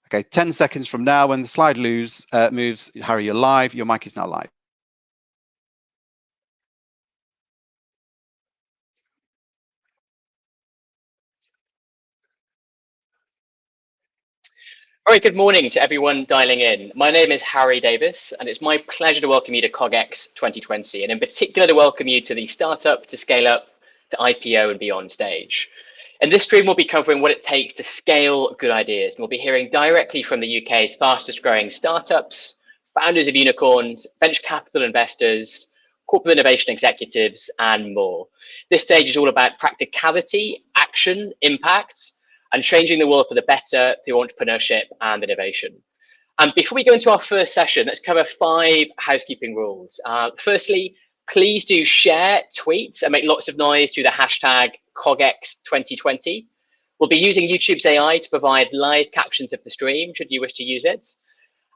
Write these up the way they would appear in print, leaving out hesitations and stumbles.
Okay, 10 seconds from now, when the slide moves, Harry, you're live. Your mic is now live. All right, good morning to everyone dialing in. My name is Harry Davis, and it's my pleasure to welcome you to CogX 2020, and in particular to welcome you to the Startup to Scale Up to IPO and Beyond stage. In this stream, we'll be covering what it takes to scale good ideas, and we'll be hearing directly from the UK's fastest growing startups, founders of unicorns, venture capital investors, corporate innovation executives, and more. This stage is all about practicality, action, impact, and changing the world for the better through entrepreneurship and innovation. And before we go into our first session, let's cover 5 housekeeping rules. Firstly, please do share, tweet, and make lots of noise through the hashtag CogX2020. We'll be using YouTube's AI to provide live captions of the stream, should you wish to use it.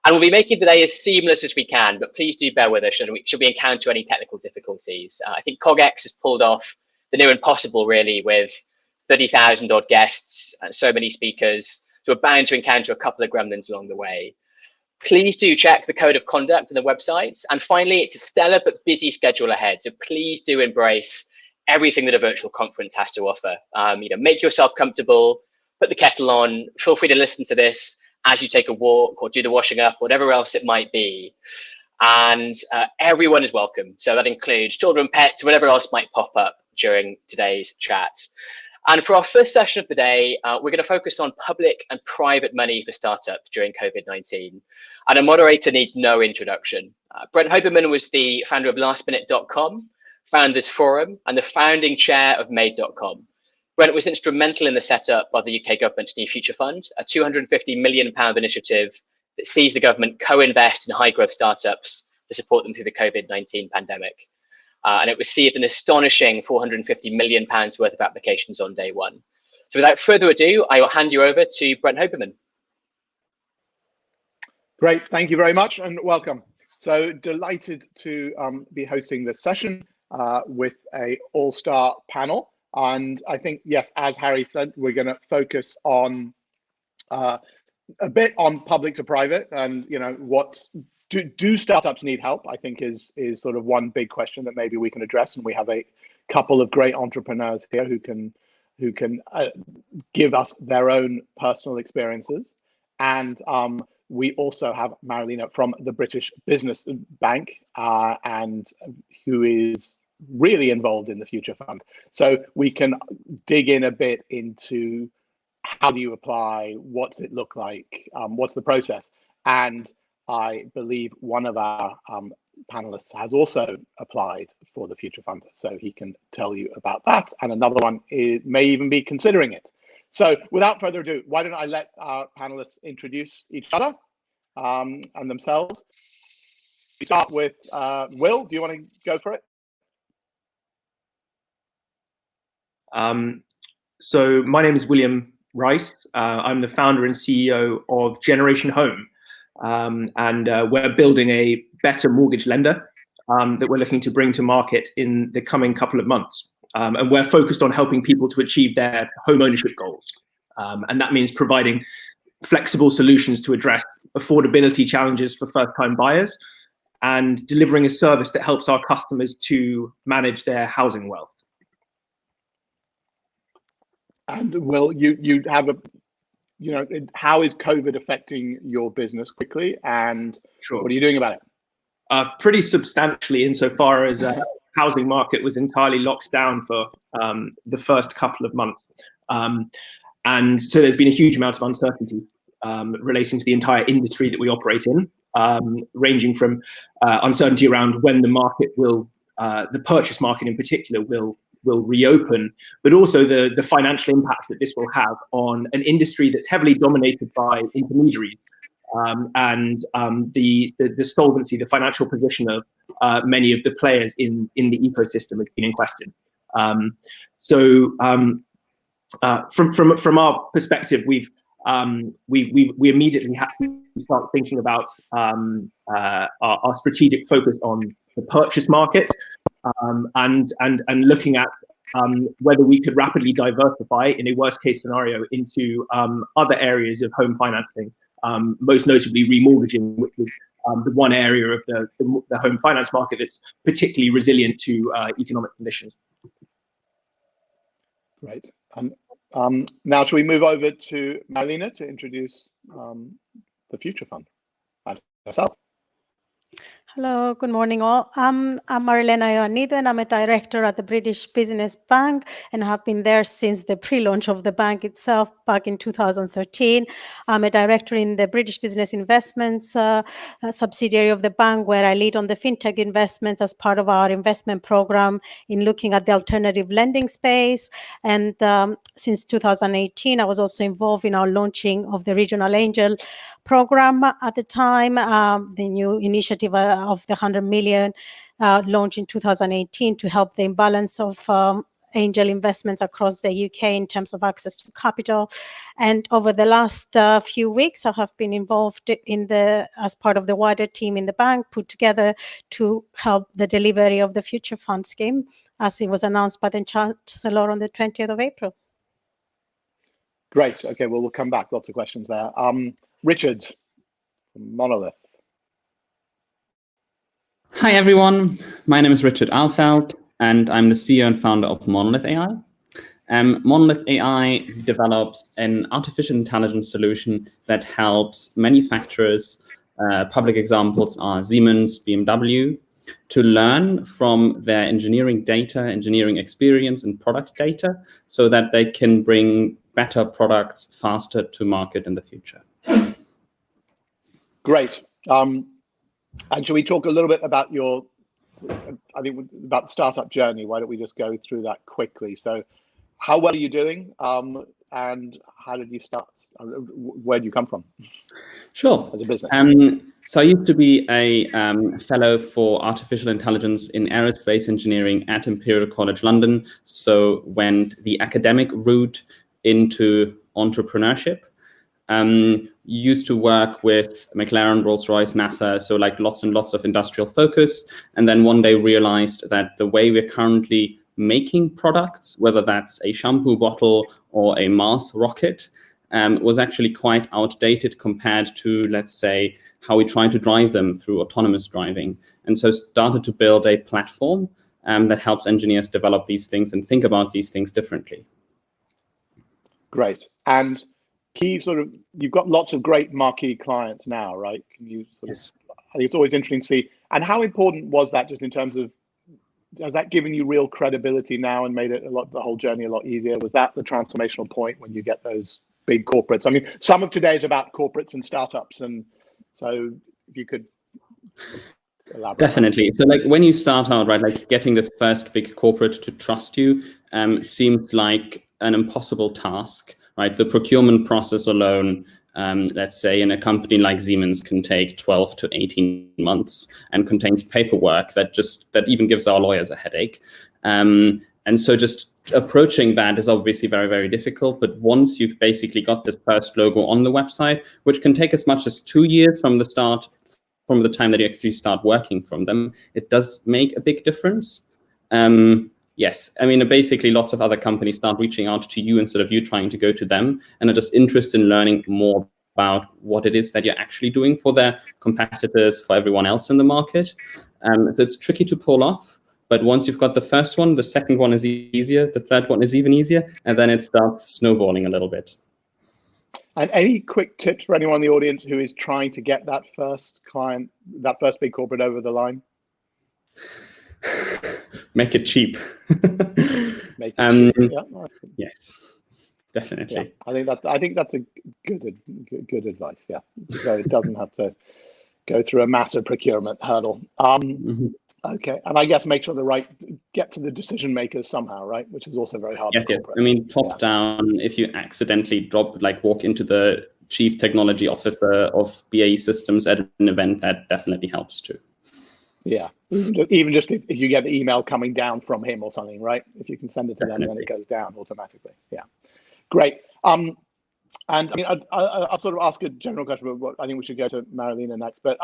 And we'll be making today as seamless as we can, but please do bear with us should we encounter any technical difficulties. I think CogX has pulled off the near impossible, really, with 30,000 odd guests and so many speakers, so we're bound to encounter a couple of gremlins along the way. Please do check the code of conduct on the website. And finally, it's a stellar but busy schedule ahead, so please do embrace everything that a virtual conference has to offer. Make yourself comfortable, put the kettle on, feel free to listen to this as you take a walk or do the washing up, whatever else it might be. And everyone is welcome. So that includes children, pets, whatever else might pop up during today's chat. And for our first session of the day, we're going to focus on public and private money for startups during COVID-19. And a moderator needs no introduction. Brent Hoberman was the founder of lastminute.com, Founders Forum, and the founding chair of Made.com. Brent was instrumental in the setup of the UK government's New Future Fund, a £250 million initiative that sees the government co-invest in high-growth startups to support them through the COVID-19 pandemic. And it received an astonishing £450 million worth of applications on day one. So without further ado, I will hand you over to Brent Hoberman. Great, thank you very much and welcome. So delighted to be hosting this session with a all-star panel. And I think, yes, as Harry said, we're going to focus on a bit on public to private and, do startups need help? I think is sort of one big question that maybe we can address, and we have a couple of great entrepreneurs here who can give us their own personal experiences. And we also have Marilina from the British Business Bank, and who is really involved in the Future Fund. So we can dig in a bit into how do you apply, what's it look like, what's the process, and I believe one of our panelists has also applied for the Future Fund, so he can tell you about that. And another one may even be considering it. So without further ado, why don't I let our panelists introduce each other and themselves. We start with Will. Do you want to go for it? So my name is William Rice. I'm the founder and CEO of Generation Home. And we're building a better mortgage lender that we're looking to bring to market in the coming couple of months. And we're focused on helping people to achieve their home ownership goals. And that means providing flexible solutions to address affordability challenges for first-time buyers and delivering a service that helps our customers to manage their housing wealth. And Will, you have how is COVID affecting your business quickly, and Sure. What are you doing about it? Pretty substantially, insofar as housing market was entirely locked down for the first couple of months. And so there's been a huge amount of uncertainty relating to the entire industry that we operate in, ranging from uncertainty around when the market will, the purchase market in particular, will reopen, but also the financial impact that this will have on an industry that's heavily dominated by intermediaries, and the solvency, the financial position of many of the players in the ecosystem has been in question. So from our perspective, we immediately had to start thinking about our strategic focus on the purchase market, and looking at whether we could rapidly diversify in a worst case scenario into other areas of home financing, most notably remortgaging, which is the one area of the home finance market that's particularly resilient to economic conditions. Great. And now, shall we move over to Marlena to introduce the Future Fund and herself? Hello, good morning all. I'm Marilena Ioannidou, and I'm a director at the British Business Bank, and have been there since the pre-launch of the bank itself back in 2013. I'm a director in the British Business Investments subsidiary of the bank, where I lead on the fintech investments as part of our investment program in looking at the alternative lending space. And since 2018, I was also involved in our launching of the Regional Angel program at the time, the new initiative of the 100 million launched in 2018 to help the imbalance of angel investments across the UK in terms of access to capital. And over the last few weeks, I have been involved as part of the wider team in the bank, put together to help the delivery of the Future Fund scheme, as it was announced by the Chancellor on the 20th of April. Great. Okay, well, we'll come back. Lots of questions there. Richard, Monolith. Hi, everyone. My name is Richard Alfeld, and I'm the CEO and founder of Monolith AI. Monolith AI develops an artificial intelligence solution that helps manufacturers, public examples are Siemens, BMW, to learn from their engineering data, engineering experience, and product data so that they can bring better products faster to market in the future. Great. And shall we talk a little bit about about the startup journey? Why don't we just go through that quickly? So how well are you doing? And how did you start? Where do you come from? Sure. As a business. So I used to be a fellow for artificial intelligence in aerospace engineering at Imperial College London. So went the academic route into entrepreneurship. Used to work with McLaren, Rolls-Royce, NASA, so like lots and lots of industrial focus. And then one day realized that the way we're currently making products, whether that's a shampoo bottle or a Mars rocket, was actually quite outdated compared to, let's say, how we try to drive them through autonomous driving. And so started to build a platform that helps engineers develop these things and think about these things differently. Great. And you've got lots of great marquee clients now, right? Can you Yes. I think it's always interesting to see. And how important was that, just in terms of, has that given you real credibility now and made it the whole journey a lot easier? Was that the transformational point when you get those big corporates? I mean, some of today is about corporates and startups, and so if you could elaborate. Definitely. So like when you start out, right, like getting this first big corporate to trust you seemed like an impossible task, right? The procurement process alone, let's say in a company like Siemens, can take 12 to 18 months and contains paperwork that even gives our lawyers a headache. And so just approaching that is obviously very, very difficult. But once you've basically got this first logo on the website, which can take as much as 2 years from the time that you actually start working from them, it does make a big difference. Yes, I mean, basically lots of other companies start reaching out to you instead of you trying to go to them, and are just interested in learning more about what it is that you're actually doing for their competitors, for everyone else in the market. So it's tricky to pull off, but once you've got the first one, the second one is easier, the third one is even easier, and then it starts snowballing a little bit. And any quick tips for anyone in the audience who is trying to get that first client, that first big corporate over the line? Make it cheap. Make it cheap. Yeah. Yes, definitely. Yeah, I think that's a good advice. Yeah, so it doesn't have to go through a massive procurement hurdle. Okay, and I guess make sure get to the decision makers somehow, right? Which is also very hard. Yes, yes. I mean, top down. If you accidentally walk into the chief technology officer of BAE Systems at an event, that definitely helps too. Yeah, even just if you get the email coming down from him or something, right? If you can send it to them, then it goes down automatically. Yeah, great. And I mean, I'll sort of ask a general question, but I think we should go to Marilena next. But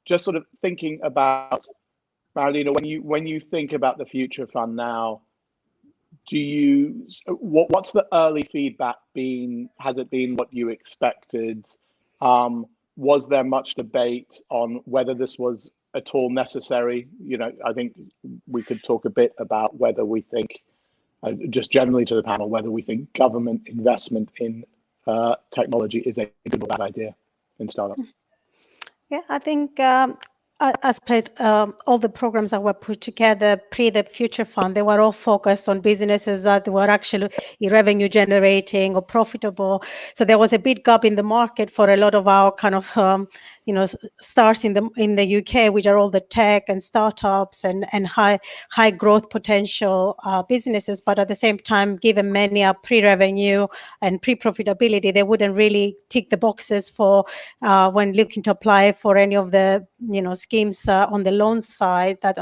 just sort of thinking about, Marilena, when you think about the Future Fund now, what's the early feedback been? Has it been what you expected? Was there much debate on whether this was at all necessary? You know, I think we could talk a bit about whether we think, just generally to the panel, whether we think government investment in technology is a good or bad idea in startups. Yeah, I think as per all the programs that were put together pre the Future Fund, they were all focused on businesses that were actually revenue generating or profitable. So there was a big gap in the market for a lot of our kind of stars in the UK, which are all the tech and startups and high growth potential businesses. But at the same time, given many are pre-revenue and pre-profitability, they wouldn't really tick the boxes for when looking to apply for any of the schemes on the loan side that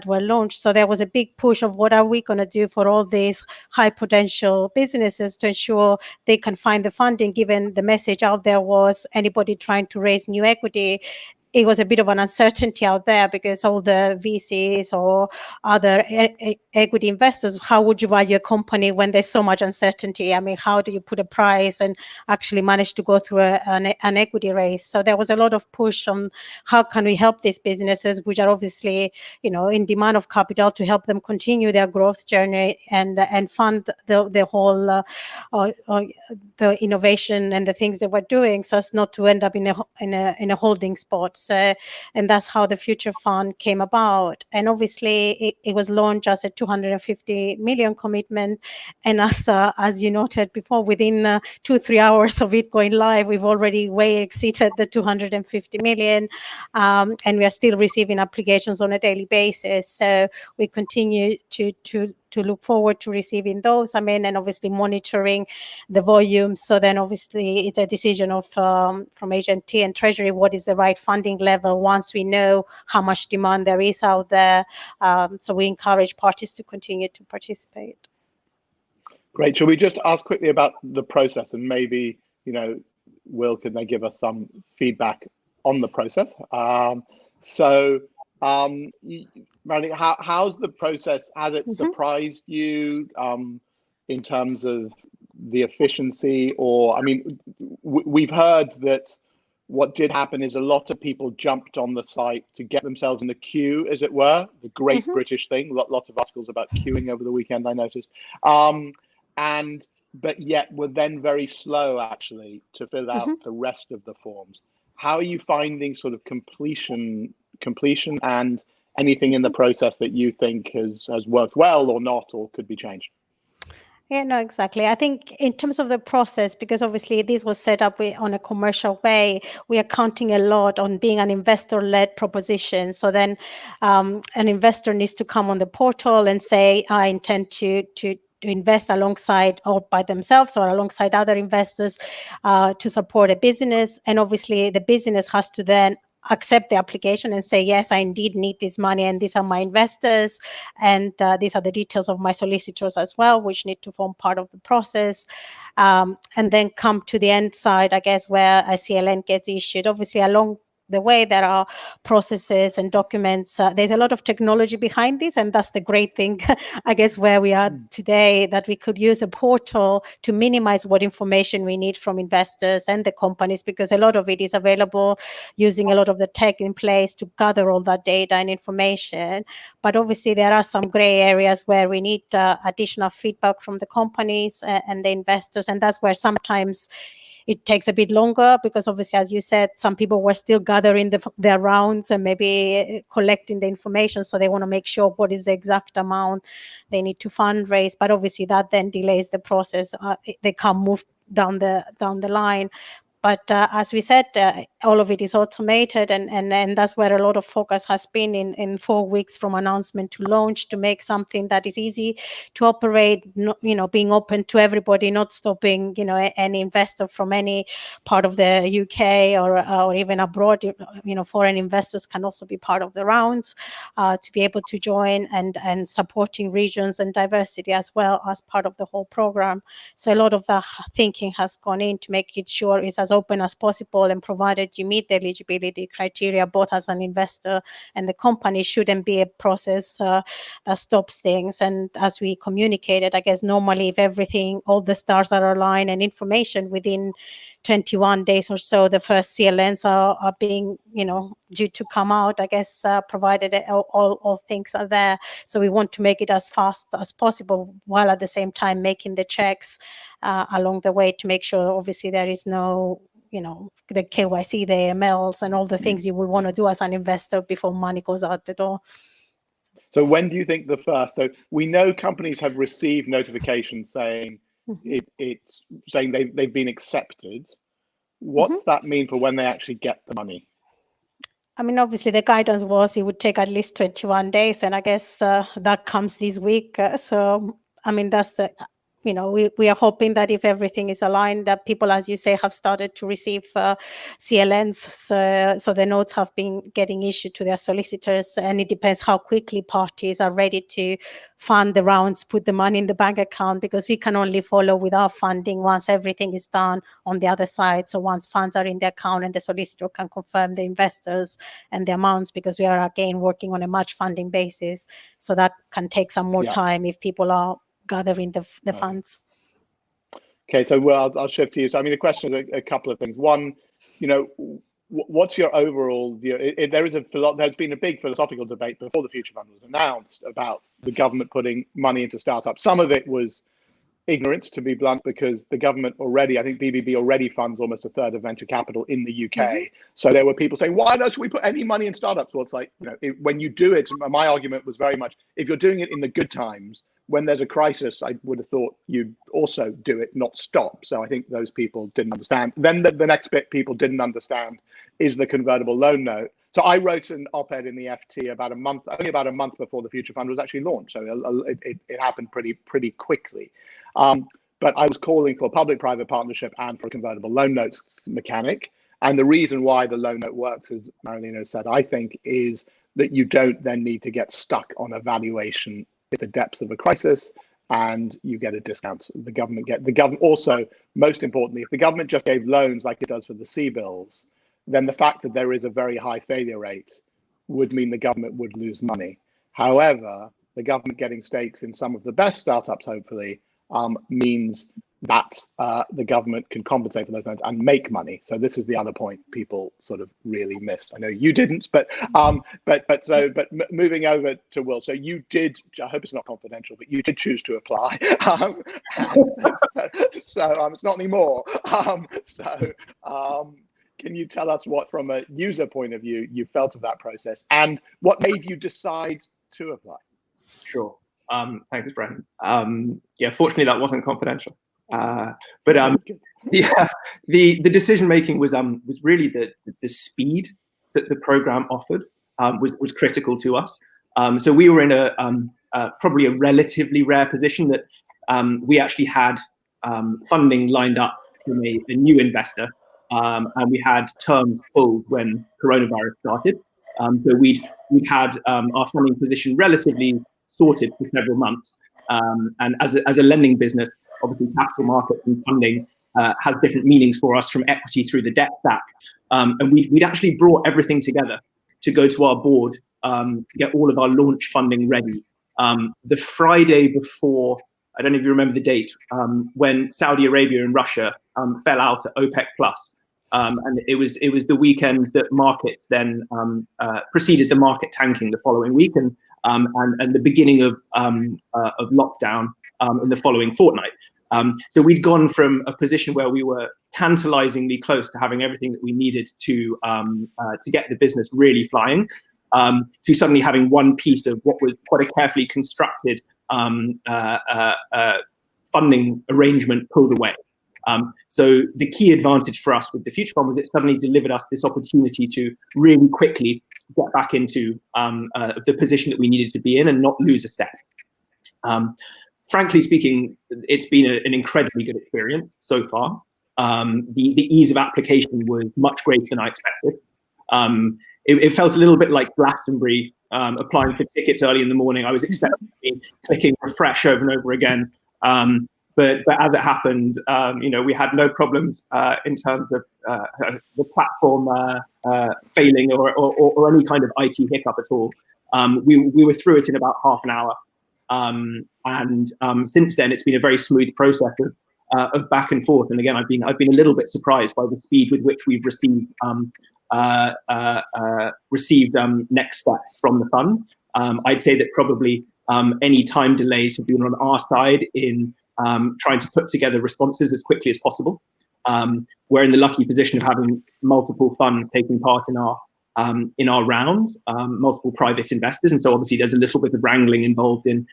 were launched. So there was a big push of what are we going to do for all these high potential businesses to ensure they can find the funding, given the message out there was anybody trying to raise new equity. It was a bit of an uncertainty out there because all the VCs or other equity investors, how would you value a company when there's so much uncertainty? I mean, how do you put a price and actually manage to go through an equity raise? So there was a lot of push on how can we help these businesses, which are obviously, in demand of capital, to help them continue their growth journey and fund the whole the innovation and the things they were doing, so as not to end up in a holding spot. So, and that's how the Future Fund came about. And obviously, it was launched as a 250 million commitment. And as you noted before, within 2-3 hours of it going live, we've already way exceeded the 250 million, and we are still receiving applications on a daily basis. So we continue to look forward to receiving those. I mean, and obviously monitoring the volume. So then obviously it's a decision of from HMT and Treasury, what is the right funding level once we know how much demand there is out there. So we encourage parties to continue to participate. Great. Shall we just ask quickly about the process, and maybe, Will, can they give us some feedback on the process? Marilyn, how's the process? Has it surprised you in terms of the efficiency? Or, I mean, we've heard that what did happen is a lot of people jumped on the site to get themselves in the queue, as it were, the great British thing. Lots of articles about queuing over the weekend, I noticed. But yet were then very slow, actually, to fill out the rest of the forms. How are you finding sort of completion and anything in the process that you think has worked well or not, or could be changed? Yeah, no, exactly. I think in terms of the process, because obviously this was set up on a commercial way, we are counting a lot on being an investor-led proposition. So then an investor needs to come on the portal and say, I intend to invest alongside or by themselves or alongside other investors to support a business. And obviously the business has to then accept the application and say, yes, I indeed need this money, and these are my investors, and these are the details of my solicitors as well, which need to form part of the process, and then come to the end side, I guess, where a CLN gets issued. Obviously, along the way, there are processes and documents. There's a lot of technology behind this, and that's the great thing, I guess, where we are today, that we could use a portal to minimize what information we need from investors and the companies, because a lot of it is available using a lot of the tech in place to gather all that data and information. But obviously, there are some gray areas where we need additional feedback from the companies and the investors, and that's where sometimes it takes a bit longer, because obviously, as you said, some people were still gathering their rounds and maybe collecting the information. So they want to make sure what is the exact amount they need to fundraise. But obviously that then delays the process. They can't move down the line. But as we said, all of it is automated, and that's where a lot of focus has been in 4 weeks from announcement to launch, to make something that is easy to operate, being open to everybody, not stopping, any investor from any part of the UK or even abroad. Foreign investors can also be part of the rounds to be able to join, and supporting regions and diversity as well as part of the whole program. So a lot of the thinking has gone in to make it sure it's as open as possible, and provided you meet the eligibility criteria, both as an investor and the company, shouldn't be a process that stops things. And as we communicated, I guess normally if all the stars are aligned and information within 21 days or so, the first CLNs are being, due to come out, I guess, provided all things are there. So we want to make it as fast as possible, while at the same time making the checks along the way to make sure, obviously, there is no, the KYC, the AMLs, and all the things you would want to do as an investor before money goes out the door. So when do you think the first? So we know companies have received notifications saying it's saying they've been accepted. What's that mean for when they actually get the money? I mean, obviously, the guidance was it would take at least 21 days, and I guess that comes this week. So, I mean, that's the. We are hoping that if everything is aligned, that people, as you say, have started to receive CLNs. So the notes have been getting issued to their solicitors, and it depends how quickly parties are ready to fund the rounds, put the money in the bank account, because we can only follow with our funding once everything is done on the other side. So once funds are in the account and the solicitor can confirm the investors and the amounts, because we are again working on a match funding basis. So that can take some more time if people are gathering the funds. Okay, so I'll shift to you. So I mean, the question is a couple of things. One, what's your overall view? There's been a big philosophical debate before the Future Fund was announced about the government putting money into startups. Some of it was ignorant, to be blunt, because the government already, I think BBB already funds almost a third of venture capital in the UK. So there were people saying, why don't we put any money in startups? Well, it's like, when you do it, my argument was very much, if you're doing it in the good times, when there's a crisis, I would have thought you'd also do it, not stop. So I think those people didn't understand. Then the next bit people didn't understand is the convertible loan note. So I wrote an op-ed in the FT only about a month before the Future Fund was actually launched. So it happened pretty quickly. But I was calling for public-private partnership and for a convertible loan notes mechanic. And the reason why the loan note works, as Marilena said, I think, is that you don't then need to get stuck on a valuation at the depths of a crisis, and you get a discount. The government also, most importantly, if the government just gave loans like it does for the C-bills, then the fact that there is a very high failure rate would mean the government would lose money. However, the government getting stakes in some of the best startups, hopefully, means that the government can compensate for those loans and make money. So this is the other point people sort of really missed. I know you didn't, but moving over to Will. So you did. I hope it's not confidential, but you did choose to apply. So it's not anymore. Can you tell us what, from a user point of view, you felt of that process, and what made you decide to apply? Sure. Thanks, Brendan. Fortunately, that wasn't confidential. The decision making was really the speed that the program offered was critical to us. So we were in a probably a relatively rare position that we actually had funding lined up from a new investor, and we had terms pulled when coronavirus started. So we'd had our funding position relatively sorted for several months. And as a lending business, obviously capital markets and funding has different meanings for us, from equity through the debt stack. And we'd actually brought everything together to go to our board to get all of our launch funding ready. The Friday before, I don't know if you remember the date, when Saudi Arabia and Russia fell out at OPEC+. And it was the weekend that markets then preceded the market tanking the following week, and the beginning of lockdown in the following fortnight. So we'd gone from a position where we were tantalizingly close to having everything that we needed to get the business really flying, to suddenly having one piece of what was quite a carefully constructed funding arrangement pulled away. So the key advantage for us with the Future Fund was it suddenly delivered us this opportunity to really quickly get back into the position that we needed to be in and not lose a step. Frankly speaking, it's been an incredibly good experience so far. The ease of application was much greater than I expected. It felt a little bit like Glastonbury, applying for tickets early in the morning. I was expecting to be clicking refresh over and over again. But as it happened, we had no problems in terms of the platform failing or any kind of IT hiccup at all. We were through it in about half an hour. And since then, it's been a very smooth process back and forth. And again, I've been a little bit surprised by the speed with which we've received next steps from the fund. I'd say that probably any time delays have been on our side in trying to put together responses as quickly as possible. We're in the lucky position of having multiple funds taking part in our round, multiple private investors, and so obviously there's a little bit of wrangling involved in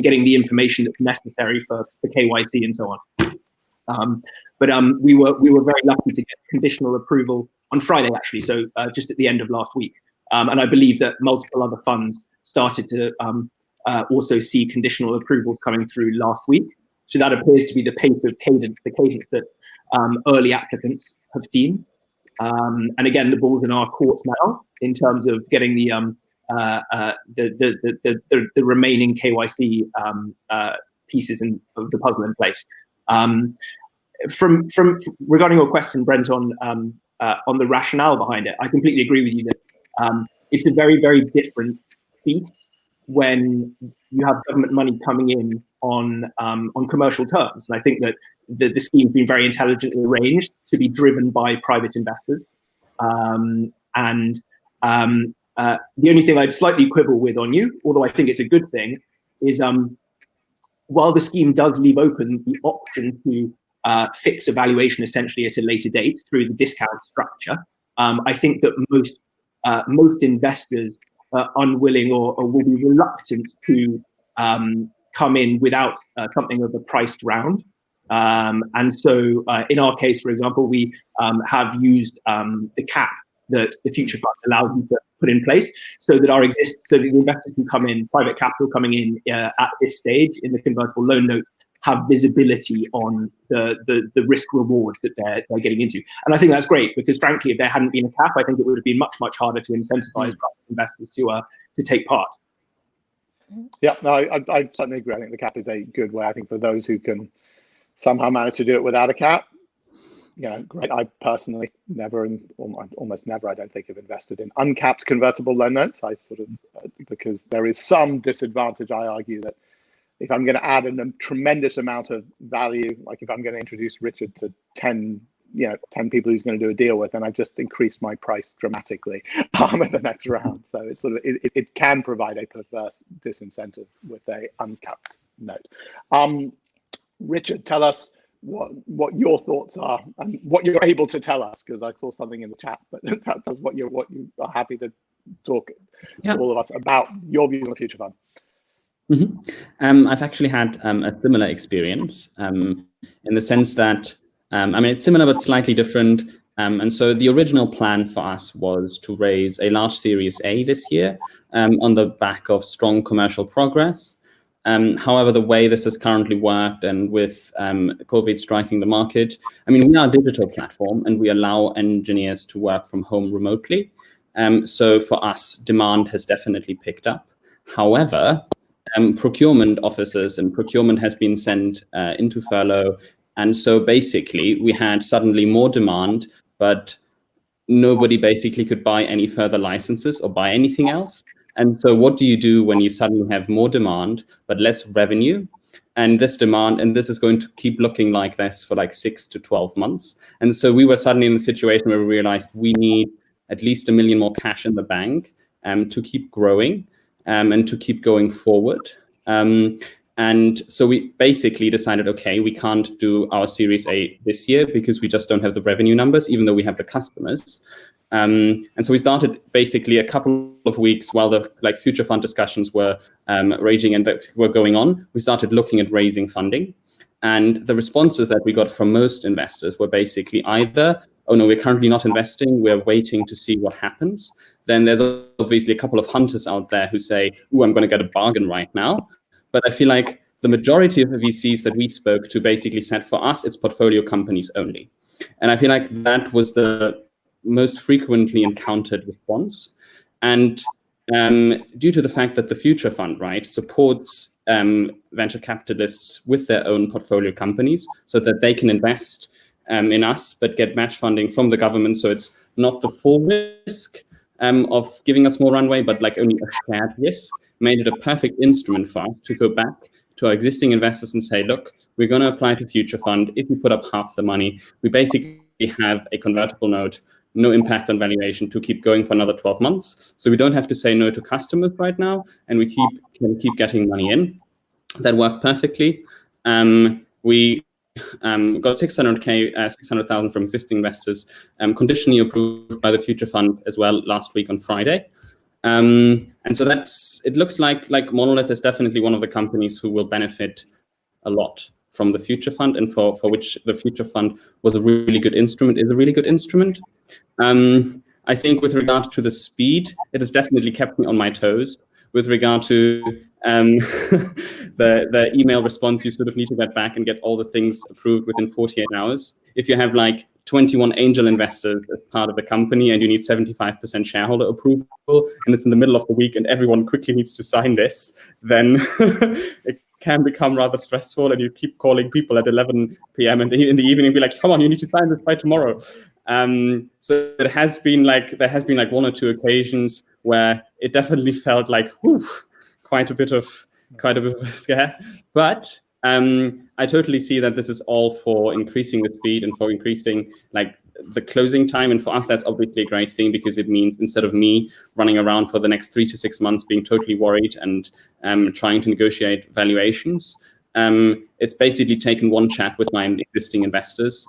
getting the information that's necessary for KYC and so on. But we were very lucky to get conditional approval on Friday, actually, so just at the end of last week, and I believe that multiple other funds started to also see conditional approvals coming through last week. So that appears to be the pace of cadence that early applicants have seen. And again, the ball's in our court now in terms of getting the remaining KYC pieces of the puzzle in place. From regarding your question, Brent, on the rationale behind it, I completely agree with you that it's a very, very different beast when you have government money coming in on commercial terms. And I think that the scheme's been very intelligently arranged to be driven by private investors. The only thing I'd slightly quibble with on you, although I think it's a good thing, is while the scheme does leave open the option to fix a valuation essentially at a later date through the discount structure, I think that most investors are unwilling or will be reluctant to come in without something of a priced round. And so in our case, for example, we have used the cap that the Future Fund allows you to put in place so that so the investors who come in, private capital coming in at this stage in the convertible loan note, have visibility on the risk reward that they're getting into. And I think that's great because frankly, if there hadn't been a cap, I think it would have been much, much harder to incentivize private investors to take part. Yeah, no, I certainly agree. I think the cap is a good way. I think for those who can somehow manage to do it without a cap, great. I personally almost never, I don't think, have invested in uncapped convertible loan notes. I because there is some disadvantage, I argue, that if I'm going to add a tremendous amount of value, like if I'm going to introduce Richard to 10 people he's going to do a deal with, and I just increase my price dramatically at the next round. So it's it can provide a perverse disincentive with a uncapped note. Richard, tell us what your thoughts are and what you're able to tell us, because I saw something in the chat, but that's what you are happy to talk to all of us about your views on the Future Fund. Mm-hmm. I've actually had a similar experience in the sense that, it's similar but slightly different. And so the original plan for us was to raise a large Series A this year on the back of strong commercial progress. However, the way this has currently worked and with COVID striking the market, we are a digital platform and we allow engineers to work from home remotely. So for us, demand has definitely picked up. However, procurement officers and procurement has been sent into furlough. And so basically we had suddenly more demand, but nobody basically could buy any further licenses or buy anything else. And so what do you do when you suddenly have more demand, but less revenue? And this demand, and this is going to keep looking like this for like 6 to 12 months. And so we were suddenly in a situation where we realized we need at least $1 million more cash in the bank to keep growing and to keep going forward. And so we basically decided, okay, we can't do our Series A this year because we just don't have the revenue numbers, even though we have the customers. And so we started basically a couple of weeks while the Future Fund discussions were raging and that were going on. We started looking at raising funding. And the responses that we got from most investors were basically either, oh no, we're currently not investing, we're waiting to see what happens. Then there's obviously a couple of hunters out there who say, oh, I'm going to get a bargain right now. But I feel like the majority of the VCs that we spoke to basically said, for us, it's portfolio companies only. And I feel like that was the most frequently encountered response. And due to the fact that the Future Fund, supports venture capitalists with their own portfolio companies so that they can invest in us, but get match funding from the government. So it's not the full risk of giving us more runway, but only a shared risk, made it a perfect instrument for us to go back to our existing investors and say, look, we're going to apply to Future Fund. If you put up half the money, we basically have a convertible note, no impact on valuation, to keep going for another 12 months. So we don't have to say no to customers right now, and we can keep getting money in. That worked perfectly. We got 600,000 from existing investors, conditionally approved by the Future Fund as well last week on Friday. And so it looks like Monolith is definitely one of the companies who will benefit a lot from the Future Fund, and for which the Future Fund was a really good instrument, is a really good instrument. I think with regard to the speed, it has definitely kept me on my toes. With regard to the email response, you sort of need to get back and get all the things approved within 48 hours. If you have like 21 angel investors as part of the company and you need 75% shareholder approval, and it's in the middle of the week and everyone quickly needs to sign this, then it can become rather stressful, and you keep calling people at 11 p.m. in the evening and be like, come on, you need to sign this by tomorrow. So there has been like one or two occasions where it definitely felt like quite a bit of a scare. But I totally see that this is all for increasing the speed and for increasing like the closing time. And for us, that's obviously a great thing, because it means instead of me running around for the next 3 to 6 months being totally worried and trying to negotiate valuations, it's basically taken one chat with my existing investors.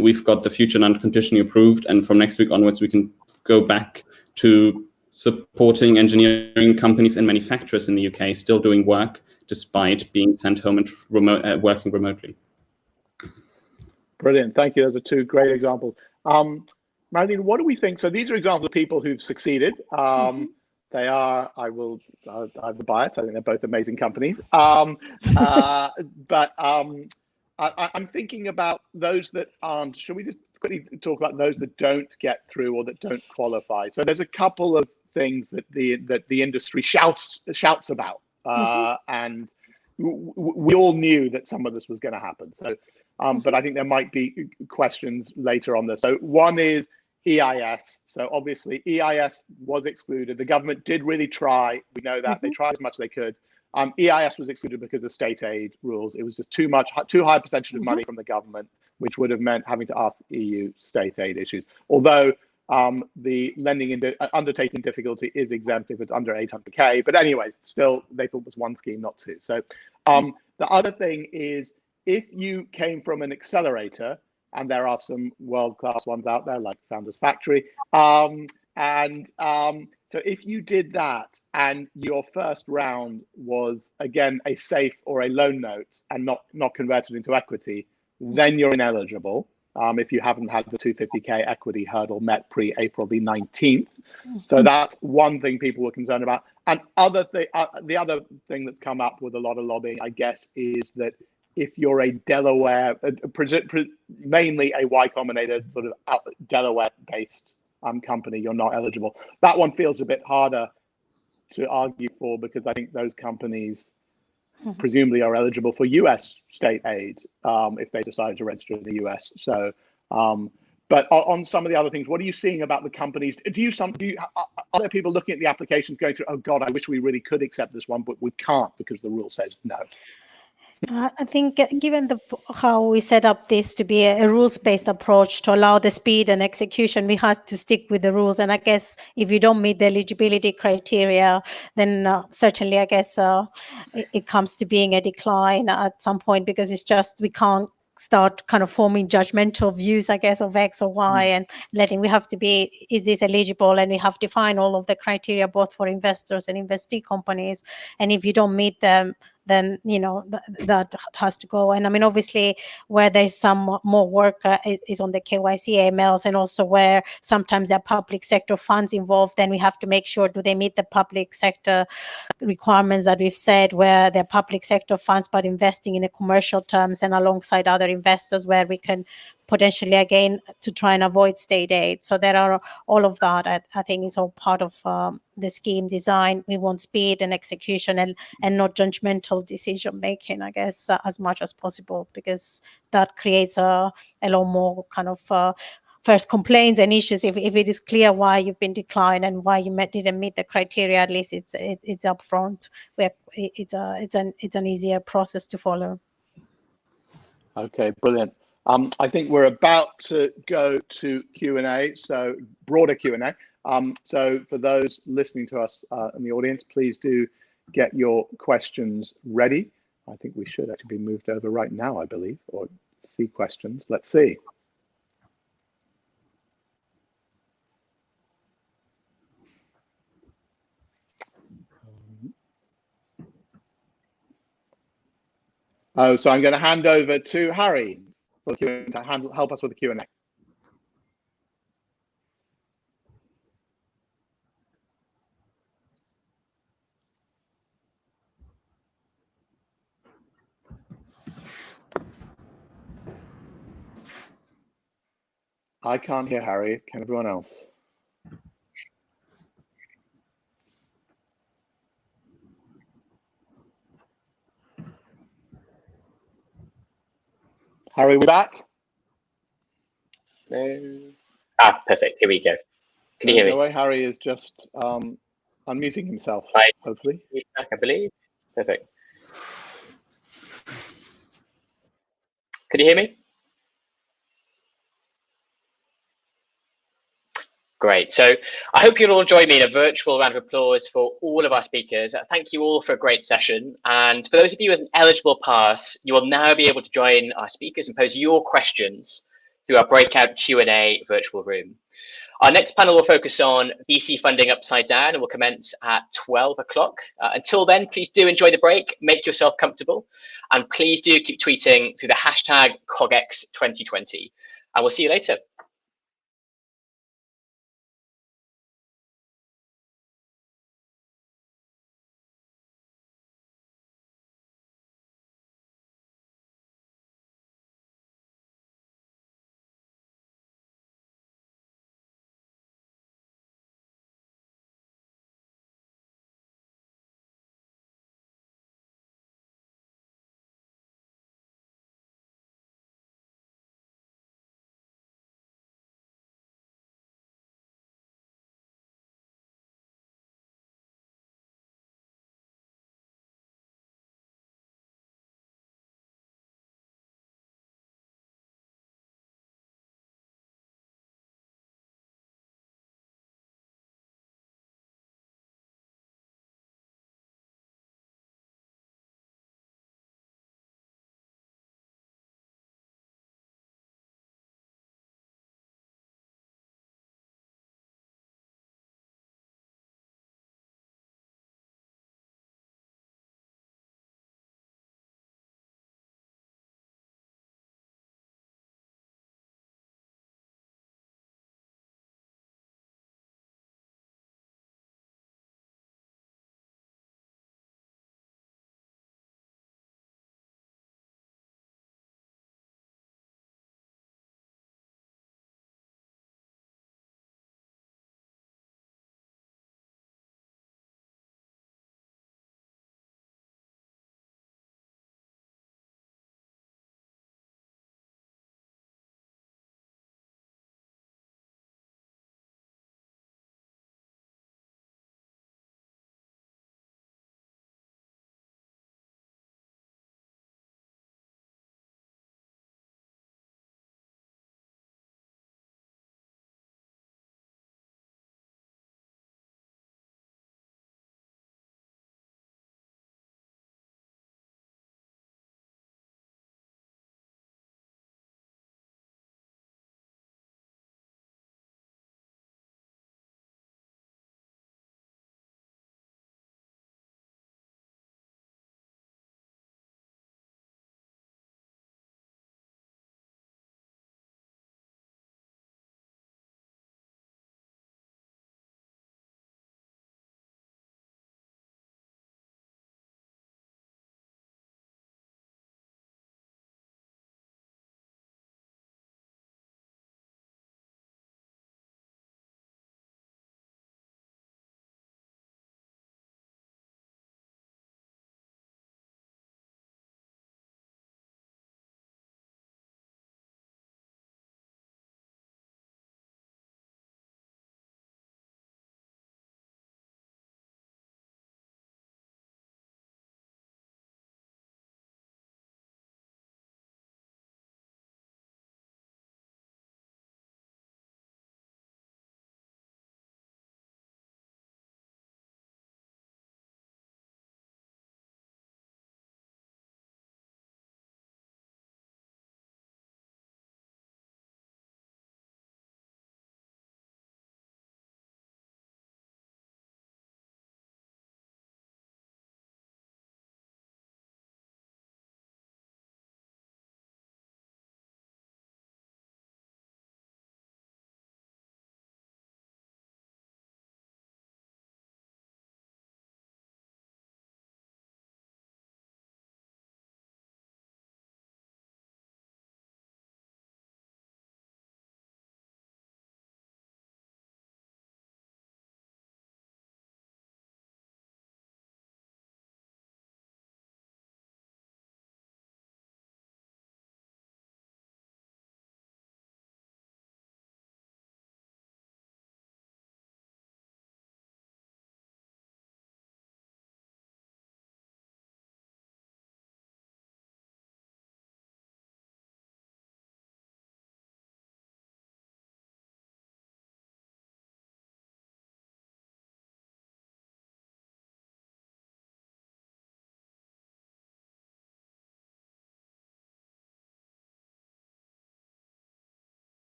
We've got the Future Fund conditionally approved, and from next week onwards, we can go back to supporting engineering companies and manufacturers in the UK, still doing work despite being sent home and working remotely. Brilliant, thank you. Those are two great examples. Marlene, what do we think? So these are examples of people who've succeeded. They are, I have the bias, I think they're both amazing companies. But I'm thinking about those that aren't. Should we just quickly talk about those that don't get through or that don't qualify? So there's a couple of things that the industry shouts about, and we all knew that some of this was going to happen. So, but I think there might be questions later on this. So one is EIS. So obviously EIS was excluded. The government did really try. We know that they tried as much as they could. EIS was excluded because of state aid rules. It was just too high percentage of money from the government, which would have meant having to ask EU state aid issues. Although the lending undertaking difficulty is exempt if it's under 800K. But anyways, still, they thought it was one scheme, not two. So the other thing is, if you came from an accelerator, and there are some world-class ones out there like Founders Factory, so if you did that and your first round was, again, a safe or a loan note and not converted into equity, then you're ineligible if you haven't had the 250K equity hurdle met pre-April the 19th. So that's one thing people were concerned about. And the other thing that's come up with a lot of lobbying, I guess, is that if you're a Delaware, mainly a Y Combinator sort of Delaware-based company, you're not eligible. That one feels a bit harder to argue for, because I think those companies presumably are eligible for US state aid if they decide to register in the US. So, but on some of the other things, what are you seeing about the companies? Are there people looking at the applications going through, oh God, I wish we really could accept this one, but we can't because the rule says no? I think given how we set up this to be a rules-based approach to allow the speed and execution, we had to stick with the rules. And I guess if you don't meet the eligibility criteria, then certainly I guess it comes to being a decline at some point, because it's just, we can't start kind of forming judgmental views, I guess, of X or Y and we have to be, is this eligible? And we have to define all of the criteria, both for investors and investee companies. And if you don't meet them, then that has to go. And I mean, obviously, where there's some more work is on the KYC AMLs, and also where sometimes there are public sector funds involved. Then we have to make sure, do they meet the public sector requirements that we've said, where they're public sector funds but investing in a commercial terms and alongside other investors, where we can potentially, again, to try and avoid state aid. So there are all of that. I think is all part of the scheme design. We want speed and execution and not judgmental decision making, I guess, as much as possible, because that creates a lot more kind of first complaints and issues, if it is clear why you've been declined and why you didn't meet the criteria, at least it's upfront, where it's an easier process to follow. Okay, brilliant. I think we're about to go to Q&A, so broader Q&A. So for those listening to us in the audience, please do get your questions ready. I think we should actually be moved over right now, I believe, or see questions. Let's see. Oh, so I'm going to hand over to Harry for the Q&A to help us with the Q&A. I can't hear Harry. Can everyone else? Harry, we back? Perfect. Here we go. Can you hear me? The way Harry is just unmuting himself, hopefully. I believe. Perfect. Could you hear me? Great. So I hope you'll all join me in a virtual round of applause for all of our speakers. Thank you all for a great session. And for those of you with an eligible pass, you will now be able to join our speakers and pose your questions through our breakout Q&A virtual room. Our next panel will focus on VC funding upside down and will commence at 12 o'clock. Until then, please do enjoy the break, make yourself comfortable, and please do keep tweeting through the hashtag CogX2020. And we'll see you later.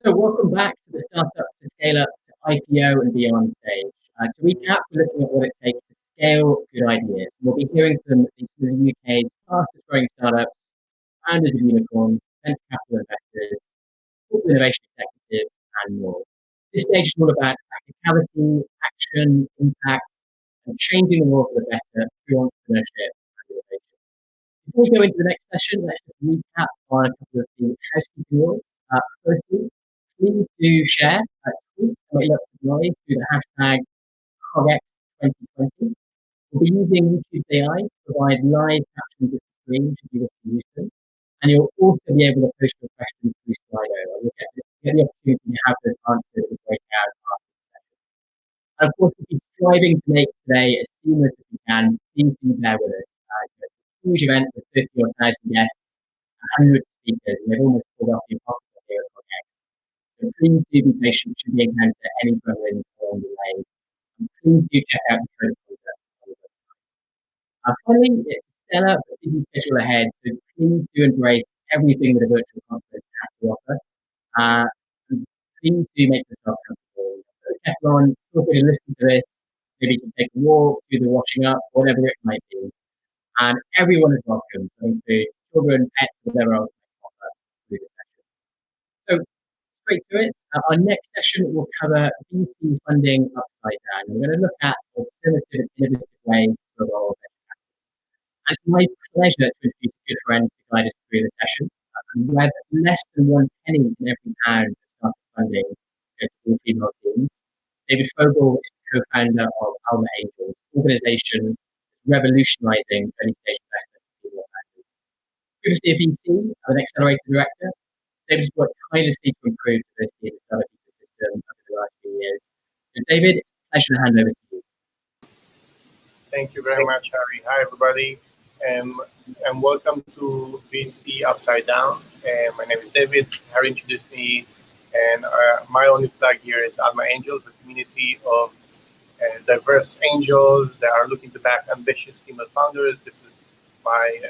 So welcome back to the Startup to Scale Up to IPO and Beyond stage. To recap, we're looking at what it takes to scale good ideas. We'll be hearing from some of the UK's fastest growing startups, founders of unicorns, venture capital investors, corporate innovation executives, and more. This stage is all about practicality, action, impact, and changing the world for the better through entrepreneurship and innovation. Before we go into the next session, let's just recap on a couple of the housekeeping rules. Firstly, please do share tweet what you love to noise through the hashtag CogX 2020. We'll be using YouTube AI to provide live captions of the screen should you wish to use them. And you'll also be able to post your questions through Slido. You'll get the opportunity to have those answered and break out after the session. And of course, we'll be striving to make today as seamless as we can. Please do bear with us. It's a huge event with 50 or 1,000 guests, 100 speakers, and they've almost pulled off the impossible here at CogX. So please do be patient should we encounter any problems along the way. And please do check out the current content on the website. Finally, it's a stellar but busy schedule ahead, so please do embrace everything that a virtual conference has to offer. And please do make yourself comfortable. So Teflon, feel free to listen to this, maybe you can take a walk, do the washing up, whatever it might be. And everyone is welcome, so include children, pets, whatever else they offer through the session. So straight to it, our next session will cover VC funding upside down. We're going to look at alternative and innovative ways to evolve venture capital. And it's my pleasure to introduce a good friend to guide us through the session. And with less than 1 penny in every pound of startup funding goes to all female teams, David Fogel is the co-founder of Alma Angels, an organisation revolutionising early-stage investment for female founders. Previously a VC, an accelerator director, David's worked tirelessly to improve diversity in the startup ecosystem over the last few years. So David, it's a pleasure to hand over to you. Thank you very much, Harry. Hi, everybody, and welcome to VC Upside Down. My name is David. Harry introduced me, and my only plug here is Alma Angels, a community of diverse angels that are looking to back ambitious female founders. This is my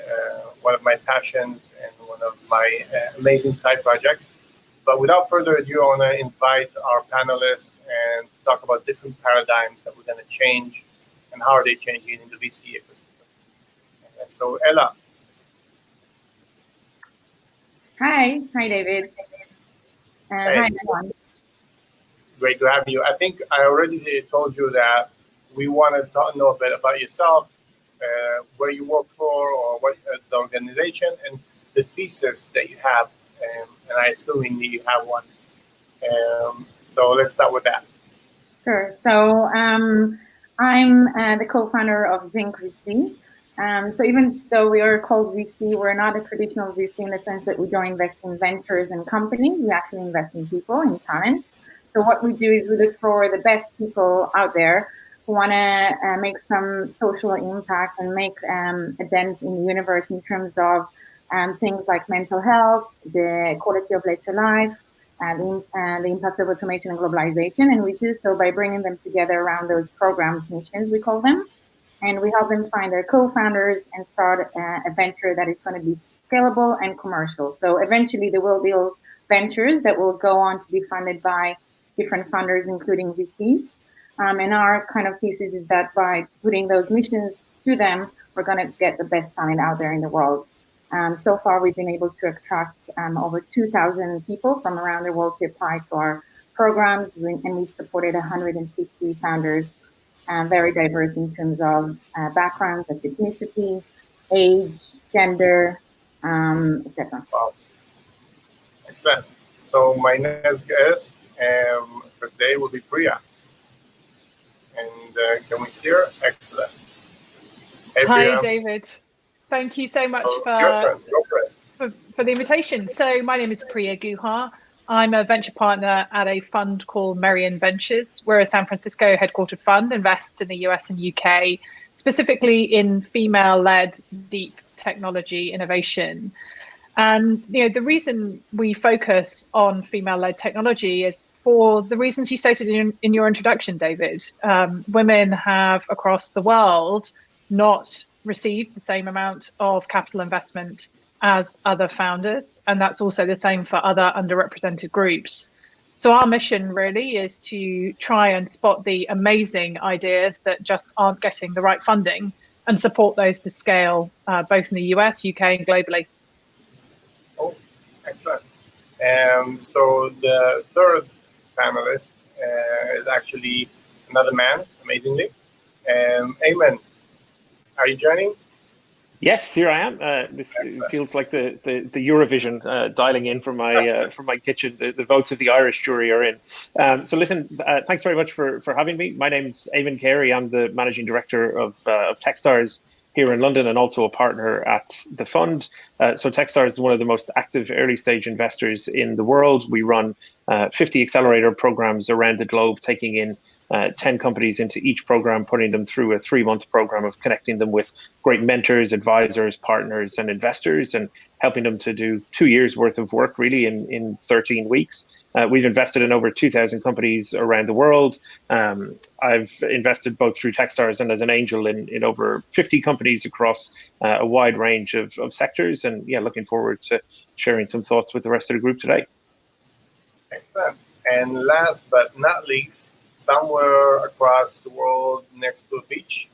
one of my passions and one of my amazing side projects. But without further ado, I want to invite our panelists and talk about different paradigms that we're going to change and how are they changing in the VC ecosystem. And so, Ella. Hi, David. Hey. Hi, everyone. Great to have you. I think I already told you that we want to know a bit about yourself, where you work for, or what is the organization, and the thesis that you have. And I assuming that you have one. So let's start with that. Sure. So I'm the co-founder of Zinc VC. So even though we are called VC, we're not a traditional VC in the sense that we don't invest in ventures and companies. We actually invest in people, in talent. So what we do is we look for the best people out there who want to make some social impact and make a dent in the universe in terms of things like mental health, the quality of later life, and the impact of automation and globalization. And we do so by bringing them together around those programs, missions, we call them. And we help them find their co-founders and start a venture that is going to be scalable and commercial. So eventually they will build ventures that will go on to be funded by different funders, including VCs. And our kind of thesis is that by putting those missions to them, we're going to get the best talent out there in the world. So far, we've been able to attract over 2,000 people from around the world to apply to our programs, and we've supported 150 founders, very diverse in terms of backgrounds, ethnicity, age, gender, etc. Wow. Excellent. So my next guest for today will be Priya. And can we see her? Excellent. Hey, Hi, Priya. David. Thank you so much Go for the invitation. So my name is Priya Guha. I'm a venture partner at a fund called Merian Ventures. We're a San Francisco headquartered fund, invests in the US and UK, specifically in female-led deep technology innovation. And the reason we focus on female-led technology is for the reasons you stated in your introduction, David. Women have across the world not received the same amount of capital investment as other founders, and that's also the same for other underrepresented groups. So our mission really is to try and spot the amazing ideas that just aren't getting the right funding and support those to scale both in the US, UK, and globally. Oh, excellent. So the third panelist is actually another man, amazingly. Eamon, are you joining? Yes, here I am. This feels like the Eurovision dialing in from my kitchen. The votes of the Irish jury are in. So listen, thanks very much for having me. My name's Eamon Carey. I'm the managing director of Techstars here in London and also a partner at the fund. So Techstars is one of the most active early stage investors in the world. We run 50 accelerator programs around the globe, taking in 10 companies into each program, putting them through a 3-month program of connecting them with great mentors, advisors, partners, and investors, and helping them to do 2 years worth of work really in 13 weeks. We've invested in over 2,000 companies around the world. I've invested both through Techstars and as an angel in over 50 companies across a wide range of sectors. And yeah, looking forward to sharing some thoughts with the rest of the group today. Excellent. And last but not least, somewhere across the world next to a beach,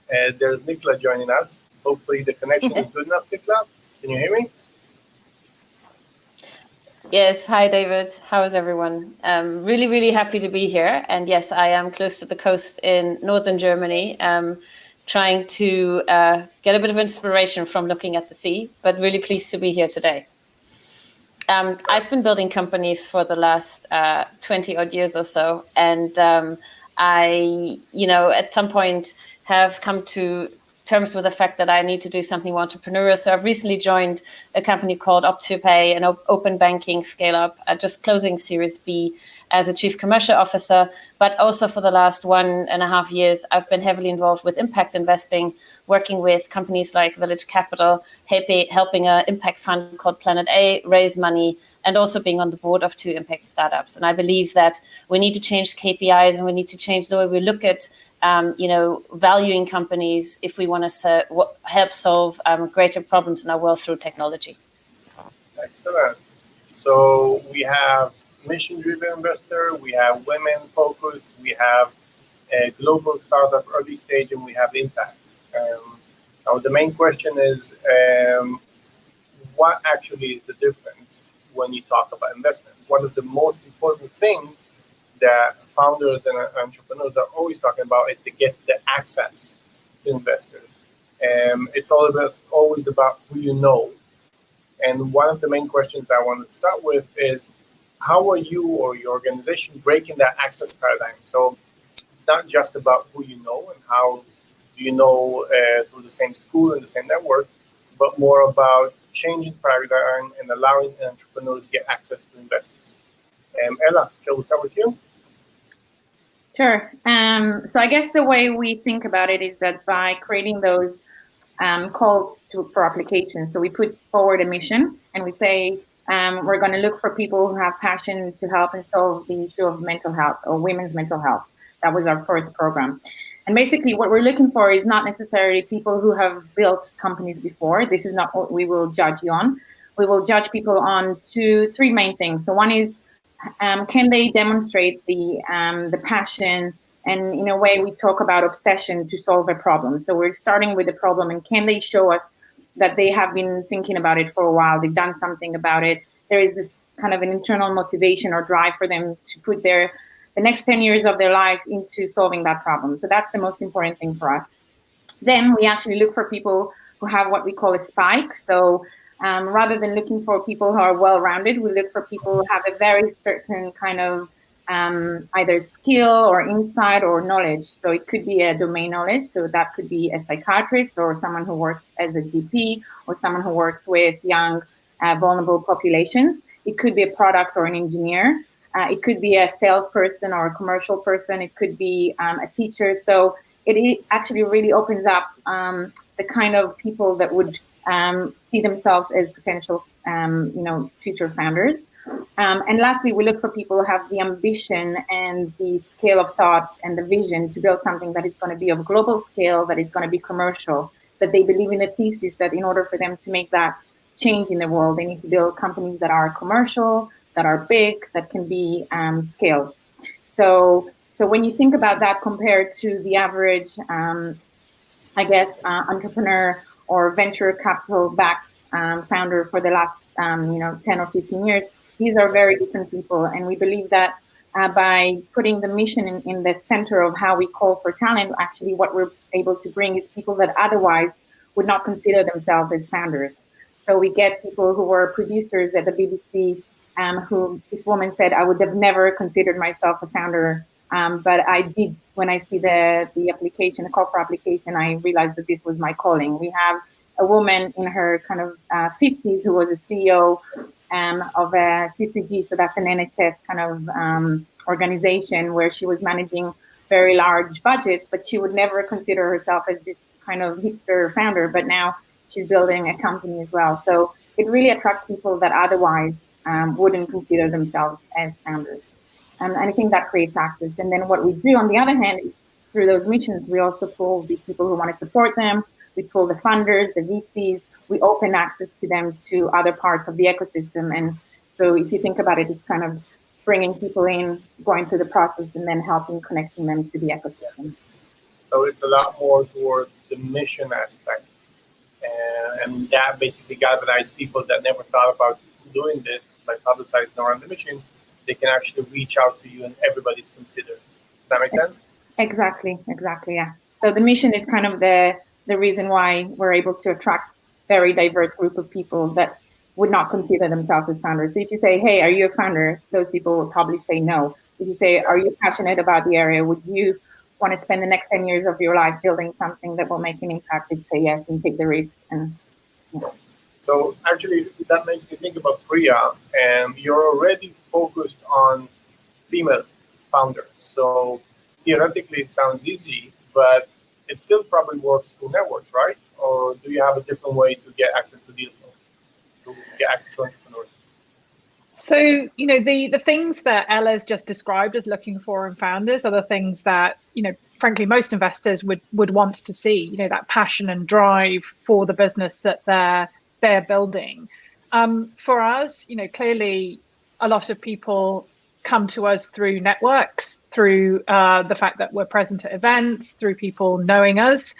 there's Nicola joining us. Hopefully the connection is good enough, Nicola. Can you hear me? Yes, hi David, how is everyone? Really, really happy to be here. And yes, I am close to the coast in northern Germany, trying to get a bit of inspiration from looking at the sea, but really pleased to be here today. I've been building companies for the last 20 odd years or so. And I, at some point have come to terms with the fact that I need to do something more entrepreneurial. So I've recently joined a company called Op2Pay, an open banking scale up, just closing Series B as a chief commercial officer. But also for the last 1.5 years, I've been heavily involved with impact investing, working with companies like Village Capital, helping an impact fund called Planet A raise money, and also being on the board of 2 impact startups. And I believe that we need to change KPIs and we need to change the way we look at valuing companies if we want to help solve greater problems in our world through technology. Excellent. So we have mission-driven investor, we have women-focused, we have a global startup early stage, and we have impact. Now the main question is, what actually is the difference when you talk about investment? One of the most important things that founders and entrepreneurs are always talking about is to get the access to investors. It's always about who you know. And one of the main questions I want to start with is, how are you or your organization breaking that access paradigm? So it's not just about who you know and how you know through the same school and the same network, but more about changing paradigm and allowing entrepreneurs to get access to investors. Ella, shall we start with you? Sure. So I guess the way we think about it is that by creating those calls for applications, so we put forward a mission and we say we're going to look for people who have passion to help and solve the issue of mental health or women's mental health. That was our first program. And basically what we're looking for is not necessarily people who have built companies before. This is not what we will judge you on. We will judge people on 3 main things. So one is, can they demonstrate the passion, and in a way we talk about obsession to solve a problem. So we're starting with the problem, and can they show us that they have been thinking about it for a while, they've done something about it. There is this kind of an internal motivation or drive for them to put the next 10 years of their life into solving that problem. So that's the most important thing for us. Then we actually look for people who have what we call a spike. So rather than looking for people who are well-rounded, we look for people who have a very certain kind of either skill or insight or knowledge. So it could be a domain knowledge. So that could be a psychiatrist or someone who works as a GP or someone who works with young, vulnerable populations. It could be a product or an engineer. It could be a salesperson or a commercial person. It could be a teacher. So it actually really opens up the kind of people that would see themselves as potential, future founders. And lastly, we look for people who have the ambition and the scale of thought and the vision to build something that is going to be of global scale, that is going to be commercial, that they believe in the thesis that in order for them to make that change in the world, they need to build companies that are commercial, that are big, that can be scaled. So when you think about that compared to the average, entrepreneur or venture capital backed founder for the last 10 or 15 years, these are very different people. And we believe that by putting the mission in the center of how we call for talent, actually what we're able to bring is people that otherwise would not consider themselves as founders. So we get people who were producers at the BBC, who this woman said, I would have never considered myself a founder, but I did. When I see the application, the call for application, I realized that this was my calling. We have a woman in her kind of 50s who was a CEO of a CCG, so that's an NHS kind of organization where she was managing very large budgets, but she would never consider herself as this kind of hipster founder, but now she's building a company as well. So it really attracts people that otherwise wouldn't consider themselves as founders. And I think that creates access. And then what we do on the other hand is through those missions, we also pull the people who want to support them. We pull the funders, the VCs, we open access to them to other parts of the ecosystem. And so if you think about it, it's kind of bringing people in, going through the process, and then helping connecting them to the ecosystem. So it's a lot more towards the mission aspect. And that basically galvanizes people that never thought about doing this by publicizing around the mission. They can actually reach out to you and everybody's considered. Does that make sense? Exactly, yeah. So the mission is kind of the reason why we're able to attract very diverse group of people that would not consider themselves as founders. So if you say, hey, are you a founder? Those people will probably say no. If you say, are you passionate about the area? Would you want to spend the next 10 years of your life building something that will make an impact? They'd say yes and take the risk. And So actually, that makes me think about Priya, and you're already focused on female founders. So theoretically, it sounds easy, but it still probably works through networks, right? Or do you have a different way to get access to deal flow, to get access to entrepreneurs? So, the things that Ella's just described as looking for in founders are the things that, frankly, most investors would want to see, that passion and drive for the business that they're building. For us, clearly a lot of people come to us through networks, through the fact that we're present at events, through people knowing us.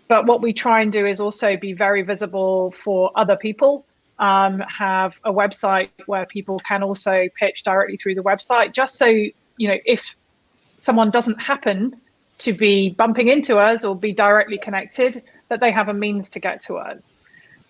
But what we try and do is also be very visible for other people, have a website where people can also pitch directly through the website, just so, if someone doesn't happen to be bumping into us or be directly connected, that they have a means to get to us.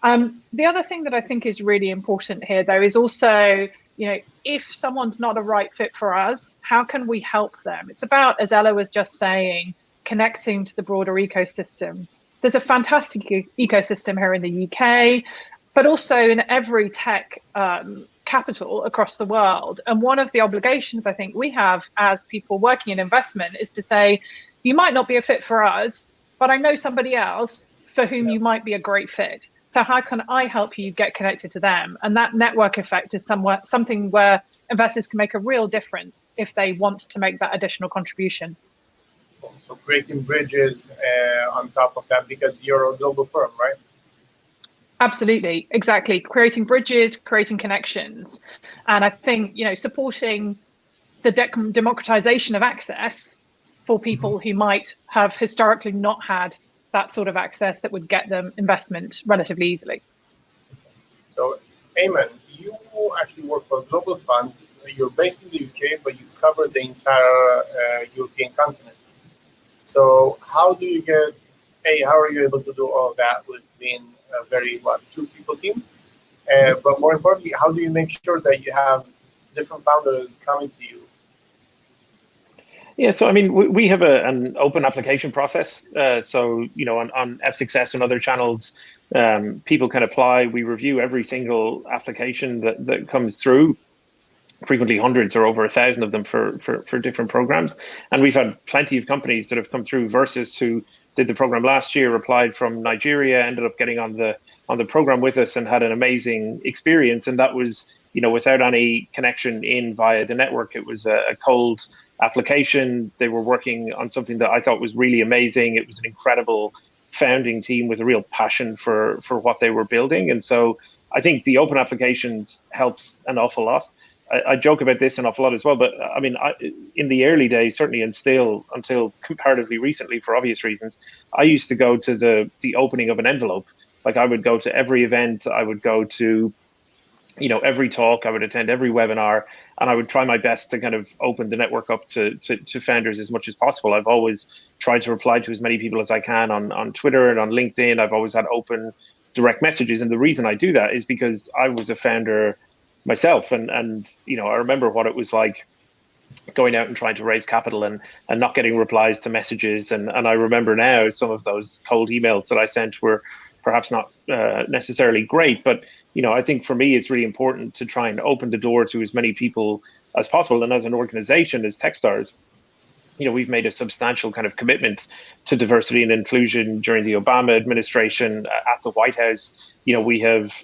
The other thing that I think is really important here, though, is also, if someone's not a right fit for us, how can we help them? It's about, as Ella was just saying, connecting to the broader ecosystem. There's a fantastic ecosystem here in the UK, but also in every tech capital across the world. And one of the obligations I think we have as people working in investment is to say, you might not be a fit for us, but I know somebody else for whom you might be a great fit. So how can I help you get connected to them? And that network effect is something where investors can make a real difference if they want to make that additional contribution. So creating bridges on top of that, because you're a global firm, right? Absolutely, exactly. Creating bridges, creating connections. And I think, supporting the democratization of access for people who might have historically not had that sort of access that would get them investment relatively easily. So, Eamon, you actually work for a global fund. You're based in the UK, but you cover the entire European continent. So how do you how are you able to do all of that with being a very, two-people team? But more importantly, how do you make sure that you have different founders coming to you? Yeah, so I mean, we have an open application process. So, on F6S and other channels, people can apply. We review every single application that comes through, frequently hundreds or over 1,000 of them for different programs. And we've had plenty of companies that have come through. Versus, who did the program last year, applied from Nigeria, ended up getting on the program with us and had an amazing experience. And that was, without any connection in via the network. It was a cold application. They were working on something that I thought was really amazing. It was an incredible founding team with a real passion for what they were building. And so I think the open applications helps an awful lot. I joke about this an awful lot as well, but I mean, in the early days, certainly, and still until comparatively recently, for obvious reasons, I used to go to the opening of an envelope. Like I would go to every event, I would go to, every talk, I would attend every webinar, and I would try my best to kind of open the network up to founders as much as possible. I've always tried to reply to as many people as I can on Twitter and on LinkedIn. I've always had open direct messages, and the reason I do that is because I was a founder myself, and I remember what it was like going out and trying to raise capital and not getting replies to messages, and I remember now some of those cold emails that I sent were perhaps not necessarily great, but I think for me it's really important to try and open the door to as many people as possible. And as an organization, as Techstars, we've made a substantial kind of commitment to diversity and inclusion during the Obama administration. At the White House, we have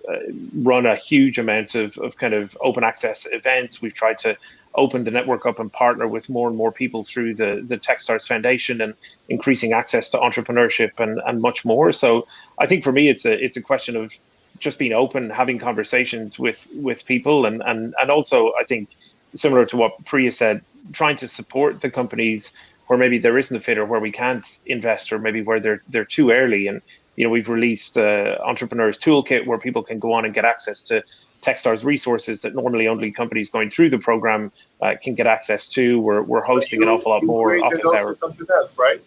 run a huge amount of kind of open access events. We've tried to open the network up and partner with more and more people through the Techstars Foundation and increasing access to entrepreneurship and much more. So I think for me, it's a question of just being open, having conversations with people, and also I think similar to what Priya said, trying to support the companies where maybe there isn't a fit or where we can't invest, or maybe where they're too early. And we've released Entrepreneurs Toolkit where people can go on and get access to Techstars resources that normally only companies going through the program can get access to. We're hosting an awful lot more office hours. Something else, right?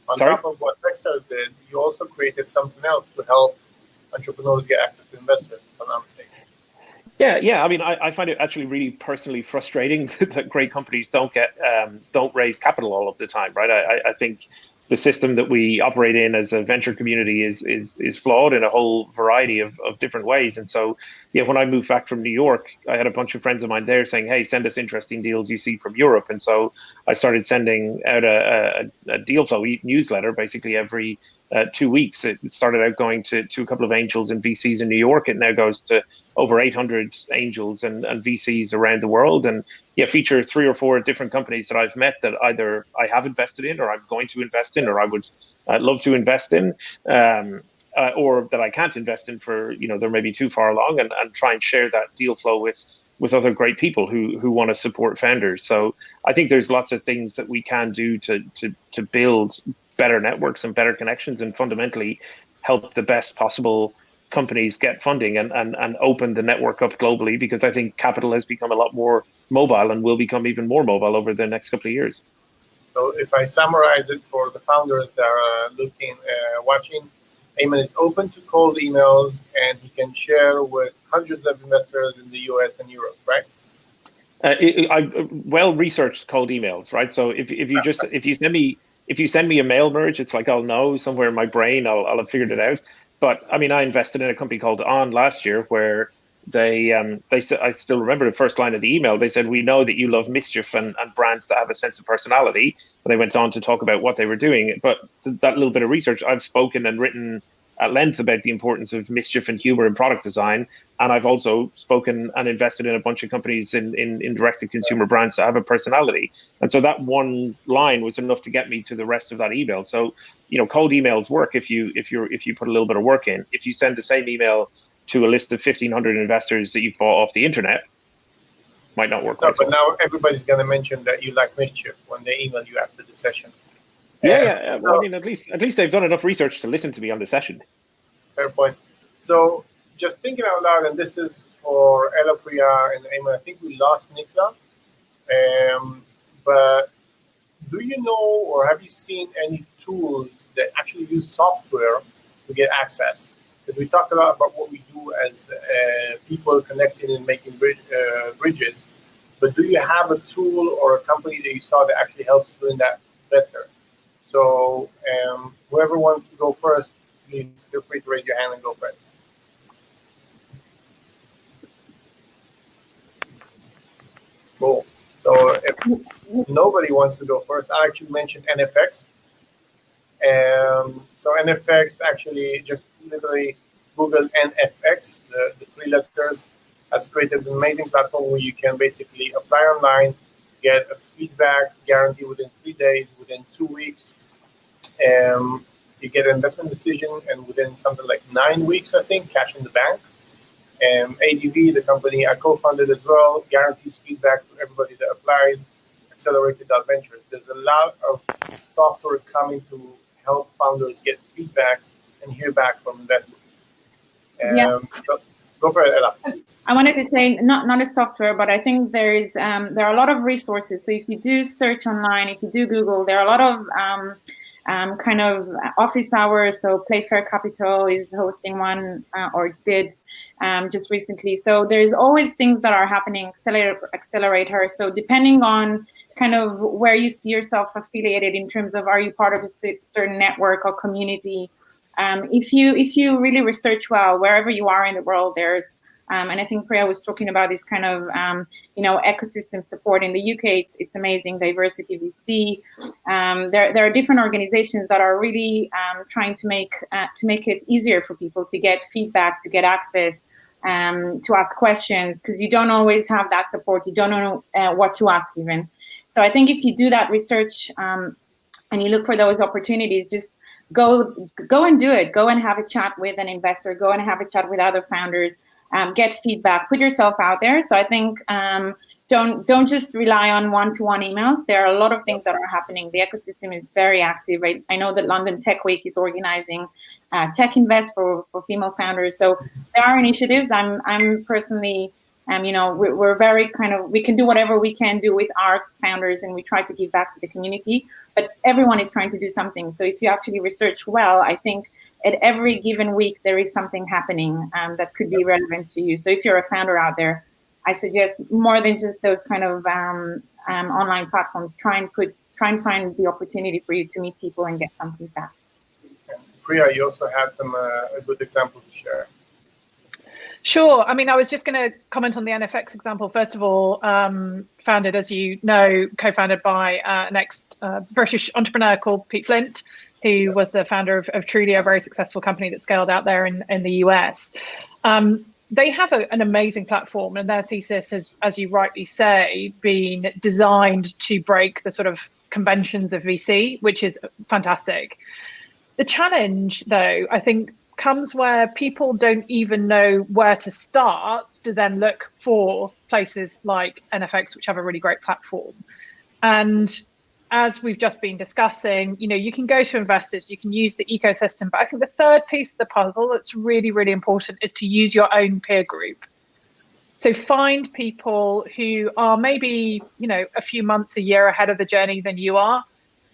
On top of what Techstars did, you also created something else to help entrepreneurs get access to investors, if I'm not mistaken. Yeah. I mean, I find it actually really personally frustrating that great companies don't raise capital all of the time, right? I think the system that we operate in as a venture community is flawed in a whole variety of different ways. And so, when I moved back from New York, I had a bunch of friends of mine there saying, "Hey, send us interesting deals you see from Europe." And so I started sending out a deal flow newsletter basically every 2 weeks. It started out going to a couple of angels and VCs in New York. It now goes to over 800 angels and VCs around the world, and feature 3 or 4 different companies that I've met that either I have invested in, or I'm going to invest in, or I would love to invest in, or that I can't invest in for they're maybe too far along, and try and share that deal flow with other great people who want to support founders. So I think there's lots of things that we can do to build better networks and better connections, and fundamentally help the best possible companies get funding and open the network up globally, because I think capital has become a lot more mobile and will become even more mobile over the next couple of years. So if I summarize it for the founders that are watching, Ayman is open to cold emails, and he can share with hundreds of investors in the US and Europe, right? I well-researched cold emails, right? So if you send me a mail merge, it's like I'll know somewhere in my brain, I'll have figured it out. But I mean, I invested in a company called On last year, where they said, I still remember the first line of the email. They said, "We know that you love mischief and brands that have a sense of personality." And they went on to talk about what they were doing. But that little bit of research, I've spoken and written at length about the importance of mischief and humor in product design. And I've also spoken and invested in a bunch of companies in direct-to-consumer brands that have a personality. And so that one line was enough to get me to the rest of that email. So, cold emails work if you put a little bit of work in. If you send the same email to a list of 1,500 investors that you've bought off the internet, might not work. No, but now everybody's going to mention that you like mischief when they email you after the session. Yeah. Well, I mean, at least they've done enough research to listen to me on the session. Fair point. So just thinking out loud, and this is for Ella, Priya, and Ayman. I think we lost Nikla. But do you know, or have you seen any tools that actually use software to get access? Because we talked a lot about what we do as people connecting and making bridges. But do you have a tool or a company that you saw that actually helps doing that better? So whoever wants to go first, please feel free to raise your hand and go for it. Cool. So if nobody wants to go first, I actually mentioned NFX. So NFX, actually just literally Google NFX, the 3 letters, has created an amazing platform where you can basically apply online, get a feedback guarantee within 3 days, within 2 weeks. You get an investment decision, and within something like 9 weeks, I think, cash in the bank. ADV, the company I co-founded as well, guarantees feedback to everybody that applies. Accelerated.ventures. There's a lot of software coming to help founders get feedback and hear back from investors. So go for it, Ella. I wanted to say not a software, but I think there are a lot of resources. So if you do search online, if you do Google, there are a lot of kind of office hours. So Playfair Capital is hosting one or did just recently. So there's always things that are happening, accelerator. So depending on kind of where you see yourself affiliated in terms of are you part of a certain network or community, if you really research well, wherever you are in the world, there's and I think Priya was talking about this kind of ecosystem support in the UK. It's amazing. Diversity VC. There are different organizations that are really trying to make it easier for people to get feedback, to get access, to ask questions, because you don't always have that support. You don't know what to ask even. So I think if you do that research and you look for those opportunities, just go and do it. Go and have a chat with an investor. Go and have a chat with other founders. Get feedback. Put yourself out there. So I think don't just rely on one-to-one emails. There are a lot of things that are happening. The ecosystem is very active. Right? I know that London Tech Week is organizing Tech Invest for female founders. So there are initiatives. I'm personally. We're very we can do whatever we can do with our founders, and we try to give back to the community, but everyone is trying to do something. So if you actually research well, I think at every given week, there is something happening that could be relevant to you. So if you're a founder out there, I suggest more than just those kind of online platforms, try and find the opportunity for you to meet people and get some feedback. Priya, you also had some a good example to share. Sure. I mean, I was just going to comment on the NFX example. First of all, founded, as you know, co-founded by an ex-British entrepreneur called Pete Flint, who was the founder of Trulia, a very successful company that scaled out there in the US. They have an amazing platform, and their thesis has, as you rightly say, been designed to break the sort of conventions of VC, which is fantastic. The challenge, though, I think, comes where people don't even know where to start to then look for places like NFX, which have a really great platform. And as we've just been discussing, you can go to investors, you can use the ecosystem, but I think the third piece of the puzzle that's really, really important is to use your own peer group. So find people who are maybe, a few months, a year ahead of the journey than you are,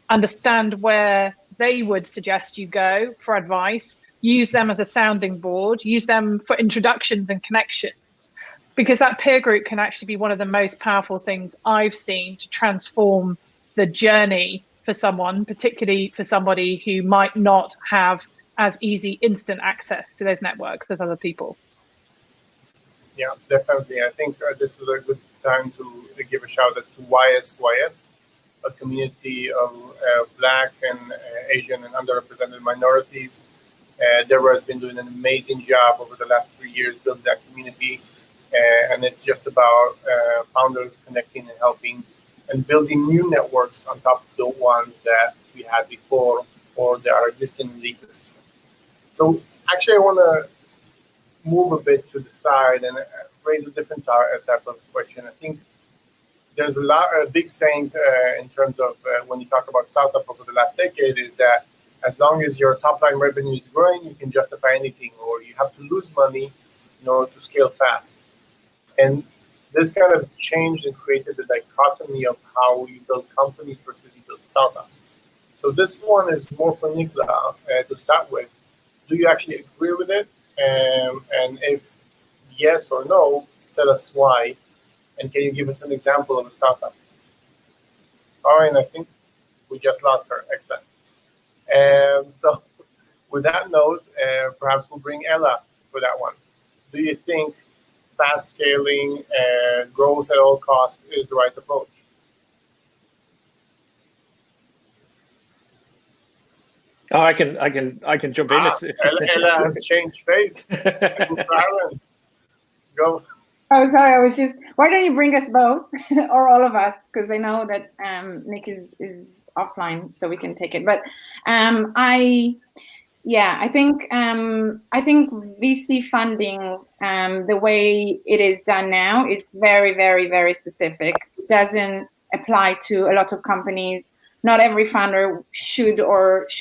understand where they would suggest you go for advice, use them as a sounding board, use them for introductions and connections, because that peer group can actually be one of the most powerful things I've seen to transform the journey for someone, particularly for somebody who might not have as easy instant access to those networks as other people. Yeah, definitely. I think this is a good time to give a shout out to YSYS, a community of Black and Asian and underrepresented minorities. Deborah has been doing an amazing job over the last 3 years building that community, and it's just about founders connecting and helping and building new networks on top of the ones that we had before or that are existing in the ecosystem. So actually, I want to move a bit to the side and raise a different type of question. I think there's a big saying in terms of when you talk about startup over the last decade is that as long as your top line revenue is growing, you can justify anything, or you have to lose money in order to scale fast. And this kind of changed and created the dichotomy of how you build companies versus you build startups. So this one is more for Nicola to start with. Do you actually agree with it? And if yes or no, tell us why. And can you give us an example of a startup? All right, I think we just lost her. Excellent. And so with that note, perhaps we'll bring Ella for that one. Do you think fast scaling and growth at all costs is the right approach? Oh, I can jump in. Ella has changed face. Go. Oh, sorry. I was just. Why don't you bring us both or all of us? Because I know that Nick is offline, so we can take it. But Yeah, I think VC funding, the way it is done now, is very, very, very specific. It doesn't apply to a lot of companies. Not every founder should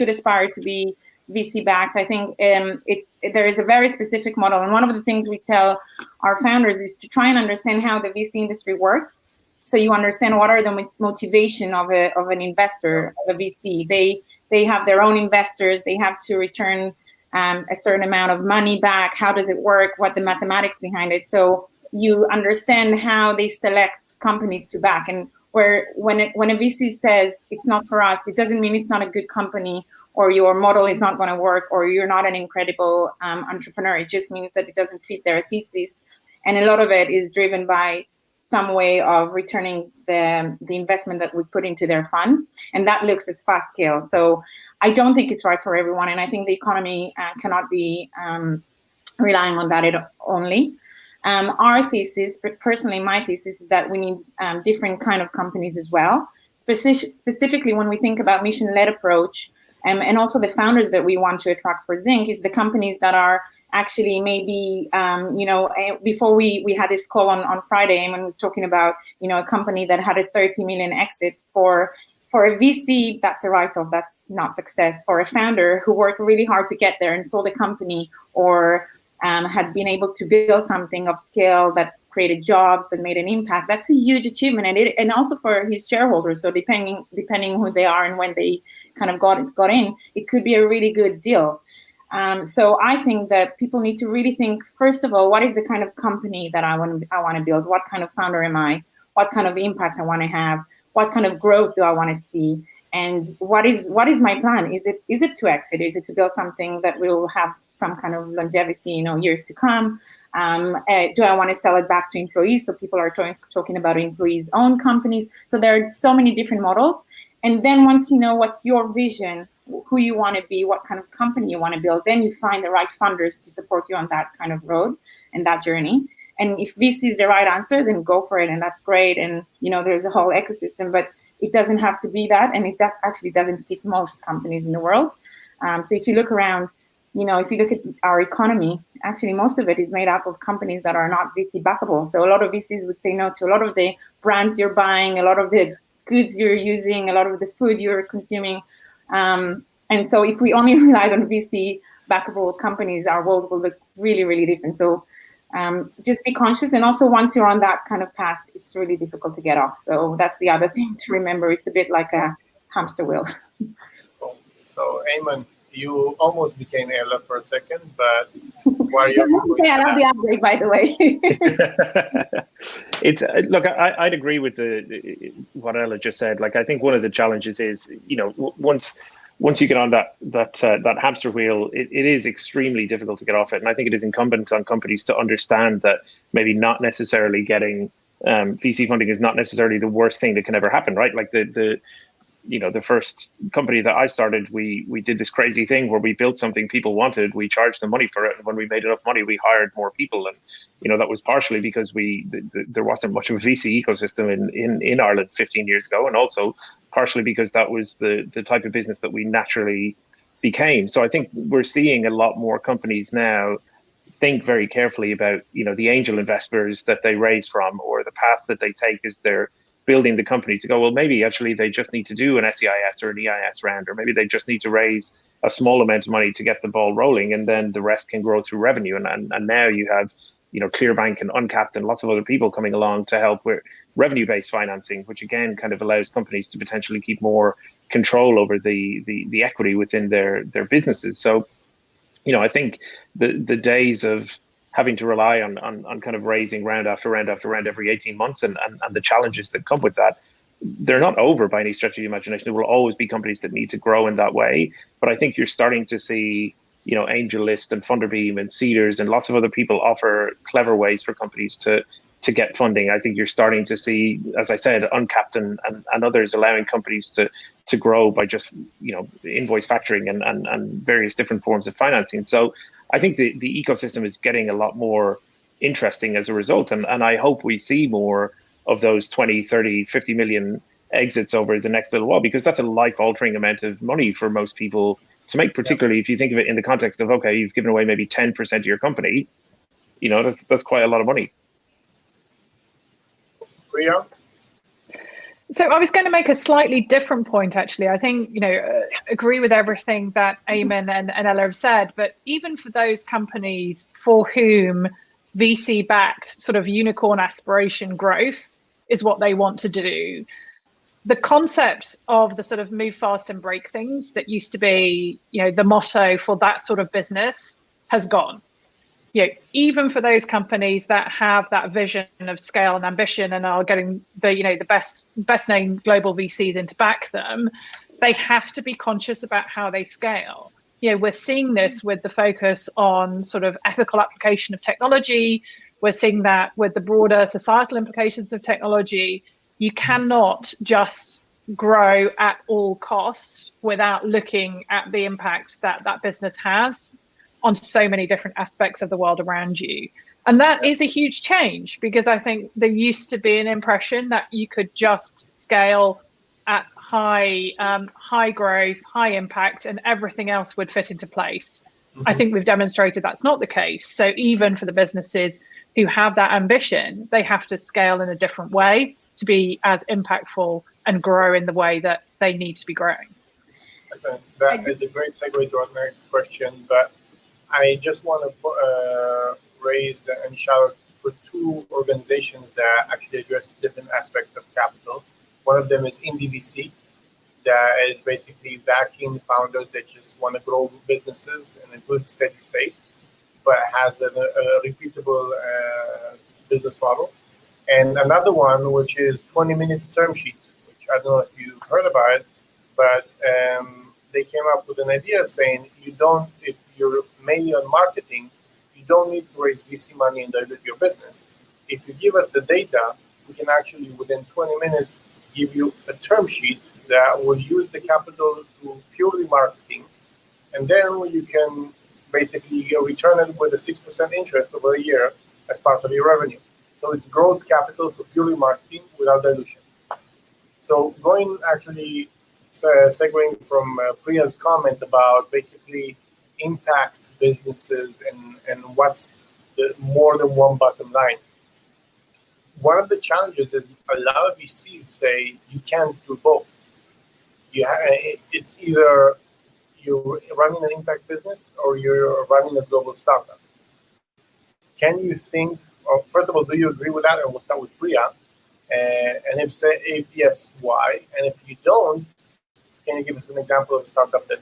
aspire to be VC backed. I think there is a very specific model, and one of the things we tell our founders is to try and understand how the VC industry works. So you understand what are the motivation of an investor, of a VC. They have their own investors. They have to return a certain amount of money back. How does it work? What the mathematics behind it? So you understand how they select companies to back. And when a VC says it's not for us, it doesn't mean it's not a good company, or your model is not going to work, or you're not an incredible entrepreneur. It just means that it doesn't fit their thesis. And a lot of it is driven by some way of returning the investment that was put into their fund, and that looks as fast scale. So I don't think it's right for everyone, and I think the economy cannot be relying on that only. Our thesis, personally my thesis, is that we need different kind of companies as well. Specifically when we think about mission-led approach, and also the founders that we want to attract for Zinc is the companies that are actually maybe, before we had this call on Friday, Eamon was talking about, a company that had a 30 million exit. For a VC, that's a write-off, that's not success. For a founder who worked really hard to get there and sold a company, or had been able to build something of scale that created jobs, that made an impact, that's a huge achievement. And also for his shareholders, so depending who they are and when they kind of got in, it could be a really good deal. So I think that people need to really think, first of all, what is the kind of company that I want to build? What kind of founder am I? What kind of impact I want to have? What kind of growth do I want to see? And what is my plan? Is it to exit? Is it to build something that will have some kind of longevity, years to come? Do I want to sell it back to employees? So people are talking about employees-owned companies. So there are so many different models. And then once you know what's your vision, who you want to be, what kind of company you want to build, then you find the right funders to support you on that kind of road and that journey. And if VC is the right answer, then go for it, and that's great. And there's a whole ecosystem, but it doesn't have to be that, and that actually doesn't fit most companies in the world. So if you look around, if you look at our economy, actually most of it is made up of companies that are not VC backable. So a lot of VCs would say no to a lot of the brands you're buying, a lot of the goods you're using, a lot of the food you're consuming. And so if we only relied on VC backable companies, our world will look really, really different. So just be conscious. And also once you're on that kind of path, it's really difficult to get off. So that's the other thing to remember. It's a bit like a hamster wheel. Cool. So Eamon, you almost became Ella for a second, but why are you? I love the upgrade, by the way. It's look, I'd agree with what Ella just said. Like, I think one of the challenges is, once you get on that hamster wheel, it is extremely difficult to get off it. And I think it is incumbent on companies to understand that maybe not necessarily getting VC funding is not necessarily the worst thing that can ever happen, right? Like the first company that I started, we did this crazy thing where we built something people wanted, we charged them money for it, and when we made enough money, we hired more people. And that was partially because there wasn't much of a VC ecosystem in Ireland 15 years ago, and also partially because that was the type of business that we naturally became. So I think we're seeing a lot more companies now think very carefully about the angel investors that they raise from, or the path that they take as they're building the company, to go, well, maybe actually they just need to do an SEIS or an EIS round, or maybe they just need to raise a small amount of money to get the ball rolling, and then the rest can grow through revenue. And now you have Clearbank and Uncapped and lots of other people coming along to help with revenue-based financing, which again kind of allows companies to potentially keep more control over the equity within their businesses. So I think the days of having to rely on kind of raising round after round after round every 18 months and the challenges that come with that, they're not over by any stretch of the imagination. There will always be companies that need to grow in that way. But I think you're starting to see, AngelList and Funderbeam and Seeders and lots of other people offer clever ways for companies to get funding. I think you're starting to see, as I said, Uncapped and others allowing companies to grow by just, invoice factoring and various different forms of financing. So I think the ecosystem is getting a lot more interesting as a result. And I hope we see more of those 20, 30, 50 million exits over the next little while, because that's a life-altering amount of money for most people to make, particularly if you think of it in the context of, okay, you've given away maybe 10% of your company, you know, that's quite a lot of money. Priya? So I was going to make a slightly different point, actually. I think, you know, agree with everything that Eamon and Ella have said, but even for those companies for whom VC-backed sort of unicorn aspiration growth is what they want to do, the concept of the sort of move fast and break things that used to be, you know, the motto for that sort of business has gone. You know, even for those companies that have that vision of scale and ambition and are getting the, you know, the best named global VCs in to back them, they have to be conscious about how they scale. You know, we're seeing this with the focus on sort of ethical application of technology. We're seeing that with the broader societal implications of technology. You cannot just grow at all costs without looking at the impact that that business has on so many different aspects of the world around you. And that is a huge change, because I think there used to be an impression that you could just scale at high growth, high impact, and everything else would fit into place. I think we've demonstrated that's not the case. So even for the businesses who have that ambition, they have to scale in a different way to be as impactful and grow in the way that they need to be growing. Okay. That is a great segue to our next question, but I just want to raise and shout for two organizations that actually address different aspects of capital. One of them is IndieVC, that is basically backing founders that just want to grow businesses in a good steady state, but has a repeatable business model. And another one, which is 20 Minutes Term Sheet, which I don't know if you've heard about it, but they came up with an idea saying if you're mainly on marketing, you don't need to raise VC money and dilute your business. If you give us the data, we can actually, within 20 minutes, give you a term sheet that will use the capital to purely marketing. And then you can basically return it with a 6% interest over a year as part of your revenue. So it's growth capital for purely marketing without dilution. So segueing from Priya's comment about basically impact businesses and what's the more than one bottom line. One of the challenges is a lot of VCs say you can't do both. It's either you're running an impact business or you're running a global startup. Can you think, first of all, do you agree with that? And we'll start with Priya. And if yes, why? And if you don't, can you give us an example of a startup that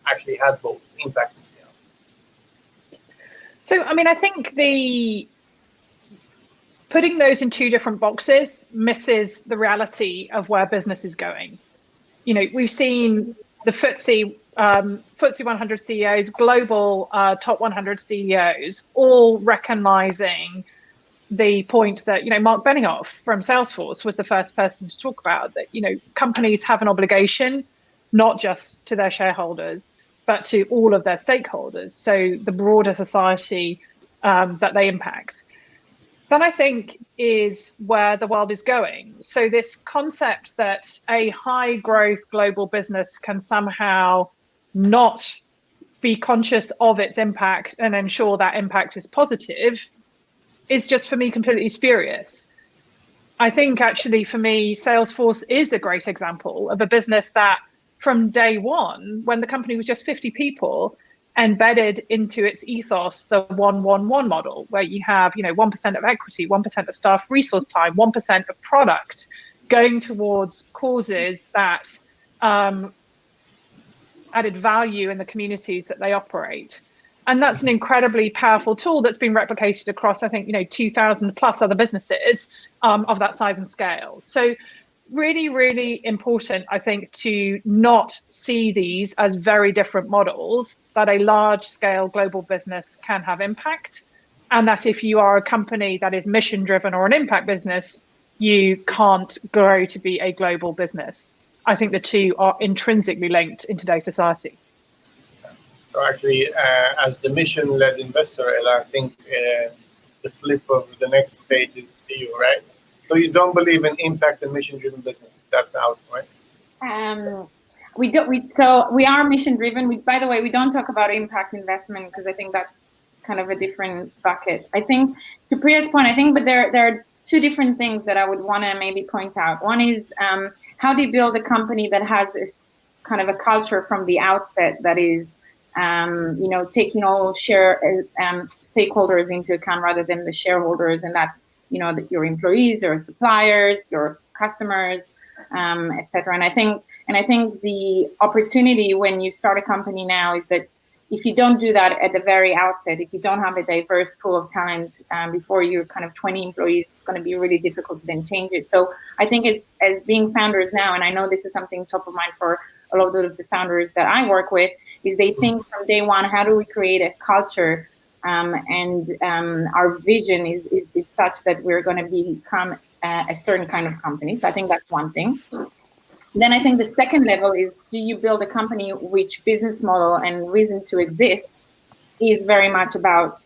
actually has both impact and scale? So, I mean, I think putting those in two different boxes misses the reality of where business is going. You know, we've seen the FTSE 100 CEOs, global top 100 CEOs, all recognizing the point that, you know, Mark Benioff from Salesforce was the first person to talk about, that, you know, companies have an obligation, not just to their shareholders, but to all of their stakeholders, so the broader society that they impact. That, I think, is where the world is going. So this concept that a high growth global business can somehow not be conscious of its impact and ensure that impact is positive is just, for me, completely spurious. I think, actually, for me, Salesforce is a great example of a business that from day one, when the company was just 50 people, embedded into its ethos the 1-1-1 model, where you have, you know, 1% of equity, 1% of staff resource time, 1% of product going towards causes that added value in the communities that they operate. And that's an incredibly powerful tool that's been replicated across, I think, you know, 2,000 plus other businesses of that size and scale. So really, really important, I think, to not see these as very different models, that a large scale global business can have impact. And that if you are a company that is mission driven or an impact business, you can't grow to be a global business. I think the two are intrinsically linked in today's society. So actually, as the mission-led investor, Ella, I think the flip of the next stage is to you, right? So you don't believe in impact and mission-driven businesses. That's out, right? we are mission driven. By the way, we don't talk about impact investment because I think that's kind of a different bucket. I think to Priya's point, but there are two different things that I would want to maybe point out. One is how do you build a company that has this kind of a culture from the outset that is taking all stakeholders into account rather than the shareholders, and that's your employees, your suppliers, your customers, etc. And I think the opportunity when you start a company now is that if you don't do that at the very outset, if you don't have a diverse pool of talent before you're kind of 20 employees, it's going to be really difficult to then change it. So I think as being founders now, and I know this is something top of mind for a lot of the founders that I work with, is they think from day one, how do we create a culture and our vision is such that we're going to become a certain kind of company. So I think that's one thing. Then I think the second level is, do you build a company which business model and reason to exist is very much about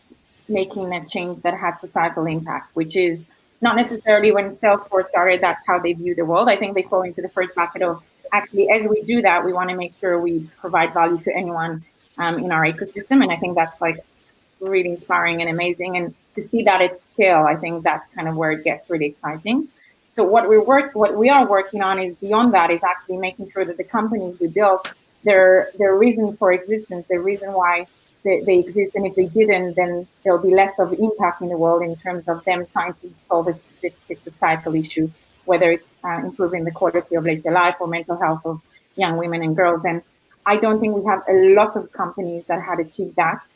making a change that has societal impact, which is not necessarily when Salesforce started, that's how they view the world. I think they fall into the first bucket of actually, as we do that, we want to make sure we provide value to anyone in our ecosystem. And I think that's like really inspiring and amazing. And to see that at scale, I think that's kind of where it gets really exciting. So what we are working on is beyond that, is actually making sure that the companies we built, their reason for existence, the reason why they exist, and if they didn't, then there'll be less of impact in the world in terms of them trying to solve a specific societal issue, whether it's improving the quality of later life or mental health of young women and girls. And I don't think we have a lot of companies that had achieved that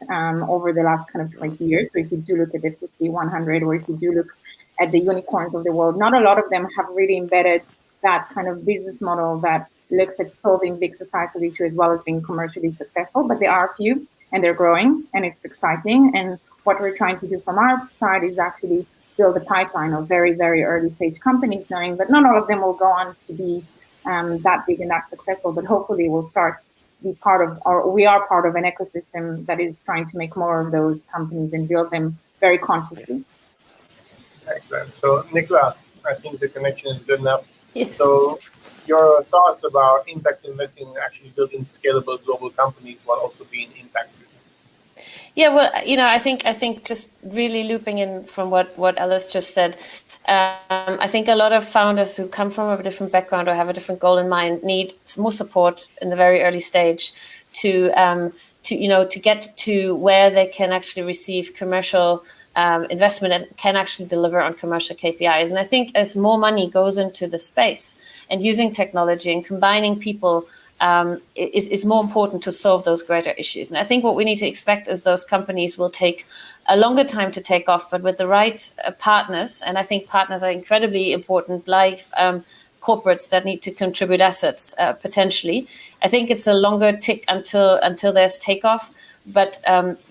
over the last kind of 20 years. So if you do look at the FTSE 100, or if you do look at the unicorns of the world, not a lot of them have really embedded that kind of business model that looks at solving big societal issues as well as being commercially successful. But there are a few, and they're growing, and it's exciting. And what we're trying to do from our side is actually build a pipeline of very, very early stage companies, knowing that not all of them will go on to be that big and that successful, but hopefully we'll start be part of, or we are part of an ecosystem that is trying to make more of those companies and build them very consciously. Excellent. So, Nicola, I think the connection is good enough. Yes. So, your thoughts about impact investing and actually building scalable global companies while also being impact driven? Yeah, well, I think just really looping in from what Alice just said, I think a lot of founders who come from a different background or have a different goal in mind need more support in the very early stage to get to where they can actually receive commercial investment and can actually deliver on commercial KPIs. And I think as more money goes into the space and using technology and combining people is more important to solve those greater issues. And I think what we need to expect is those companies will take a longer time to take off, but with the right partners, and I think partners are incredibly important, like corporates that need to contribute assets potentially. I think it's a longer tick until there's takeoff. But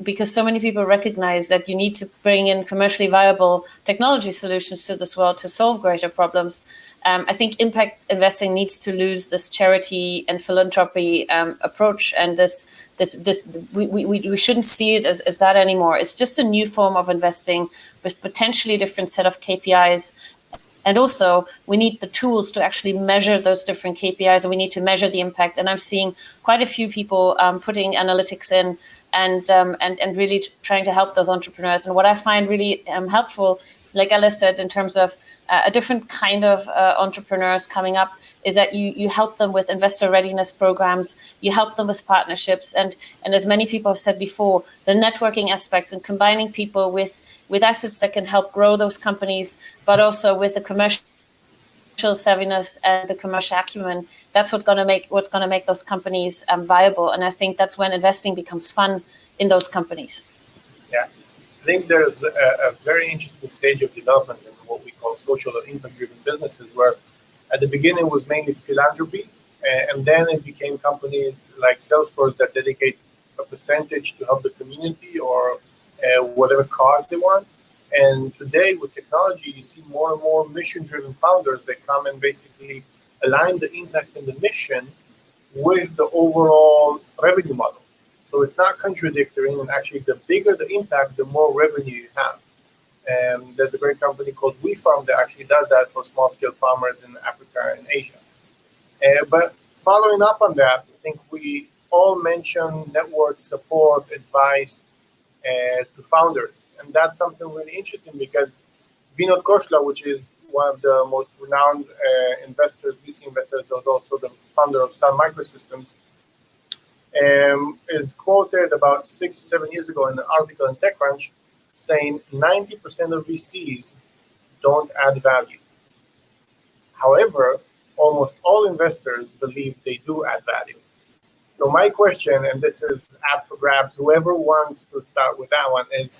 because so many people recognize that you need to bring in commercially viable technology solutions to this world to solve greater problems, I think impact investing needs to lose this charity and philanthropy approach, and we shouldn't see it as that anymore. It's just a new form of investing with potentially a different set of KPIs. And also, we need the tools to actually measure those different KPIs, and we need to measure the impact. And I'm seeing quite a few people putting analytics in and really trying to help those entrepreneurs. And what I find really helpful, like Alice said, in terms of a different kind of entrepreneurs coming up, is that you help them with investor readiness programs, you help them with partnerships, and as many people have said before, the networking aspects and combining people with assets that can help grow those companies, but also with the commercial savviness and the commercial acumen. That's what's going to make those companies viable. And I think that's when investing becomes fun in those companies. Yeah, I think there's a very interesting stage of development in what we call social or impact-driven businesses, where at the beginning it was mainly philanthropy, and then it became companies like Salesforce that dedicate a percentage to help the community or whatever cause they want. And today, with technology, you see more and more mission-driven founders that come and basically align the impact and the mission with the overall revenue model. So it's not contradictory, and actually, the bigger the impact, the more revenue you have. And there's a great company called WeFarm that actually does that for small-scale farmers in Africa and Asia. But following up on that, I think we all mentioned network support, advice to founders. And that's something really interesting because Vinod Khosla, which is one of the most renowned investors, VC investors, was also the founder of Sun Microsystems, is quoted about 6 or 7 years ago in an article in TechCrunch saying 90% of VCs don't add value. However, almost all investors believe they do add value. So my question, and this is up for grabs, whoever wants to start with that one, is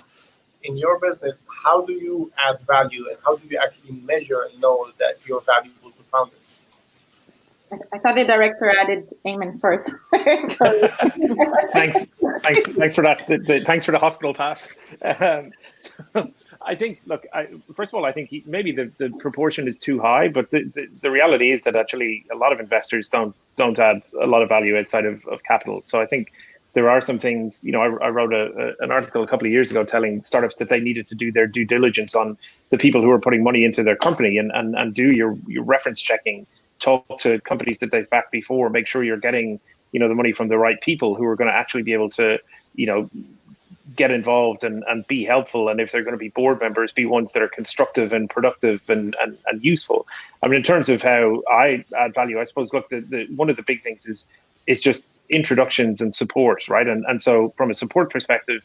in your business, how do you add value and how do you actually measure and know that you're valuable to founders? I thought the director added Eamon first. Thanks for that. Thanks for the hospital pass. I think, look, first of all, I think maybe the proportion is too high, but the reality is that actually a lot of investors don't add a lot of value outside of capital. So I think there are some things, you know, I wrote an article a couple of years ago telling startups that they needed to do their due diligence on the people who are putting money into their company and do your reference checking, talk to companies that they've backed before, make sure you're getting, you know, the money from the right people who are going to actually be able to, you know, get involved and be helpful. And if they're going to be board members, be ones that are constructive and productive and useful. I mean, in terms of how I add value, I suppose, look, one of the big things is just introductions and support, right? And so from a support perspective,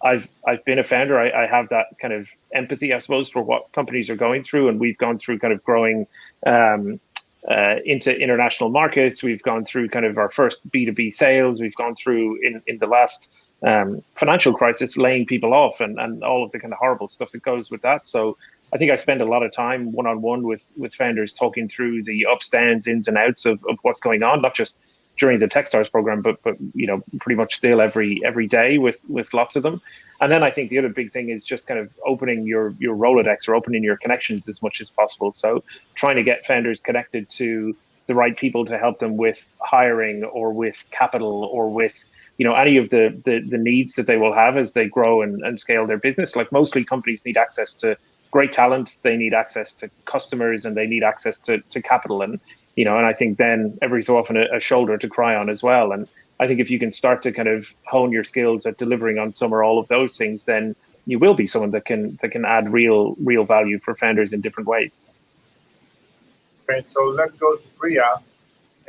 I've been a founder. I have that kind of empathy, I suppose, for what companies are going through. And we've gone through kind of growing into international markets. We've gone through kind of our first B2B sales. We've gone through in the last financial crisis, laying people off and all of the kind of horrible stuff that goes with that. So I think I spend a lot of time one-on-one with founders talking through the ups, downs, ins and outs of what's going on, not just during the Techstars program, but you know, pretty much still every day with lots of them. And then I think the other big thing is just kind of opening your Rolodex or opening your connections as much as possible. So trying to get founders connected to the right people to help them with hiring or with capital or with, you know, any of the needs that they will have as they grow and scale their business. Like mostly companies need access to great talent, they need access to customers, and they need access to capital. And, you know, and I think then every so often a shoulder to cry on as well. And I think if you can start to kind of hone your skills at delivering on some or all of those things, then you will be someone that can add real value for founders in different ways. Okay, so let's go to Priya.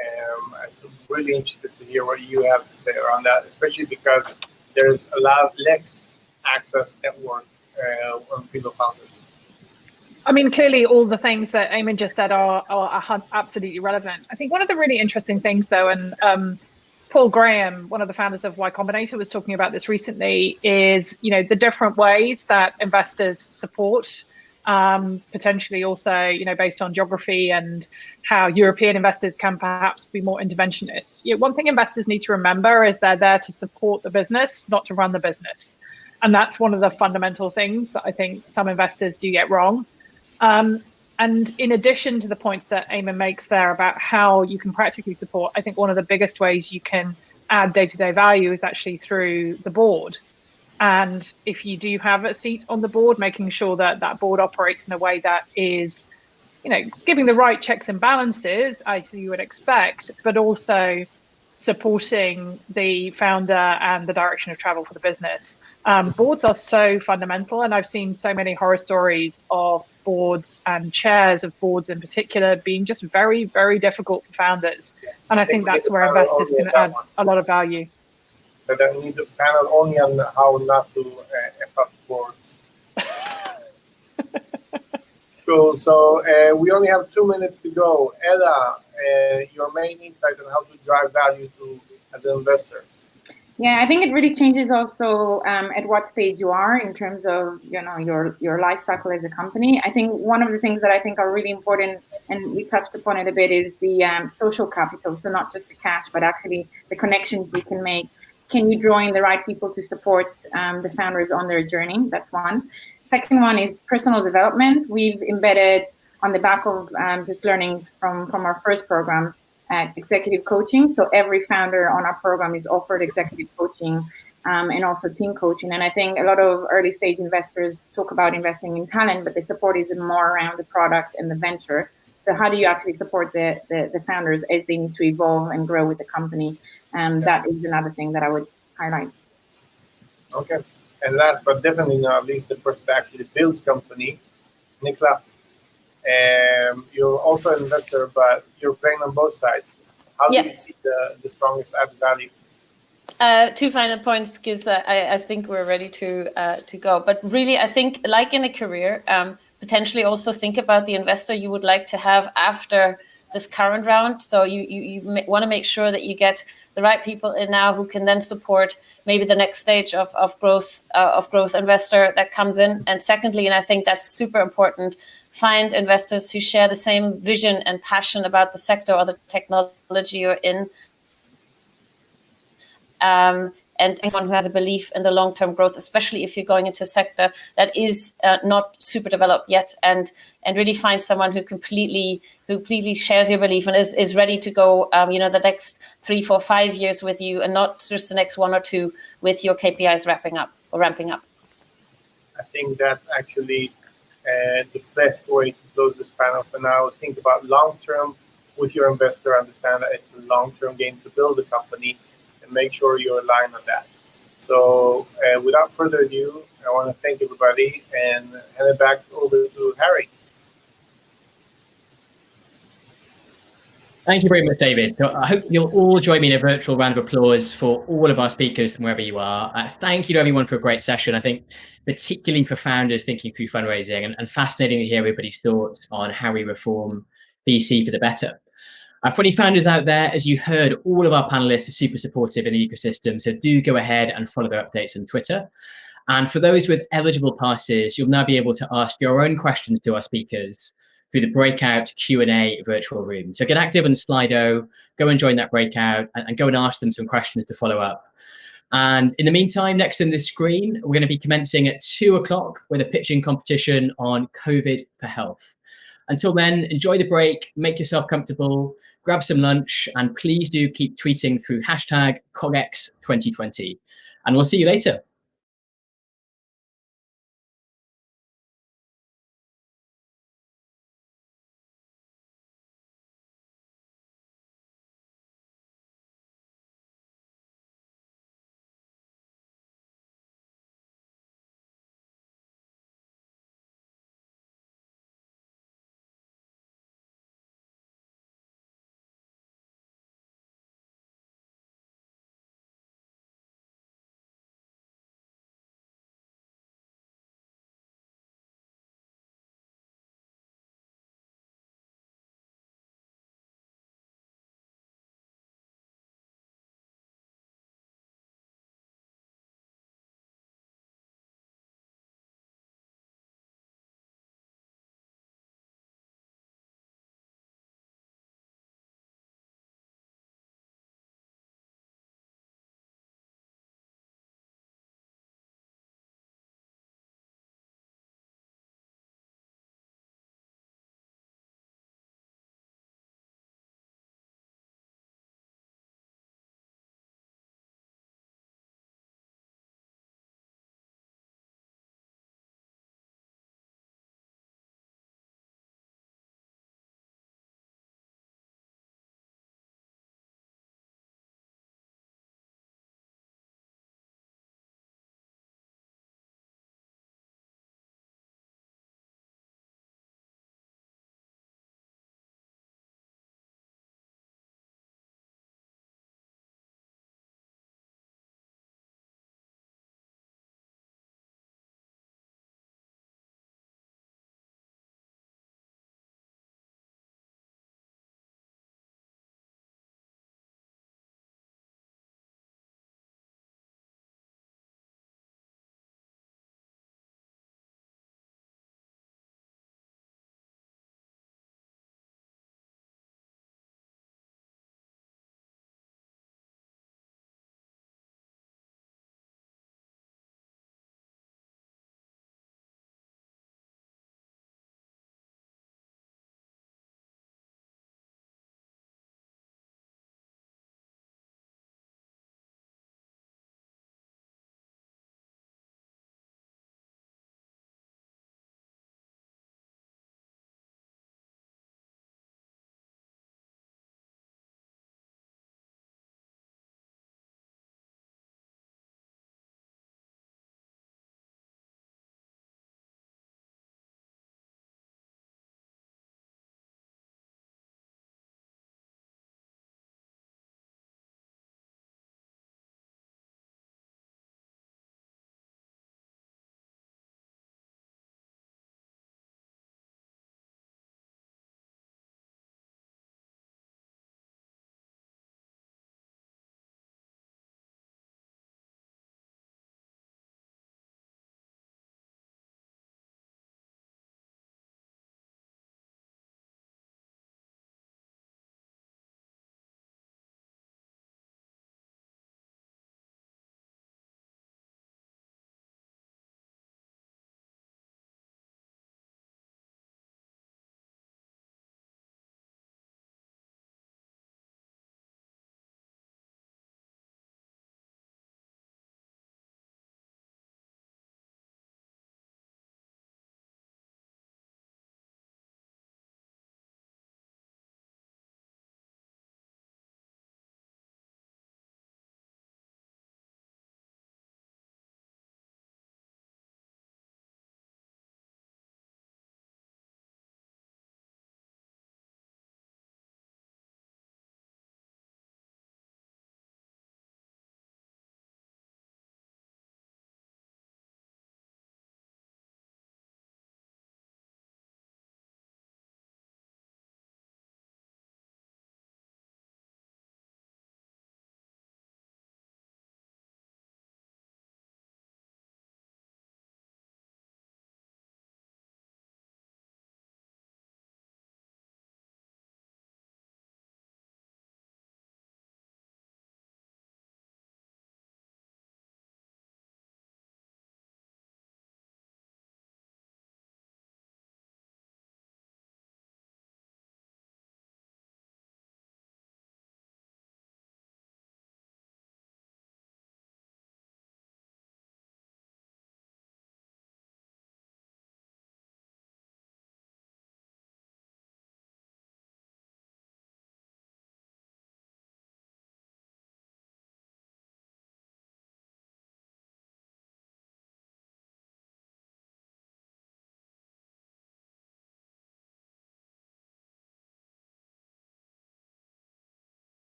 I'm really interested to hear what you have to say around that, especially because there's a lot of less access network on female founders. I mean, clearly all the things that Eamon just said are absolutely relevant. I think one of the really interesting things though, and Paul Graham, one of the founders of Y Combinator, was talking about this recently, is, you know, the different ways that investors support, potentially also, you know, based on geography and how European investors can perhaps be more interventionists. You know, one thing investors need to remember is they're there to support the business, not to run the business. And that's one of the fundamental things that I think some investors do get wrong. And in addition to the points that Eamon makes there about how you can practically support, I think one of the biggest ways you can add day-to-day value is actually through the board. And if you do have a seat on the board, making sure that that board operates in a way that is, you know, giving the right checks and balances, as you would expect, but also supporting the founder and the direction of travel for the business. Boards are so fundamental, and I've seen so many horror stories of boards and chairs of boards in particular being just very, very difficult for founders. And I think that's where investors can add a lot of value. So then we need to panel only on how not to F up boards. Cool. So we only have 2 minutes to go. Ella, your main insight on how to drive value as an investor. Yeah, I think it really changes also at what stage you are in terms of, you know, your life cycle as a company. I think one of the things that I think are really important, and we touched upon it a bit, is the social capital. So not just the cash, but actually the connections you can make. Can you draw in the right people to support the founders on their journey? That's one. Second one is personal development. We've embedded on the back of just learnings from our first program, executive coaching. So every founder on our program is offered executive coaching and also team coaching. And I think a lot of early stage investors talk about investing in talent, but the support is more around the product and the venture. So how do you actually support the founders as they need to evolve and grow with the company? That is another thing that I would highlight. Okay. And last but definitely not least, the person that actually builds company, Nicola. You're also an investor, but you're playing on both sides. How do you see the strongest added value? Two final points, because I think we're ready to go. But really, I think, like in a career, potentially also think about the investor you would like to have after this current round. So you want to make sure that you get the right people in now who can then support maybe the next stage of growth investor that comes in. And secondly, and I think that's super important, find investors who share the same vision and passion about the sector or the technology you're in. And someone who has a belief in the long-term growth, especially if you're going into a sector that is not super developed yet, and really find someone who completely shares your belief and is ready to go, the next 3, 4, 5 years with you, and not just the next 1 or 2 with your KPIs ramping up. I think that's actually the best way to close this panel for now. Think about long-term with your investor. Understand that it's a long-term game to build a company, and make sure you're aligned on that. So without further ado, I want to thank everybody and hand it back over to Harry. Thank you very much, David. So I hope you'll all join me in a virtual round of applause for all of our speakers from wherever you are. Thank you to everyone for a great session. I think particularly for founders thinking through fundraising, and fascinating to hear everybody's thoughts on how we reform VC for the better. For any founders out there, as you heard, all of our panelists are super supportive in the ecosystem, so do go ahead and follow their updates on Twitter. And for those with eligible passes, you'll now be able to ask your own questions to our speakers through the breakout Q&A virtual room. So get active on Slido, go and join that breakout, and go and ask them some questions to follow up. And in the meantime, next on this screen, we're going to be commencing at 2 o'clock with a pitching competition on COVID for health. Until then, enjoy the break, make yourself comfortable, grab some lunch, and please do keep tweeting through hashtag CogX 2020. And we'll see you later.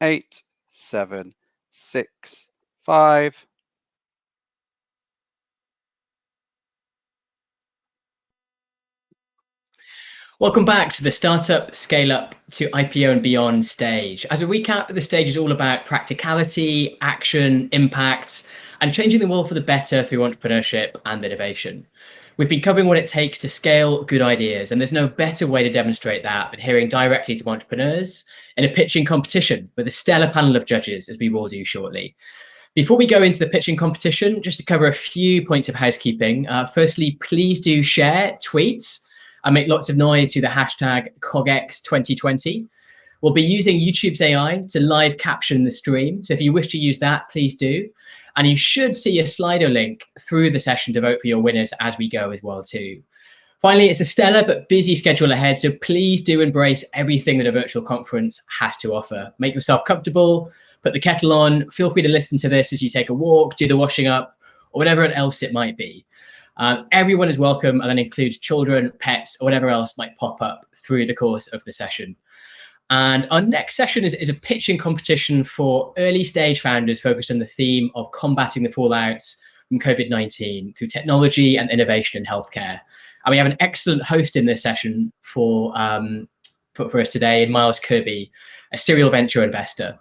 8, 7, 6, 5. Welcome back to the Startup, Scale Up to IPO and Beyond stage. As a recap, this stage is all about practicality, action, impact, and changing the world for the better through entrepreneurship and innovation. We've been covering what it takes to scale good ideas, and there's no better way to demonstrate that than hearing directly from entrepreneurs in a pitching competition with a stellar panel of judges, as we will do shortly. Before we go into the pitching competition, just to cover a few points of housekeeping. Firstly, please do share, tweet, and make lots of noise through the hashtag CogX 2020. We'll be using YouTube's AI to live caption the stream. So if you wish to use that, please do. And you should see a Slido link through the session to vote for your winners as we go as well too. Finally, it's a stellar but busy schedule ahead, so please do embrace everything that a virtual conference has to offer. Make yourself comfortable, put the kettle on, feel free to listen to this as you take a walk, do the washing up, or whatever else it might be. Everyone is welcome, and that includes children, pets, or whatever else might pop up through the course of the session. And our next session is a pitching competition for early stage founders focused on the theme of combating the fallouts from COVID-19 through technology and innovation in healthcare. And we have an excellent host in this session for us today, Miles Kirby, a serial venture investor.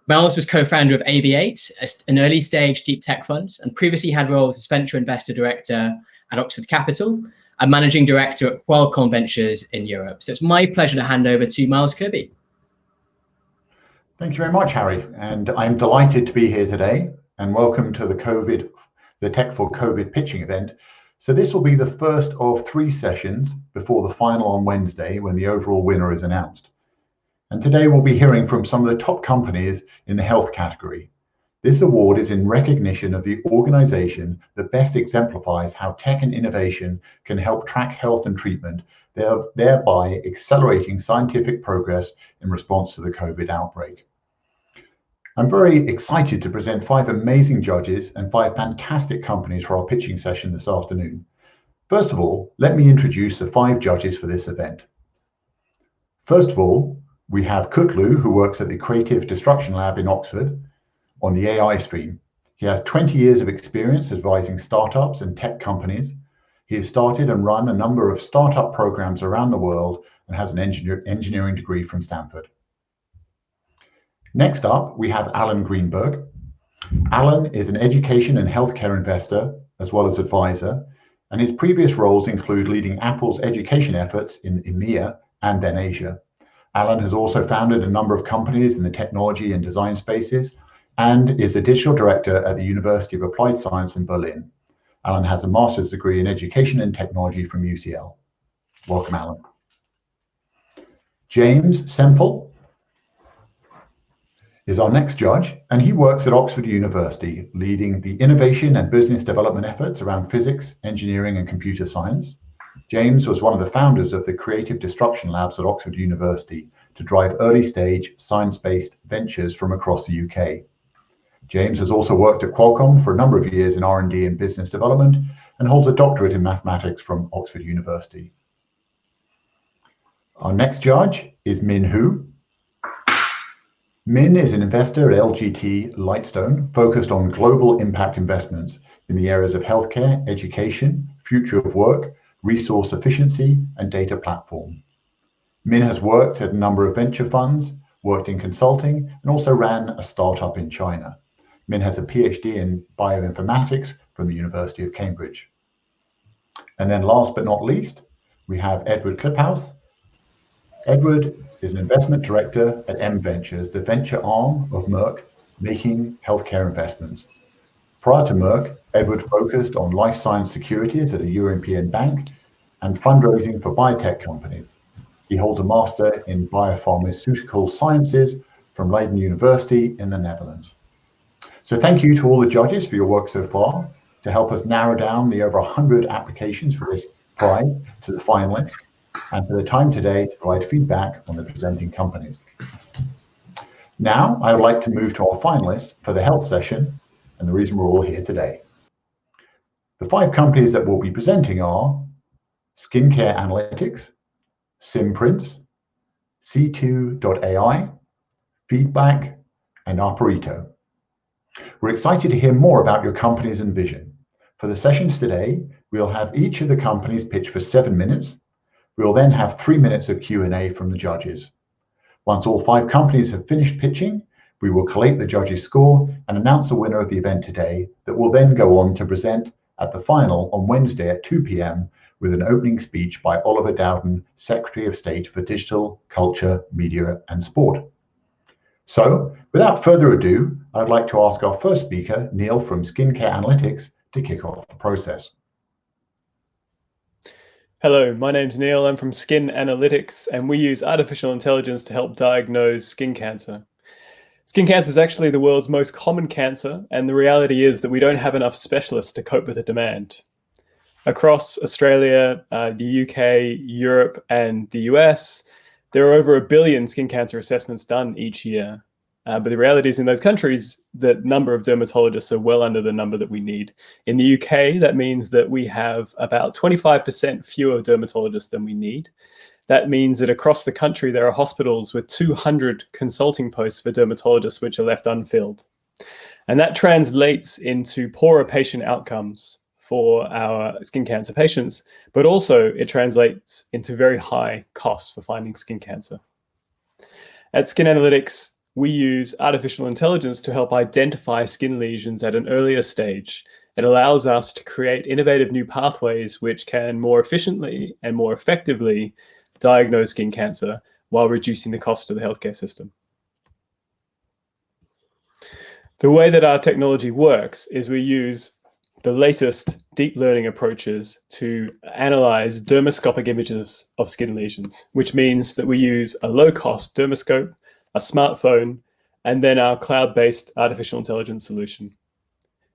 Miles was co-founder of AV8, an early stage deep tech fund, and previously had roles as venture investor director at Oxford Capital and managing director at Qualcomm Ventures in Europe. So it's my pleasure to hand over to Miles Kirby. Thank you very much, Harry. And I'm delighted to be here today, and welcome to the Tech for COVID pitching event. So this will be the first of 3 sessions before the final on Wednesday, when the overall winner is announced. And today we'll be hearing from some of the top companies in the health category. This award is in recognition of the organization that best exemplifies how tech and innovation can help track health and treatment, thereby accelerating scientific progress in response to the COVID outbreak. I'm very excited to present 5 amazing judges and 5 fantastic companies for our pitching session this afternoon. First of all, let me introduce the 5 judges for this event. First of all, we have Kutlu, who works at the Creative Destruction Lab in Oxford on the AI stream. He has 20 years of experience advising startups and tech companies. He has started and run a number of startup programs around the world and has an engineering degree from Stanford. Next up, we have Alan Greenberg. Alan is an education and healthcare investor as well as advisor, and his previous roles include leading Apple's education efforts in EMEA and then Asia. Alan has also founded a number of companies in the technology and design spaces and is a digital director at the University of Applied Science in Berlin. Alan has a master's degree in education and technology from UCL. Welcome, Alan. James Semple is our next judge, and he works at Oxford University, leading the innovation and business development efforts around physics, engineering, and computer science. James was one of the founders of the Creative Destruction Labs at Oxford University to drive early-stage science-based ventures from across the UK. James has also worked at Qualcomm for a number of years in R&D and business development and holds a doctorate in mathematics from Oxford University. Our next judge is Min Hu. Min is an investor at LGT Lightstone, focused on global impact investments in the areas of healthcare, education, future of work, resource efficiency, and data platform. Min has worked at a number of venture funds, worked in consulting, and also ran a startup in China. Min has a PhD in bioinformatics from the University of Cambridge. And then last but not least, we have Edward Kliphaus. Edward is an investment director at M Ventures, the venture arm of Merck, making healthcare investments. Prior to Merck, Edward focused on life science securities at a European bank and fundraising for biotech companies. He holds a master in biopharmaceutical sciences from Leiden University in the Netherlands. So thank you to all the judges for your work so far to help us narrow down the over 100 applications for this prize to the finalists, and for the time today to provide feedback on the presenting companies. Now, I would like to move to our finalists for the health session and the reason we're all here today. The 5 companies that we'll be presenting are Skincare Analytics, Simprints, C2.ai, Feedback, and Arparito. We're excited to hear more about your companies and vision. For the sessions today, we'll have each of the companies pitch for 7 minutes. We'll then have 3 minutes of Q&A from the judges. Once all 5 companies have finished pitching, we will collate the judges' score and announce the winner of the event today that will then go on to present at the final on Wednesday at 2 p.m. with an opening speech by Oliver Dowden, Secretary of State for Digital, Culture, Media and Sport. So, without further ado, I'd like to ask our first speaker, Neil from Skincare Analytics, to kick off the process. Hello, my name's Neil. I'm from Skin Analytics, and we use artificial intelligence to help diagnose skin cancer. Skin cancer is actually the world's most common cancer, and the reality is that we don't have enough specialists to cope with the demand. Across Australia, the UK, Europe, and the US, there are over 1 billion skin cancer assessments done each year. But the reality is in those countries, the number of dermatologists are well under the number that we need. In the UK, that means that we have about 25% fewer dermatologists than we need. That means that across the country, there are hospitals with 200 consulting posts for dermatologists which are left unfilled. And that translates into poorer patient outcomes for our skin cancer patients, but also it translates into very high costs for finding skin cancer. At Skin Analytics, we use artificial intelligence to help identify skin lesions at an earlier stage. It allows us to create innovative new pathways which can more efficiently and more effectively diagnose skin cancer while reducing the cost of the healthcare system. The way that our technology works is we use the latest deep learning approaches to analyze dermoscopic images of skin lesions, which means that we use a low-cost dermoscope, a smartphone, and then our cloud-based artificial intelligence solution.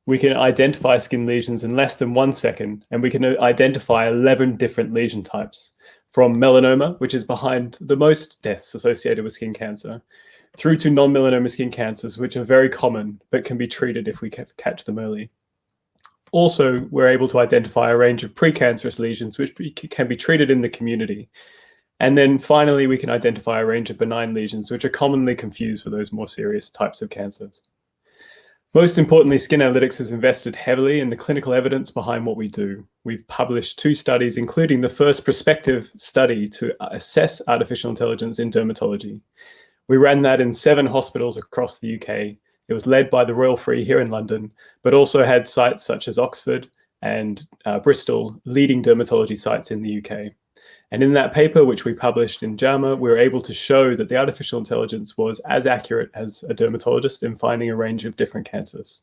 We can identify skin lesions in less than 1 second, and we can identify 11 different lesion types, from melanoma, which is behind the most deaths associated with skin cancer, through to non-melanoma skin cancers, which are very common, but can be treated if we catch them early. Also, we're able to identify a range of precancerous lesions, which can be treated in the community. And then finally, we can identify a range of benign lesions, which are commonly confused for those more serious types of cancers. Most importantly, Skin Analytics has invested heavily in the clinical evidence behind what we do. We've published 2 studies, including the first prospective study to assess artificial intelligence in dermatology. We ran that in 7 hospitals across the UK. It was led by the Royal Free here in London, but also had sites such as Oxford and Bristol, leading dermatology sites in the UK. And in that paper, which we published in JAMA, we were able to show that the artificial intelligence was as accurate as a dermatologist in finding a range of different cancers.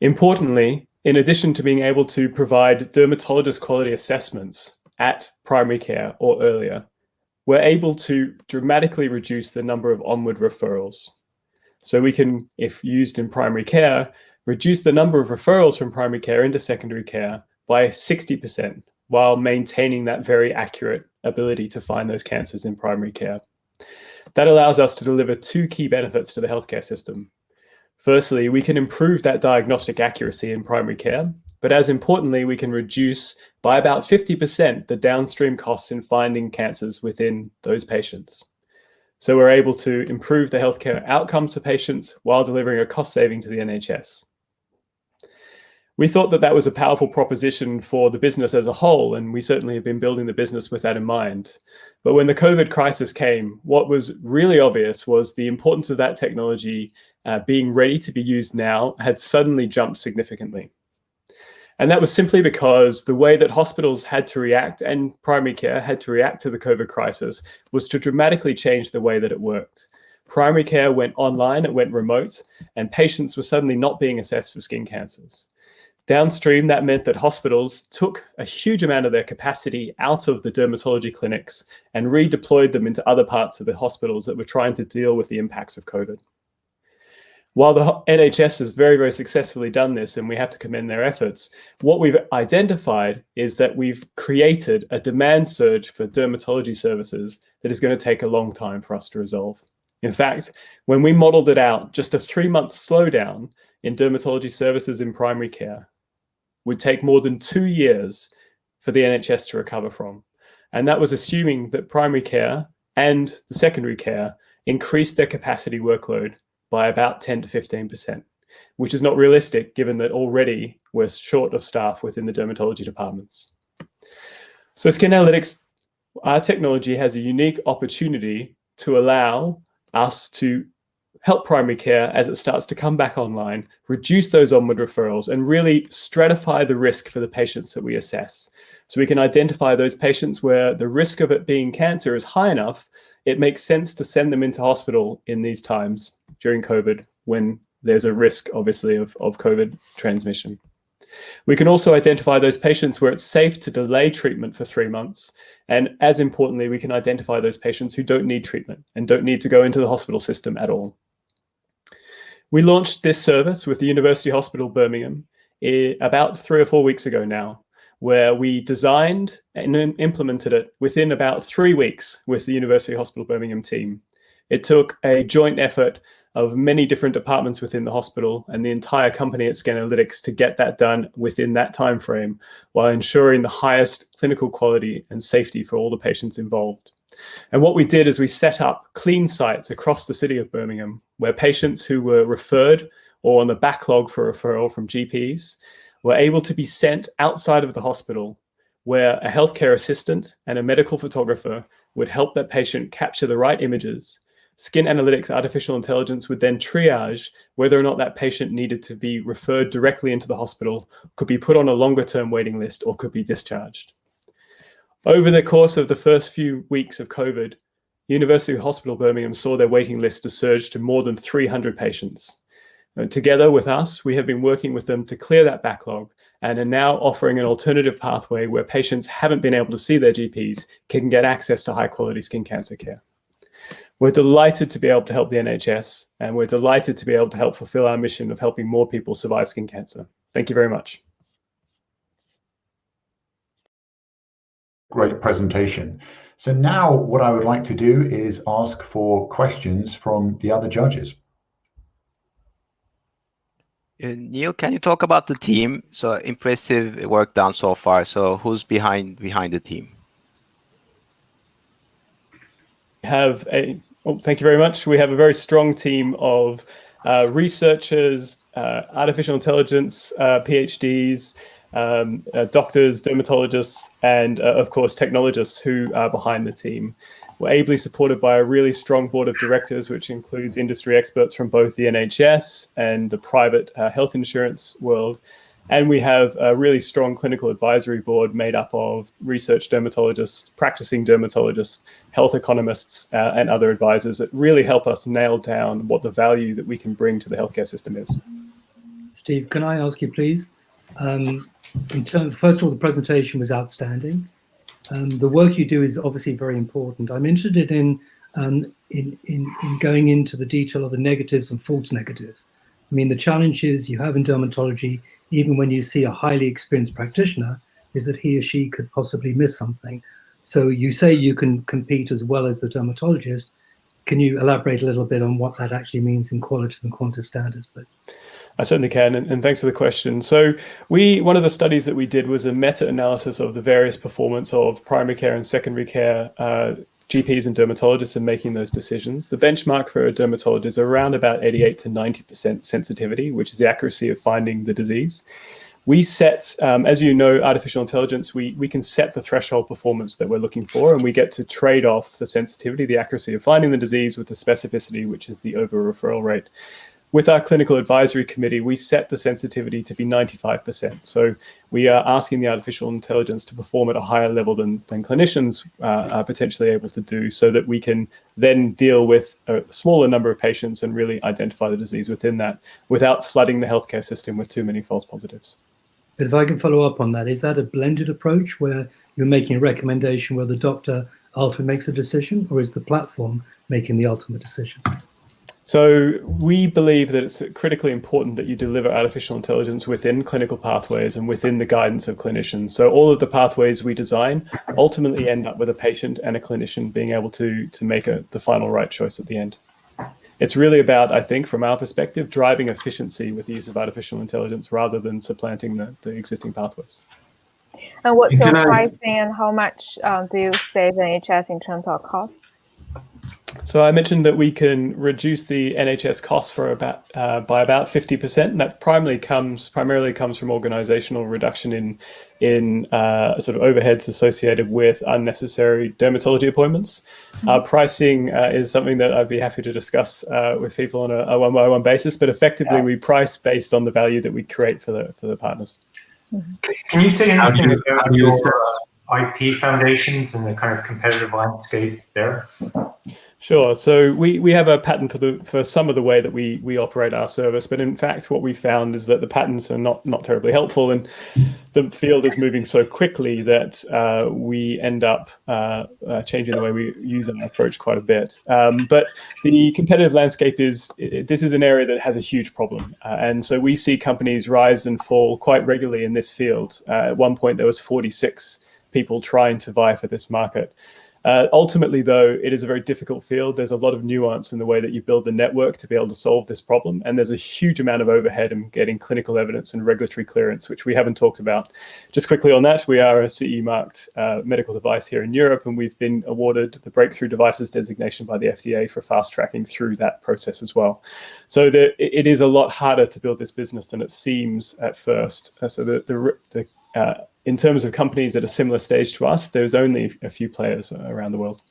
Importantly, in addition to being able to provide dermatologist quality assessments at primary care or earlier, we're able to dramatically reduce the number of onward referrals. So we can, if used in primary care, reduce the number of referrals from primary care into secondary care by 60%, while maintaining that very accurate ability to find those cancers in primary care. That allows us to deliver 2 key benefits to the healthcare system. Firstly, we can improve that diagnostic accuracy in primary care, but as importantly, we can reduce by about 50% the downstream costs in finding cancers within those patients. So we're able to improve the healthcare outcomes for patients while delivering a cost saving to the NHS. We thought that that was a powerful proposition for the business as a whole, and we certainly have been building the business with that in mind. But when the COVID crisis came, what was really obvious was the importance of that technology being ready to be used now had suddenly jumped significantly. And that was simply because the way that hospitals had to react and primary care had to react to the COVID crisis was to dramatically change the way that it worked. Primary care went online, it went remote, and patients were suddenly not being assessed for skin cancers. Downstream, that meant that hospitals took a huge amount of their capacity out of the dermatology clinics and redeployed them into other parts of the hospitals that were trying to deal with the impacts of COVID. While the NHS has very, very successfully done this, and we have to commend their efforts, what we've identified is that we've created a demand surge for dermatology services that is going to take a long time for us to resolve. In fact, when we modeled it out, just a 3-month slowdown in dermatology services in primary care would take more than 2 years for the NHS to recover from. And that was assuming that primary care and the secondary care increase their capacity workload by about 10 to 15%, which is not realistic given that already we're short of staff within the dermatology departments. So Skin Analytics, our technology has a unique opportunity to allow us to help primary care as it starts to come back online, reduce those onward referrals, and really stratify the risk for the patients that we assess. So we can identify those patients where the risk of it being cancer is high enough, it makes sense to send them into hospital in these times during COVID, when there's a risk, obviously, of COVID transmission. We can also identify those patients where it's safe to delay treatment for 3 months. And as importantly, we can identify those patients who don't need treatment and don't need to go into the hospital system at all. We launched this service with the University Hospital Birmingham about 3 or 4 weeks ago now, where we designed and implemented it within about 3 weeks with the University Hospital Birmingham team. It took a joint effort of many different departments within the hospital and the entire company at Skin Analytics to get that done within that time frame, while ensuring the highest clinical quality and safety for all the patients involved. And what we did is we set up clean sites across the city of Birmingham where patients who were referred or on the backlog for referral from GPs were able to be sent outside of the hospital, where a healthcare assistant and a medical photographer would help that patient capture the right images. Skin Analytics artificial intelligence would then triage whether or not that patient needed to be referred directly into the hospital, could be put on a longer term waiting list, or could be discharged. Over the course of the first few weeks of COVID, University Hospital Birmingham saw their waiting list to surge to more than 300 patients. Together with us, we have been working with them to clear that backlog and are now offering an alternative pathway where patients haven't been able to see their GPs can get access to high quality skin cancer care. We're delighted to be able to help the NHS, and we're delighted to be able to help fulfill our mission of helping more people survive skin cancer. Thank you very much. Great presentation. So now what I would like to do is ask for questions from the other judges. Neil, can you talk about the team? So impressive work done so far. So who's behind the team? Thank you very much. We have a very strong team of researchers, artificial intelligence, PhDs, doctors, dermatologists, and of course, technologists who are behind the team. We're ably supported by a really strong board of directors, which includes industry experts from both the NHS and the private health insurance world. And we have a really strong clinical advisory board made up of research dermatologists, practicing dermatologists, health economists, and other advisors that really help us nail down what the value that we can bring to the healthcare system is. Steve, can I ask you, please? First of all, the presentation was outstanding. The work you do is obviously very important. I'm interested in going into the detail of the negatives and false negatives. I mean, the challenges you have in dermatology, even when you see a highly experienced practitioner, is that he or she could possibly miss something. So you say you can compete as well as the dermatologist. Can you elaborate a little bit on what that actually means in qualitative and quantitative standards, please? I certainly can, and thanks for the question. So one of the studies that we did was a meta-analysis of the various performance of primary care and secondary care GPs and dermatologists in making those decisions. The benchmark for a dermatologist is around about 88 to 90% sensitivity, which is the accuracy of finding the disease. We set, as you know, artificial intelligence, we can set the threshold performance that we're looking for, and we get to trade off the sensitivity, the accuracy of finding the disease, with the specificity, which is the over-referral rate. With our clinical advisory committee, we set the sensitivity to be 95%. So we are asking the artificial intelligence to perform at a higher level than clinicians are potentially able to do, so that we can then deal with a smaller number of patients and really identify the disease within that without flooding the healthcare system with too many false positives. But if I can follow up on that, is that a blended approach where you're making a recommendation where the doctor ultimately makes a decision, or is the platform making the ultimate decision? So we believe that it's critically important that you deliver artificial intelligence within clinical pathways and within the guidance of clinicians. So all of the pathways we design ultimately end up with a patient and a clinician being able to make the final right choice at the end. It's really about, I think, from our perspective, driving efficiency with the use of artificial intelligence rather than supplanting the existing pathways. And what's your pricing, and how much do you save the NHS in terms of costs? So I mentioned that we can reduce the NHS costs for by about 50%. And that primarily comes from organizational reduction in sort of overheads associated with unnecessary dermatology appointments. Pricing is something that I'd be happy to discuss with people on a one-by-one basis, but effectively we price based on the value that we create for the partners. Can you say anything about your IP foundations and the kind of competitive landscape there? Sure. So we have a patent for some of the way that we operate our service, but in fact, what we found is that the patents are not terribly helpful, and the field is moving so quickly that we end up changing the way we use our approach quite a bit. But the competitive landscape this is an area that has a huge problem, and so we see companies rise and fall quite regularly in this field. At one point, there was 46 people trying to vie for this market. Ultimately, though, it is a very difficult field. There's a lot of nuance in the way that you build the network to be able to solve this problem. And there's a huge amount of overhead in getting clinical evidence and regulatory clearance, which we haven't talked about. Just quickly on that, we are a CE marked medical device here in Europe, and we've been awarded the Breakthrough Devices designation by the FDA for fast tracking through that process as well. So it is a lot harder to build this business than it seems at first. In terms of companies at a similar stage to us, there's only a few players around the world.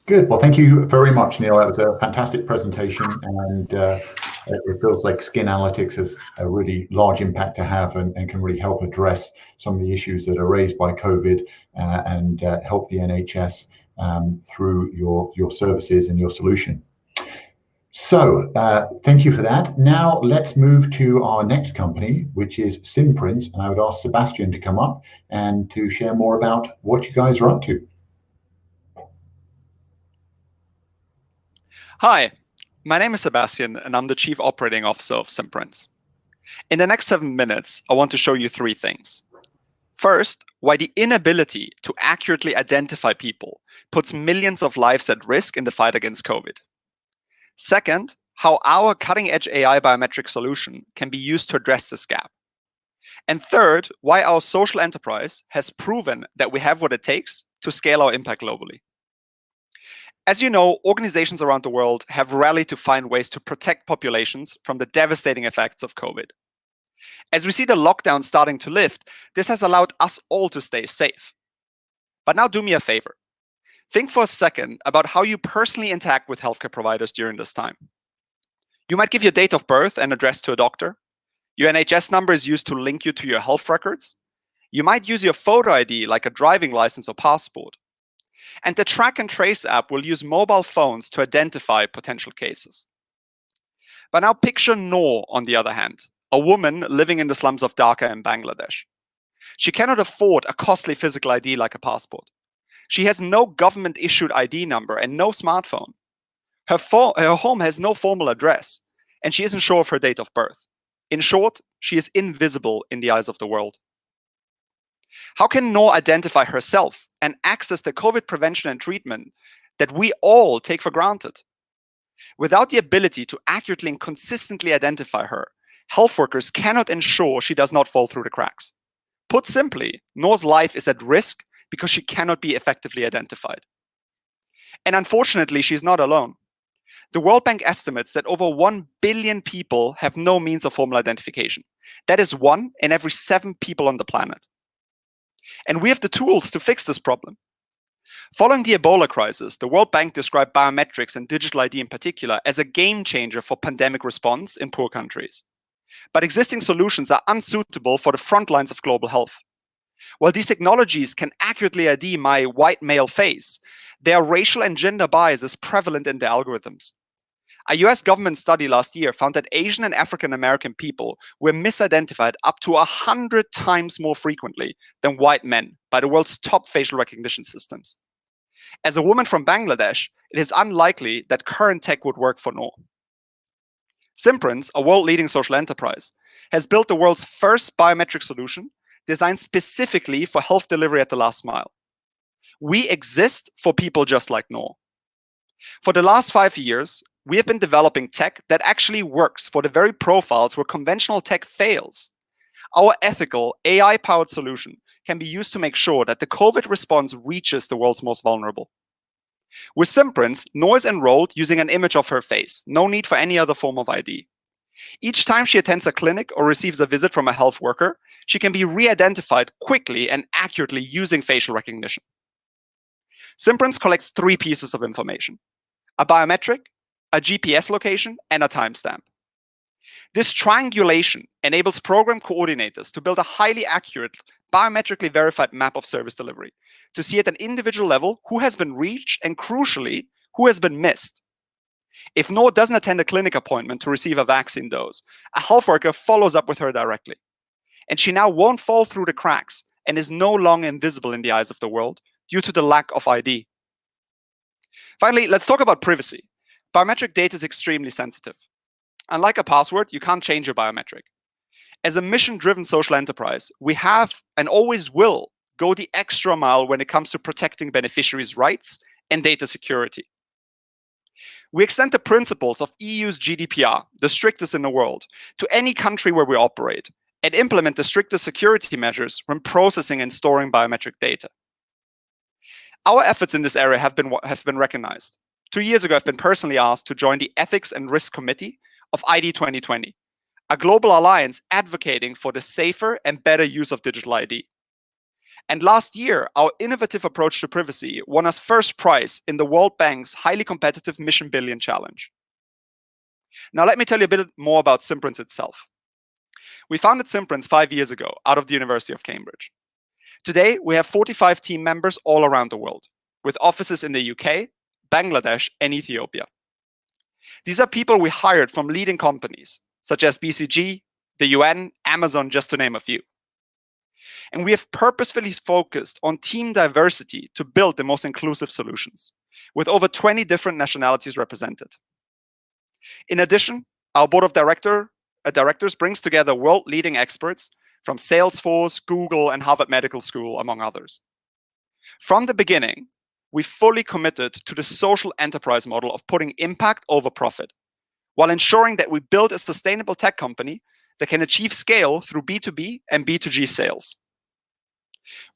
Good. Well, thank you very much, Neil. That was a fantastic presentation, and it feels like skin analytics has a really large impact to have and can really help address some of the issues that are raised by COVID and help the NHS through your services and your solution. So thank you for that. Now let's move to our next company, which is Simprints, and I would ask Sebastian to come up and to share more about what you guys are up to. Hi, my name is Sebastian, and I'm the Chief Operating Officer of Simprints. In the next 7 minutes, I want to show you 3 things. First, why the inability to accurately identify people puts millions of lives at risk in the fight against COVID. Second, how our cutting-edge AI biometric solution can be used to address this gap. And third, why our social enterprise has proven that we have what it takes to scale our impact globally. As you know, organizations around the world have rallied to find ways to protect populations from the devastating effects of COVID. As we see the lockdown starting to lift, this has allowed us all to stay safe. But now do me a favor. Think for a second about how you personally interact with healthcare providers during this time. You might give your date of birth and address to a doctor. Your NHS number is used to link you to your health records. You might use your photo ID like a driving license or passport. And the Track and Trace app will use mobile phones to identify potential cases. But now picture Noor, on the other hand, a woman living in the slums of Dhaka in Bangladesh. She cannot afford a costly physical ID like a passport. She has no government-issued ID number and no smartphone. Her home has no formal address, and she isn't sure of her date of birth. In short, she is invisible in the eyes of the world. How can Noor identify herself and access the COVID prevention and treatment that we all take for granted? Without the ability to accurately and consistently identify her, health workers cannot ensure she does not fall through the cracks. Put simply, Noor's life is at risk because she cannot be effectively identified. And unfortunately, she's not alone. The World Bank estimates that over 1 billion people have no means of formal identification. That is 1 in every 7 people on the planet. And we have the tools to fix this problem. Following the Ebola crisis, the World Bank described biometrics and digital ID in particular as a game changer for pandemic response in poor countries. But existing solutions are unsuitable for the front lines of global health. While these technologies can accurately ID my white male face, their racial and gender bias is prevalent in their algorithms. A US government study last year found that Asian and African American people were misidentified up to 100 times more frequently than white men by the world's top facial recognition systems. As a woman from Bangladesh, it is unlikely that current tech would work for Noor. Simprints, a world-leading social enterprise, has built the world's first biometric solution designed specifically for health delivery at the last mile. We exist for people just like Noor. For the last 5 years, we have been developing tech that actually works for the very profiles where conventional tech fails. Our ethical, AI-powered solution can be used to make sure that the COVID response reaches the world's most vulnerable. With Simprints, Noor is enrolled using an image of her face, no need for any other form of ID. Each time she attends a clinic or receives a visit from a health worker, she can be re-identified quickly and accurately using facial recognition. Simprints collects 3 pieces of information: a biometric, a GPS location, and a timestamp. This triangulation enables program coordinators to build a highly accurate, biometrically verified map of service delivery to see at an individual level who has been reached and, crucially, who has been missed. If Noor doesn't attend a clinic appointment to receive a vaccine dose, a health worker follows up with her directly. And she now won't fall through the cracks and is no longer invisible in the eyes of the world due to the lack of ID. Finally, let's talk about privacy. Biometric data is extremely sensitive. Unlike a password, you can't change your biometric. As a mission-driven social enterprise, we have and always will go the extra mile when it comes to protecting beneficiaries' rights and data security. We extend the principles of EU's GDPR, the strictest in the world, to any country where we operate, and implement the strictest security measures when processing and storing biometric data. Our efforts in this area have been recognized. 2 years ago, I've been personally asked to join the Ethics and Risk Committee of ID 2020, a global alliance advocating for the safer and better use of digital ID. And last year, our innovative approach to privacy won us first prize in the World Bank's highly competitive Mission Billion Challenge. Now, let me tell you a bit more about Simprints itself. We founded Simprints 5 years ago out of the University of Cambridge. Today, we have 45 team members all around the world, with offices in the UK, Bangladesh, and Ethiopia. These are people we hired from leading companies, such as BCG, the UN, Amazon, just to name a few. And we have purposefully focused on team diversity to build the most inclusive solutions, with over 20 different nationalities represented. In addition, our board of directors brings together world-leading experts from Salesforce, Google, and Harvard Medical School, among others. From the beginning, we fully committed to the social enterprise model of putting impact over profit, while ensuring that we build a sustainable tech company that can achieve scale through B2B and B2G sales.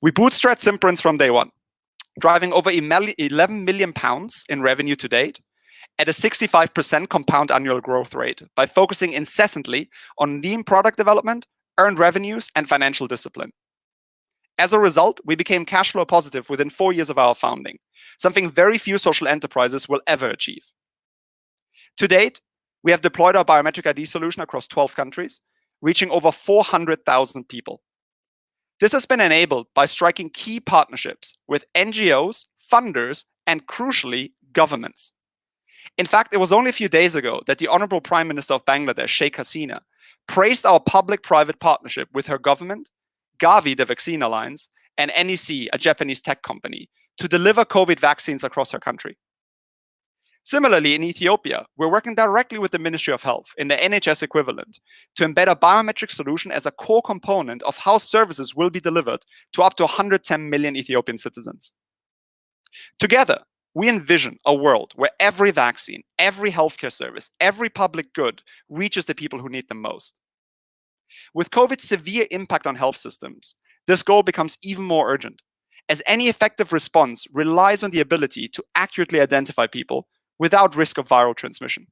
We bootstrapped Simprints from day one, driving over £11 million in revenue to date at a 65% compound annual growth rate by focusing incessantly on lean product development, earned revenues, and financial discipline. As a result, we became cash flow positive within 4 years of our founding, something very few social enterprises will ever achieve. To date, we have deployed our biometric ID solution across 12 countries, reaching over 400,000 people. This has been enabled by striking key partnerships with NGOs, funders, and crucially, governments. In fact, it was only a few days ago that the Honorable Prime Minister of Bangladesh, Sheikh Hasina, praised our public-private partnership with her government, Gavi, the Vaccine Alliance, and NEC, a Japanese tech company, to deliver COVID vaccines across her country. Similarly, in Ethiopia, we're working directly with the Ministry of Health in the NHS equivalent to embed a biometric solution as a core component of how services will be delivered to up to 110 million Ethiopian citizens. Together, we envision a world where every vaccine, every healthcare service, every public good reaches the people who need them most. With COVID's severe impact on health systems, this goal becomes even more urgent, as any effective response relies on the ability to accurately identify people without risk of viral transmission.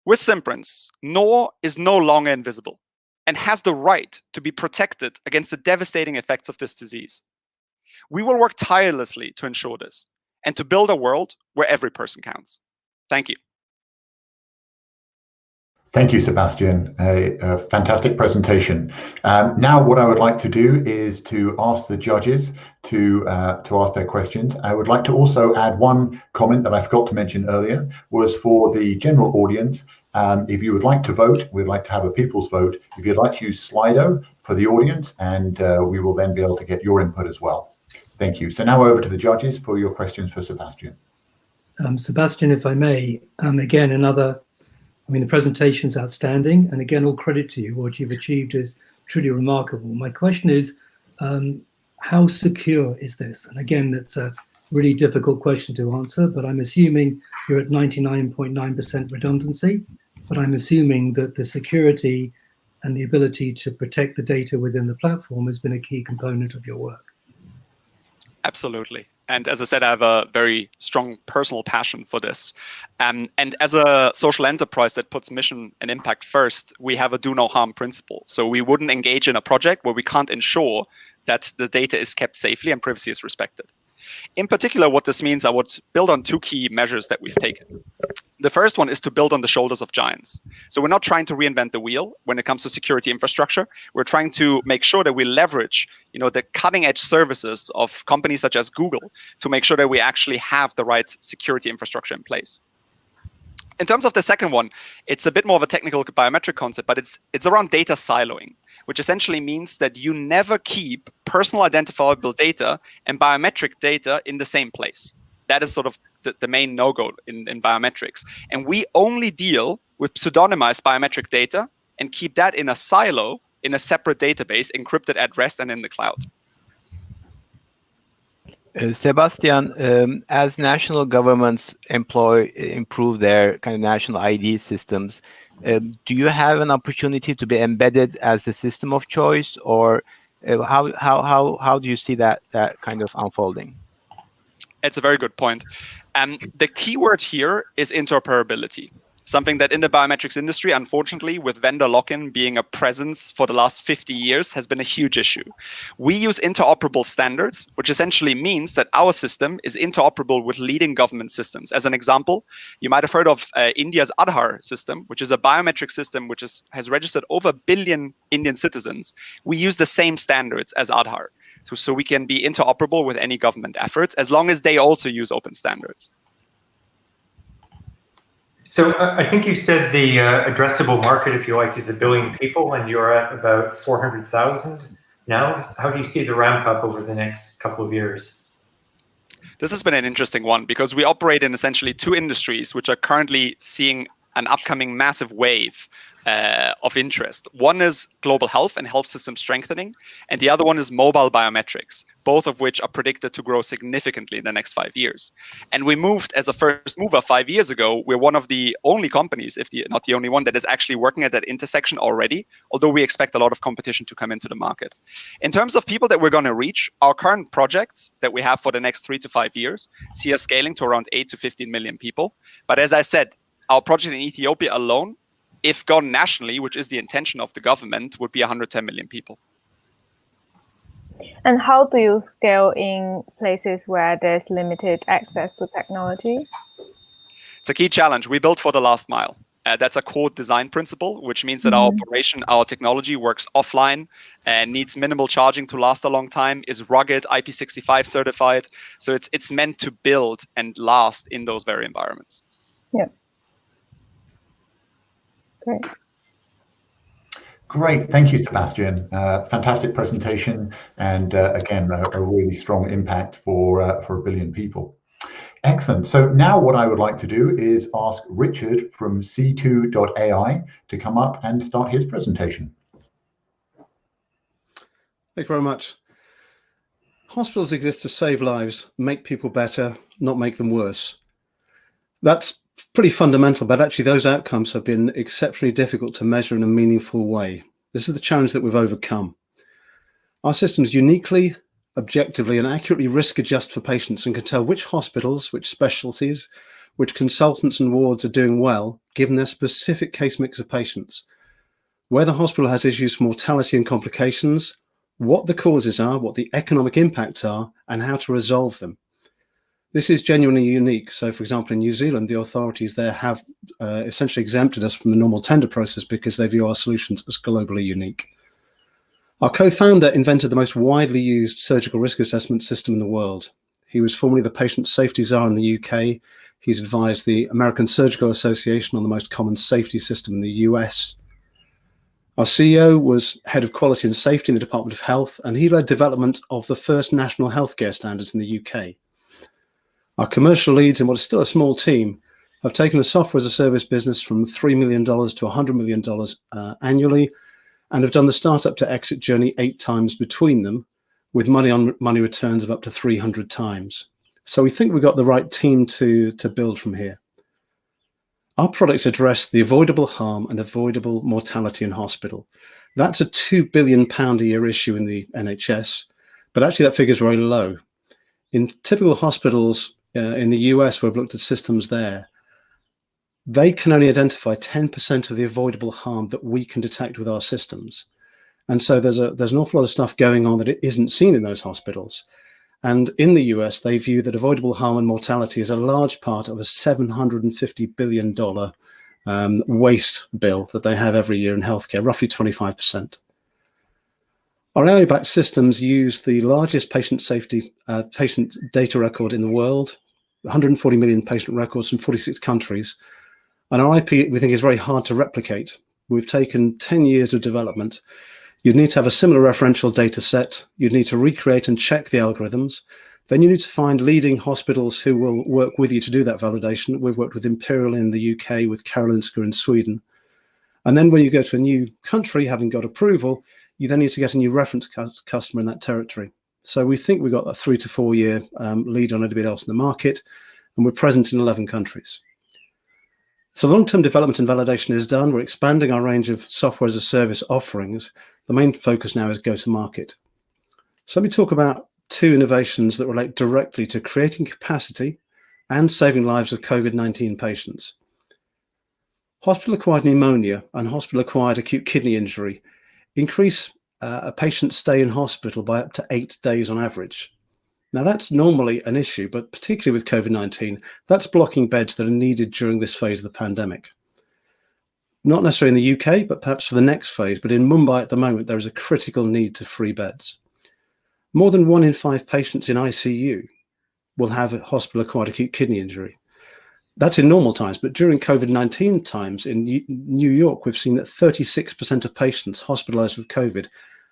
With Simprints, Noor is no longer invisible and has the right to be protected against the devastating effects of this disease. We will work tirelessly to ensure this and to build a world where every person counts. Thank you. Thank you, Sebastian. A fantastic presentation. Now, what I would like to do is to ask the judges to ask their questions. I would like to also add one comment that I forgot to mention earlier, was for the general audience. If you would like to vote, we'd like to have a people's vote. If you'd like to use Slido for the audience, and we will then be able to get your input as well. Thank you. So now over to the judges for your questions for Sebastian. Sebastian, if I may, again, the presentation's outstanding, and again, all credit to you. What you've achieved is truly remarkable. My question is, how secure is this? And again, it's a really difficult question to answer, but I'm assuming you're at 99.9% redundancy, but I'm assuming that the security and the ability to protect the data within the platform has been a key component of your work. Absolutely. And as I said, I have a very strong personal passion for this. And as a social enterprise that puts mission and impact first, we have a do no harm principle. So we wouldn't engage in a project where we can't ensure that the data is kept safely and privacy is respected. In particular, what this means, I would build on two key measures that we've taken. The first one is to build on the shoulders of giants. So we're not trying to reinvent the wheel when it comes to security infrastructure. We're trying to make sure that we leverage, the cutting edge services of companies such as Google to make sure that we actually have the right security infrastructure in place. In terms of the second one, it's a bit more of a technical biometric concept, but it's around data siloing, which essentially means that you never keep personal identifiable data and biometric data in the same place. That is sort of the main no-go in biometrics. And we only deal with pseudonymized biometric data and keep that in a silo, in a separate database, encrypted at rest and in the cloud. Sebastian, as national governments improve their kind of national ID systems, do you have an opportunity to be embedded as the system of choice, or how do you see that kind of unfolding? It's a very good point. The key word here is interoperability. Something that in the biometrics industry, unfortunately, with vendor lock-in being a presence for the last 50 years, has been a huge issue. We use interoperable standards, which essentially means that our system is interoperable with leading government systems. As an example, you might have heard of India's Aadhaar system, which is a biometric system which has registered over 1 billion Indian citizens. We use the same standards as Aadhaar. So we can be interoperable with any government efforts, as long as they also use open standards. So I think you said the addressable market, if you like, is 1 billion people, and you're at about 400,000 now. How do you see the ramp up over the next couple of years? This has been an interesting one because we operate in essentially two industries which are currently seeing an upcoming massive wave of interest. One is global health and health system strengthening, and the other one is mobile biometrics, both of which are predicted to grow significantly in the next 5 years. And we moved as a first mover 5 years ago. We're one of the only companies, if not the only one, that is actually working at that intersection already, although we expect a lot of competition to come into the market. In terms of people that we're going to reach, our current projects that we have for the next 3 to 5 years see us scaling to around 8 to 15 million people. But as I said, our project in Ethiopia alone, if gone nationally, which is the intention of the government, would be 110 million people. And how do you scale in places where there's limited access to technology? It's a key challenge. We built for the last mile. That's a core design principle, which means that our operation, our technology works offline and needs minimal charging to last a long time, is rugged, IP65 certified. So it's meant to build and last in those very environments. Yeah. Great. Great, thank you, Sebastian. Fantastic presentation, and again, a really strong impact for 1 billion people. Excellent. So now what I would like to do is ask Richard from C2.ai to come up and start his presentation. Thank you very much. Hospitals exist to save lives, make people better, not make them worse. That's pretty fundamental, but actually those outcomes have been exceptionally difficult to measure in a meaningful way. This is the challenge that we've overcome. Our systems uniquely, objectively, and accurately risk adjust for patients and can tell which hospitals, which specialties, which consultants and wards are doing well, given their specific case mix of patients, where the hospital has issues for mortality and complications, what the causes are, what the economic impacts are, and how to resolve them. This is genuinely unique. So, for example, in New Zealand, the authorities there have essentially exempted us from the normal tender process because they view our solutions as globally unique. Our co-founder invented the most widely used surgical risk assessment system in the world. He was formerly the patient safety czar in the UK. He's advised the American Surgical Association on the most common safety system in the US. Our CEO was head of quality and safety in the Department of Health, and he led development of the first national healthcare standards in the UK. Our commercial leads in what is still a small team have taken the software as a service business from $3 million to $100 million annually, and have done the startup to exit journey 8 times between them, with money on money returns of up to 300 times. So we think we've got the right team to build from here. Our products address the avoidable harm and avoidable mortality in hospital. That's a £2 billion a year issue in the NHS, but actually that figure is very low. In typical hospitals in the US, where I've looked at systems there, they can only identify 10% of the avoidable harm that we can detect with our systems. And so there's an awful lot of stuff going on that it isn't seen in those hospitals. And in the US, they view that avoidable harm and mortality is a large part of a $750 billion waste bill that they have every year in healthcare, roughly 25%. Our AI-backed systems use the largest patient data record in the world, 140 million patient records from 46 countries. And our IP, we think, is very hard to replicate. We've taken 10 years of development. You'd need to have a similar referential data set. You'd need to recreate and check the algorithms. Then you need to find leading hospitals who will work with you to do that validation. We've worked with Imperial in the UK, with Karolinska in Sweden. And then when you go to a new country, having got approval, you then need to get a new reference customer in that territory. So we think we've got a 3 to 4 year lead on anybody else in the market, and we're present in 11 countries. So long-term development and validation is done. We're expanding our range of software as a service offerings. The main focus now is go-to-market. So let me talk about 2 innovations that relate directly to creating capacity and saving lives of COVID-19 patients. Hospital-acquired pneumonia and hospital-acquired acute kidney injury increase a patient's stay in hospital by up to 8 days on average. Now, that's normally an issue, but particularly with COVID-19, that's blocking beds that are needed during this phase of the pandemic. Not necessarily in the UK, but perhaps for the next phase. But in Mumbai at the moment, there is a critical need to free beds. More than 1 in 5 patients in ICU will have a hospital-acquired acute kidney injury. That's in normal times, but during COVID-19 times in New York, we've seen that 36% of patients hospitalized with COVID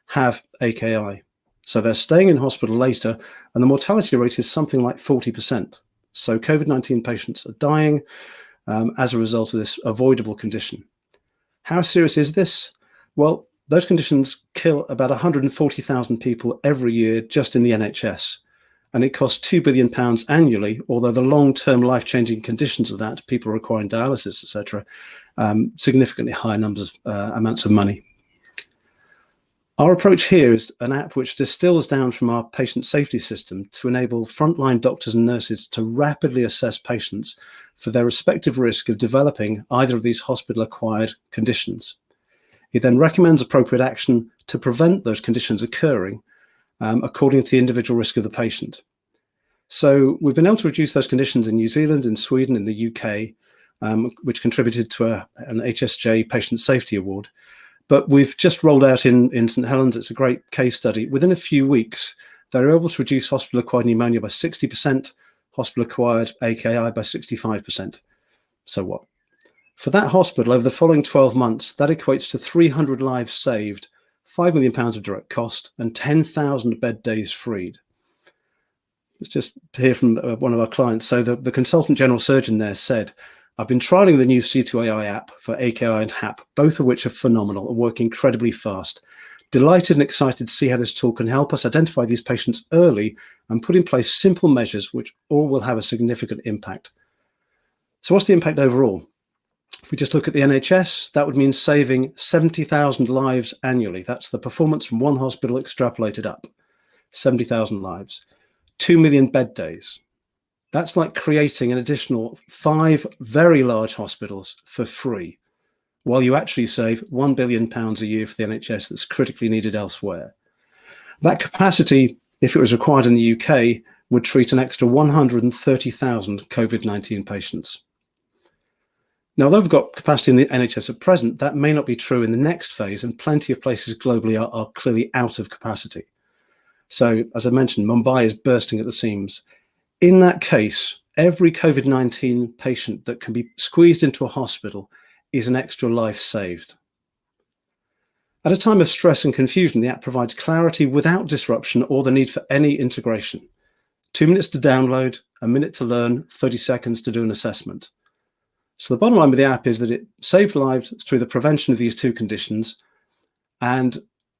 have AKI. So they're staying in hospital later, and the mortality rate is something like 40%. So COVID-19 patients are dying as a result of this avoidable condition. How serious is this? Well, those conditions kill about 140,000 people every year just in the NHS. And it costs £2 billion annually, although the long-term life-changing conditions of that, people requiring dialysis, etc., significantly higher amounts of money. Our approach here is an app which distills down from our patient safety system to enable frontline doctors and nurses to rapidly assess patients for their respective risk of developing either of these hospital-acquired conditions. It then recommends appropriate action to prevent those conditions occurring according to the individual risk of the patient. So we've been able to reduce those conditions in New Zealand, in Sweden, in the UK, which contributed to an HSJ Patient Safety Award. But we've just rolled out in St Helens. It's a great case study. Within a few weeks, they were able to reduce hospital-acquired pneumonia by 60%, hospital-acquired AKI by 65%. So what? For that hospital, over the following 12 months, that equates to 300 lives saved, £5 million of direct cost, and 10,000 bed days freed. Let's just hear from one of our clients. So the consultant general surgeon there said, I've been trialing the new C2AI app for AKI and HAP, both of which are phenomenal and work incredibly fast. Delighted and excited to see how this tool can help us identify these patients early and put in place simple measures which all will have a significant impact. So what's the impact overall? If we just look at the NHS, that would mean saving 70,000 lives annually. That's the performance from one hospital extrapolated up. 70,000 lives. 2 million bed days. That's like creating an additional 5 very large hospitals for free, while you actually save £1 billion a year for the NHS that's critically needed elsewhere. That capacity, if it was required in the UK, would treat an extra 130,000 COVID-19 patients. Now, although we've got capacity in the NHS at present, that may not be true in the next phase, and plenty of places globally are clearly out of capacity. So, as I mentioned, Mumbai is bursting at the seams. In that case, every COVID-19 patient that can be squeezed into a hospital is an extra life saved. At a time of stress and confusion, the app provides clarity without disruption or the need for any integration. 2 minutes to download, a minute to learn, 30 seconds to do an assessment. So the bottom line with the app is that it saved lives through the prevention of these 2 conditions and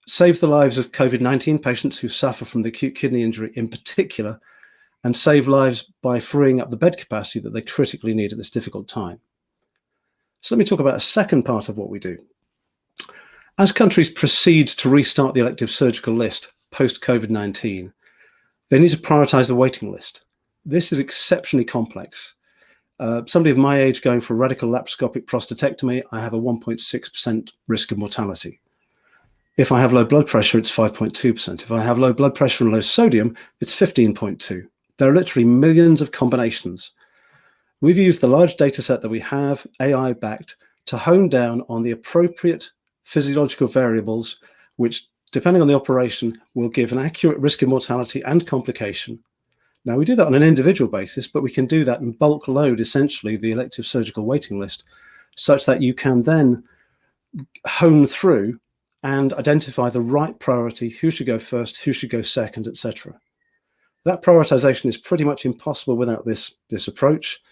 saved the lives of COVID-19 patients who suffer from the acute kidney injury in particular, and save lives by freeing up the bed capacity that they critically need at this difficult time. So let me talk about a second part of what we do. As countries proceed to restart the elective surgical list post-COVID-19, they need to prioritize the waiting list. This is exceptionally complex. Somebody of my age going for a radical laparoscopic prostatectomy, I have a 1.6% risk of mortality. If I have low blood pressure, it's 5.2%. If I have low blood pressure and low sodium, it's 15.2. There are literally millions of combinations. We've used the large data set that we have, AI-backed, to hone down on the appropriate physiological variables, which, depending on the operation, will give an accurate risk of mortality and complication. Now, we do that on an individual basis, but we can do that and bulk load, essentially, the elective surgical waiting list, such that you can then hone through and identify the right priority, who should go first, who should go second, etc. That prioritization is pretty much impossible without this approach.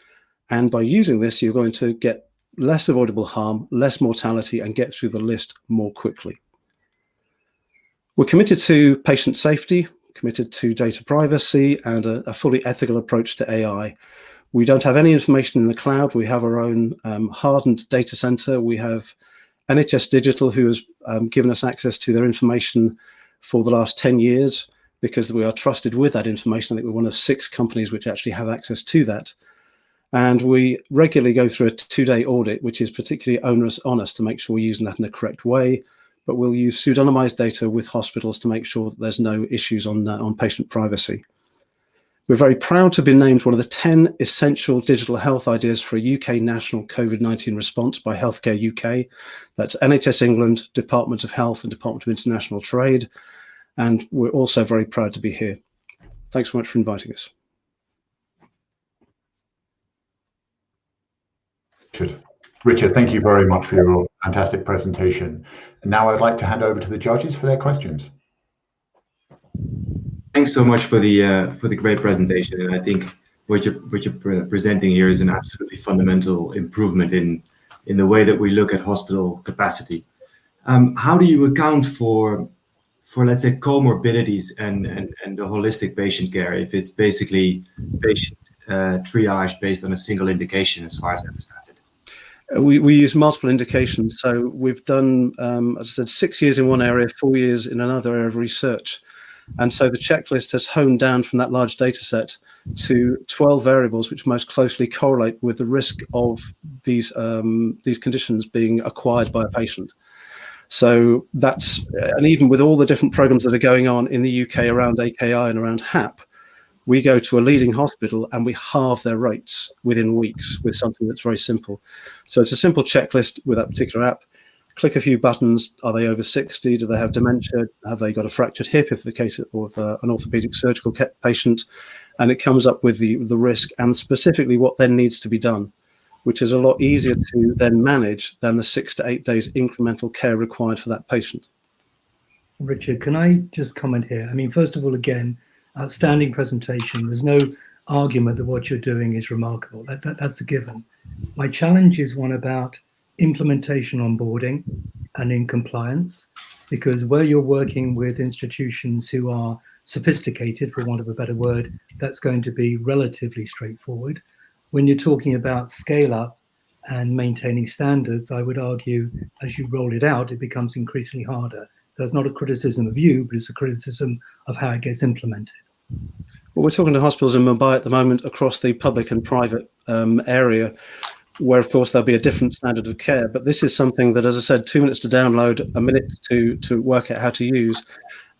And by using this, you're going to get less avoidable harm, less mortality, and get through the list more quickly. We're committed to patient safety, committed to data privacy, and a fully ethical approach to AI. We don't have any information in the cloud. We have our own hardened data center. We have NHS Digital, who has given us access to their information for the last 10 years, because we are trusted with that information. I think we're one of 6 companies which actually have access to that. And we regularly go through a 2-day audit, which is particularly onerous on us to make sure we're using that in the correct way. But we'll use pseudonymized data with hospitals to make sure that there's no issues on patient privacy. We're very proud to have been named one of the 10 essential digital health ideas for a UK national COVID-19 response by Healthcare UK. That's NHS England, Department of Health and Department of International Trade. And we're also very proud to be here. Thanks so much for inviting us. Richard, thank you very much for your fantastic presentation. And now I'd like to hand over to the judges for their questions. Thanks so much for the great presentation, and I think what you're presenting here is an absolutely fundamental improvement in the way that we look at hospital capacity. How do you account for let's say comorbidities and the holistic patient care if it's basically patient triage based on a single indication, as far as I understand it? We use multiple indications. So we've done, as I said, 6 years in one area, 4 years in another area of research. And so the checklist has honed down from that large data set to 12 variables which most closely correlate with the risk of these conditions being acquired by a patient. So that's, and even with all the different programs that are going on in the UK around AKI and around HAP, we go to a leading hospital and we halve their rates within weeks with something that's very simple. So it's a simple checklist with that particular app. Click a few buttons. Are they over 60? Do they have dementia? Have they got a fractured hip, if the case of an orthopedic surgical patient? And it comes up with the risk and specifically what then needs to be done, which is a lot easier to then manage than the 6 to 8 days incremental care required for that patient. Richard, can I just comment here? I mean, first of all, again, outstanding presentation. There's no argument that what you're doing is remarkable. That's a given. My challenge is one about implementation onboarding and in compliance, because where you're working with institutions who are sophisticated, for want of a better word, that's going to be relatively straightforward. When you're talking about scale up and maintaining standards, I would argue as you roll it out, it becomes increasingly harder. That's not a criticism of you, but it's a criticism of how it gets implemented. Well, we're talking to hospitals in Mumbai at the moment across the public and private area, where of course there'll be a different standard of care. But this is something that, as I said, 2 minutes to download, a minute to work out how to use.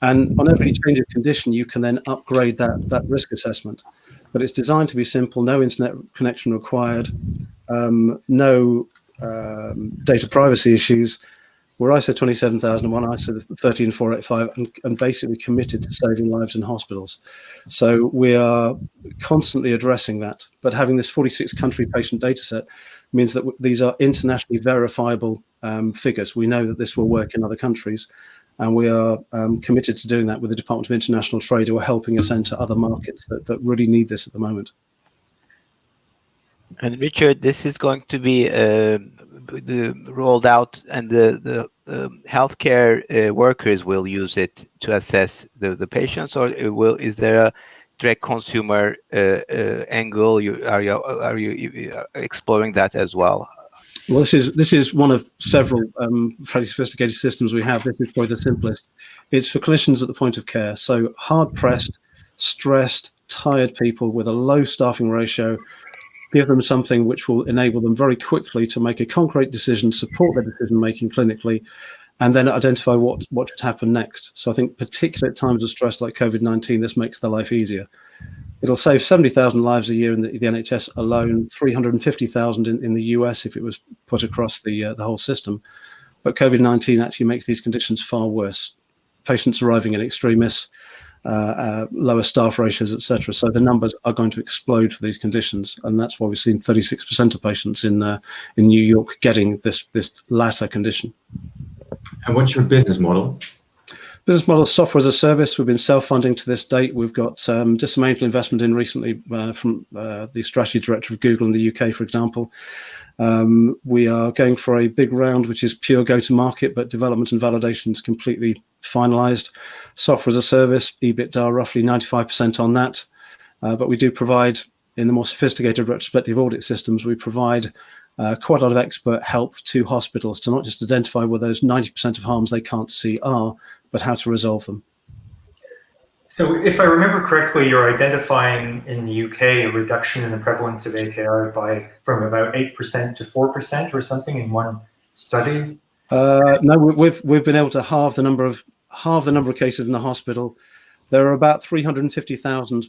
And on every change of condition, you can then upgrade that risk assessment. But it's designed to be simple, no internet connection required, no data privacy issues. We're ISO 27001, ISO 13485, and basically committed to saving lives in hospitals. So we are constantly addressing that. But having this 46-country patient data set means that these are internationally verifiable figures. We know that this will work in other countries, and we are committed to doing that with the Department of International Trade, who are helping us enter other markets that really need this at the moment. And Richard, this is going to be rolled out, and the healthcare workers will use it to assess the patients, or is there a direct consumer angle? Are you exploring that as well? Well, this is one of several fairly sophisticated systems we have. This is probably the simplest. It's for clinicians at the point of care. So hard-pressed, stressed, tired people with a low staffing ratio, give them something which will enable them very quickly to make a concrete decision, support their decision-making clinically, and then identify what should happen next. So I think particularly at times of stress like COVID-19, this makes their life easier. It'll save 70,000 lives a year in the NHS alone, 350,000 in the US if it was put across the whole system. But COVID-19 actually makes these conditions far worse. Patients arriving in extremis, lower staff ratios, etc. So the numbers are going to explode for these conditions, and that's why we've seen 36% of patients in New York getting this latter condition. And what's your business model? Business model, software as a service. We've been self-funding to this date. We've got just some angel investment in recently from the strategy director of Google in the UK, for example. We are going for a big round, which is pure go-to-market, but development and validation is completely finalized. Software as a service, EBITDA roughly 95% on that. But we do provide, in the more sophisticated retrospective audit systems, we provide quite a lot of expert help to hospitals to not just identify where those 90% of harms they can't see are, but how to resolve them. So if I remember correctly, you're identifying in the UK a reduction in the prevalence of AKI from about 8% to 4% or something in one study? No, we've been able to halve the number of cases in the hospital. There are about 350,000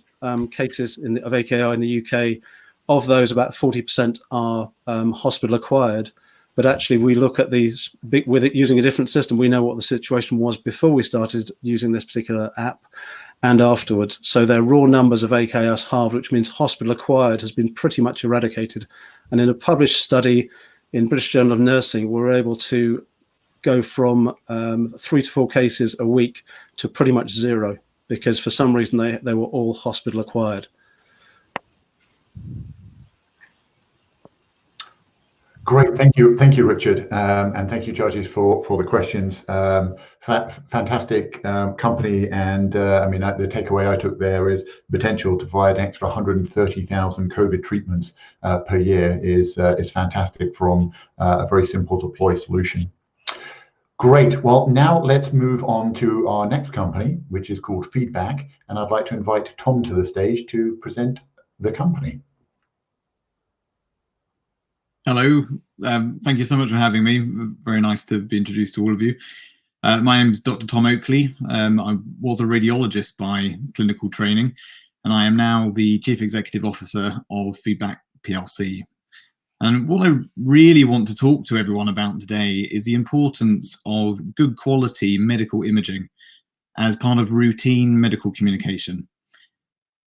cases of AKI in the UK. Of those, about 40% are hospital acquired. But actually, we look at these with it using a different system. We know what the situation was before we started using this particular app and afterwards. So their raw numbers of AKIs halved, which means hospital acquired has been pretty much eradicated. And in a published study in British Journal of Nursing, we're able to go from 3 to 4 cases a week to pretty much 0, because for some reason they were all hospital acquired. Great, thank you, Richard, and thank you, judges, for the questions. Fantastic company, and I mean, the takeaway I took there is potential to provide an extra 130,000 COVID treatments per year is fantastic from a very simple to deploy solution. Great. Well, now let's move on to our next company, which is called Feedback, and I'd like to invite Tom to the stage to present the company. Hello, thank you so much for having me. Very nice to be introduced to all of you. My name is Dr. Tom Oakley. I was a radiologist by clinical training, and I am now the Chief Executive Officer of Feedback PLC. And what I really want to talk to everyone about today is the importance of good quality medical imaging as part of routine medical communication,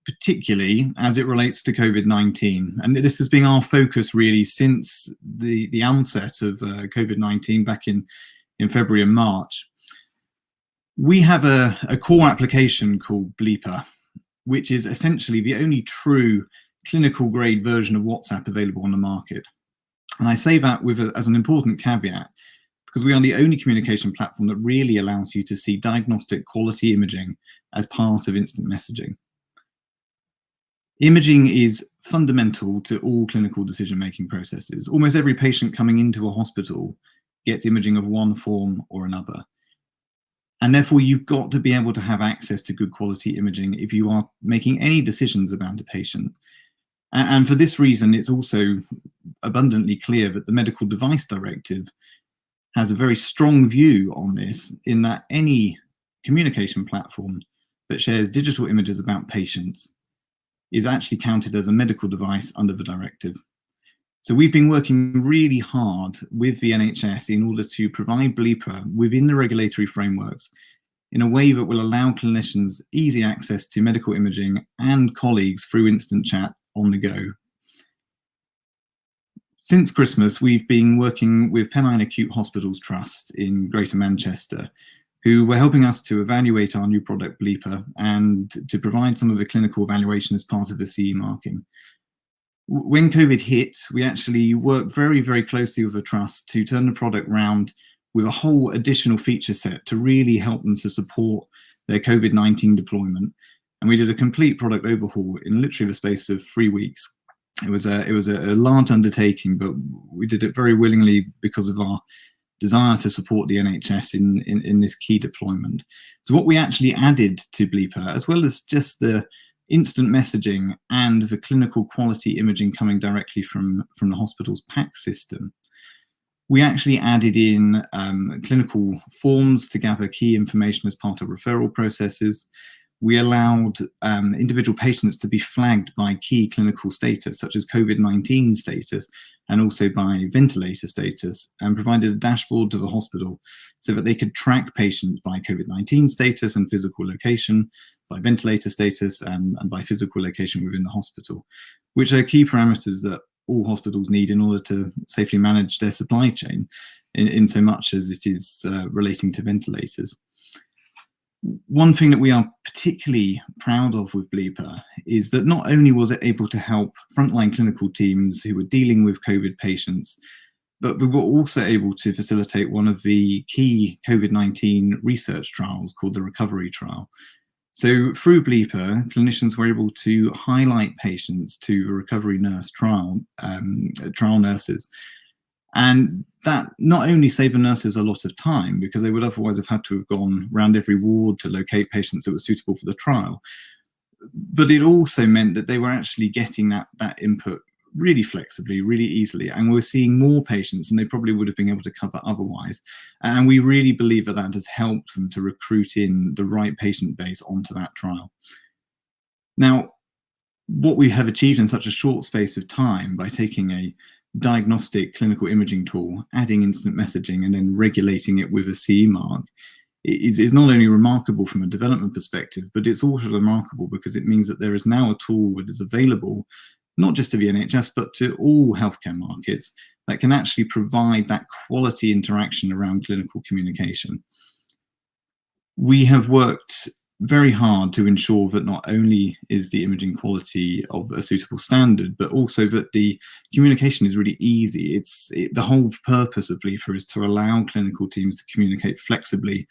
particularly as it relates to COVID-19. And this has been our focus really since the onset of COVID-19 back in February and March. We have a core application called Bleeper, which is essentially the only true clinical grade version of WhatsApp available on the market. And I say that as an important caveat, because we are the only communication platform that really allows you to see diagnostic quality imaging as part of instant messaging. Imaging is fundamental to all clinical decision-making processes. Almost every patient coming into a hospital gets imaging of one form or another. And therefore, you've got to be able to have access to good quality imaging if you are making any decisions about a patient. And for this reason, it's also abundantly clear that the Medical Device Directive has a very strong view on this, in that any communication platform that shares digital images about patients is actually counted as a medical device under the directive. So we've been working really hard with the NHS in order to provide Bleeper within the regulatory frameworks in a way that will allow clinicians easy access to medical imaging and colleagues through instant chat on the go. Since Christmas, we've been working with Pennine Acute Hospitals Trust in Greater Manchester, who were helping us to evaluate our new product Bleeper and to provide some of the clinical evaluation as part of the CE marking. When COVID hit, we actually worked very, very closely with the trust to turn the product round with a whole additional feature set to really help them to support their COVID-19 deployment. And we did a complete product overhaul in literally the space of 3 weeks. It was a large undertaking, but we did it very willingly because of our desire to support the NHS in this key deployment. So what we actually added to Bleeper, as well as just the instant messaging and the clinical quality imaging coming directly from the hospital's PACS system, we actually added in clinical forms to gather key information as part of referral processes. We allowed individual patients to be flagged by key clinical status, such as COVID-19 status, and also by ventilator status, and provided a dashboard to the hospital so that they could track patients by COVID-19 status and physical location, by ventilator status, and by physical location within the hospital, which are key parameters that all hospitals need in order to safely manage their supply chain in so much as it is relating to ventilators. One thing that we are particularly proud of with Bleeper is that not only was it able to help frontline clinical teams who were dealing with COVID patients, but we were also able to facilitate one of the key COVID-19 research trials called the Recovery Trial. So through Bleeper, clinicians were able to highlight patients to the recovery nurse trial nurses. And that not only saved the nurses a lot of time, because they would otherwise have had to have gone around every ward to locate patients that were suitable for the trial, but it also meant that they were actually getting that input really flexibly, really easily, and we're seeing more patients than they probably would have been able to cover otherwise. And we really believe that that has helped them to recruit in the right patient base onto that trial. Now, what we have achieved in such a short space of time by taking a diagnostic clinical imaging tool, adding instant messaging, and then regulating it with a CE mark is not only remarkable from a development perspective, but it's also remarkable because it means that there is now a tool that is available not just to the NHS, but to all healthcare markets that can actually provide that quality interaction around clinical communication. We have worked very hard to ensure that not only is the imaging quality of a suitable standard, but also that the communication is really easy. The whole purpose of Bleeper is to allow clinical teams to communicate flexibly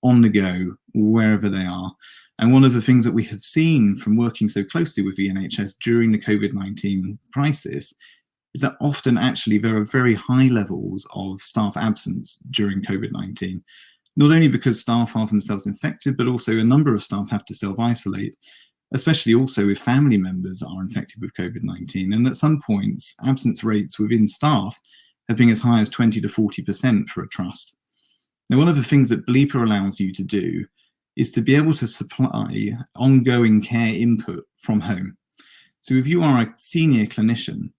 on the go, wherever they are. And one of the things that we have seen from working so closely with the NHS during the COVID-19 crisis is that often actually there are very high levels of staff absence during COVID-19. Not only because staff are themselves infected, but also a number of staff have to self-isolate, especially also if family members are infected with COVID-19. And at some points, absence rates within staff have been as high as 20 to 40% for a trust. Now, one of the things that Bleeper allows you to do is to be able to supply ongoing care input from home. So if you are a senior clinician,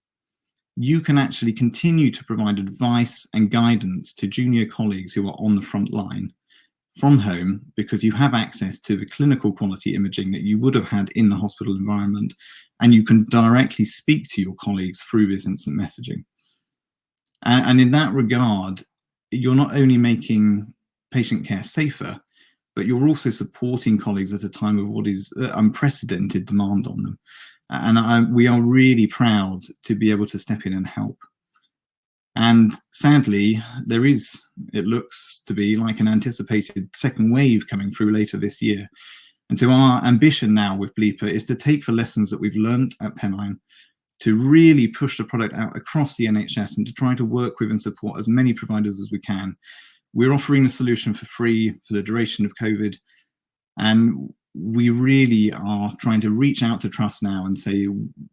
you can actually continue to provide advice and guidance to junior colleagues who are on the front line from home, because you have access to the clinical quality imaging that you would have had in the hospital environment, and you can directly speak to your colleagues through this instant messaging. And in that regard, you're not only making patient care safer, but you're also supporting colleagues at a time of what is unprecedented demand on them. And we are really proud to be able to step in and help. And sadly, it looks to be like an anticipated second wave coming through later this year. And so our ambition now with Bleeper is to take the lessons that we've learned at Pennine, to really push the product out across the NHS and to try to work with and support as many providers as we can. We're offering the solution for free for the duration of COVID, and we really are trying to reach out to Trust now and say,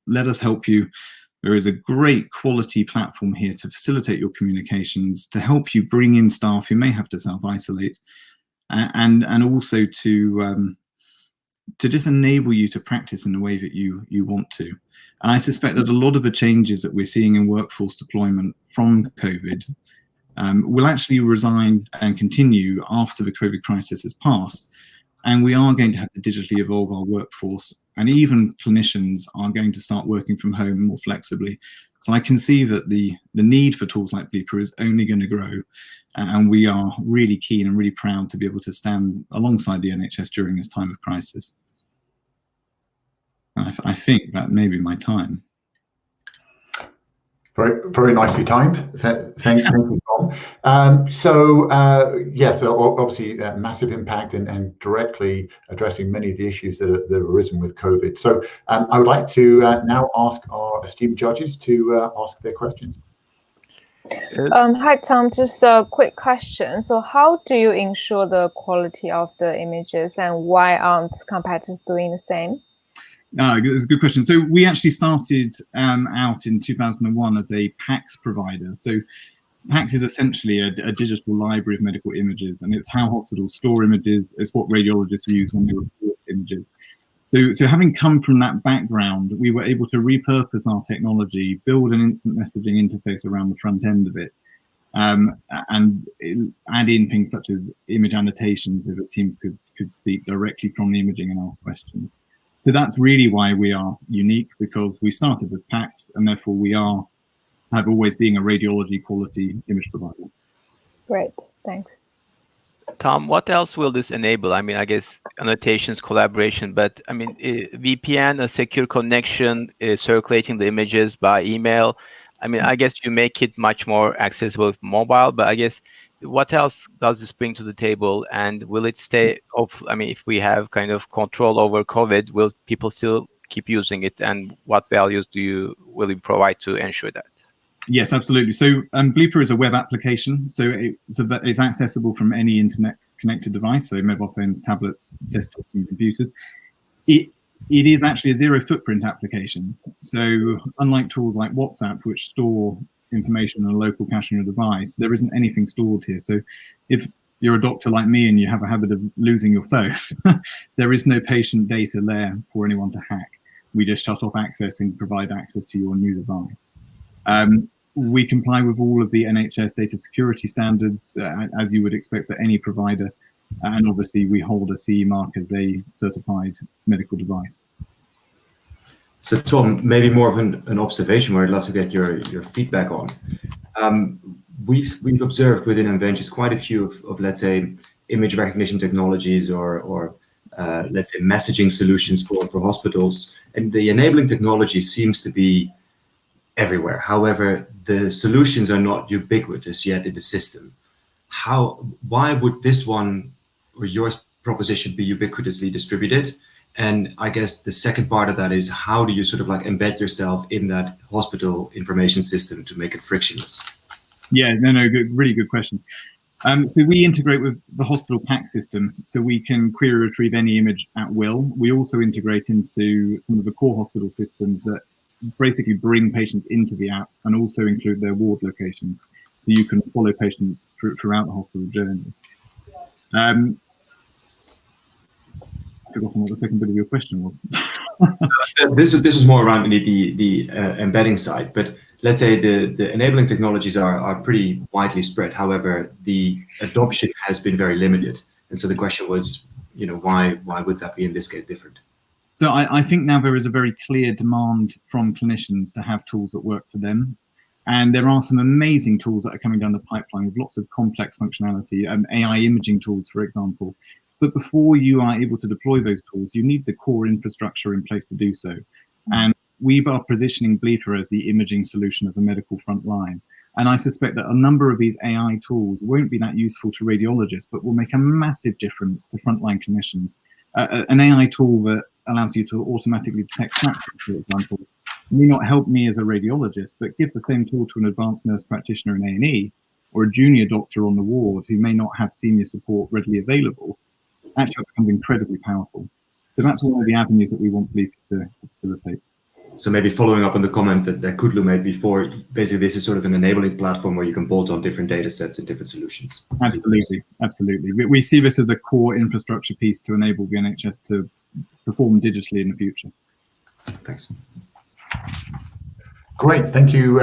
let us help you. There is a great quality platform here to facilitate your communications, to help you bring in staff who may have to self-isolate, and also to just enable you to practice in the way that you want to. And I suspect that a lot of the changes that we're seeing in workforce deployment from COVID will actually resign and continue after the COVID crisis has passed. And we are going to have to digitally evolve our workforce, and even clinicians are going to start working from home more flexibly. So I can see that the need for tools like Bleeper is only going to grow, and we are really keen and really proud to be able to stand alongside the NHS during this time of crisis. And I think that may be my time. Very, very nicely timed. Thank you, Tom. So obviously massive impact and directly addressing many of the issues that have arisen with COVID. So I would like to now ask our esteemed judges to ask their questions. Hi, Tom. Just a quick question. So how do you ensure the quality of the images, and why aren't competitors doing the same? That's a good question. So we actually started out in 2001 as a PACS provider. So PACS is essentially a digital library of medical images, and it's how hospitals store images. It's what radiologists use when they report images. So having come from that background, we were able to repurpose our technology, build an instant messaging interface around the front end of it, and add in things such as image annotations so that teams could speak directly from the imaging and ask questions. So that's really why we are unique, because we started as PACS, and therefore we have always been a radiology quality image provider. Great, thanks. Tom, what else will this enable? I mean, I guess annotations, collaboration, but I mean, VPN, a secure connection, circulating the images by email. I mean, I guess you make it much more accessible with mobile, but I guess what else does this bring to the table, and will it stay off? I mean, if we have kind of control over COVID, will people still keep using it, and what values will you provide to ensure that? Yes, absolutely. So Bleeper is a web application, so it's accessible from any internet connected device, so mobile phones, tablets, desktops, and computers. It is actually a zero footprint application. So unlike tools like WhatsApp, which store information on a local cache on your device, there isn't anything stored here. So if you're a doctor like me and you have a habit of losing your phone, there is no patient data there for anyone to hack. We just shut off access and provide access to your new device. We comply with all of the NHS data security standards, as you would expect for any provider. And obviously we hold a CE mark as a certified medical device. So Tom, maybe more of an observation where I'd love to get your feedback on. We've observed within Inventures quite a few of let's say, image recognition technologies or let's say messaging solutions for hospitals. And the enabling technology seems to be everywhere. However, the solutions are not ubiquitous yet in the system. Why would this one or your proposition be ubiquitously distributed? And I guess the second part of that is, how do you sort of like embed yourself in that hospital information system to make it frictionless? Yeah, really good questions. So we integrate with the hospital PACS system, so we can query retrieve any image at will. We also integrate into some of the core hospital systems that basically bring patients into the app and also include their ward locations, so you can follow patients throughout the hospital journey. I've forgotten what the second bit of your question was. This was more around the embedding side, but let's say the enabling technologies are pretty widely spread. However, the adoption has been very limited, and so the question was, why would that be in this case different? So I think now there is a very clear demand from clinicians to have tools that work for them. And there are some amazing tools that are coming down the pipeline with lots of complex functionality, AI imaging tools, for example. But before you are able to deploy those tools, you need the core infrastructure in place to do so. And we are positioning Bleeper as the imaging solution of the medical front line. And I suspect that a number of these AI tools won't be that useful to radiologists, but will make a massive difference to frontline clinicians. An AI tool that allows you to automatically detect fractures, for example, may not help me as a radiologist, but give the same tool to an advanced nurse practitioner in A&E or a junior doctor on the ward who may not have senior support readily available. Actually, it becomes incredibly powerful. So that's one of the avenues that we want Bleeper to facilitate. So maybe following up on the comment that Kudlu made before, basically this is sort of an enabling platform where you can bolt on different data sets and different solutions. Absolutely, absolutely. We see this as a core infrastructure piece to enable the NHS to perform digitally in the future. Thanks. Great, thank you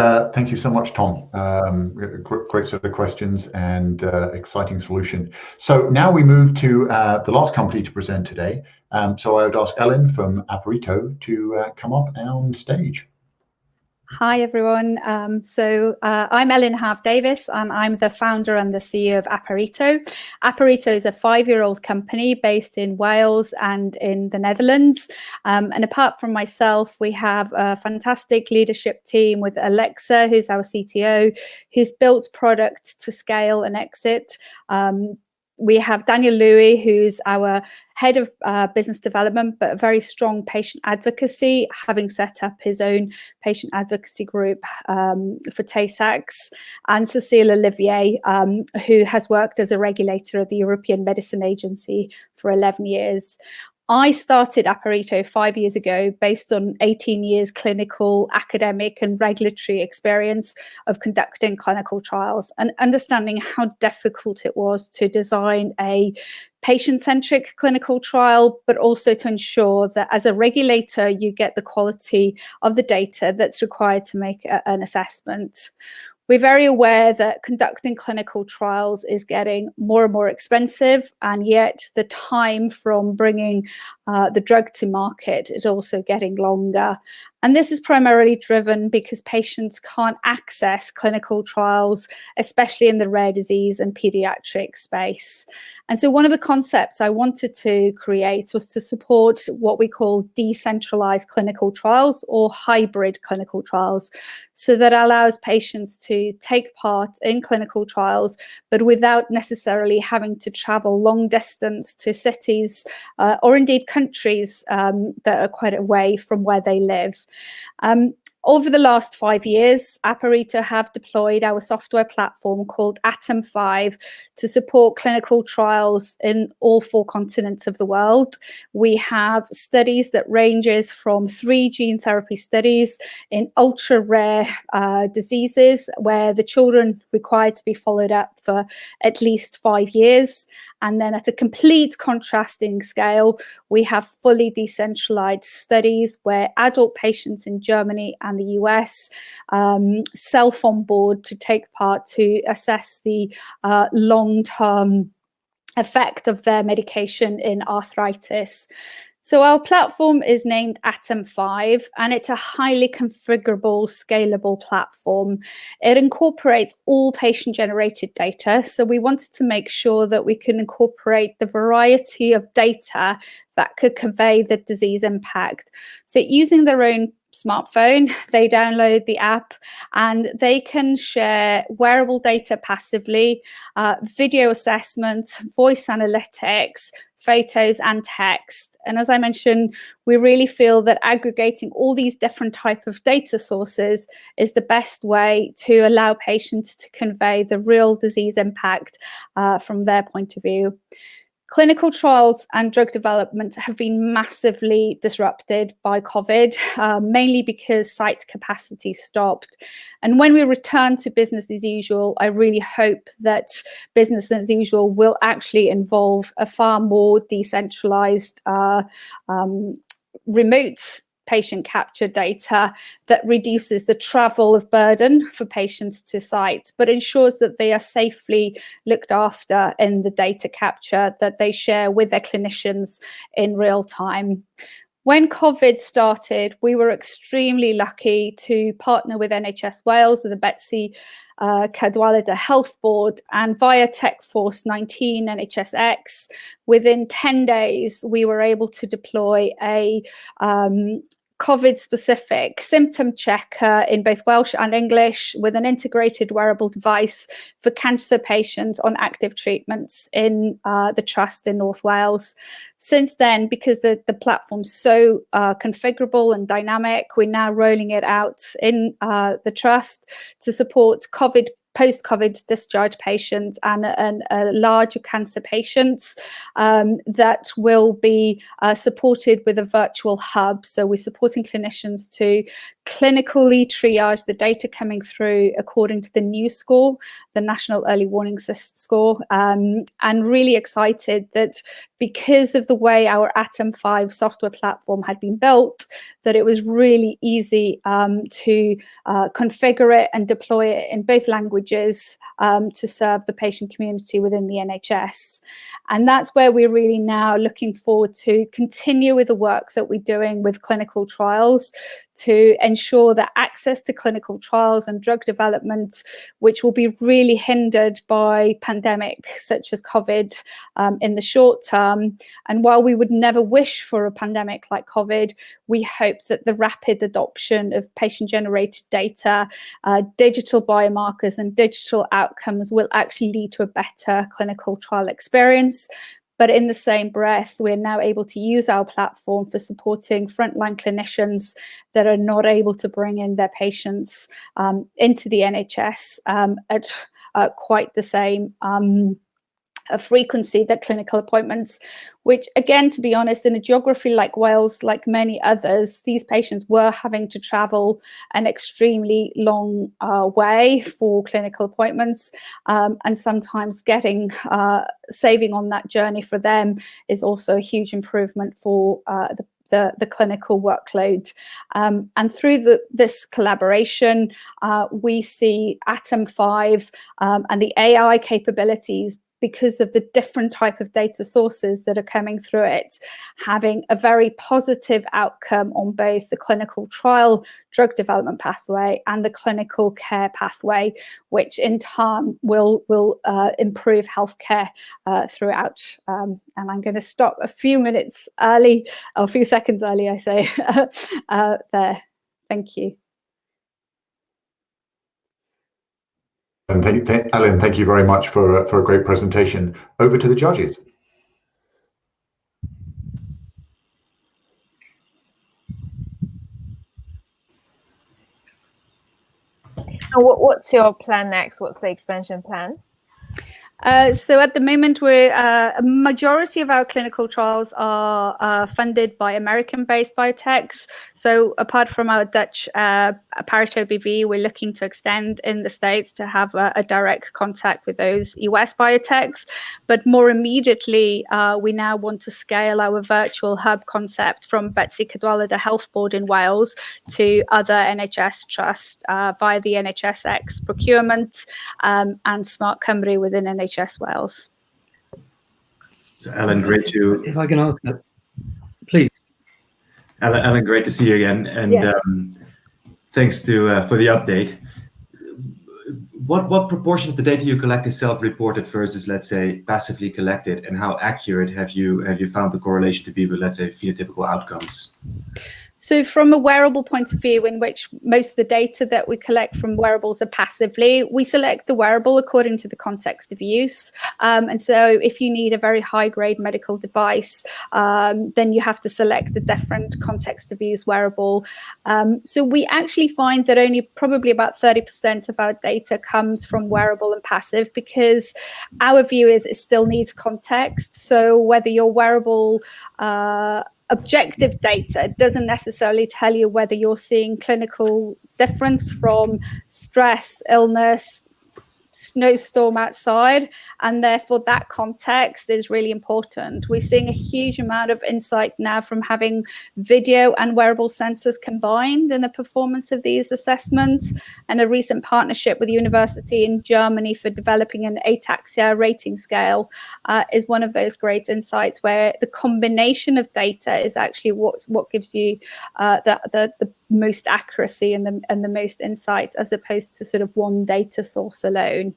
so much, Tom. Great set of questions and exciting solution. So now we move to the last company to present today. So I would ask Ellen from Aperito to come up on stage. Hi, everyone. I'm Ellen Half-Davis, and I'm the founder and the CEO of Apparito. Apparito is a 5-year-old company based in Wales and in the Netherlands. And apart from myself, we have a fantastic leadership team with Alexa, who's our CTO, who's built product to scale and exit. We have Daniel Louis, who's our head of business development, but a very strong patient advocacy, having set up his own patient advocacy group for Tay-Sachs, and Cécile Olivier, who has worked as a regulator of the European Medicine Agency for 11 years. I started Apparito 5 years ago based on 18 years clinical, academic and regulatory experience of conducting clinical trials and understanding how difficult it was to design a patient-centric clinical trial, but also to ensure that as a regulator, you get the quality of the data that's required to make an assessment. We're very aware that conducting clinical trials is getting more and more expensive, and yet the time from bringing the drug to market is also getting longer. And this is primarily driven because patients can't access clinical trials, especially in the rare disease and pediatric space. And so one of the concepts I wanted to create was to support what we call decentralized clinical trials or hybrid clinical trials. So that allows patients to take part in clinical trials, but without necessarily having to travel long distance to cities or indeed countries that are quite away from where they live. Over the last 5 years, Apparito have deployed our software platform called Atom5 to support clinical trials in all 4 continents of the world. We have studies that ranges from 3 gene therapy studies in ultra rare diseases where the children required to be followed up for at least 5 years. And then at a complete contrasting scale, we have fully decentralized studies where adult patients in Germany and the US self-onboard to take part to assess the long-term effect of their medication in arthritis. So our platform is named Atom5, and it's a highly configurable, scalable platform. It incorporates all patient-generated data. So we wanted to make sure that we can incorporate the variety of data that could convey the disease impact. So using their own smartphone, they download the app and they can share wearable data passively, video assessments, voice analytics, photos and text. And as I mentioned, we really feel that aggregating all these different types of data sources is the best way to allow patients to convey the real disease impact from their point of view. Clinical trials and drug development have been massively disrupted by COVID, mainly because site capacity stopped. And when we return to business as usual, I really hope that business as usual will actually involve a far more decentralized, remote patient capture data that reduces the travel of burden for patients to sites, but ensures that they are safely looked after in the data capture that they share with their clinicians in real time. When COVID started, we were extremely lucky to partner with NHS Wales and the Betsy Cadwaladr Health Board, and via TechForce 19 NHSX, within 10 days, we were able to deploy a COVID-specific symptom checker in both Welsh and English with an integrated wearable device for cancer patients on active treatments in the Trust in North Wales. Since then, because the platform's so configurable and dynamic, we're now rolling it out in the Trust to support post-COVID discharge patients and larger cancer patients that will be supported with a virtual hub. So we're supporting clinicians to clinically triage the data coming through according to the new score, the National Early Warning Score, and really excited that because of the way our Atom5 software platform had been built, that it was really easy to configure it and deploy it in both languages to serve the patient community within the NHS. And that's where we're really now looking forward to continue with the work that we're doing with clinical trials to ensure that access to clinical trials and drug development, which will be really hindered by pandemic such as COVID in the short term. And while we would never wish for a pandemic like COVID, we hope that the rapid adoption of patient-generated data, digital biomarkers and digital outcomes will actually lead to a better clinical trial experience. But in the same breath, we're now able to use our platform for supporting frontline clinicians that are not able to bring in their patients into the NHS at quite the same a frequency that clinical appointments, which again, to be honest, in a geography like Wales, like many others, these patients were having to travel an extremely long way for clinical appointments, and sometimes getting saving on that journey for them is also a huge improvement for the clinical workload. And through this collaboration, we see Atom 5 and the AI capabilities, because of the different type of data sources that are coming through it, having a very positive outcome on both the clinical trial drug development pathway and the clinical care pathway, which in turn will improve healthcare throughout. And I'm going to stop a few minutes early, or a few seconds early, I say, there. Thank you. And Ellen, thank you very much for a great presentation. Over to the judges. And what's your plan next? What's the expansion plan? So at the moment, a majority of our clinical trials are funded by American-based biotechs. So apart from our Dutch Pareto BV, we're looking to extend in the States to have a direct contact with those US biotechs. But more immediately, we now want to scale our virtual hub concept from Betsy Cadwaladr Health Board in Wales to other NHS trusts via the NHSX procurement and Smart Cymru within NHS Wales. So Ellen, great to... If I can ask that, please. Ellen, great to see you again. And thanks to for the update. What proportion of the data you collect is self-reported versus, let's say, passively collected? And how accurate have you found the correlation to be with, let's say, phenotypical outcomes? So from a wearable point of view, in which most of the data that we collect from wearables are passively, we select the wearable according to the context of use. And so if you need a very high-grade medical device, then you have to select a different context of use wearable. So we actually find that only probably about 30% of our data comes from wearable and passive, because our view is it still needs context. So whether your wearable objective data doesn't necessarily tell you whether you're seeing clinical difference from stress, illness, snowstorm outside, and therefore that context is really important. We're seeing a huge amount of insight now from having video and wearable sensors combined in the performance of these assessments, and a recent partnership with a university in Germany for developing an ataxia rating scale is one of those great insights where the combination of data is actually what gives you the most accuracy and the most insight, as opposed to sort of one data source alone.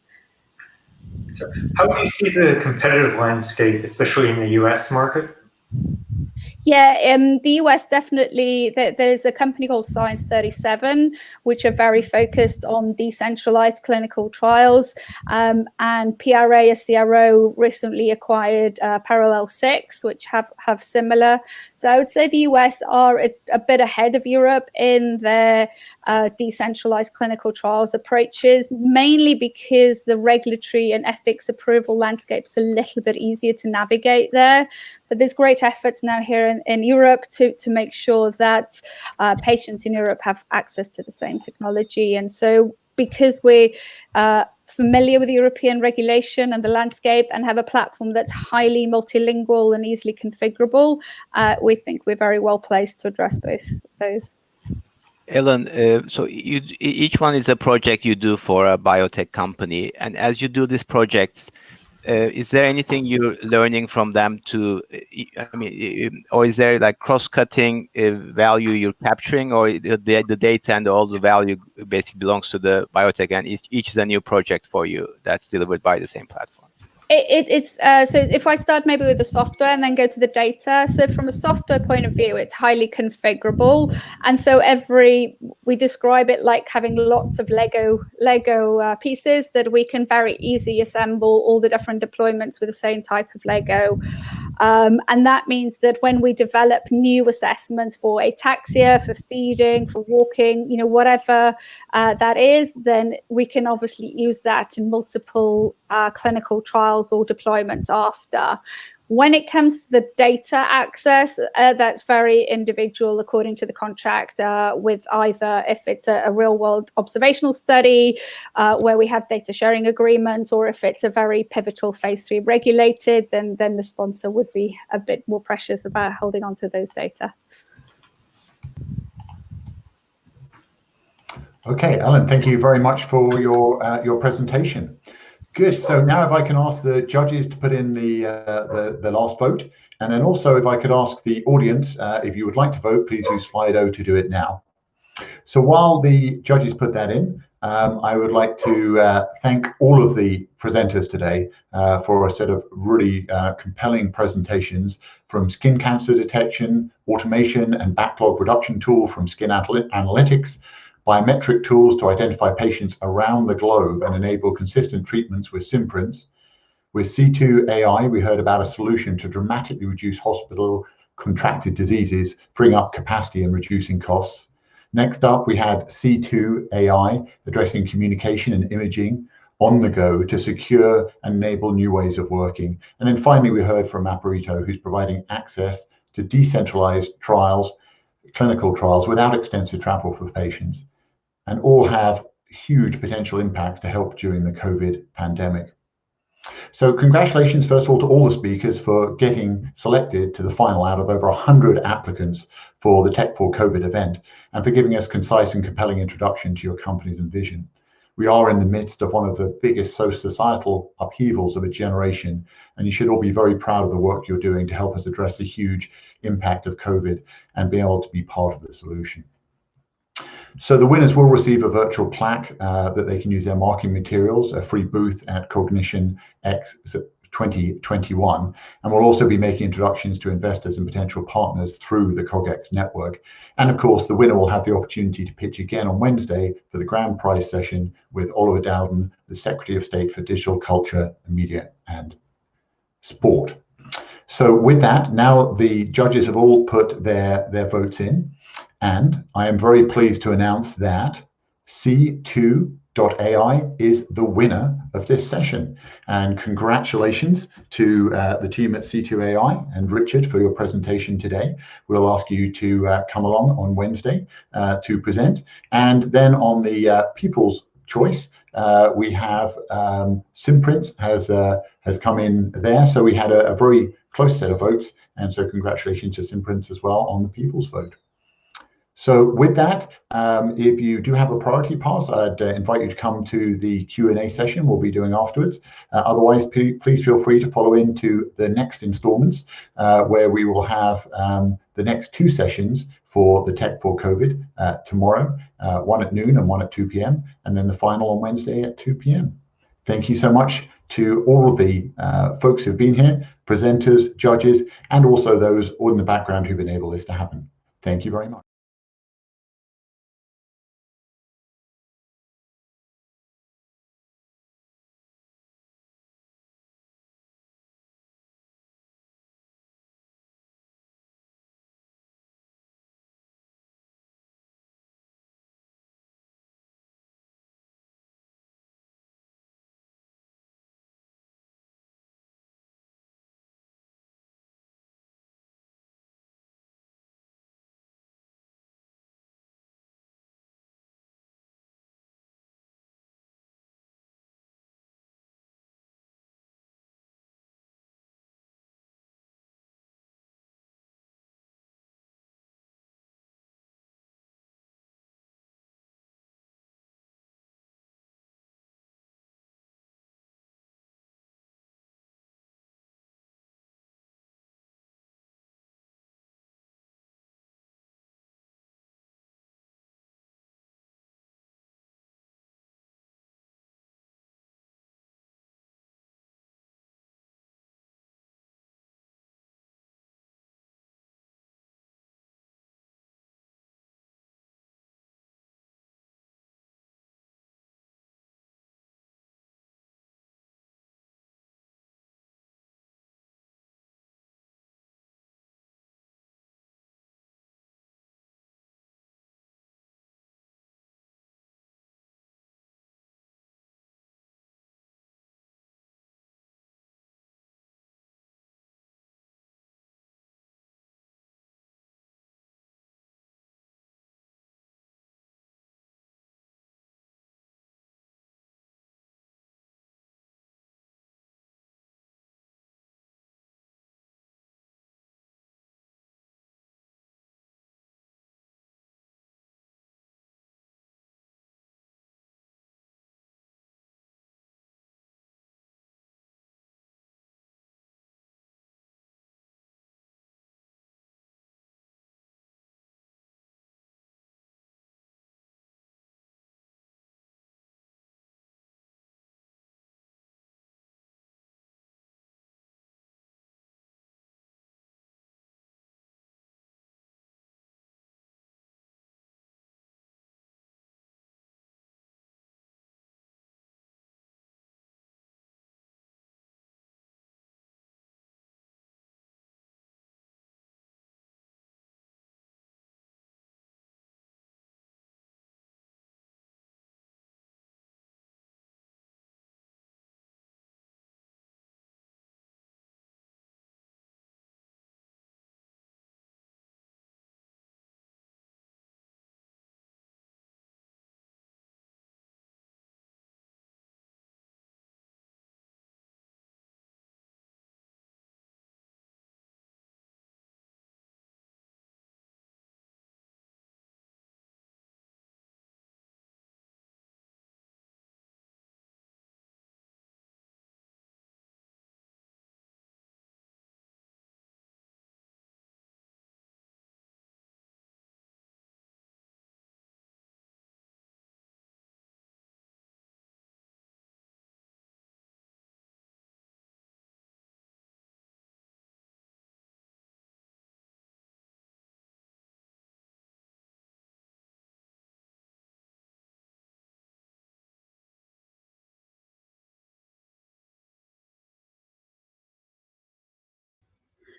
So how do you see the competitive landscape, especially in the US market? Yeah, the US definitely, there's a company called Science 37, which are very focused on decentralized clinical trials. And PRA, a CRO, recently acquired Parallel 6, which have similar. So I would say the US are a bit ahead of Europe in their decentralized clinical trials approaches, mainly because the regulatory and ethics approval landscape's a little bit easier to navigate there. But there's great efforts now here in Europe to make sure that patients in Europe have access to the same technology. And so because we're familiar with European regulation and the landscape and have a platform that's highly multilingual and easily configurable, we think we're very well placed to address both those. Ellen, so each one is a project you do for a biotech company. And as you do these projects, is there anything you're learning from them or is there like cross-cutting value you're capturing, or the data and all the value basically belongs to the biotech and each is a new project for you that's delivered by the same platform? So if I start maybe with the software and then go to the data. So from a software point of view, it's highly configurable. And so we describe it like having lots of Lego pieces that we can very easily assemble all the different deployments with the same type of Lego. And that means that when we develop new assessments for ataxia, for feeding, for walking, whatever that is, then we can obviously use that in multiple clinical trials or deployments after. When it comes to the data access, that's very individual according to the contract, with either if it's a real world observational study where we have data sharing agreements, or if it's a very pivotal phase 3 regulated, then the sponsor would be a bit more precious about holding on to those data. Okay, Ellen, thank you very much for your presentation. Good. So now if I can ask the judges to put in the last vote, and then also if I could ask the audience, if you would like to vote, please use Slido to do it now. So while the judges put that in, I would like to thank all of the presenters today for a set of really compelling presentations, from skin cancer detection, automation and backlog reduction tool from Skin Analytics, biometric tools to identify patients around the globe and enable consistent treatments with Simprints. With C2 AI, we heard about a solution to dramatically reduce hospital contracted diseases, freeing up capacity and reducing costs. Next up, we had C2 AI addressing communication and imaging on the go to secure and enable new ways of working. And then finally, we heard from Apparito, who's providing access to decentralized trials, clinical trials without extensive travel for patients, and all have huge potential impacts to help during the COVID pandemic. So congratulations, first of all, to all the speakers for getting selected to the final out of over 100 applicants for the Tech for COVID event, and for giving us concise and compelling introduction to your companies and vision. We are in the midst of one of the biggest societal upheavals of a generation, and you should all be very proud of the work you're doing to help us address the huge impact of COVID and be able to be part of the solution. So the winners will receive a virtual plaque that they can use their marketing materials, a free booth at Cognition X 2021, and we'll also be making introductions to investors and potential partners through the CogX network. And of course, the winner will have the opportunity to pitch again on Wednesday for the grand prize session with Oliver Dowden, the Secretary of State for Digital Culture, Media and Sport. So with that, now the judges have all put their votes in. And I am very pleased to announce that C2.ai is the winner of this session. And congratulations to the team at C2AI and Richard for your presentation today. We'll ask you to come along on Wednesday to present. And then on the People's Choice, we have Simprints has come in there. So we had a very close set of votes. And so congratulations to Simprints as well on the People's Vote. So with that, if you do have a priority pass, I'd invite you to come to the Q&A session we'll be doing afterwards. Otherwise, please feel free to follow into the next installments where we will have the next 2 sessions for the Tech for COVID tomorrow, one at noon and one at 2 p.m. and then the final on Wednesday at 2 p.m. Thank you so much to all of the folks who've been here, presenters, judges, and also those in the background who've enabled this to happen. Thank you very much.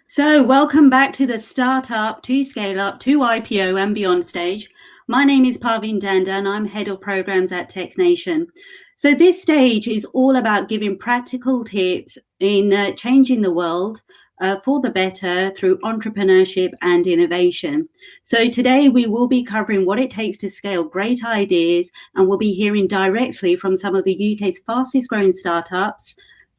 So welcome back to the Startup to Scale Up to IPO and Beyond stage. My name is Parveen Danda and I'm Head of Programs at TechNation. So this stage is all about giving practical tips in changing the world for the better through entrepreneurship and innovation. So today we will be covering what it takes to scale great ideas, and we'll be hearing directly from some of the UK's fastest growing startups,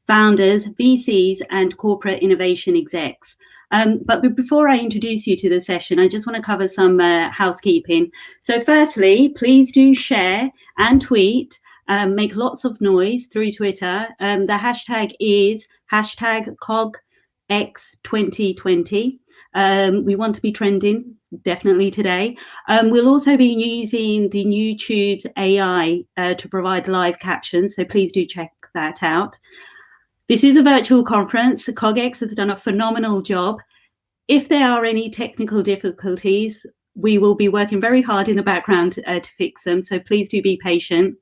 founders, VCs, and corporate innovation execs. But before I introduce you to the session, I just want to cover some housekeeping. So firstly, please do share and tweet, make lots of noise through Twitter. The hashtag is hashtag CogX2020. We want to be trending definitely today. We'll also be using the YouTube's AI to provide live captions, so please do check that out. This is a virtual conference. The CogX has done a phenomenal job. If there are any technical difficulties, we will be working very hard in the background to fix them, so please do be patient.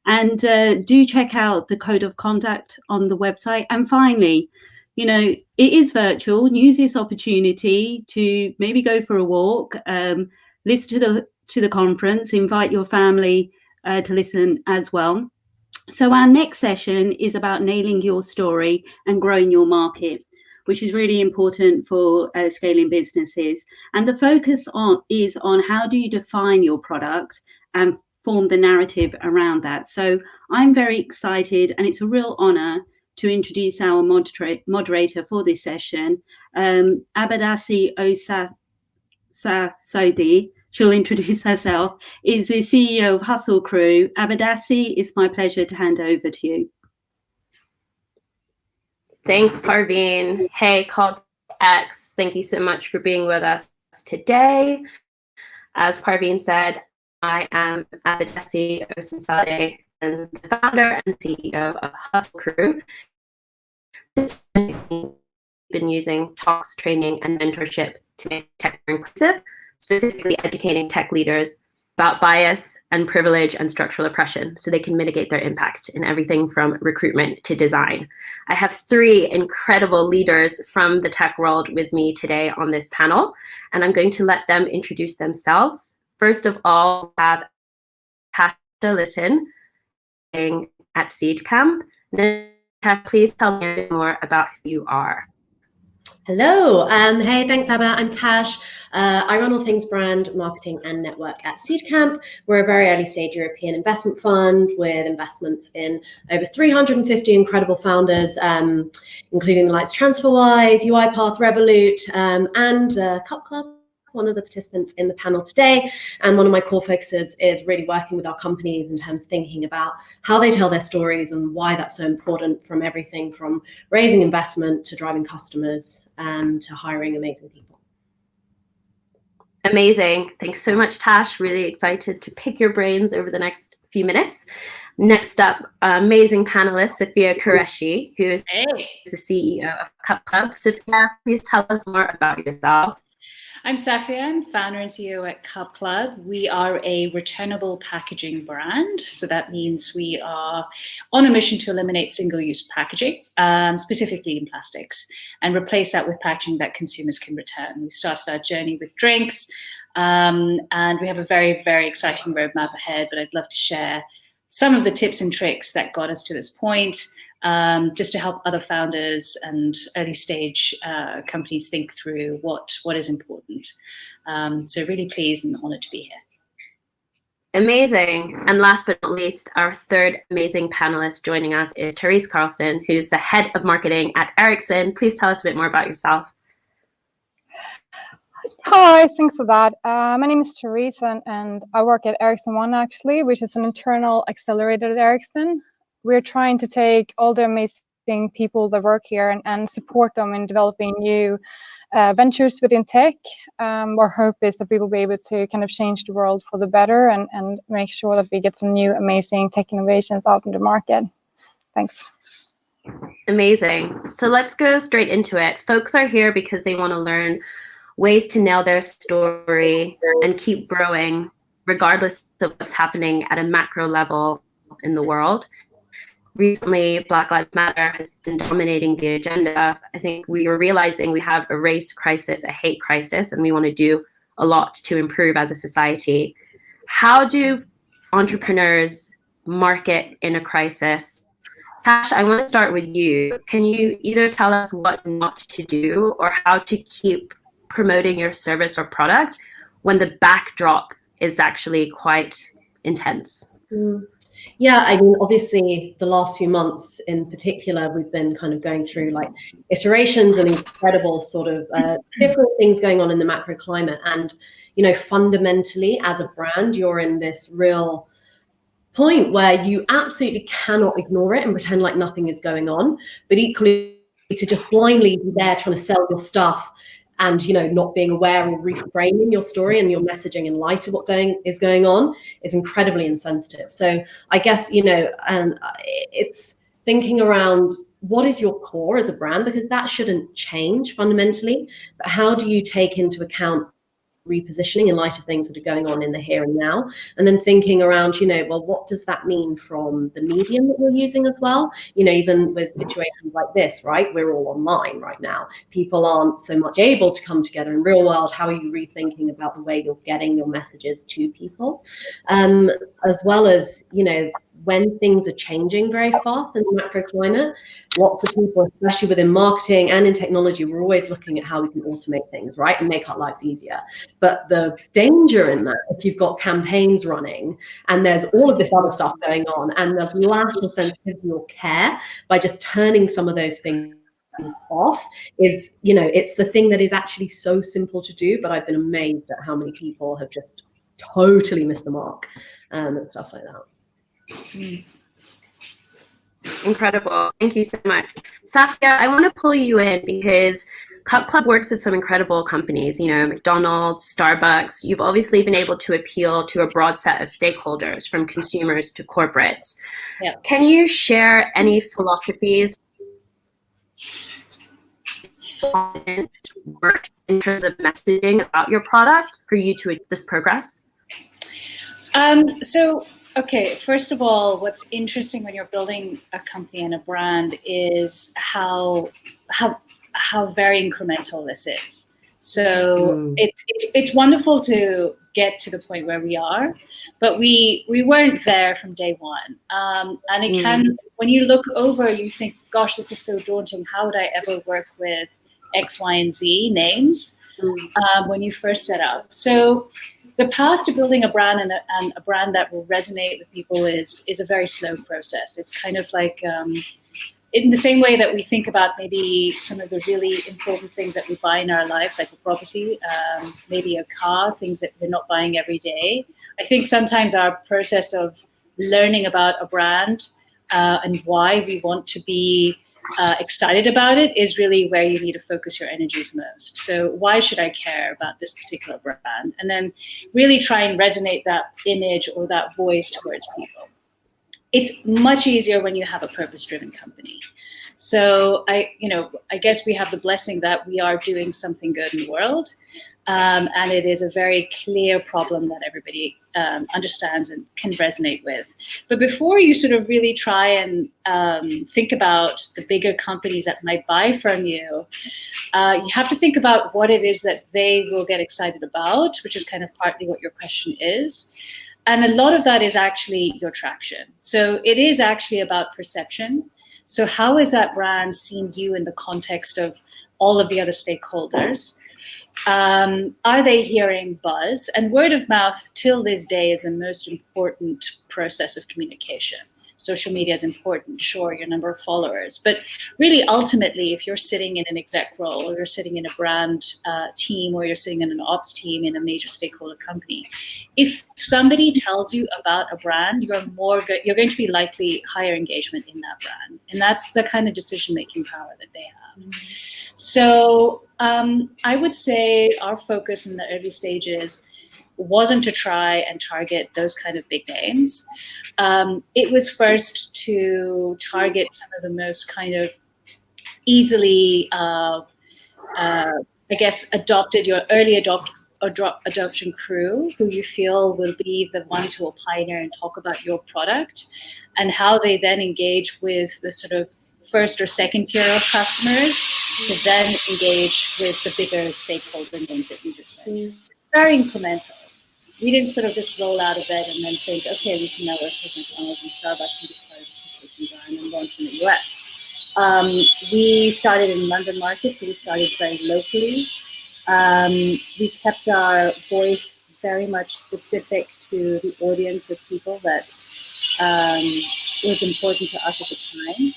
And do check out the code of conduct on the website. And finally, you know, it is virtual. Use this opportunity to maybe go for a walk, listen to the conference, invite your family to listen as well. So our next session is about nailing your story and growing your market, which is really important for scaling businesses. And the focus is on how do you define your product and form the narrative around that. So I'm very excited, and it's a real honor to introduce our moderator for this session, Abadasi Osasodi. She'll introduce herself, is the CEO of Hustle Crew. Abadasi, it's my pleasure to hand over to you. Thanks, Parveen. Hey, CogX, thank you so much for being with us today. As Parveen said, I am Abadasi Osasodi, and the founder and CEO of Hustle Crew. We've been using talks, training, and mentorship to make tech more inclusive, specifically educating tech leaders about bias and privilege and structural oppression so they can mitigate their impact in everything from recruitment to design. I have three incredible leaders from the tech world with me today on this panel, and I'm going to let them introduce themselves. First of all, I have Tasha Litton at Seedcamp. Please tell me a bit more about who you are. Hello. Hey, thanks, Abba. I'm Tash. I run all things brand, marketing, and network at Seedcamp. We're a very early stage European investment fund with investments in over 350 incredible founders, including the likes TransferWise, UiPath, Revolut, and Cup Club, one of the participants in the panel today. And one of my core focuses is really working with our companies in terms of thinking about how they tell their stories and why that's so important, from everything from raising investment to driving customers and to hiring amazing people. Amazing. Thanks so much, Tash. Really excited to pick your brains over the next few minutes. Next up, amazing panelist, Sophia Qureshi, who is the CEO of Cup Club. Sophia, please tell us more about yourself. I'm Safia. I'm founder and CEO at Cup Club. We are a returnable packaging brand. So that means we are on a mission to eliminate single-use packaging, specifically in plastics, and replace that with packaging that consumers can return. We've started our journey with drinks, and we have a very, very exciting roadmap ahead, but I'd love to share some of the tips and tricks that got us to this point, just to help other founders and early stage companies think through what is important. So really pleased and honored to be here. Amazing. And last but not least, our third amazing panelist joining us is Therese Carlson, who's the head of marketing at Ericsson. Please tell us a bit more about yourself. Hi, thanks for that. My name is Therese, and I work at Ericsson One, actually, which is an internal accelerator at Ericsson. We're trying to take all the amazing people that work here and support them in developing new ventures within tech. Our hope is that we will be able to kind of change the world for the better and make sure that we get some new amazing tech innovations out in the market. Thanks. Amazing. So let's go straight into it. Folks are here because they want to learn ways to nail their story and keep growing regardless of what's happening at a macro level in the world. recently Black Lives Matter has been dominating the agenda, I think we are realizing we have a race crisis, a hate crisis, and we want to do a lot to improve as a society. How do entrepreneurs market in a crisis? Tash, I want to start with you. Can you either tell us what not to do or how to keep promoting your service or product when the backdrop is actually quite intense? Yeah, I mean, obviously, the last few months in particular, we've been kind of going through like iterations and incredible sort of different things going on in the macro climate. And, you know, fundamentally, as a brand, you're in this real point where you absolutely cannot ignore it and pretend like nothing is going on, but equally to just blindly be there trying to sell your stuff and, you know, not being aware or reframing your story and your messaging in light of what is going on is incredibly insensitive. So I guess, you know, and it's thinking around what is your core as a brand, because that shouldn't change fundamentally, but how do you take into account repositioning in light of things that are going on in the here and now, and then thinking around, you know, well, what does that mean from the medium that we're using as well? You know, even with situations like this, right, we're all online right now, people aren't so much able to come together in real world. How are you rethinking about the way you're getting your messages to people, as well as, you know, when things are changing very fast in the macro climate, lots of people, especially within marketing and in technology, we're always looking at how we can automate things, right, and make our lives easier. But the danger in that, if you've got campaigns running and there's all of this other stuff going on, and the lack of sensitivity or care by just turning some of those things off is, you know, it's a thing that is actually so simple to do, but I've been amazed at how many people have just totally missed the mark and stuff like that. Incredible. Thank you so much. Safia, I want to pull you in because Cup Club works with some incredible companies, you know, McDonald's, Starbucks. You've obviously been able to appeal to a broad set of stakeholders, from consumers to corporates. Yeah. Can you share any philosophies work in terms of messaging about your product for you to this progress? Okay, first of all, what's interesting when you're building a company and a brand is how very incremental this is. So it's wonderful to get to the point where we are, but we weren't there from day one. And it can, when you look over, you think, gosh, this is so daunting. How would I ever work with X, Y, and Z names when you first set out? So the path to building a brand and a brand that will resonate with people is a very slow process. It's kind of like in the same way that we think about maybe some of the really important things that we buy in our lives, like a property, maybe a car, things that we're not buying every day. I think sometimes our process of learning about a brand and why we want to be excited about it is really where you need to focus your energies most. So why should I care about this particular brand? And then really try and resonate that image or that voice towards people. It's much easier when you have a purpose-driven company. So I guess we have the blessing that we are doing something good in the world. And it is a very clear problem that everybody understands and can resonate with. But before you sort of really try and think about the bigger companies that might buy from you, you have to think about what it is that they will get excited about, which is kind of partly what your question is. And a lot of that is actually your traction. So it is actually about perception. So how is that brand seeing you in the context of all of the other stakeholders? Are they hearing buzz? And word of mouth till this day is the most important process of communication. Social media is important, sure, your number of followers. But really, ultimately, if you're sitting in an exec role, or you're sitting in a brand team, or you're sitting in an ops team in a major stakeholder company, if somebody tells you about a brand, you're going to be likely higher engagement in that brand. And that's the kind of decision-making power that they have. So I would say our focus in the early stages wasn't to try and target those kind of big names. It was first to target some of the most kind of easily, adopted, your early adoption crew who you feel will be the ones who will pioneer and talk about your product, and how they then engage with the sort of first or second tier of customers to then engage with the bigger stakeholder names that you just mentioned. Very incremental. We didn't sort of just roll out of bed and then think, okay, we can now work with McDonald's and Starbucks and be part of the brand and launch in the US. We started in London market, so we started very locally. We kept our voice very much specific to the audience of people that was important to us at the time.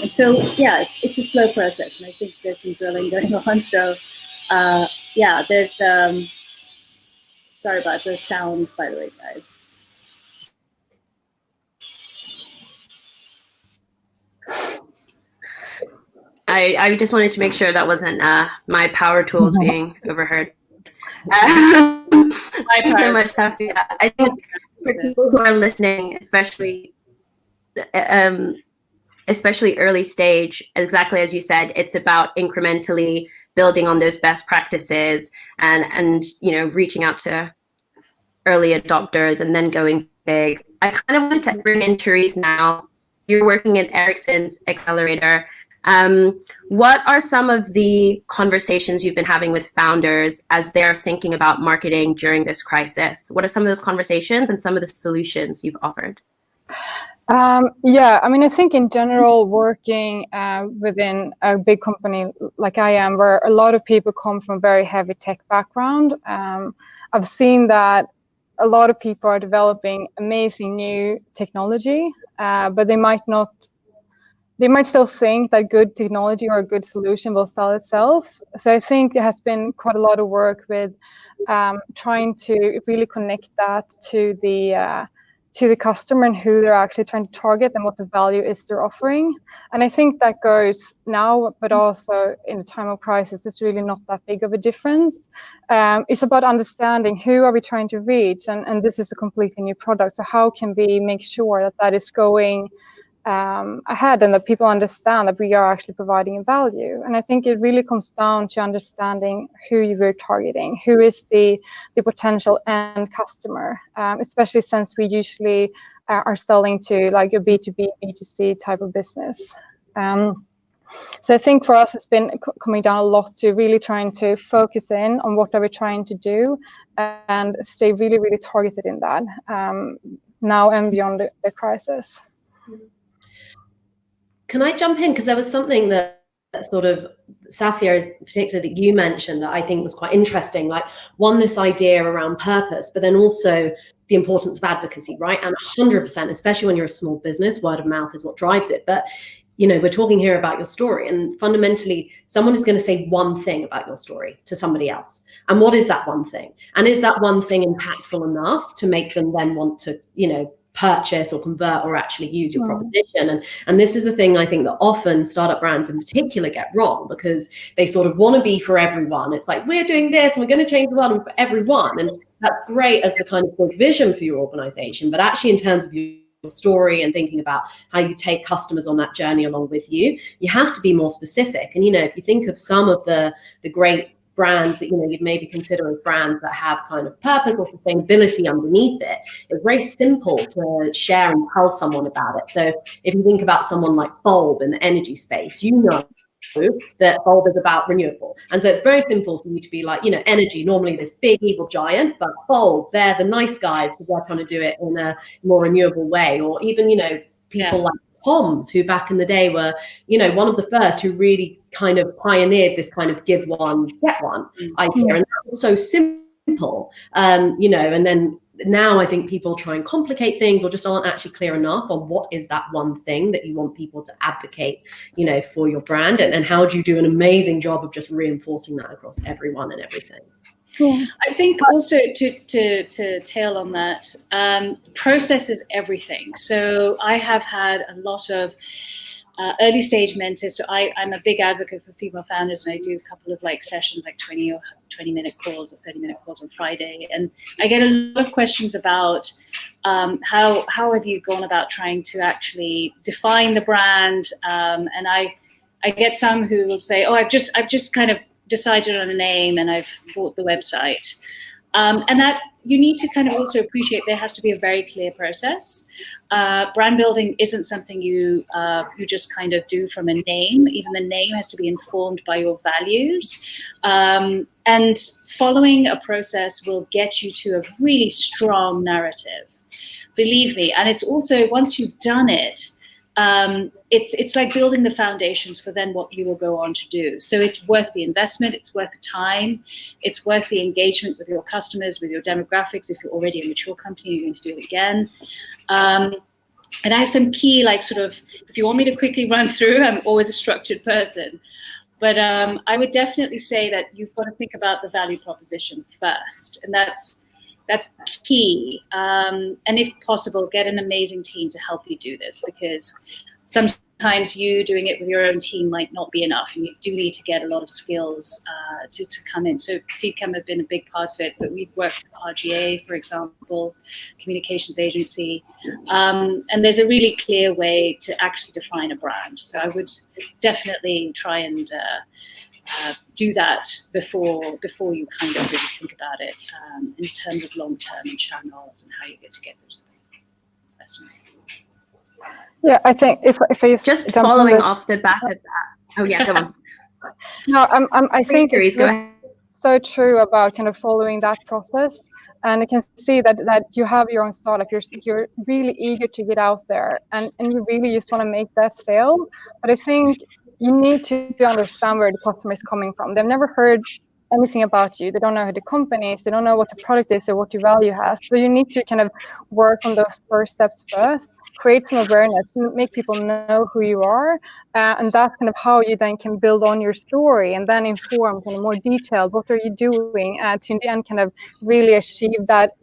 And so, yeah, it's a slow process, and I think there's some drilling going on. So, yeah, there's, sorry about the sound, by the way, guys. I just wanted to make sure that wasn't my power tools being overheard. Thank you so much, Tabitha. I think for people who are listening, especially early stage, exactly as you said, it's about incrementally building on those best practices and reaching out to early adopters and then going big. I kind of wanted to bring in Therese now. You're working at Ericsson's accelerator. What are some of the conversations you've been having with founders as they're thinking about marketing during this crisis? What are some of those conversations and some of the solutions you've offered? Yeah, I mean, I think in general, working within a big company like I am, where a lot of people come from a very heavy tech background, I've seen that a lot of people are developing amazing new technology, but they might still think that good technology or a good solution will sell itself. So I think there has been quite a lot of work with trying to really connect that to the customer and who they're actually trying to target and what the value is they're offering. And I think that goes now, but also in a time of crisis, it's really not that big of a difference. It's about understanding who are we trying to reach, and this is a completely new product. So how can we make sure that that is going ahead and that people understand that we are actually providing value? And I think it really comes down to understanding who you are targeting, who is the potential end customer, especially since we usually are selling to like a B2B, B2C type of business. So I think for us, it's been coming down a lot to really trying to focus in on what are we trying to do and stay really, really targeted in that now and beyond the crisis. Can I jump in? Because there was something that sort of, Safia, particularly that you mentioned, that I think was quite interesting. Like, one, this idea around purpose, but then also the importance of advocacy, right? And 100%, especially when you're a small business, word of mouth is what drives it. But, we're talking here about your story, and fundamentally, someone is going to say one thing about your story to somebody else. And what is that one thing? And is that one thing impactful enough to make them then want to, purchase or convert or actually use your proposition? And this is the thing I think that often startup brands in particular get wrong, because they sort of want to be for everyone. It's like, we're doing this and we're going to change the world for everyone. And that's great as the kind of big vision for your organization. But actually, in terms of your story and thinking about how you take customers on that journey along with you, you have to be more specific. And, if you think of some of the great brands that you'd maybe consider as brands that have kind of purpose or sustainability underneath it, it's very simple to share and tell someone about it. So if you think about someone like Bulb in the energy space, that Bulb is about renewable. And so it's very simple for you to be like, energy, normally this big evil giant, but Bulb, they're the nice guys who are trying to do it in a more renewable way. Or even, people like Tom's, who back in the day were, one of the first who really kind of pioneered this kind of give one, get one idea. And that was so simple, and then now I think people try and complicate things or just aren't actually clear enough on what is that one thing that you want people to advocate, for your brand. And how do you do an amazing job of just reinforcing that across everyone and everything? Yeah. I think also to tail on that, process is everything. So I have had a lot of early stage mentors. So I'm a big advocate for female founders, and I do a couple of sessions, 20 minute calls or 30-minute calls on Friday. And I get a lot of questions about how have you gone about trying to actually define the brand? And I get some who will say, oh, I've just kind of decided on a name and I've bought the website. And that you need to kind of also appreciate there has to be a very clear process. Brand building isn't something you just kind of do from a name. Even the name has to be informed by your values. And following a process will get you to a really strong narrative. Believe me. And it's also, once you've done it, it's like building the foundations for then what you will go on to do. So it's worth the investment, it's worth the time, it's worth the engagement with your customers, with your demographics. If you're already a mature company, you're going to do it again. And I have some key, like sort of, if you want me to quickly run through, I'm always a structured person. But I would definitely say that you've got to think about the value proposition first. And that's key. And if possible, get an amazing team to help you do this, because sometimes you doing it with your own team might not be enough. And you do need to get a lot of skills to come in. So CCAM have been a big part of it, but we've worked with RGA, for example, communications agency. And there's a really clear way to actually define a brand. So I would definitely try and do that before you kind of really think about it in terms of long-term and channels and how you get to get those. Yeah, I think if I just following off the back of that. Oh yeah, go on. No, I think Therese, go ahead. So true about kind of following that process, and I can see that you have your own startup. You're really eager to get out there, and you really just want to make that sale. But I think you need to understand where the customer is coming from. They've never heard anything about you. They don't know who the company is. They don't know what the product is or what your value has. So you need to kind of work on those first steps first, create some awareness, make people know who you are. And that's kind of how you then can build on your story and then inform kind of more detailed, what are you doing to in the end kind of really achieve that,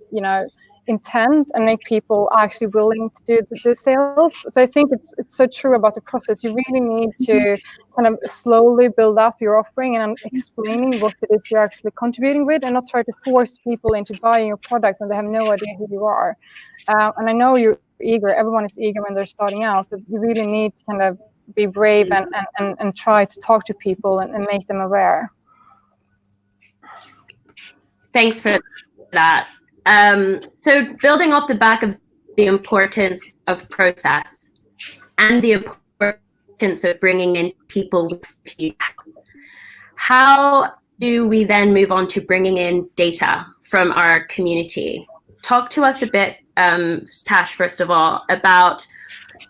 intent and make people actually willing to do the sales. So I think it's so true about the process. You really need to kind of slowly build up your offering and explaining what it is you're actually contributing with, and not try to force people into buying your product when they have no idea who you are. And I know you're eager. Everyone is eager when they're starting out, but you really need to kind of be brave and try to talk to people and make them aware. Thanks for that. So building off the back of the importance of process and the importance of bringing in people with expertise, how do we then move on to bringing in data from our community? Talk to us a bit, Tash, first of all, about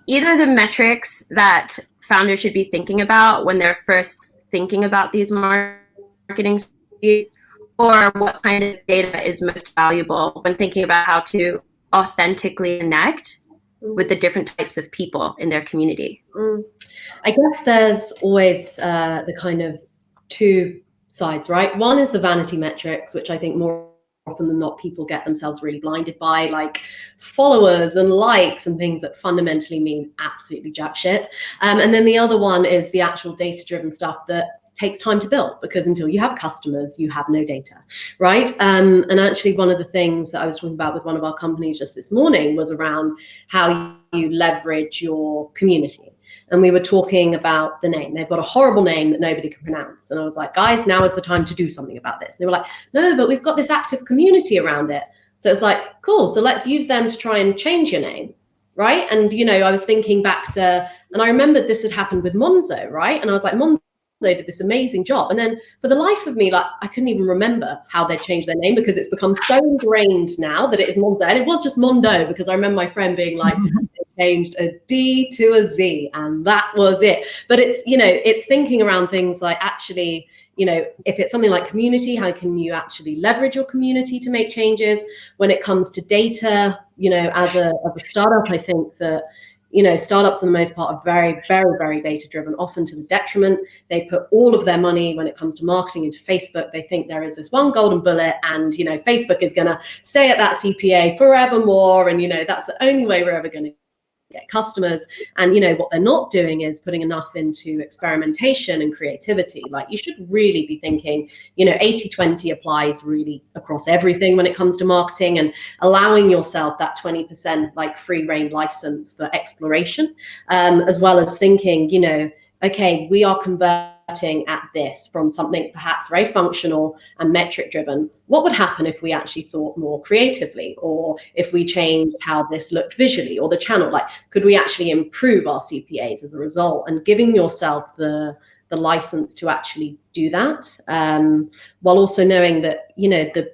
either the metrics that founders should be thinking about when they're first thinking about these marketing strategies, or what kind of data is most valuable when thinking about how to authentically connect with the different types of people in their community? I guess there's always the kind of two sides, right? One is the vanity metrics, which I think more often than not people get themselves really blinded by, like followers and likes and things that fundamentally mean absolutely jack shit. And then the other one is the actual data-driven stuff that takes time to build, because until you have customers, you have no data, right? And actually one of the things that I was talking about with one of our companies just this morning was around how you leverage your community. And we were talking about the name. They've got a horrible name that nobody can pronounce. And I was like, guys, now is the time to do something about this. And they were like, no, but we've got this active community around it. So it's like, cool, so let's use them to try and change your name, right? And, I was thinking back to, and I remembered this had happened with Monzo, right? And I was like, Monzo did this amazing job. And then for the life of me, like, I couldn't even remember how they changed their name, because it's become so ingrained now that it is Monzo. And it was just Mondo, because I remember my friend being like, they changed a D to a Z and that was it. But it's, it's thinking around things like, actually, if it's something like community, how can you actually leverage your community to make changes? When it comes to data, as a startup, I think that startups for the most part are very, very, very data-driven, often to the detriment. They put all of their money when it comes to marketing into Facebook. They think there is this one golden bullet and, Facebook is going to stay at that CPA forevermore. And, that's the only way we're ever going to get customers. And, what they're not doing is putting enough into experimentation and creativity. Like, you should really be thinking, 80-20 applies really across everything when it comes to marketing, and allowing yourself that 20% like free reign license for exploration, as well as thinking, okay, we are converting at this from something perhaps very functional and metric driven. What would happen if we actually thought more creatively, or if we changed how this looked visually, or the channel? Like, could we actually improve our CPAs as a result? And giving yourself the license to actually do that, while also knowing that, you know, the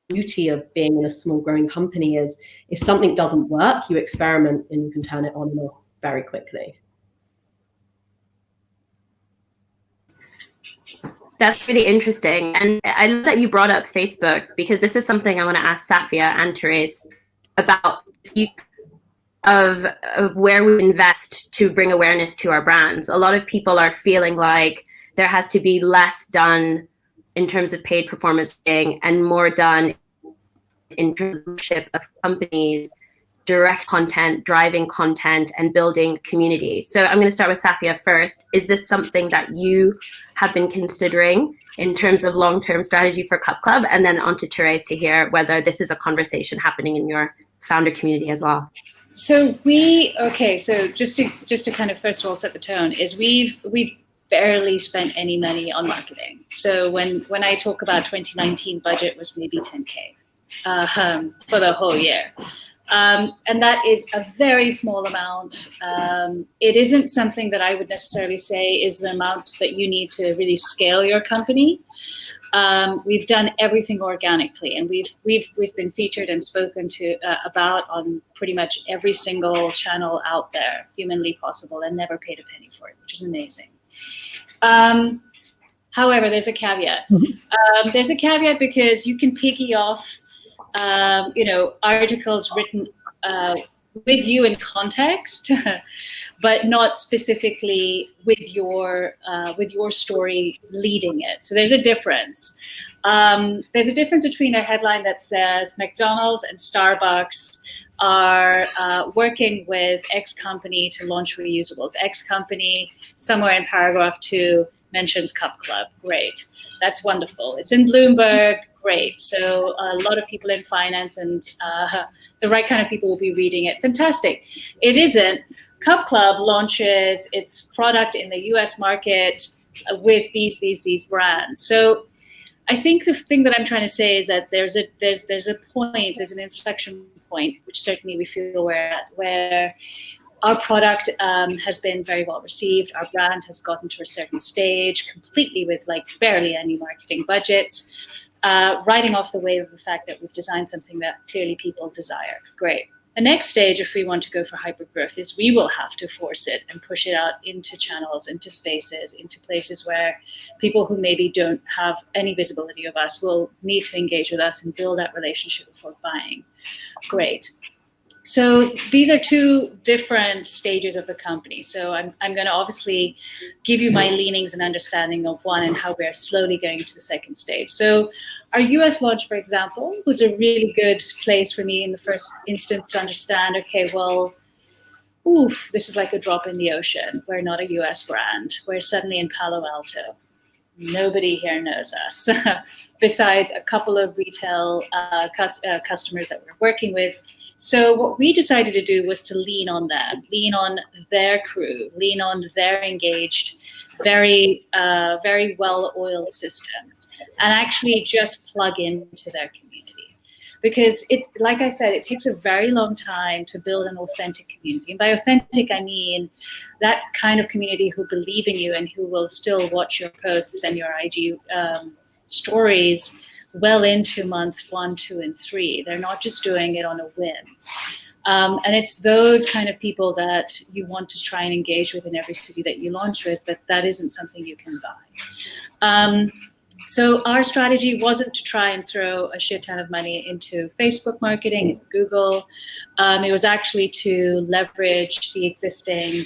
beauty of being in a small growing company is if something doesn't work, you experiment and you can turn it on and off very quickly. That's really interesting. And I love that you brought up Facebook, because this is something I want to ask Safia and Therese about, of where we invest to bring awareness to our brands. A lot of people are feeling like there has to be less done in terms of paid performance marketing and more done in terms of ownership of companies, direct content, driving content, and building community. So I'm going to start with Safia first. Is this something that you have been considering in terms of long-term strategy for Cup Club? And then on to Therese to hear whether this is a conversation happening in your founder community as well. So so just to kind of first of all set the tone, is we've barely spent any money on marketing. So when I talk about 2019 budget was maybe 10K for the whole year. And that is a very small amount. It isn't something that I would necessarily say is the amount that you need to really scale your company. We've done everything organically, and we've been featured and spoken to about on pretty much every single channel out there humanly possible, and never paid a penny for it, which is amazing. However, there's a caveat. There's a caveat because you can piggy off articles written with you in context, but not specifically with your story leading it. So there's a difference. There's a difference between a headline that says McDonald's and Starbucks are working with X company to launch reusables. X company, somewhere in paragraph 2, mentions Cup Club. Great. That's wonderful. It's in Bloomberg. Great. So a lot of people in finance and the right kind of people will be reading it. Fantastic. It isn't. Cup Club launches its product in the US market with these brands. So I think the thing that I'm trying to say is that there's a point, there's an inflection point, which certainly we feel we're at, where our product has been very well received. Our brand has gotten to a certain stage, completely with like barely any marketing budgets, riding off the wave of the fact that we've designed something that clearly people desire. Great. The next stage, if we want to go for hypergrowth, is we will have to force it and push it out into channels, into spaces, into places where people who maybe don't have any visibility of us will need to engage with us and build that relationship before buying. Great. So these are two different stages of the company. So I'm going to obviously give you my leanings and understanding of one and how we're slowly going to the second stage. So our US launch, for example, was a really good place for me in the first instance to understand, okay, well, this is like a drop in the ocean. We're not a US brand. We're suddenly in Palo Alto. Nobody here knows us, besides a couple of retail customers that we're working with. So what we decided to do was to lean on them, lean on their crew, lean on their engaged, very well-oiled system, and actually just plug into their community. Because like I said, it takes a very long time to build an authentic community. And by authentic, I mean that kind of community who believe in you and who will still watch your posts and your IG stories well into month 1, 2, and 3. They're not just doing it on a whim. And it's those kind of people that you want to try and engage with in every city that you launch with, but that isn't something you can buy. So our strategy wasn't to try and throw a shit ton of money into Facebook marketing and Google. It was actually to leverage the existing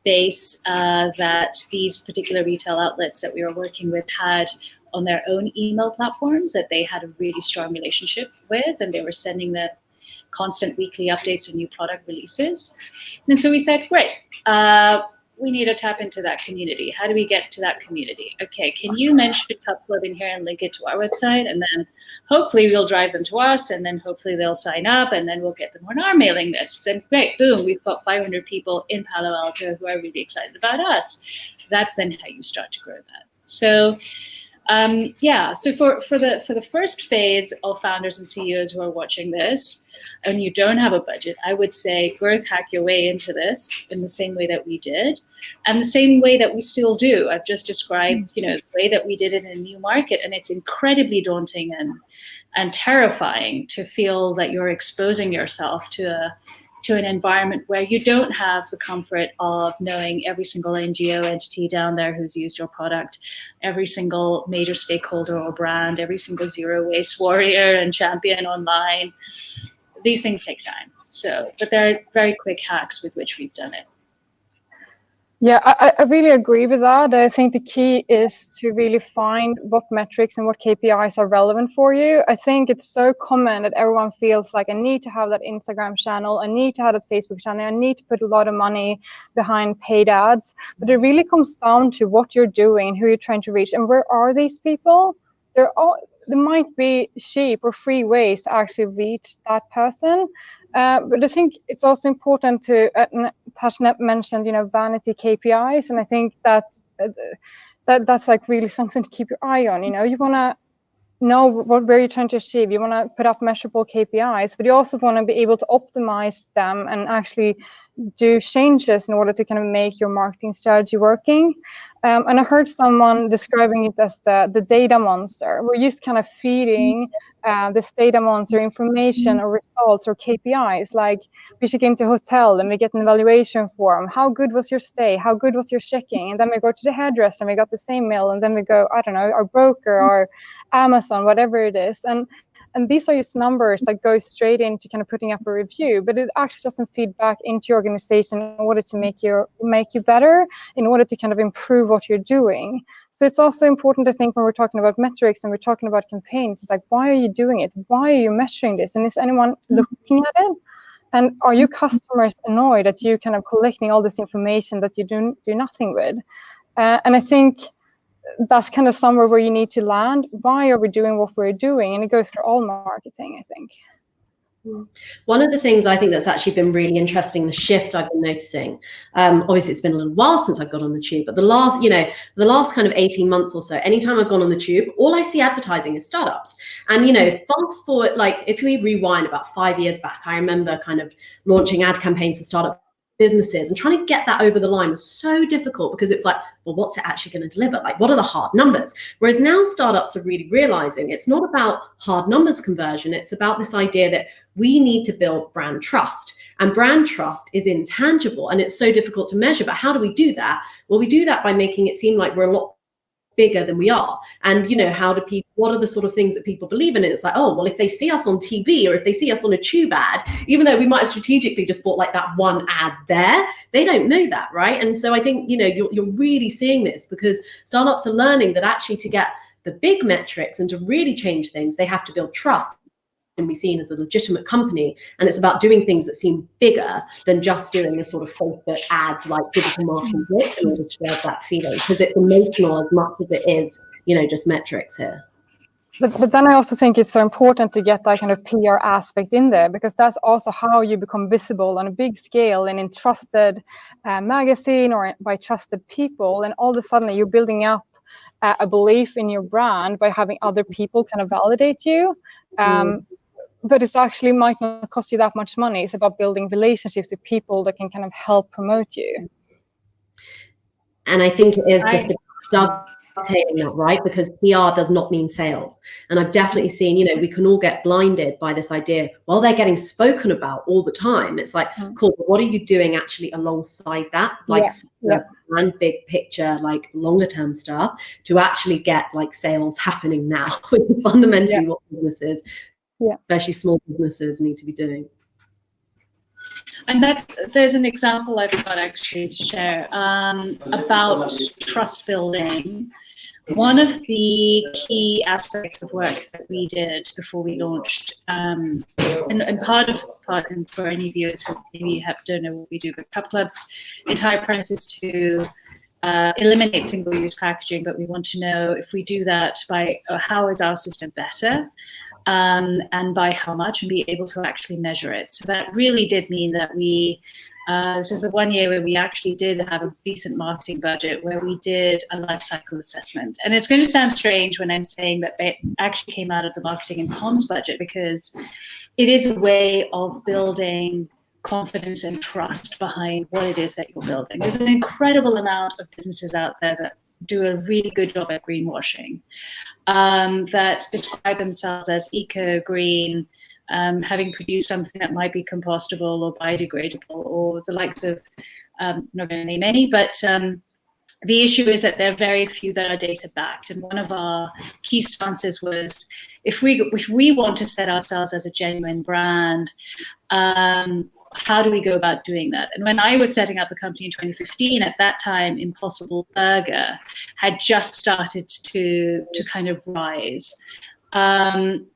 base that these particular retail outlets that we were working with had on their own email platforms that they had a really strong relationship with, and they were sending them constant weekly updates or new product releases. And so we said, great, we need to tap into that community. How do we get to that community? Okay, can you mention Cup Club in here and link it to our website? And then hopefully we'll drive them to us, and then hopefully they'll sign up, and then we'll get them on our mailing lists. And great, boom, we've got 500 people in Palo Alto who are really excited about us. That's then how you start to grow that. So so for the first phase of founders and CEOs who are watching this, and you don't have a budget, I would say growth hack your way into this in the same way that we did, and the same way that we still do. I've just described, the way that we did it in a new market, and it's incredibly daunting and terrifying to feel that you're exposing yourself to an environment where you don't have the comfort of knowing every single NGO entity down there who's used your product, every single major stakeholder or brand, every single zero waste warrior and champion online. These things take time. But there are very quick hacks with which we've done it. Yeah, I really agree with that. I think the key is to really find what metrics and what KPIs are relevant for you. I think it's so common that everyone feels like I need to have that Instagram channel, I need to have that Facebook channel, I need to put a lot of money behind paid ads. But it really comes down to what you're doing, who you're trying to reach, and where are these people? There might be cheap or free ways to actually reach that person. But I think it's also important to, Tashnet mentioned, vanity KPIs, and I think that's like really something to keep your eye on. You want to know where you're trying to achieve. You want to put up measurable KPIs, but you also want to be able to optimize them and actually do changes in order to kind of make your marketing strategy working. And I heard someone describing it as the data monster. We're just kind of feeding this data monster information or results or KPIs. Like we check into a hotel and we get an evaluation form. How good was your stay? How good was your checking? And then we go to the hairdresser and we got the same mail. And then we go, I don't know, our broker, our Amazon, whatever it is. And these are just numbers that go straight into kind of putting up a review, but it actually doesn't feed back into your organization in order to make you better, in order to kind of improve what you're doing. So it's also important to think when we're talking about metrics and we're talking about campaigns, it's like, why are you doing it? Why are you measuring this? And is anyone looking at it? And are your customers annoyed at you kind of collecting all this information that you do nothing with? And I think that's kind of somewhere where you need to land. Why are we doing what we're doing? And it goes for all marketing, I think. One of the things I think that's actually been really interesting, the shift I've been noticing, obviously it's been a little while since I got on the tube, but the last kind of 18 months or so, anytime I've gone on the tube, all I see advertising is startups. And, fast forward, like if we rewind about 5 years back, I remember kind of launching ad campaigns for startup businesses, and trying to get that over the line was so difficult because it's like, well, what's it actually going to deliver? Like, what are the hard numbers? Whereas now startups are really realizing it's not about hard numbers conversion. It's about this idea that we need to build brand trust, and brand trust is intangible and it's so difficult to measure. But how do we do that? Well, we do that by making it seem like we're a lot bigger than we are. And what are the sort of things that people believe in? And it's like, oh, well, if they see us on TV or if they see us on a tube ad, even though we might have strategically just bought like that one ad there, they don't know that, right? And so I think you're really seeing this because startups are learning that actually to get the big metrics and to really change things, they have to build trust and be seen as a legitimate company. And it's about doing things that seem bigger than just doing a sort of Facebook ad like digital marketing blitz in order to have that feeling, because it's emotional as much as it is, just metrics here. But then I also think it's so important to get that kind of PR aspect in there, because that's also how you become visible on a big scale and in trusted magazine or by trusted people. And all of a sudden you're building up a belief in your brand by having other people kind of validate you. But it's actually might not cost you that much money. It's about building relationships with people that can kind of help promote you. And I think it is just dovetailing that, right? Because PR does not mean sales. And I've definitely seen, we can all get blinded by this idea, well, they're getting spoken about all the time. It's like, cool, but what are you doing actually alongside that? Like and big picture, like longer term stuff to actually get like sales happening now, which is fundamentally what businesses, especially small businesses, need to be doing. And there's an example I've got actually to share about trust building. One of the key aspects of work that we did before we launched, and part and for any viewers who maybe don't know what we do, but Cup Club's entire premise is to eliminate single-use packaging, but we want to know if we do that by how is our system better, and by how much, and be able to actually measure it. So that really did mean that we, this is the one year where we actually did have a decent marketing budget, where we did a life cycle assessment. And it's going to sound strange when I'm saying that it actually came out of the marketing and comms budget, because it is a way of building confidence and trust behind what it is that you're building. There's an incredible amount of businesses out there that do a really good job at greenwashing, that describe themselves as eco, green, having produced something that might be compostable or biodegradable, or the likes of, I'm not going to name any, but the issue is that there are very few that are data backed. And one of our key stances was, if we want to set ourselves as a genuine brand, how do we go about doing that? And when I was setting up the company in 2015, at that time, Impossible Burger had just started to kind of rise. And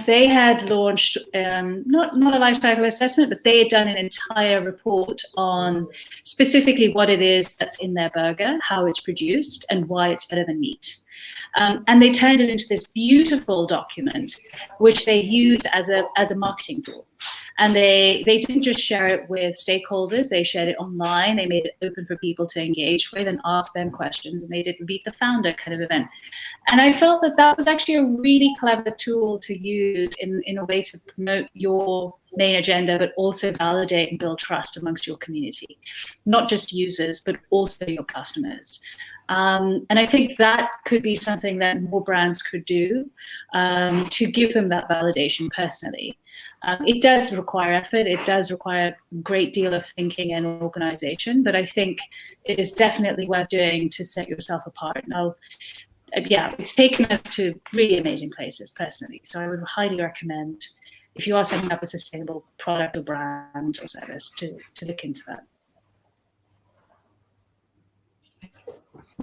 they had launched not a life cycle assessment, but they had done an entire report on specifically what it is that's in their burger, how it's produced, and why it's better than meat. And they turned it into this beautiful document, which they used as a marketing tool. And they didn't just share it with stakeholders, they shared it online, they made it open for people to engage with and ask them questions, and they did Meet the Founder kind of event. And I felt that that was actually a really clever tool to use in a way to promote your main agenda, but also validate and build trust amongst your community, not just users, but also your customers. And I think that could be something that more brands could do to give them that validation personally. It does require effort. It does require a great deal of thinking and organization, but I think it is definitely worth doing to set yourself apart. Now, yeah, it's taken us to really amazing places personally. So I would highly recommend, if you are setting up a sustainable product or brand or service, to look into that.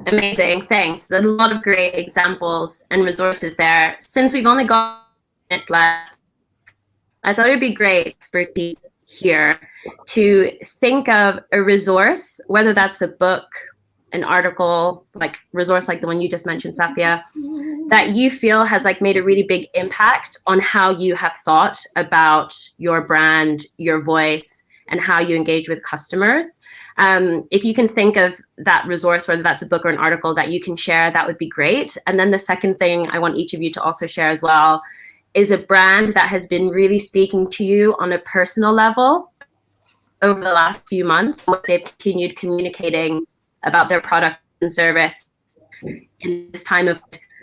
Amazing, thanks. There's a lot of great examples and resources there. Since we've only got minutes left, I thought it'd be great expertise here to think of a resource, whether that's a book, an article, like resource like the one you just mentioned, Safia, that you feel has like made a really big impact on how you have thought about your brand, your voice, and how you engage with customers. If you can think of that resource, whether that's a book or an article that you can share, that would be great. And then the second thing I want each of you to also share as well is a brand that has been really speaking to you on a personal level over the last few months, what they've continued communicating about their product and service in this time of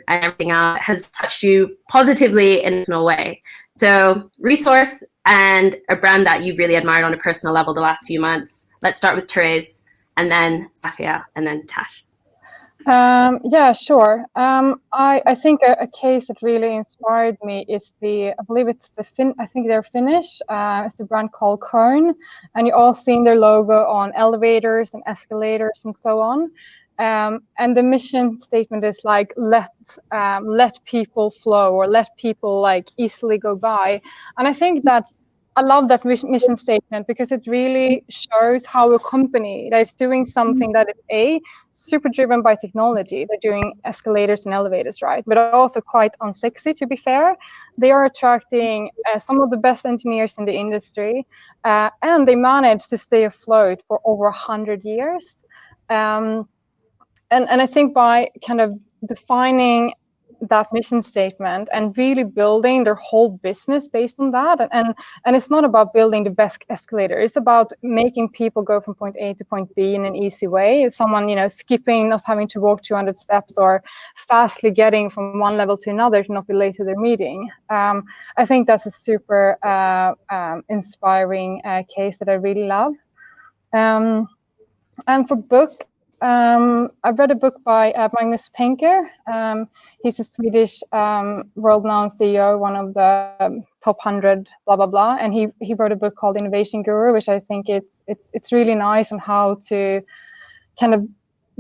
and everything else has touched you positively in a personal way. So resource and a brand that you've really admired on a personal level the last few months. Let's start with Therese, and then Safia, and then Tash. Yeah, sure. I think a case that really inspired me is I believe it's I think they're Finnish. It's the brand called Kern, and you all seen their logo on elevators and escalators and so on. And the mission statement is like, let people flow, or let people like easily go by. And I think I love that mission statement, because it really shows how a company that is doing something that is super driven by technology. They're doing escalators and elevators, right? But also quite unsexy, to be fair. They are attracting some of the best engineers in the industry, and they managed to stay afloat for over 100 years. And I think by kind of defining that mission statement and really building their whole business based on that, and it's not about building the best escalator, it's about making people go from point A to point B in an easy way. If someone, skipping, not having to walk 200 steps, or fastly getting from one level to another to not be late to their meeting. I think that's a super inspiring case that I really love. And for book, I've read a book by Magnus Penker. He's a Swedish world-known CEO, one of the top 100, blah blah blah. And he wrote a book called Innovation Guru, which I think it's really nice on how to kind of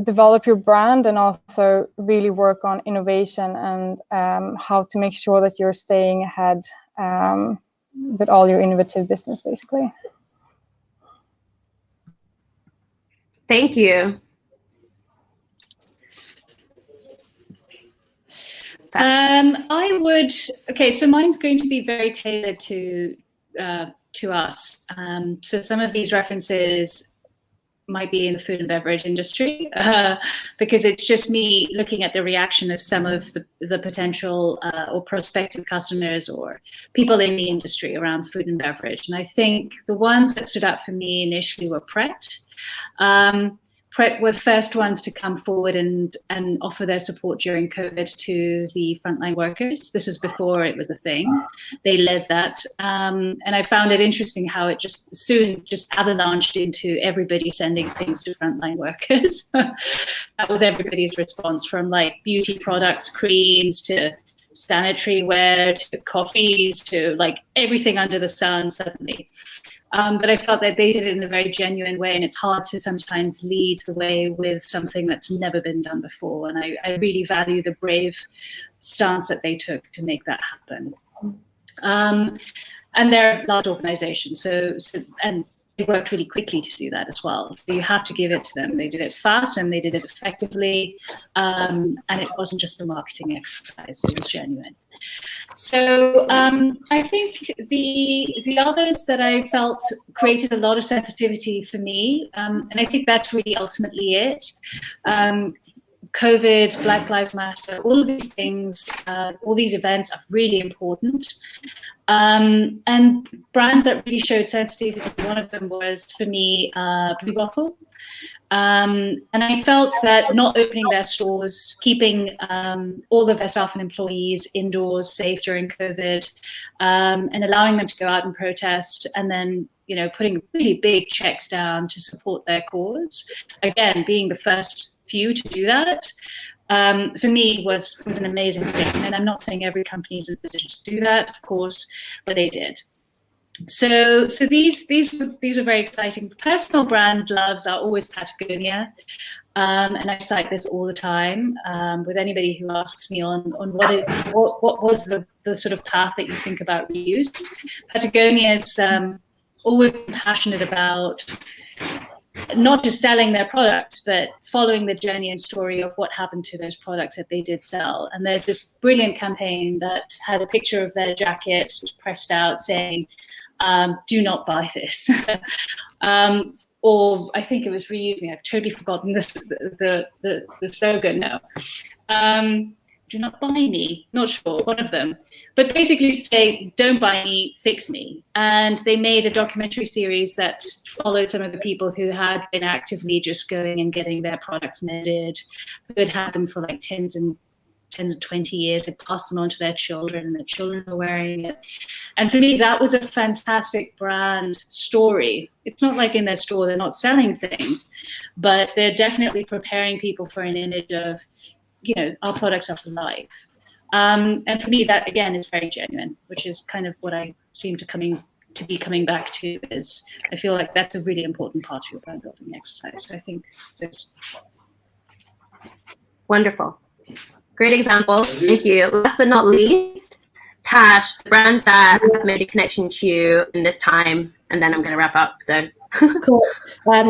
develop your brand and also really work on innovation and how to make sure that you're staying ahead with all your innovative business, basically. Thank you. So mine's going to be very tailored to us. So some of these references might be in the food and beverage industry because it's just me looking at the reaction of some of the potential or prospective customers or people in the industry around food and beverage. And I think the ones that stood out for me initially were Pret. Pret were the first ones to come forward and offer their support during COVID to the frontline workers. This was before it was a thing. They led that. And I found it interesting how it just soon avalanched into everybody sending things to frontline workers. That was everybody's response, from like beauty products, creams, to sanitary ware, to coffees, to like everything under the sun suddenly. But I felt that they did it in a very genuine way, and it's hard to sometimes lead the way with something that's never been done before. And I really value the brave stance that they took to make that happen. And they're a large organization, and they worked really quickly to do that as well. So you have to give it to them. They did it fast and they did it effectively, and it wasn't just a marketing exercise, it was genuine. So I think the others that I felt created a lot of sensitivity for me, and I think that's really ultimately it. COVID, Black Lives Matter, all of these things, all these events are really important. And brands that really showed sensitivity, one of them was, for me, Blue Bottle. And I felt that not opening their stores, keeping all of their staff and employees indoors safe during COVID, and allowing them to go out and protest, and then putting really big checks down to support their cause, again being the first few to do that, for me was an amazing statement. And I'm not saying every company is in a position to do that, of course, but they did. So these were very exciting. Personal brand loves are always Patagonia, and I cite this all the time with anybody who asks me on what was the sort of path that you think about reuse. Patagonia's always been passionate about not just selling their products, but following the journey and story of what happened to those products that they did sell. And there's this brilliant campaign that had a picture of their jacket pressed out saying, "Do not buy this." Or I think it was reusing. I've totally forgotten the slogan now. Do not buy me. Not sure, one of them. But basically say, don't buy me, fix me. And they made a documentary series that followed some of the people who had been actively just going and getting their products mended, who had had them for like 10 to 20 years. They passed them on to their children, and their children are wearing it. And for me, that was a fantastic brand story. It's not like in their store they're not selling things, but they're definitely preparing people for an image of, our products are for life. And for me, that again is very genuine, which is kind of what I seem to be coming back to. Is I feel like that's a really important part of your brand building exercise. So I think that's wonderful. Great example. Thank you. Last but not least, Tash, the brands that have made a connection to you in this time, and then I'm going to wrap up. So cool.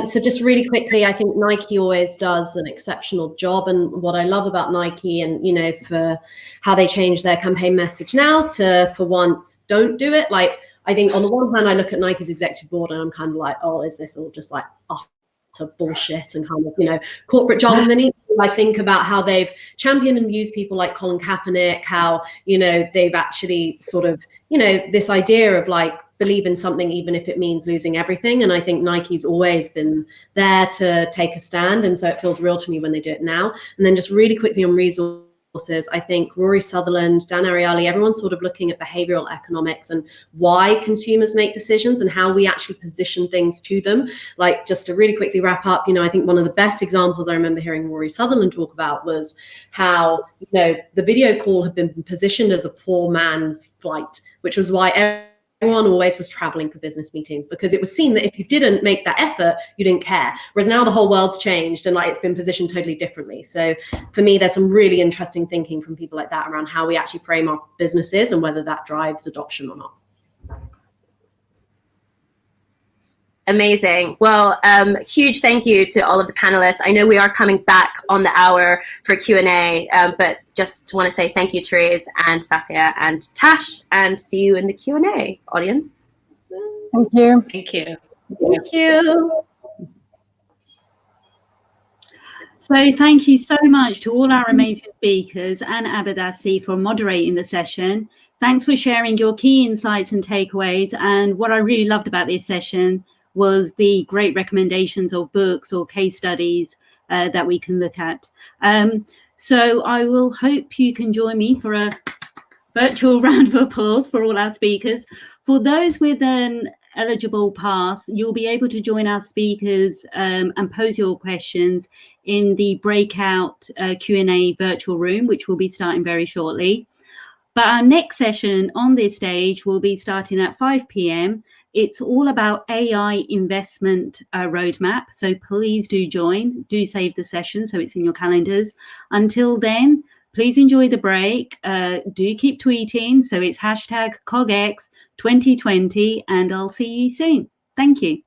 So just really quickly, I think Nike always does an exceptional job. And what I love about Nike, and for how they change their campaign message now to, for once, don't do it. Like, I think on the one hand, I look at Nike's executive board and I'm kind of like, oh, is this all just like utter bullshit and kind of, corporate jargon? Then I think about how they've championed and used people like Colin Kaepernick, how, they've actually sort of, this idea of like, believe in something even if it means losing everything. And I think Nike's always been there to take a stand. And so it feels real to me when they do it now. And then just really quickly on resources, I think Rory Sutherland, Dan Ariely, everyone's sort of looking at behavioral economics and why consumers make decisions and how we actually position things to them. Like, just to really quickly wrap up, I think one of the best examples I remember hearing Rory Sutherland talk about was how, the video call had been positioned as a poor man's flight, which was why everyone always was traveling for business meetings because it was seen that if you didn't make that effort, you didn't care. Whereas now the whole world's changed and like it's been positioned totally differently. So for me, there's some really interesting thinking from people like that around how we actually frame our businesses and whether that drives adoption or not. Amazing. Well, huge thank you to all of the panelists. I know we are coming back on the hour for Q&A, but just want to say thank you, Therese and Safia and Tash, and see you in the Q&A, audience. Thank you. Thank you. Thank you. So thank you so much to all our amazing speakers and Abadasi for moderating the session. Thanks for sharing your key insights and takeaways. And what I really loved about this session was the great recommendations of books or case studies that we can look at. So I will hope you can join me for a virtual round of applause for all our speakers. For those with an eligible pass, you'll be able to join our speakers and pose your questions in the breakout Q&A virtual room, which will be starting very shortly. But our next session on this stage will be starting at 5 p.m. It's all about AI investment roadmap. So please do join, do save the session so it's in your calendars. Until then, please enjoy the break. Do keep tweeting. So it's hashtag CogX 2020 and I'll see you soon. Thank you.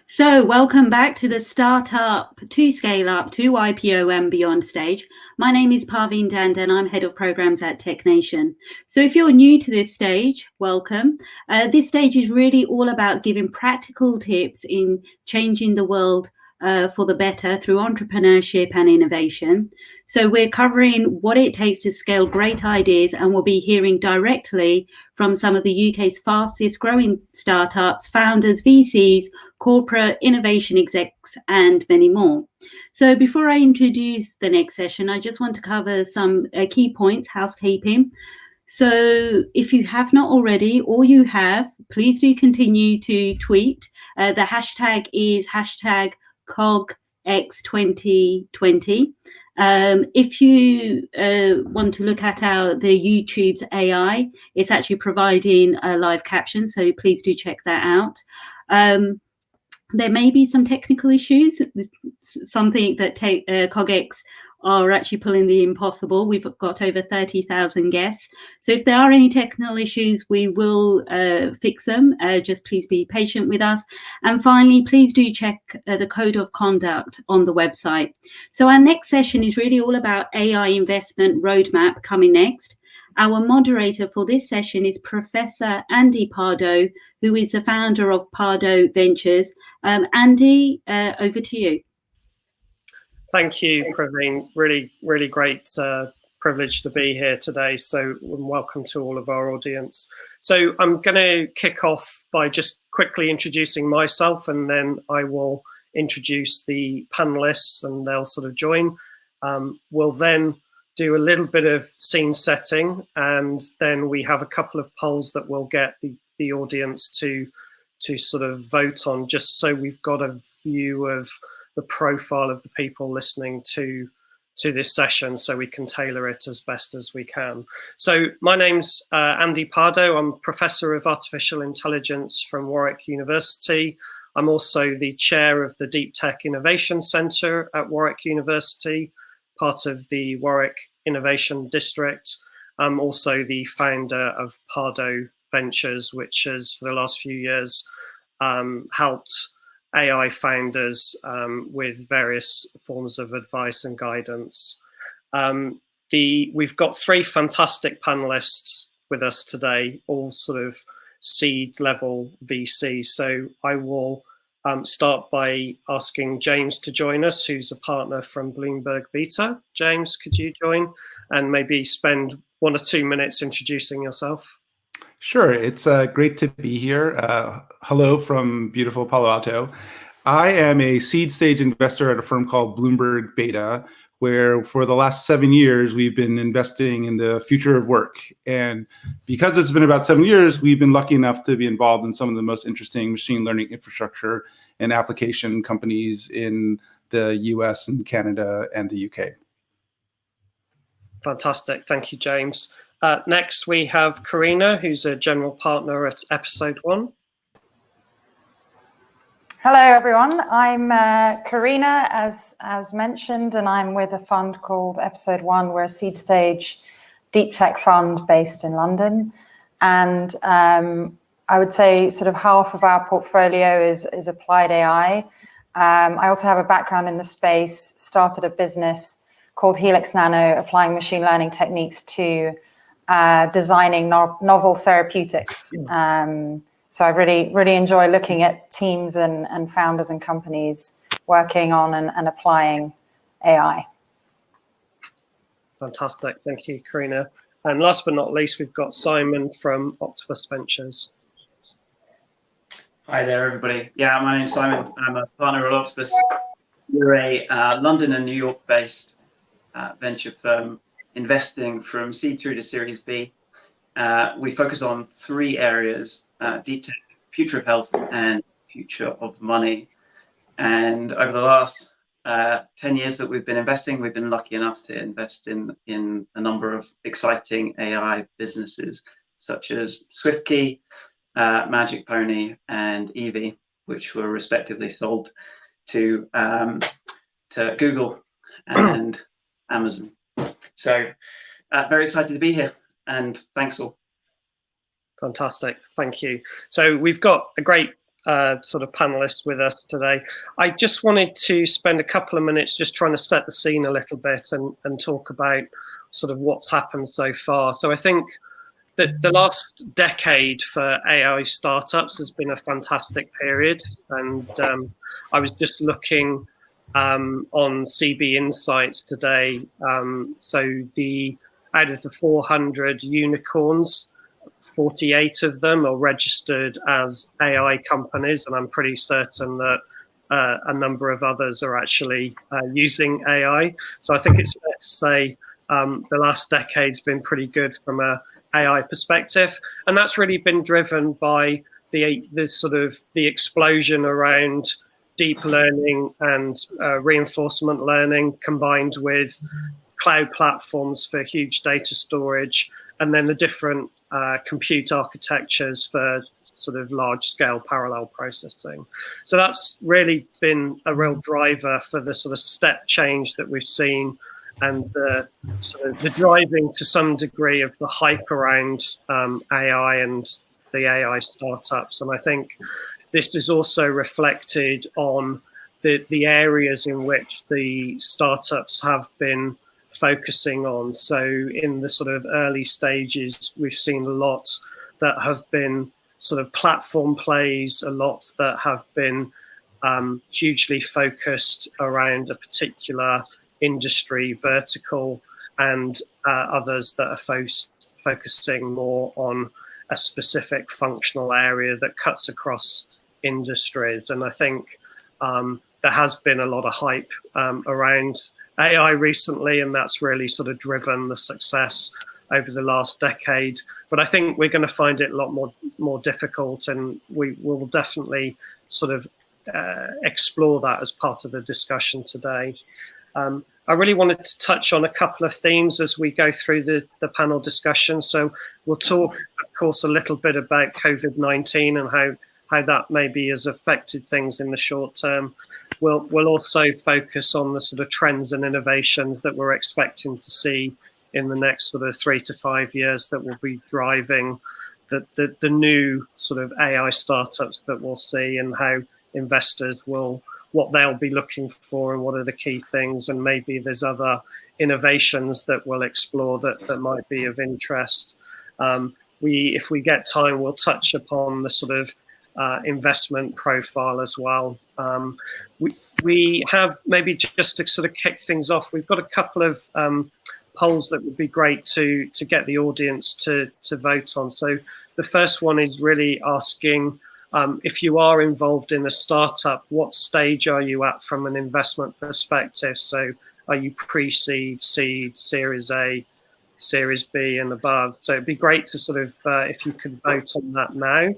So welcome back to the Startup to Scale Up to IPO and Beyond stage. My name is Parveen Dand and I'm Head of Programs at TechNation. So if you're new to this stage, welcome. This stage is really all about giving practical tips in changing the world for the better through entrepreneurship and innovation. So we're covering what it takes to scale great ideas, and we'll be hearing directly from some of the UK's fastest growing startups, founders, VCs, corporate innovation execs, and many more. So before I introduce the next session, I just want to cover some key points, housekeeping. So if you have not already, or you have, please do continue to tweet. The hashtag is hashtag CogX 2020. If you want to look at the YouTube's AI, it's actually providing a live caption, so please do check that out. There may be some technical issues, something that CogX are actually pulling the impossible. We've got over 30,000 guests. So if there are any technical issues, we will fix them. Just please be patient with us. And finally, please do check the code of conduct on the website. So our next session is really all about AI investment roadmap coming next. Our moderator for this session is Professor Andy Pardo, who is the founder of Pardo Ventures. Andy, over to you. Thank you, Praveen. Really, really great privilege to be here today. So welcome to all of our audience. So I'm going to kick off by just quickly introducing myself, and then I will introduce the panelists and they'll sort of join. We'll then do a little bit of scene setting, and then we have a couple of polls that we'll get the audience to sort of vote on, just so we've got a view of the profile of the people listening to this session, so we can tailor it as best as we can. So my name's Andy Pardo. I'm Professor of Artificial Intelligence from Warwick University. I'm also the chair of the Deep Tech Innovation Centre at Warwick University, part of the Warwick Innovation District. I'm also the founder of Pardo Ventures, which has for the last few years helped AI founders with various forms of advice and guidance. We've got three fantastic panelists with us today, all sort of seed level VCs. So I will start by asking James to join us, who's a partner from Bloomberg Beta. James, could you join and maybe spend 1 or 2 minutes introducing yourself? Sure, it's great to be here. Hello from beautiful Palo Alto. I am a seed stage investor at a firm called Bloomberg Beta, where for the last 7 years, we've been investing in the future of work. And because it's been about 7 years, we've been lucky enough to be involved in some of the most interesting machine learning infrastructure and application companies in the US and Canada and the UK. Fantastic. Thank you, James. Next, we have Karina, who's a general partner at Episode One. Hello, everyone. I'm Karina, as mentioned, and I'm with a fund called Episode One. We're a seed stage deep tech fund based in London. And I would say sort of half of our portfolio is applied AI. I also have a background in the space, started a business called Helix Nano, applying machine learning techniques to designing novel therapeutics. So I really enjoy looking at teams and founders and companies working on and applying AI. Fantastic. Thank you, Karina. And last but not least, we've got Simon from Octopus Ventures. Hi there, everybody. Yeah, my name's Simon. I'm a partner at Octopus. We're a London and New York-based venture firm investing from seed through to Series B. We focus on 3 areas: deep tech, future of health, and future of money. And over the last 10 years that we've been investing, we've been lucky enough to invest in a number of exciting AI businesses, such as SwiftKey, Magic Pony, and Evie, which were respectively sold to Google and Amazon. So very excited to be here, and thanks all. Fantastic, thank you. So we've got a great sort of panelists with us today. I just wanted to spend a couple of minutes just trying to set the scene a little bit and talk about sort of what's happened so far. So I think that the last decade for AI startups has been a fantastic period. And I was just looking on CB Insights today. So out of the 400 unicorns, 48 of them are registered as AI companies, and I'm pretty certain that a number of others are actually using AI. So I think it's fair to say the last decade's been pretty good from a AI perspective, and that's really been driven by the explosion around deep learning and reinforcement learning, combined with cloud platforms for huge data storage, and then the different compute architectures for sort of large scale parallel processing. So that's really been a real driver for the sort of step change that we've seen, and the driving to some degree of the hype around AI and the AI startups. And I think this is also reflected on the areas in which the startups have been focusing on. So in the sort of early stages, we've seen a lot that have been sort of platform plays, a lot that have been hugely focused around a particular industry vertical, and others that are focusing more on a specific functional area that cuts across industries. And I think there has been a lot of hype around AI recently, and that's really sort of driven the success over the last decade. But I think we're going to find it a lot more difficult, and we will definitely sort of explore that as part of the discussion today. I really wanted to touch on a couple of themes as we go through the panel discussion. So we'll talk, of course, a little bit about COVID-19 and how that maybe has affected things in the short term. We'll also focus on the sort of trends and innovations that we're expecting to see in the next sort of 3 to 5 years that will be driving the new sort of AI startups that we'll see, and how investors what they'll be looking for and what are the key things. And maybe there's other innovations that we'll explore that might be of interest. If we get time, we'll touch upon the sort of investment profile as well. We have, maybe just to sort of kick things off, we've got a couple of polls that would be great to get the audience to vote on. So the first one is really asking, if you are involved in a startup, what stage are you at from an investment perspective? So are you pre-seed, seed, Series A, Series B and above? So it'd be great to sort of, if you could vote on that now.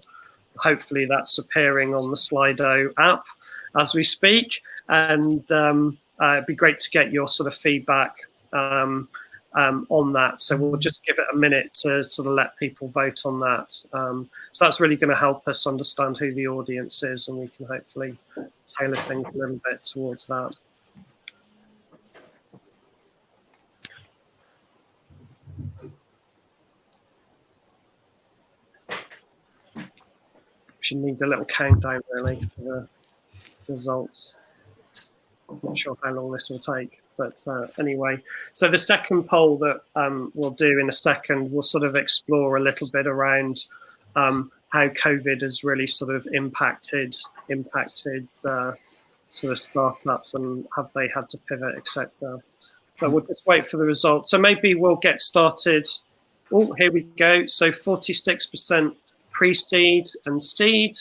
Hopefully that's appearing on the Slido app as we speak. And it'd be great to get your sort of feedback on that. So we'll just give it a minute to sort of let people vote on that. So that's really going to help us understand who the audience is, and we can hopefully tailor things a little bit towards that. Should need a little countdown really for the results. I'm not sure how long this will take, but anyway. So the second poll that we'll do in a second, we'll sort of explore a little bit around how COVID has really sort of impacted sort of startups, and have they had to pivot, etc. But we'll just wait for the results. So maybe we'll get started. Oh, here we go. So 46% pre-seed and seed,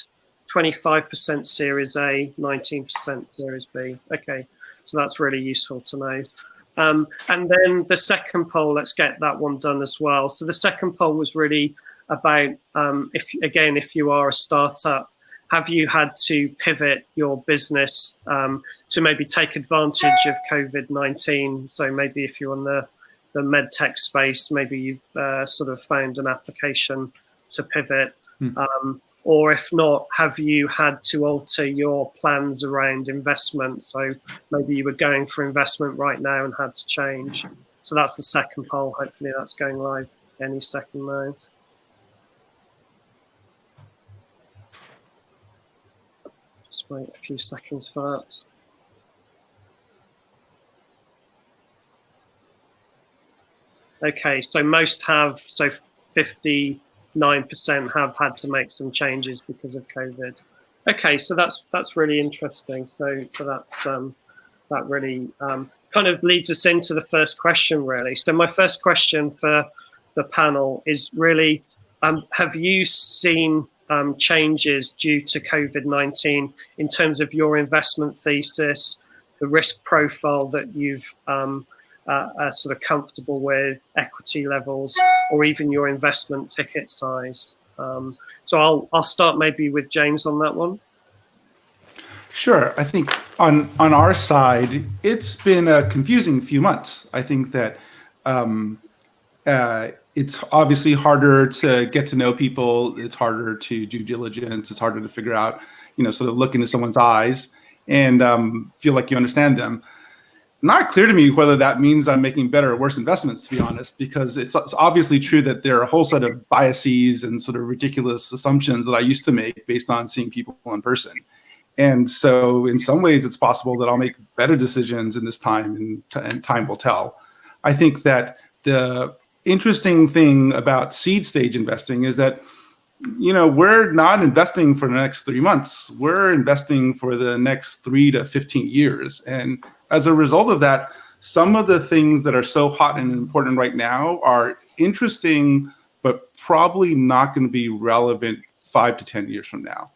25% Series A, 19% Series B. Okay, so that's really useful to know. And then the second poll, let's get that one done as well. So the second poll was really about, if you are a startup, have you had to pivot your business to maybe take advantage of COVID-19? So maybe if you're in the med tech space, maybe you've sort of found an application to pivot. Or if not, have you had to alter your plans around investment? So maybe you were going for investment right now and had to change. So that's the second poll. Hopefully that's going live any second now. Just wait a few seconds for that. Okay, so most have, so 59% have had to make some changes because of COVID. Okay, so that's really interesting. So that's that really kind of leads us into the first question, really. So my first question for the panel is really, have you seen changes due to COVID-19 in terms of your investment thesis, the risk profile that you've are sort of comfortable with, equity levels, or even your investment ticket size? So I'll start maybe with James on that one. Sure. I think on our side, it's been a confusing few months. I think that it's obviously harder to get to know people. It's harder to do diligence. It's harder to figure out, sort of look into someone's eyes and feel like you understand them. Not clear to me whether that means I'm making better or worse investments, to be honest, because it's obviously true that there are a whole set of biases and sort of ridiculous assumptions that I used to make based on seeing people in person. And so in some ways, it's possible that I'll make better decisions in this time, and time will tell. I think that the interesting thing about seed stage investing is that, we're not investing for the next 3 months. We're investing for the next 3 to 15 years. And as a result of that, some of the things that are so hot and important right now are interesting, but probably not going to be relevant 5 to 10 years from now.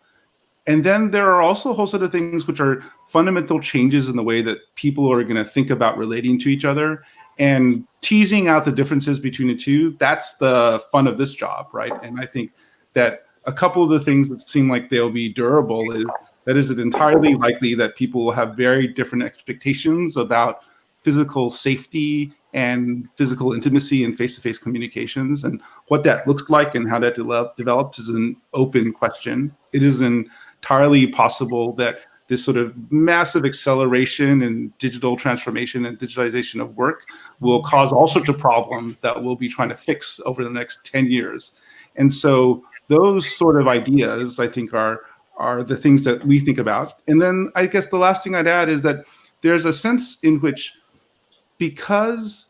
And then there are also a whole set of things which are fundamental changes in the way that people are going to think about relating to each other, and teasing out the differences between the two. That's the fun of this job, right? And I think that a couple of the things that seem like they'll be durable is that is it entirely likely that people will have very different expectations about physical safety and physical intimacy and face-to-face communications, and what that looks like and how that develops is an open question. It is entirely possible that this sort of massive acceleration in digital transformation and digitization of work will cause all sorts of problems that we'll be trying to fix over the next 10 years. And so those sort of ideas, I think, are the things that we think about. And then I guess the last thing I'd add is that there's a sense in which, because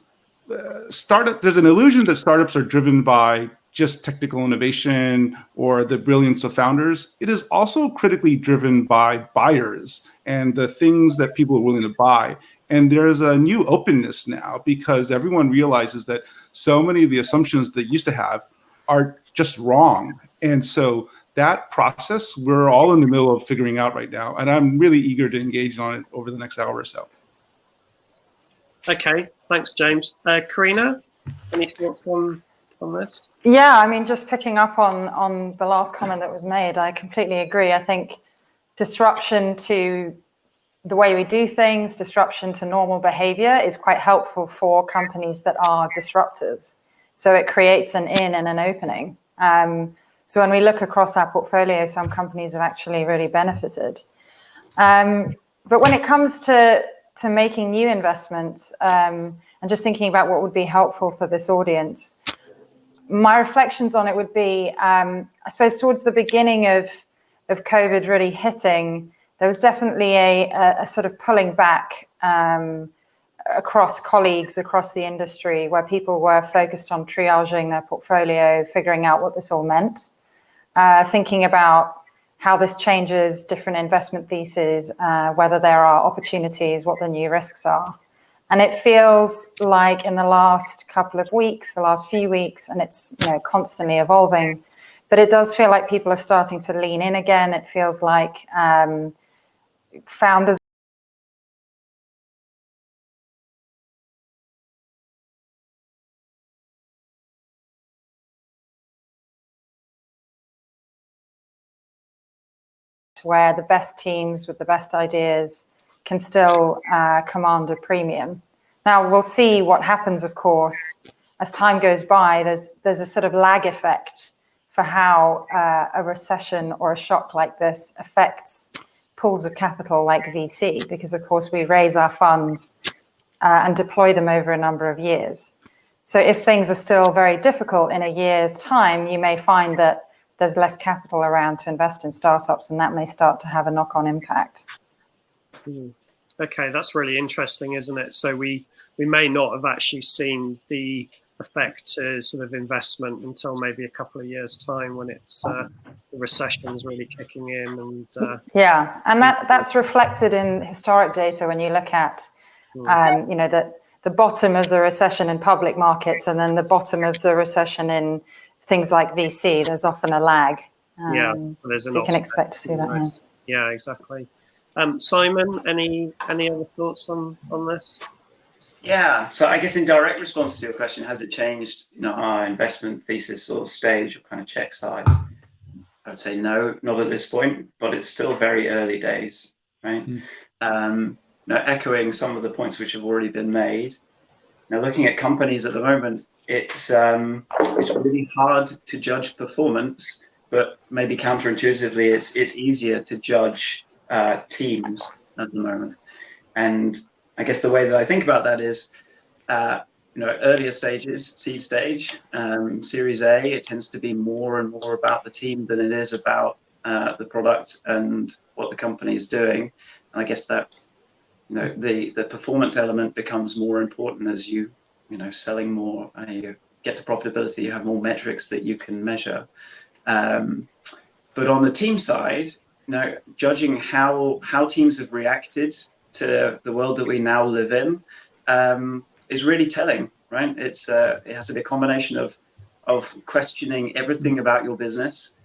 there's an illusion that startups are driven by just technical innovation or the brilliance of founders. It is also critically driven by buyers and the things that people are willing to buy. And there's a new openness now because everyone realizes that so many of the assumptions that used to have are just wrong. And so that process, we're all in the middle of figuring out right now. And I'm really eager to engage on it over the next hour or so. Okay, thanks, James. Karina, any thoughts on this? Yeah, I mean, just picking up on the last comment that was made, I completely agree. I think disruption to the way we do things, disruption to normal behavior is quite helpful for companies that are disruptors. So it creates an in and an opening. So when we look across our portfolio, some companies have actually really benefited. But when it comes to making new investments and just thinking about what would be helpful for this audience, my reflections on it would be, I suppose towards the beginning of COVID really hitting, there was definitely a sort of pulling back across colleagues, across the industry, where people were focused on triaging their portfolio, figuring out what this all meant, thinking about how this changes different investment theses, whether there are opportunities, what the new risks are. And it feels like in the last couple of weeks, the last few weeks, and it's constantly evolving, but it does feel like people are starting to lean in again. It feels like founders where the best teams with the best ideas can still command a premium. Now, we'll see what happens, of course, as time goes by. There's a sort of lag effect for how a recession or a shock like this affects pools of capital like VC, because, of course, we raise our funds and deploy them over a number of years. So if things are still very difficult in a year's time, you may find that there's less capital around to invest in startups, and that may start to have a knock-on impact. Okay, that's really interesting, isn't it? So we may not have actually seen the effect to sort of investment until maybe a couple of years' time, when it's the recession's really kicking in. And yeah, and that's reflected in historic data when you look at you know, the bottom of the recession in public markets and then the bottom of the recession in things like VC. There's often a lag. So you can expect to see that. Yeah, exactly. Simon, any other thoughts on this? Yeah, so I guess in direct response to your question, has it changed, you know, our investment thesis or stage or kind of check size? I would say no, not at this point, but it's still very early days, right? Now, echoing some of the points which have already been made. Now, looking at companies at the moment, it's really hard to judge performance, but maybe counterintuitively, it's easier to judge teams at the moment. And I guess the way that I think about that is, you know, earlier stages, seed stage, Series A, it tends to be more and more about the team than it is about the product and what the company is doing. And I guess that, you know, the performance element becomes more important as you know, selling more, you get to profitability, you have more metrics that you can measure. But on the team side, you know, judging how teams have reacted to the world that we now live in is really telling, right? It has to be a combination of questioning everything about your business,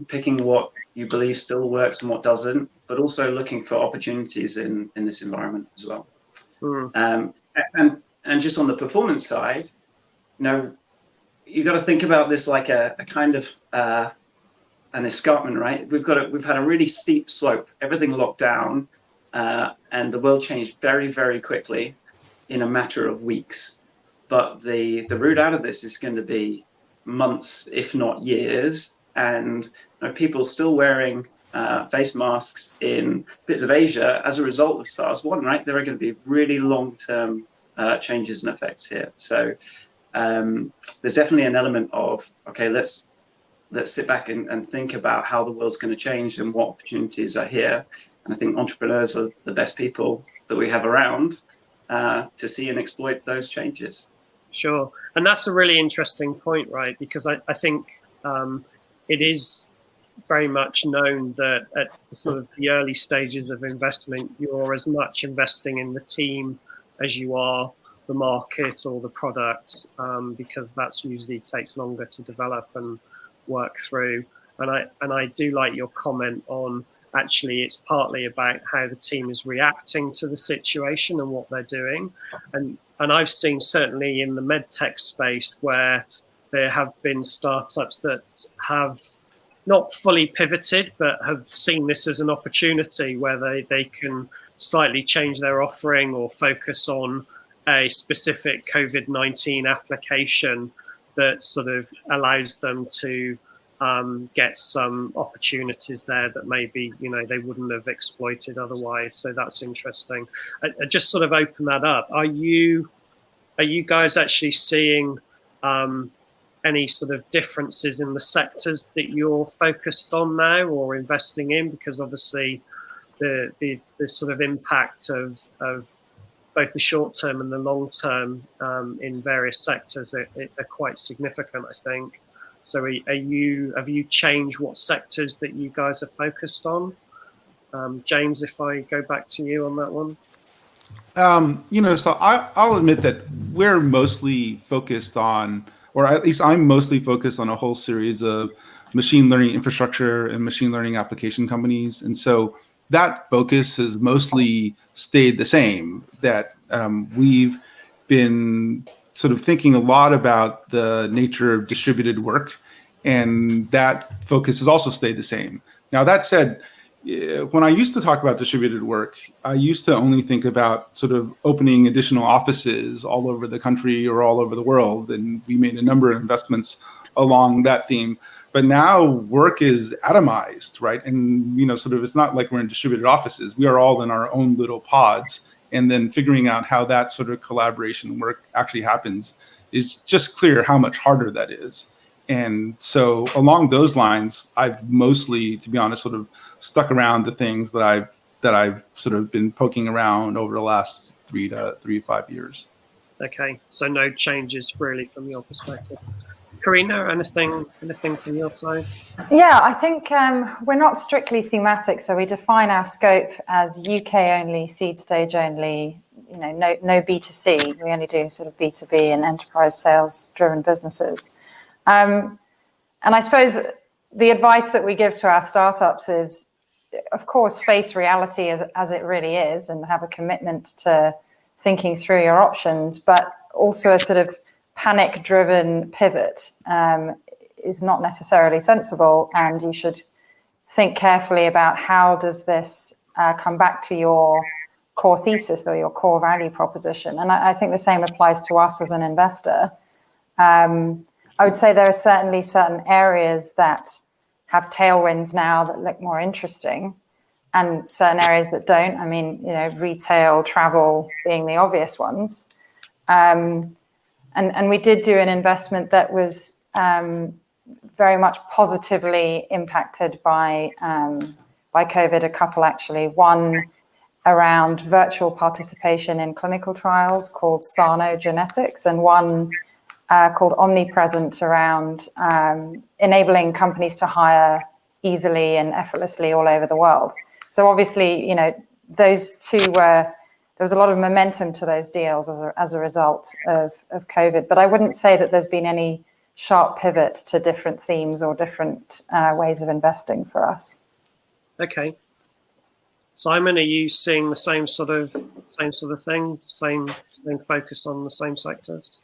picking what you believe still works and what doesn't, but also looking for opportunities in this environment as well. And just on the performance side, you know, you've got to think about this like a kind of an escarpment, right? We've had a really steep slope, everything locked down, and the world changed very, very quickly in a matter of weeks. But the route out of this is going to be months, if not years, and you know, people still wearing face masks in bits of Asia as a result of SARS-1, right? There are going to be really long-term changes and effects here. So there's definitely an element of, okay, let's sit back and think about how the world's going to change and what opportunities are here. And I think entrepreneurs are the best people that we have around to see and exploit those changes. Sure. And that's a really interesting point, right? Because I think it is very much known that at sort of the early stages of investment, you're as much investing in the team as you are the market or the product, because that's usually takes longer to develop and work through. And I do like your comment on, actually it's partly about how the team is reacting to the situation and what they're doing. And I've seen certainly in the medtech space where there have been startups that have not fully pivoted, but have seen this as an opportunity where they can slightly change their offering or focus on a specific COVID-19 application that sort of allows them to get some opportunities there that maybe, you know, they wouldn't have exploited otherwise. So that's interesting. I just sort of open that up. Are you guys actually seeing any sort of differences in the sectors that you're focused on now or investing in? Because obviously the sort of impact of both the short term and the long term in various sectors are quite significant, I think. So have you changed what sectors that you guys are focused on? James, if I go back to you on that one. You know, so I'll admit that we're mostly focused on, or at least I'm mostly focused on a whole series of machine learning infrastructure and machine learning application companies. And so that focus has mostly stayed the same, that we've been sort of thinking a lot about the nature of distributed work, and that focus has also stayed the same. Now, that said, when I used to talk about distributed work, I used to only think about sort of opening additional offices all over the country or all over the world, and we made a number of investments along that theme. But now work is atomized, right? And, you know, sort of, it's not like we're in distributed offices. We are all in our own little pods. And then figuring out how that sort of collaboration work actually happens is just clear how much harder that is. And so along those lines, I've mostly, to be honest, sort of stuck around the things that I've sort of been poking around over the last 3 to 5 years. Okay, so no changes really from your perspective. Karina, anything from your side? Yeah, I think we're not strictly thematic, so we define our scope as UK only, seed stage only, no B2C. We only do sort of B2B and enterprise sales driven businesses. And I suppose the advice that we give to our startups is, of course, face reality as it really is and have a commitment to thinking through your options, but also a sort of panic-driven pivot is not necessarily sensible, and you should think carefully about how does this come back to your core thesis or your core value proposition. And I think the same applies to us as an investor. I would say there are certainly certain areas that have tailwinds now that look more interesting, and certain areas that don't. I mean, retail, travel being the obvious ones. And we did do an investment that was very much positively impacted by COVID, a couple actually. One around virtual participation in clinical trials called Sano Genetics, and one called Omnipresent around enabling companies to hire easily and effortlessly all over the world. So obviously, those two there was a lot of momentum to those deals as a result of COVID. But I wouldn't say that there's been any sharp pivot to different themes or different ways of investing for us. Okay. Simon, are you seeing the same sort of thing, same focus on the same sectors?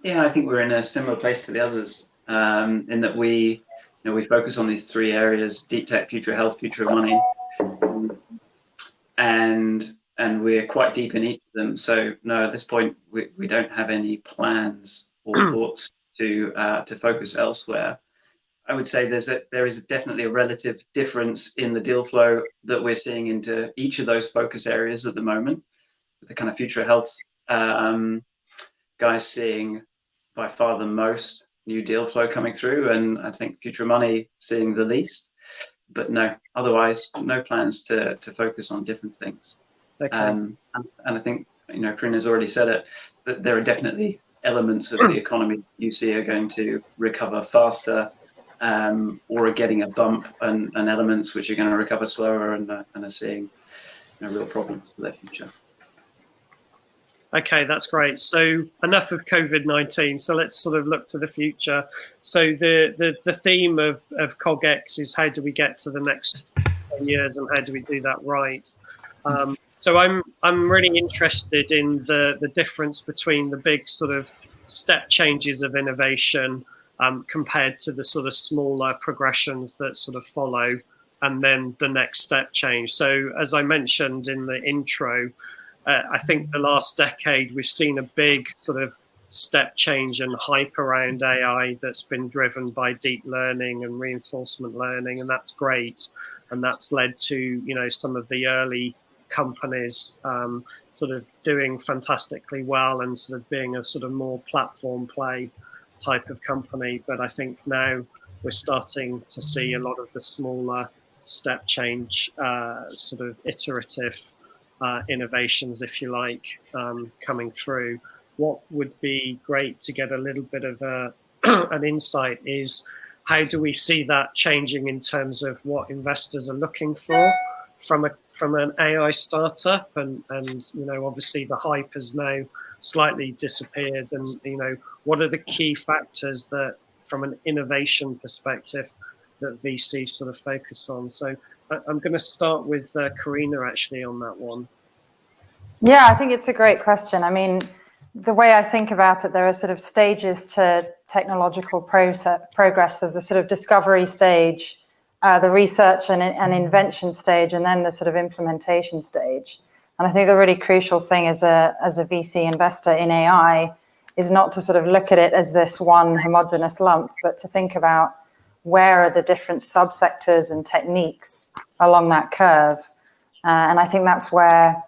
Yeah, I think we're in a similar place to the others, in that we focus on these 3 areas: deep tech, future health, future of money, and we're quite deep in each of them. So no, at this point we don't have any plans or thoughts to focus elsewhere. I would say there is definitely a relative difference in the deal flow that we're seeing into each of those focus areas at the moment. With the kind of future health guys seeing by far the most new deal flow coming through, and I think future money seeing the least. But no, otherwise, no plans to focus on different things. Okay. And I think, Karina's already said it, that there are definitely elements of the economy you see are going to recover faster, or are getting a bump, and elements which are going to recover slower and are seeing real problems for their future. Okay, that's great. So enough of COVID-19. So let's sort of look to the future. So the theme of CogX is how do we get to the next 10 years and how do we do that right? So I'm really interested in the difference between the big sort of step changes of innovation compared to the sort of smaller progressions that sort of follow, and then the next step change. So as I mentioned in the intro, I think the last decade we've seen a big sort of step change and hype around AI that's been driven by deep learning and reinforcement learning, and that's great. And that's led to some of the early companies sort of doing fantastically well and sort of being a sort of more platform play type of company. But I think now we're starting to see a lot of the smaller step change sort of iterative innovations, if you like, coming through. What would be great to get a little bit of an insight is how do we see that changing in terms of what investors are looking for from an AI startup, and obviously the hype has now slightly disappeared, and what are the key factors that from an innovation perspective that VC sort of focus on? So I'm going to start with Karina actually on that one. Yeah, I think it's a great question. I mean, the way I think about it, there are sort of stages to technological progress. There's the sort of discovery stage, the research and invention stage, and then the sort of implementation stage. And I think the really crucial thing as a VC investor in AI is not to sort of look at it as this one homogeneous lump, but to think about where are the different subsectors and techniques along that curve. And I think that's where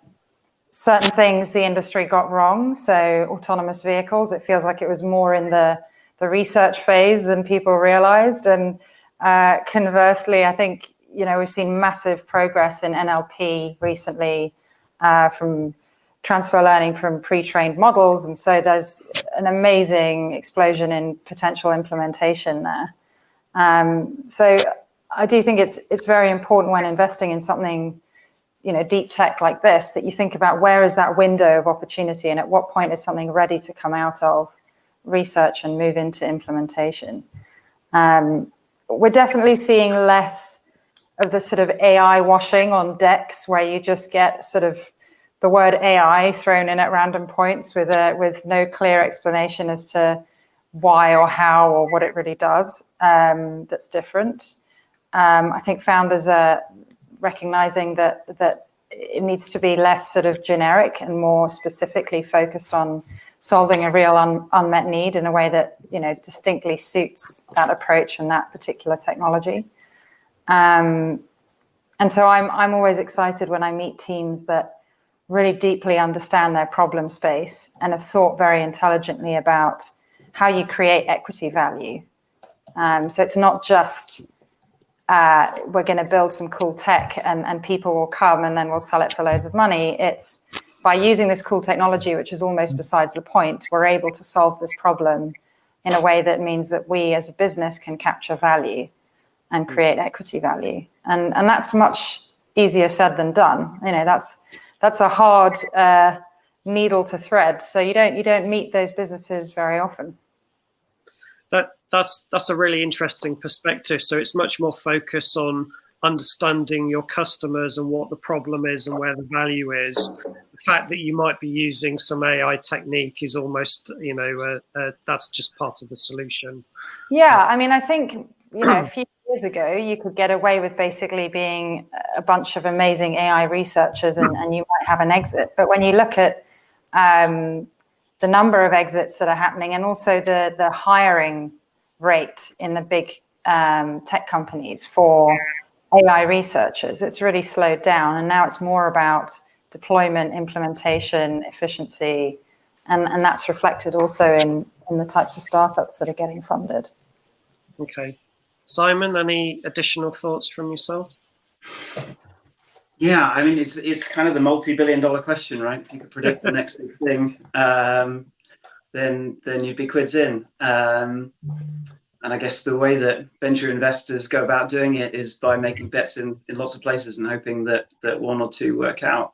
certain things the industry got wrong. So autonomous vehicles, it feels like it was more in the research phase than people realized. And conversely, I think, we've seen massive progress in NLP recently from transfer learning from pre-trained models. And so there's an amazing explosion in potential implementation there. So I do think it's very important when investing in something, deep tech like this, that you think about where is that window of opportunity and at what point is something ready to come out of research and move into implementation. We're definitely seeing less of the sort of AI washing on decks where you just get sort of the word AI thrown in at random points with no clear explanation as to why or how or what it really does. That's different. I think founders are recognizing that it needs to be less sort of generic and more specifically focused on solving a real unmet need in a way that distinctly suits that approach and that particular technology. And so I'm always excited when I meet teams that really deeply understand their problem space and have thought very intelligently about how you create equity value. So it's not just we're going to build some cool tech and people will come and then we'll sell it for loads of money. It's by using this cool technology, which is almost besides the point, we're able to solve this problem in a way that means that we as a business can capture value and create equity value. And that's much easier said than done. That's a hard needle to thread. So you don't meet those businesses very often. That's a really interesting perspective. So it's much more focused on understanding your customers and what the problem is and where the value is. The fact that you might be using some AI technique is almost, that's just part of the solution. Yeah, I mean, I think, a few years ago, you could get away with basically being a bunch of amazing AI researchers and you might have an exit. But when you look at the number of exits that are happening and also the hiring rate in the big tech companies for AI researchers, it's really slowed down. And now it's more about deployment, implementation, efficiency. And that's reflected also in the types of startups that are getting funded. Okay. Simon, any additional thoughts from yourself? Yeah, I mean, it's kind of the multi-billion-dollar question, right? If you could predict the next big thing, then you'd be quids in. And I guess the way that venture investors go about doing it is by making bets in lots of places and hoping that one or two work out.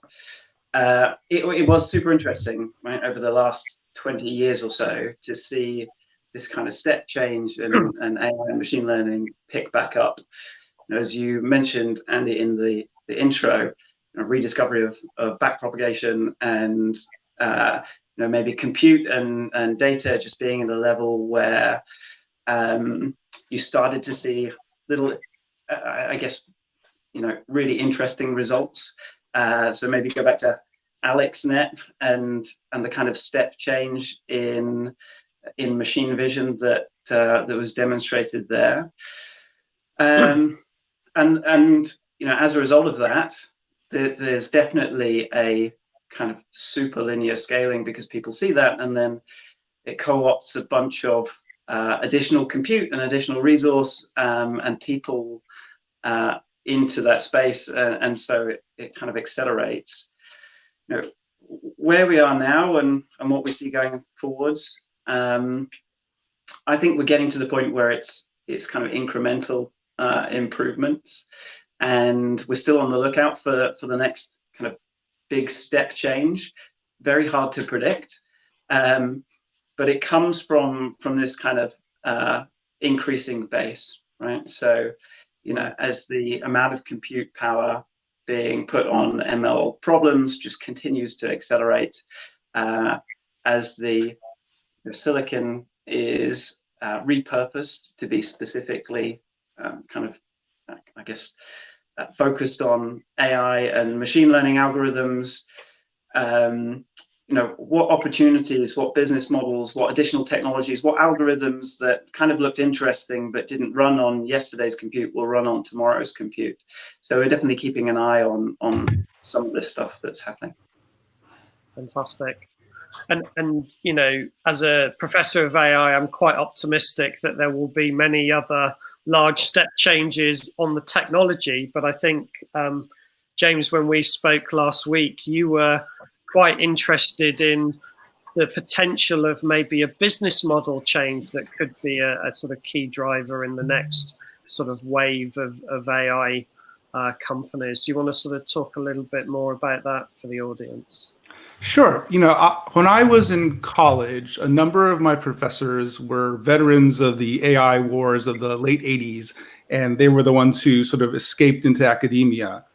It was super interesting, right, over the last 20 years or so to see this kind of step change and AI and machine learning pick back up. As you mentioned, Andy, in the intro, rediscovery of backpropagation and maybe compute and data just being at a level where you started to see little, I guess, really interesting results. So maybe go back to AlexNet and the kind of step change in machine vision that was demonstrated there. And as a result of that, there's definitely a kind of super linear scaling because people see that, and then it co-opts a bunch of additional compute and additional resource and people into that space, and so it kind of accelerates. Where we are now and what we see going forwards, I think we're getting to the point where it's kind of incremental improvements, and we're still on the lookout for the next kind of big step change. Very hard to predict, but it comes from this kind of increasing base, right? So, as the amount of compute power being put on ML problems just continues to accelerate, as the silicon is repurposed to be specifically kind of, I guess, focused on AI and machine learning algorithms. What opportunities, what business models, what additional technologies, what algorithms that kind of looked interesting but didn't run on yesterday's compute will run on tomorrow's compute. So we're definitely keeping an eye on some of this stuff that's happening. Fantastic. And you know, as a professor of AI, I'm quite optimistic that there will be many other large step changes on the technology. But I think, James, when we spoke last week, you were quite interested in the potential of maybe a business model change that could be a sort of key driver in the next sort of wave of AI companies. Do you want to sort of talk a little bit more about that for the audience? Sure. You know, when I was in college, a number of my professors were veterans of the AI wars of the late 80s, and they were the ones who sort of escaped into academia.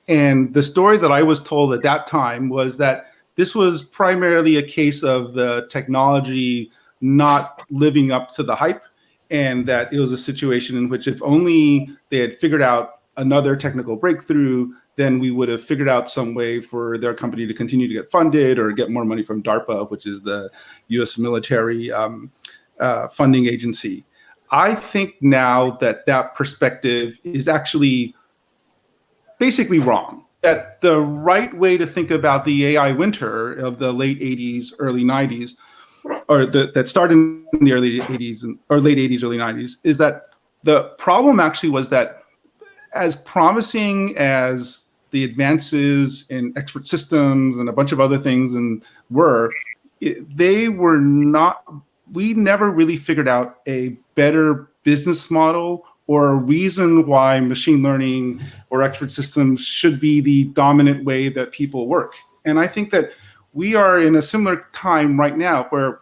And the story that I was told at that time was that this was primarily a case of the technology not living up to the hype, and that it was a situation in which if only they had figured out another technical breakthrough, then we would have figured out some way for their company to continue to get funded or get more money from DARPA, which is the US military funding agency. I think now that that perspective is actually basically wrong. That the right way to think about the AI winter of the late 80s, early 90s, or that started in the early 80s or late 80s, early 90s, is that the problem actually was that as promising as the advances in expert systems and a bunch of other things they were not, we never really figured out a better business model or a reason why machine learning or expert systems should be the dominant way that people work. And I think that we are in a similar time right now where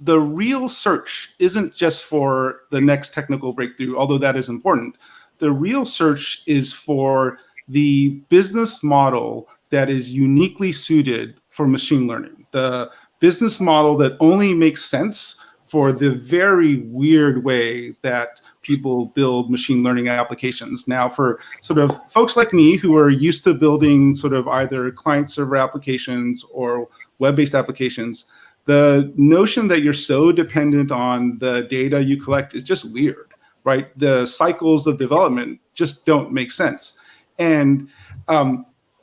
the real search isn't just for the next technical breakthrough, although that is important. The real search is for the business model that is uniquely suited for machine learning. The business model that only makes sense for the very weird way that people build machine learning applications. Now, for sort of folks like me who are used to building sort of either client server applications or web-based applications, the notion that you're so dependent on the data you collect is just weird, right? The cycles of development just don't make sense. And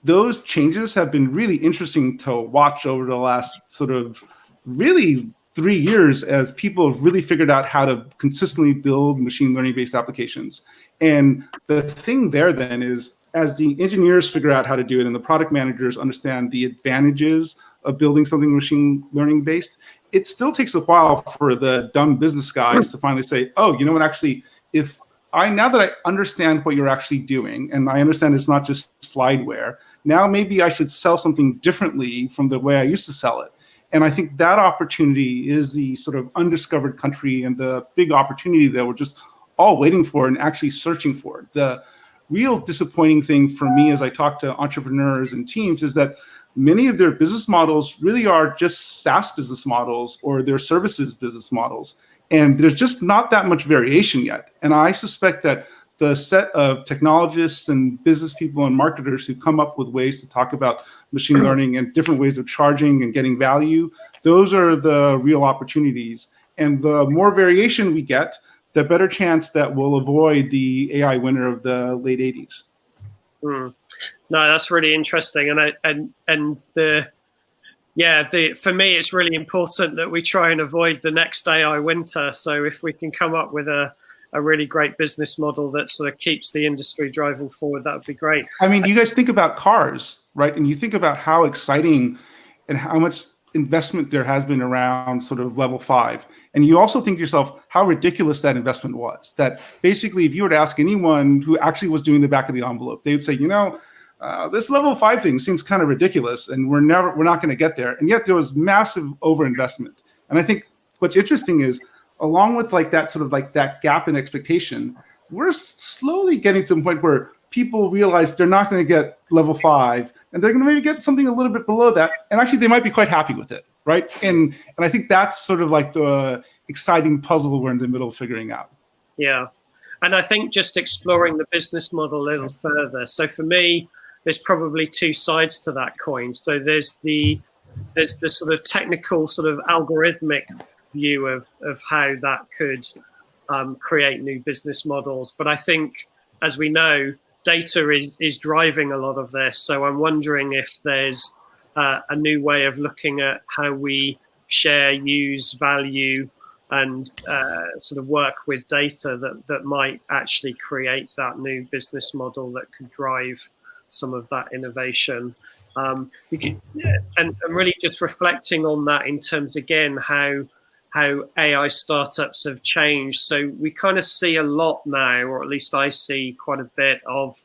those changes have been really interesting to watch over the last sort of really 3 years as people have really figured out how to consistently build machine learning based applications. And the thing there then is, as the engineers figure out how to do it and the product managers understand the advantages of building something machine learning based, it still takes a while for the dumb business guys to finally say, oh, you know what, actually, now that I understand what you're actually doing, and I understand it's not just slideware, now maybe I should sell something differently from the way I used to sell it. And I think that opportunity is the sort of undiscovered country and the big opportunity that we're just all waiting for and actually searching for. The real disappointing thing for me as I talk to entrepreneurs and teams is that many of their business models really are just SaaS business models or their services business models. And there's just not that much variation yet. And I suspect that the set of technologists and business people and marketers who come up with ways to talk about machine learning and different ways of charging and getting value, those are the real opportunities. And the more variation we get, the better chance that we'll avoid the AI winter of the late 80s. No, that's really interesting. For me, it's really important that we try and avoid the next AI winter. So if we can come up with a really great business model that sort of keeps the industry driving forward, that would be great. I mean, you guys think about cars, right? And you think about how exciting and how much investment there has been around sort of level 5. And you also think to yourself how ridiculous that investment was. That basically, if you were to ask anyone who actually was doing the back of the envelope, they would say, you know, this level 5 thing seems kind of ridiculous, and we're not going to get there. And yet there was massive overinvestment. And I think what's interesting is, along with like that sort of like that gap in expectation, we're slowly getting to a point where people realize they're not going to get level 5, and they're going to maybe get something a little bit below that. And actually, they might be quite happy with it, right? And I think that's sort of like the exciting puzzle we're in the middle of figuring out. Yeah. And I think just exploring the business model a little further. So for me, there's probably two sides to that coin. So there's the sort of technical, sort of algorithmic view of how that could create new business models. But I think, as we know, data is driving a lot of this. So I'm wondering if there's a new way of looking at how we share, use, value, and sort of work with data that might actually create that new business model that could drive some of that innovation. And really just reflecting on that in terms, again, how AI startups have changed. So we kind of see a lot now, or at least I see quite a bit of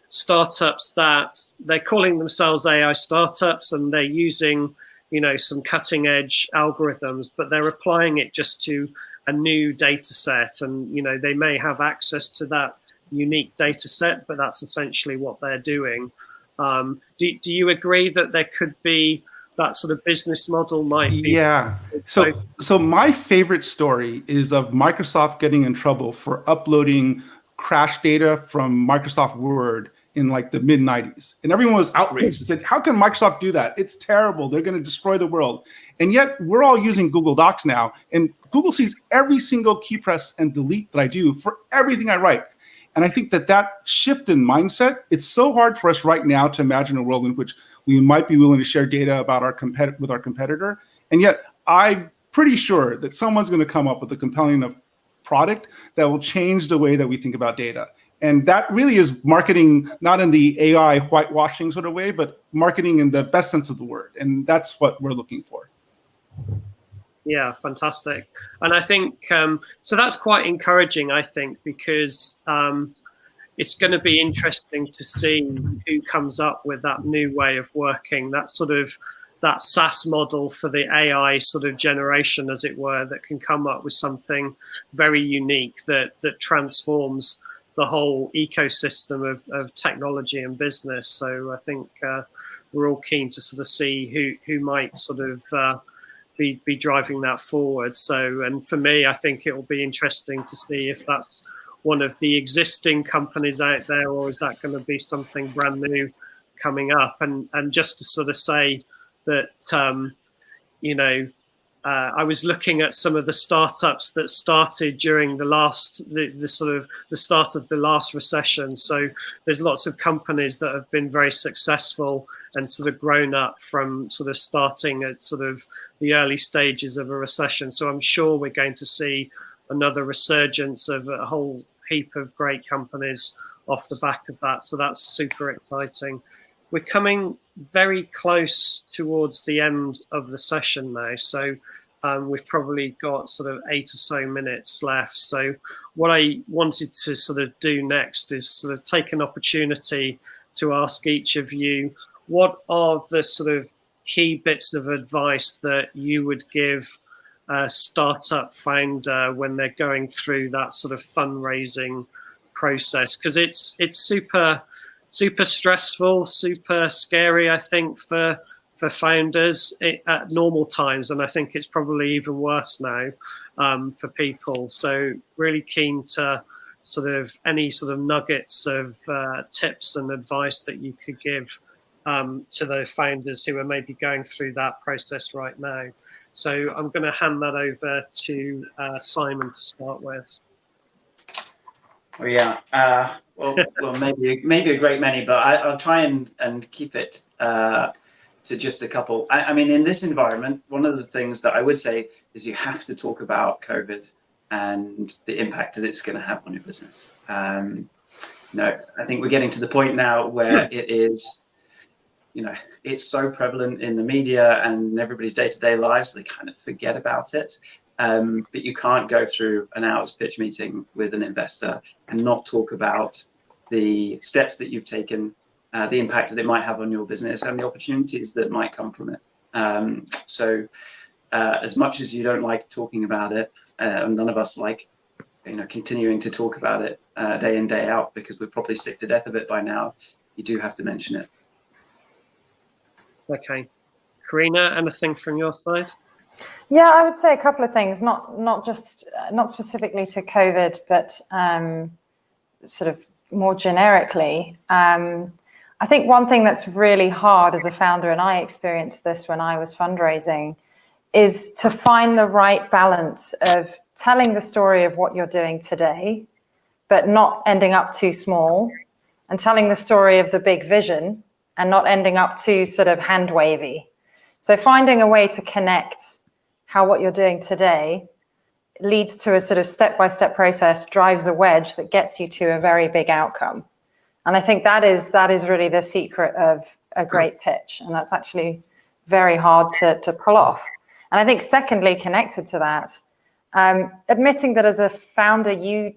startups that they're calling themselves AI startups, and they're using, you know, some cutting edge algorithms, but they're applying it just to a new data set. And, you know, they may have access to that unique data set, but that's essentially what they're doing. Do you agree that there could be that sort of business model might be? Yeah. So my favorite story is of Microsoft getting in trouble for uploading crash data from Microsoft Word in like the mid-90s. And everyone was outraged. They said, how can Microsoft do that? It's terrible. They're going to destroy the world. And yet we're all using Google Docs now. And Google sees every single key press and delete that I do for everything I write. And I think that shift in mindset, it's so hard for us right now to imagine a world in which we might be willing to share data about with our competitor. And yet I'm pretty sure that someone's going to come up with a compelling enough product that will change the way that we think about data. And that really is marketing, not in the AI whitewashing sort of way, but marketing in the best sense of the word. And that's what we're looking for. Yeah, fantastic. And I think, so that's quite encouraging, I think, because it's going to be interesting to see who comes up with that new way of working, that SaaS model for the AI sort of generation, as it were, that can come up with something very unique that transforms the whole ecosystem of technology and business. So I think we're all keen to sort of see who might sort of be driving that forward. So, and for me, I think it will be interesting to see if that's one of the existing companies out there, or is that going to be something brand new coming up? And just to sort of say that, you know, I was looking at some of the startups that started during the start of the last recession. So there's lots of companies that have been very successful and sort of grown up from sort of starting at sort of the early stages of a recession. So I'm sure we're going to see another resurgence of a whole heap of great companies off the back of that. So that's super exciting. We're coming very close towards the end of the session now. So we've probably got sort of 8 or so minutes left. So what I wanted to sort of do next is sort of take an opportunity to ask each of you, what are the sort of key bits of advice that you would give a startup founder when they're going through that sort of fundraising process? Because it's super stressful, super scary, I think, for founders at normal times, and I think it's probably even worse now for people. So really keen to sort of any sort of nuggets of tips and advice that you could give to those founders who are maybe going through that process right now. So I'm going to hand that over to Simon to start with. Oh yeah, well, maybe a great many, but I'll try and keep it to just a couple. I mean, in this environment, one of the things that I would say is you have to talk about COVID and the impact that it's going to have on your business. No, I think we're getting to the point now where it is, you know, it's so prevalent in the media and in everybody's day-to-day lives, they kind of forget about it. But you can't go through an hour's pitch meeting with an investor and not talk about the steps that you've taken, the impact that it might have on your business, and the opportunities that might come from it. So as much as you don't like talking about it, none of us like, you know, continuing to talk about it day in, day out, because we're probably sick to death of it by now, you do have to mention it. Okay. Karina, anything from your side? Yeah, I would say a couple of things, not specifically to COVID, but sort of more generically. I think one thing that's really hard as a founder, and I experienced this when I was fundraising, is to find the right balance of telling the story of what you're doing today, but not ending up too small, and telling the story of the big vision, and not ending up too sort of hand wavy. So finding a way to connect how what you're doing today leads to a sort of step-by-step process, drives a wedge that gets you to a very big outcome. And I think that is really the secret of a great pitch. And that's actually very hard to pull off. And I think secondly, connected to that, admitting that as a founder, you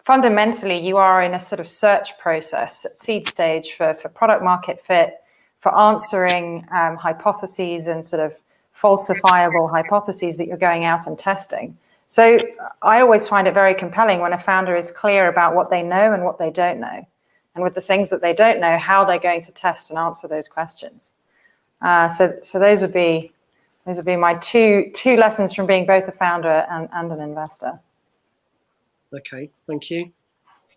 are in a sort of search process at seed stage for product market fit, for answering hypotheses and sort of falsifiable hypotheses that you're going out and testing. So I always find it very compelling when a founder is clear about what they know and what they don't know. And with the things that they don't know, how they're going to test and answer those questions. So those would be my two lessons from being both a founder and an investor. Okay, thank you.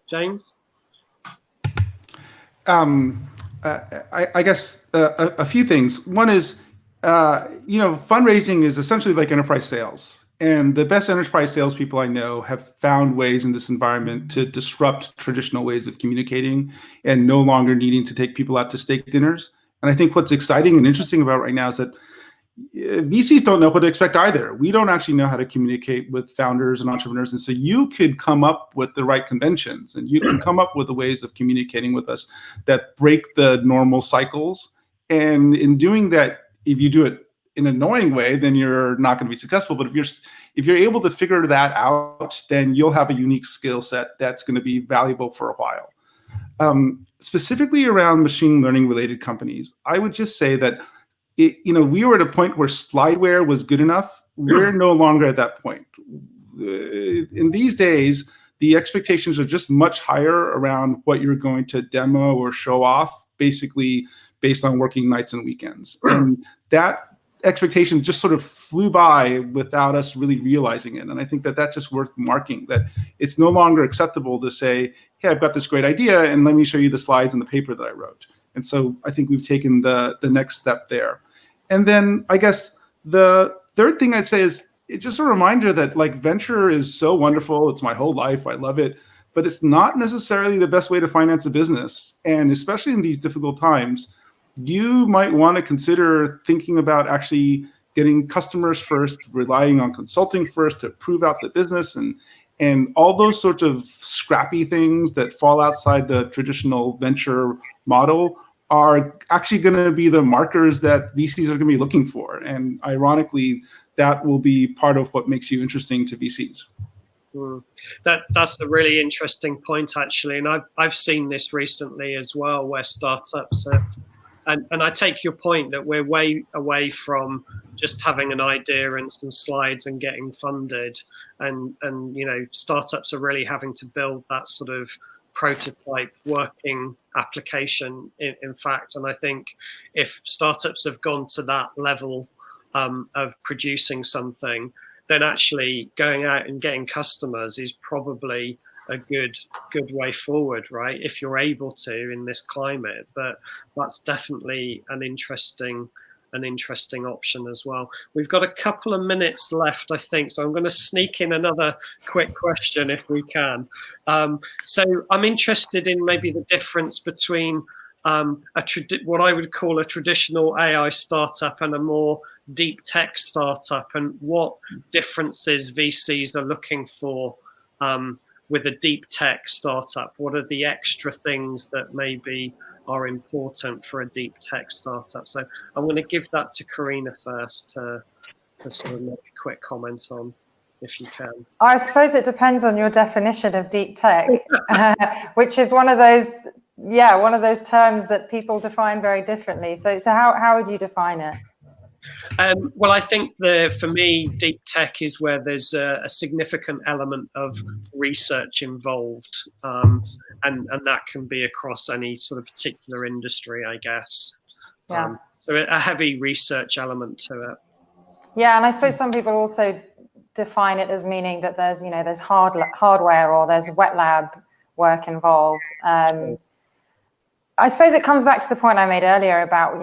James? I guess a few things. One is, fundraising is essentially like enterprise sales. And the best enterprise salespeople I know have found ways in this environment to disrupt traditional ways of communicating and no longer needing to take people out to steak dinners. And I think what's exciting and interesting about right now is that VCs don't know what to expect either. We don't actually know how to communicate with founders and entrepreneurs. And so you could come up with the right conventions and you can come up with the ways of communicating with us that break the normal cycles. And in doing that, if you do it in an annoying way, then you're not going to be successful. But if you're able to figure that out, then you'll have a unique skill set that's going to be valuable for a while. Specifically around machine learning related companies, I would just say that we were at a point where slideware was good enough. We're no longer at that point. In these days, the expectations are just much higher around what you're going to demo or show off, basically based on working nights and weekends. And that expectation just sort of flew by without us really realizing it. And I think that that's just worth marking, that it's no longer acceptable to say, hey, I've got this great idea and let me show you the slides and the paper that I wrote. And so I think we've taken the next step there. And then I guess the third thing I'd say is it's just a reminder that venture is so wonderful. It's my whole life. I love it. But it's not necessarily the best way to finance a business. And especially in these difficult times, you might want to consider thinking about actually getting customers first, relying on consulting first to prove out the business, and all those sorts of scrappy things that fall outside the traditional venture model are actually going to be the markers that VCs are going to be looking for. And ironically, that will be part of what makes you interesting to VCs. That's a really interesting point, actually. And I've seen this recently as well, where startups have, and I take your point that we're way away from just having an idea and some slides and getting funded. And startups are really having to build that sort of prototype working application, in fact. And I think if startups have gone to that level of producing something, then actually going out and getting customers is probably a good way forward, right? If you're able to in this climate. But that's definitely an interesting option as well. We've got a couple of minutes left, I think, so I'm going to sneak in another quick question if we can. So I'm interested in maybe the difference between what I would call a traditional AI startup and a more deep tech startup, and what differences VCs are looking for with a deep tech startup. What are the extra things that maybe are important for a deep tech startup? So I'm going to give that to Karina first to sort of make a quick comment on, if you can. I suppose it depends on your definition of deep tech, which is one of those terms that people define very differently. So how would you define it? Well, I think for me, deep tech is where there's a significant element of research involved, and that can be across any sort of particular industry, I guess. Yeah. So a heavy research element to it. Yeah, and I suppose some people also define it as meaning that there's hardware or there's wet lab work involved. I suppose it comes back to the point I made earlier about,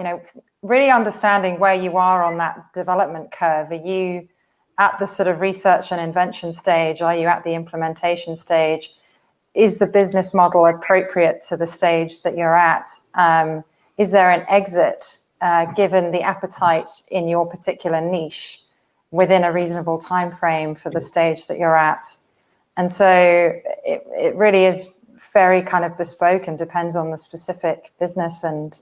really understanding where you are on that development curve. Are you at the sort of research and invention stage? Are you at the implementation stage? Is the business model appropriate to the stage that you're at? is there an exit given the appetite in your particular niche within a reasonable time frame for the stage that you're at? And so it really is very kind of bespoke and depends on the specific business and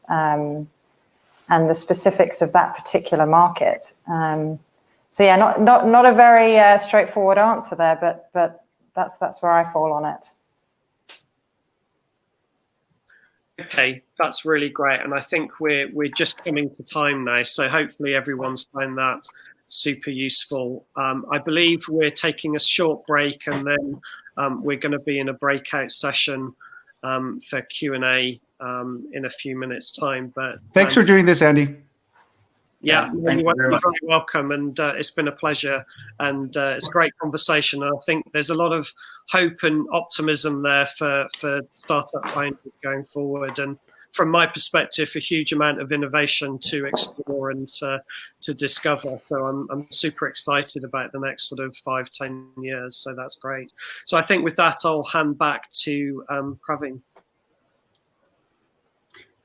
the specifics of that particular market. So yeah, not a very straightforward answer there, but that's where I fall on it. Okay, that's really great, and I think we're just coming to time now, so hopefully everyone's found that super useful. I believe we're taking a short break, and then we're going to be in a breakout session for Q&A in a few minutes' time. But thanks for doing this, Andy. Yeah, thank you very much. very welcome, and it's been a pleasure, and it's a great conversation. And I think there's a lot of hope and optimism there for startup founders going forward. And from my perspective, a huge amount of innovation to explore and to discover. So I'm super excited about the next sort of 5-10 years. So that's great. So I think with that, I'll hand back to Praveen.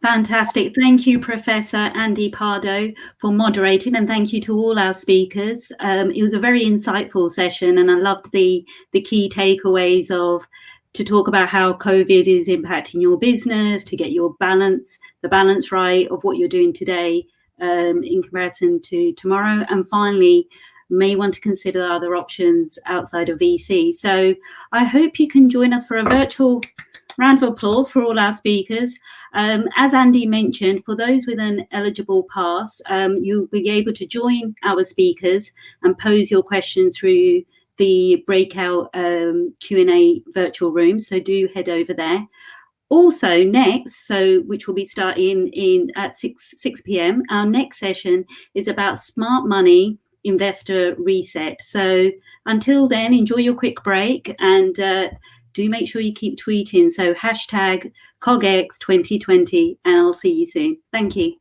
Fantastic. Thank you, Professor Andy Pardo, for moderating, and thank you to all our speakers. It was a very insightful session, and I loved the key takeaways to talk about how COVID is impacting your business, to get the balance right of what you're doing today in comparison to tomorrow, and finally, may want to consider other options outside of VC. So I hope you can join us for a virtual round of applause for all our speakers. As Andy mentioned, for those with an eligible pass, you'll be able to join our speakers and pose your questions through the breakout Q&A virtual room. So do head over there. Also next, which will be starting at 6 p.m., our next session is about smart money investor reset. So until then, enjoy your quick break, and do make sure you keep tweeting. So hashtag CogX 2020, and I'll see you soon. Thank you.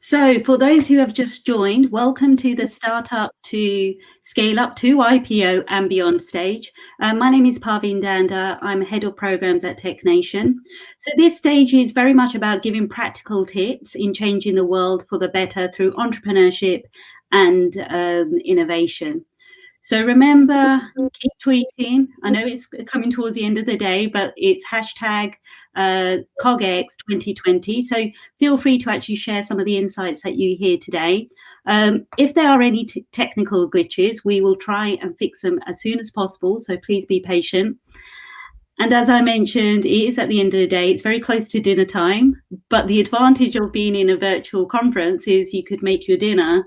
So for those who have just joined, welcome to the Startup to Scale Up to IPO and Beyond stage. My name is Parveen Danda. I'm Head of Programs at TechNation. So this stage is very much about giving practical tips in changing the world for the better through entrepreneurship and innovation. So remember, keep tweeting. I know it's coming towards the end of the day, but it's hashtag CogX 2020. So feel free to actually share some of the insights that you hear today. If there are any technical glitches, we will try and fix them as soon as possible. So please be patient. And as I mentioned, it is at the end of the day, it's very close to dinner time. But the advantage of being in a virtual conference is you could make your dinner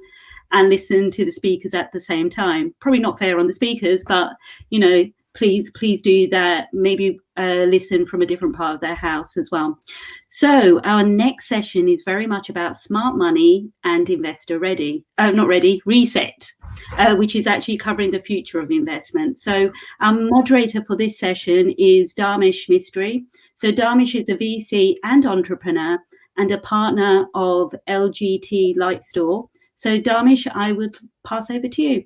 and listen to the speakers at the same time. Probably not fair on the speakers, but you know, please do that. Maybe listen from a different part of their house as well. So our next session is very much about smart money and investor reset, which is actually covering the future of investment. So our moderator for this session is Dharmesh Mistry. So Dharmesh is a VC and entrepreneur and a partner of LGT Lightstore. So Dharmesh, I would pass over to you.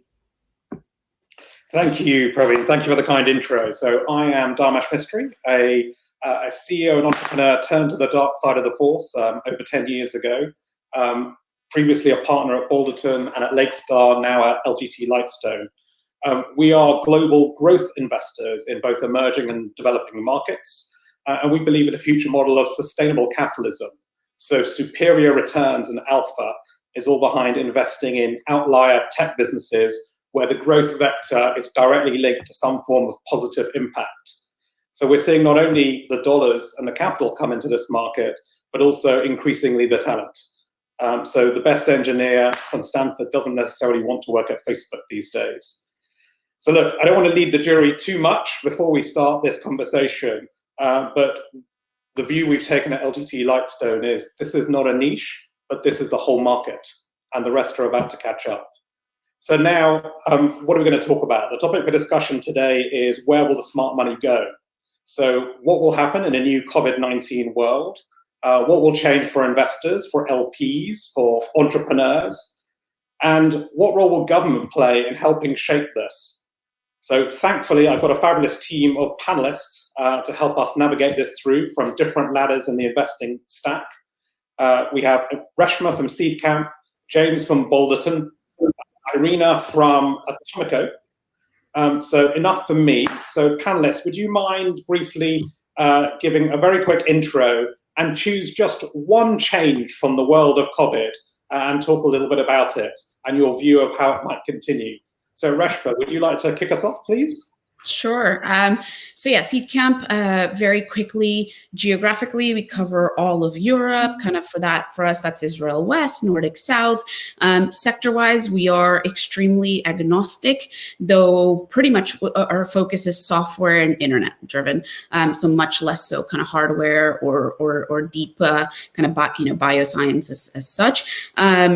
Thank you, Praveen. Thank you for the kind intro. So I am Dharmesh Mistry, a CEO and entrepreneur turned to the dark side of the force over 10 years ago. Previously a partner at Balderton and at Lakestar, now at LGT Lightstone. We are global growth investors in both emerging and developing markets. And we believe in a future model of sustainable capitalism. So superior returns and alpha is all behind investing in outlier tech businesses where the growth vector is directly linked to some form of positive impact. So we're seeing not only the dollars and the capital come into this market, but also increasingly the talent. So the best engineer from Stanford doesn't necessarily want to work at Facebook these days. So look, I don't want to lead the jury too much before we start this conversation, but the view we've taken at LGT Lightstone is this is not a niche, but this is the whole market, and the rest are about to catch up. So now, what are we going to talk about? The topic for discussion today is where will the smart money go? So what will happen in a new COVID-19 world? What will change for investors, for LPs, for entrepreneurs? And what role will government play in helping shape this? So thankfully, I've got a fabulous team of panelists to help us navigate this through from different ladders in the investing stack. We have Reshma from Seed Camp, James from Balderton, Irina from Atomico. So enough for me. So panelists, would you mind briefly giving a very quick intro and choose just one change from the world of COVID and talk a little bit about it and your view of how it might continue. So Reshma, would you like to kick us off, please? Sure. So yeah, Seed Camp, very quickly, geographically, we cover all of Europe. Kind of for us, that's Israel West, Nordic South. Sector-wise, we are extremely agnostic, though pretty much our focus is software and internet driven. So much less so kind of hardware or deep kind of bioscience as such.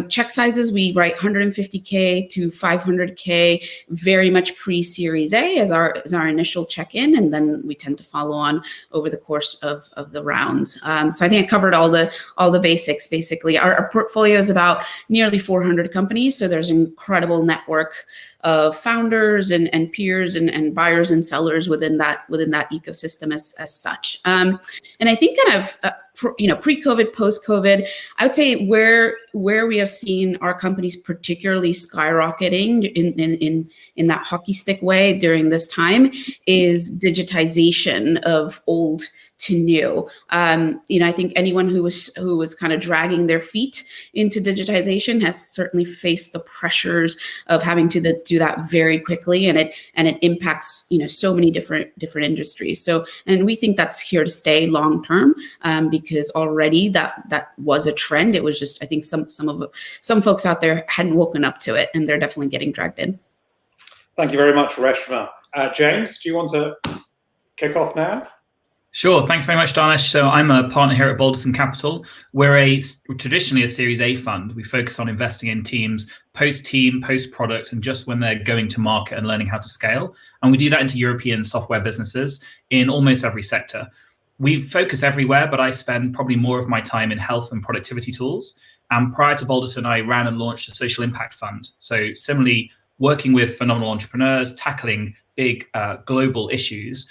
Check sizes, we write 150K to 500K, very much pre-Series A as our initial check-in, and then we tend to follow on over the course of the rounds. So I think I covered all the basics. Basically, our portfolio is about nearly 400 companies, so there's an incredible network of founders and peers and buyers and sellers within that ecosystem as such. And I think kind of pre-COVID, post-COVID, I would say where we have seen our companies particularly skyrocketing in that hockey stick way during this time is digitization of old to new. I think anyone who was kind of dragging their feet into digitization has certainly faced the pressures of having to do that very quickly, and it impacts so many different industries. So, and we think that's here to stay long term, because already that was a trend. It was just, I think some folks out there hadn't woken up to it, and they're definitely getting dragged in. Thank you very much, Reshma. James, do you want to kick off now? Sure, thanks very much, Dharmesh. So I'm a partner here at Balderton Capital. We're traditionally a Series A fund. We focus on investing in teams post-team, post-product, and just when they're going to market and learning how to scale. And we do that into European software businesses in almost every sector. We focus everywhere, but I spend probably more of my time in health and productivity tools. And prior to Balderson, I ran and launched a social impact fund. So similarly, working with phenomenal entrepreneurs, tackling big global issues,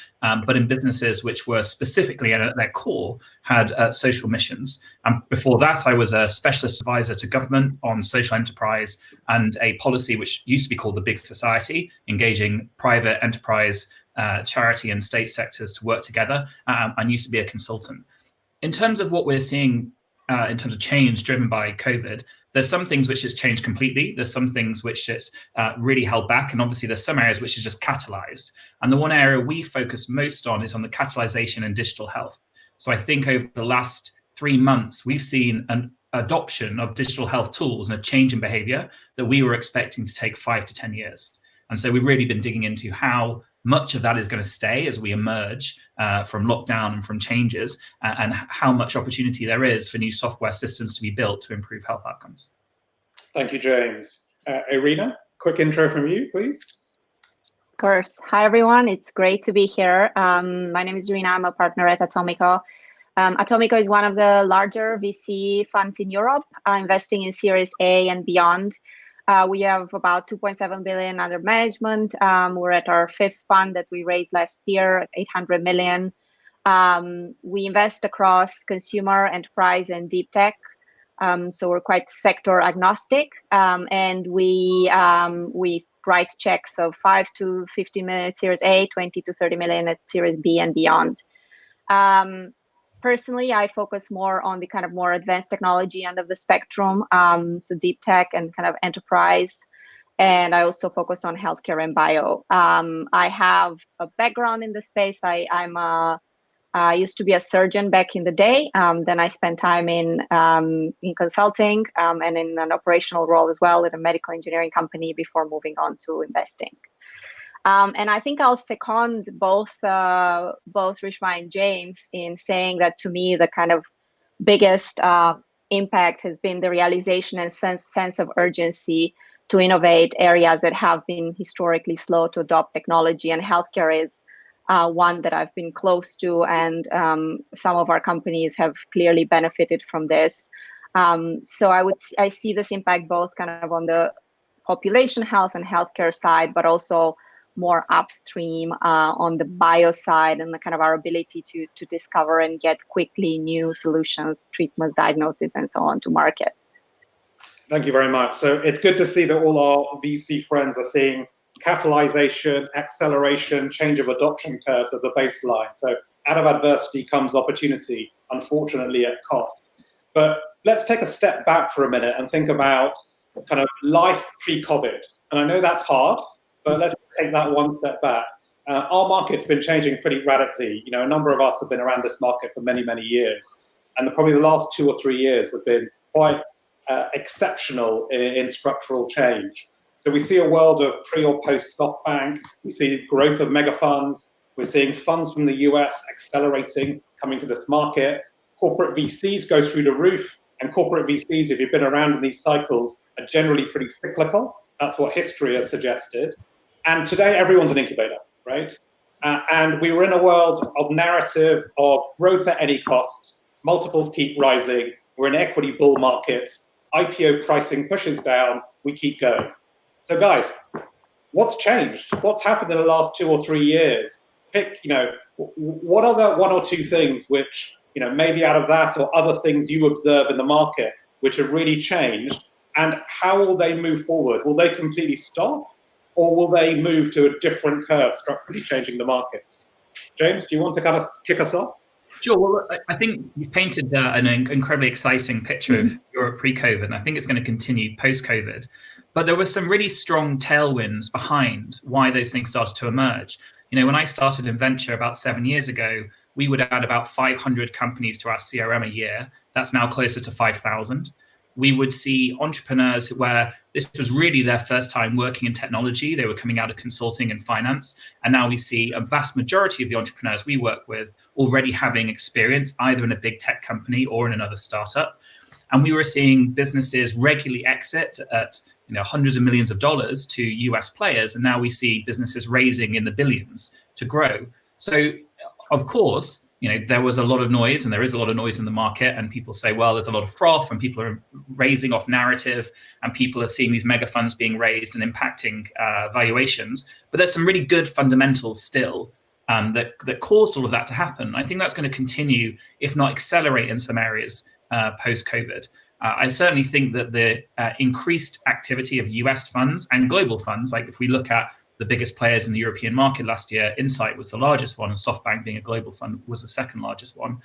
but in businesses which were specifically at their core had social missions. And before that, I was a specialist advisor to government on social enterprise and a policy which used to be called the Big Society, engaging private enterprise, charity and state sectors to work together, and used to be a consultant. In terms of what we're seeing in terms of change driven by COVID, there's some things which has changed completely. There's some things which it's really held back. And obviously there's some areas which is just catalyzed. And the one area we focus most on is on the catalyzation in digital health. So I think over the last 3 months, we've seen an adoption of digital health tools and a change in behavior that we were expecting to take 5 to 10 years. And so we've really been digging into how much of that is going to stay as we emerge from lockdown and from changes, and how much opportunity there is for new software systems to be built to improve health outcomes. Thank you, James. Irina, quick intro from you, please. Of course. Hi, everyone. It's great to be here. My name is Irina. I'm a partner at Atomico. Atomico is one of the larger VC funds in Europe, investing in Series A and beyond. We have about 2.7 billion under management. We're at our 5th fund that we raised last year, 800 million. We invest across consumer, enterprise, and deep tech. So we're quite sector agnostic, and we write checks of 5 to 50 million at Series A, 20 to 30 million at Series B and beyond. Personally, I focus more on the kind of more advanced technology end of the spectrum, so deep tech and kind of enterprise. And I also focus on healthcare and bio. I have a background in the space. I used to be a surgeon back in the day. Then I spent time in consulting and in an operational role as well at a medical engineering company before moving on to investing. And I think I'll second both Rishma and James in saying that to me, the kind of biggest impact has been the realization and sense of urgency to innovate areas that have been historically slow to adopt technology. And healthcare is one that I've been close to, and some of our companies have clearly benefited from this. So I see this impact both kind of on the population health and healthcare side, but also more upstream on the bio side, and the kind of our ability to discover and get quickly new solutions, treatments, diagnosis, and so on to market. Thank you very much. So it's good to see that all our VC friends are seeing catalyzation, acceleration, change of adoption curves as a baseline. So out of adversity comes opportunity, unfortunately at cost. But let's take a step back for a minute and think about kind of life pre-COVID. And I know that's hard, but let's take that one step back. Our market's been changing pretty radically. You know, a number of us have been around this market for many, many years. And probably the last 2 or 3 years have been quite exceptional in structural change. So we see a world of pre or post SoftBank. We see growth of mega funds. We're seeing funds from the US accelerating, coming to this market. Corporate VCs go through the roof. And corporate VCs, if you've been around in these cycles, are generally pretty cyclical. That's what history has suggested. And today, everyone's an incubator, right? And we were in a world of narrative of growth at any cost. Multiples keep rising. We're in equity bull markets. IPO pricing pushes down. We keep going. So guys, what's changed? What's happened in the last 2 or 3 years? Pick, what are the 1 or 2 things which, maybe out of that or other things you observe in the market which have really changed, and how will they move forward? Will they completely stop, or will they move to a different curve, structurally changing the market? James, do you want to kind of kick us off? Sure. Well, I think you've painted an incredibly exciting picture of Europe pre-COVID, and I think it's going to continue post-COVID. But there were some really strong tailwinds behind why those things started to emerge. When I started in venture about 7 years ago, we would add about 500 companies to our CRM a year. That's now closer to 5,000. We would see entrepreneurs where this was really their first time working in technology. They were coming out of consulting and finance. And now we see a vast majority of the entrepreneurs we work with already having experience either in a big tech company or in another startup. And we were seeing businesses regularly exit at hundreds of millions of dollars to US players. And now we see businesses raising in the billions to grow. So, of course, there was a lot of noise, and there is a lot of noise in the market, and people say, well, there's a lot of froth, and people are raising off narrative, and people are seeing these mega funds being raised and impacting valuations. But there's some really good fundamentals still that caused all of that to happen. I think that's going to continue, if not accelerate in some areas post-COVID. I certainly think that the increased activity of US funds and global funds, like if we look at the biggest players in the European market last year, Insight was the largest one, and SoftBank, being a global fund, was the second largest one.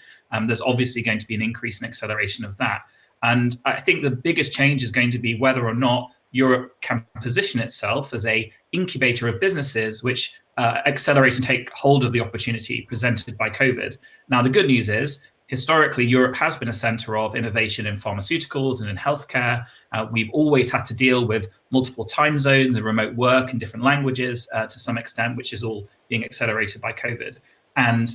There's obviously going to be an increase in acceleration of that. And I think the biggest change is going to be whether or not Europe can position itself as a incubator of businesses which accelerate and take hold of the opportunity presented by COVID. Now, the good news is, historically, Europe has been a center of innovation in pharmaceuticals and in healthcare. We've always had to deal with multiple time zones and remote work and different languages to some extent, which is all being accelerated by COVID. And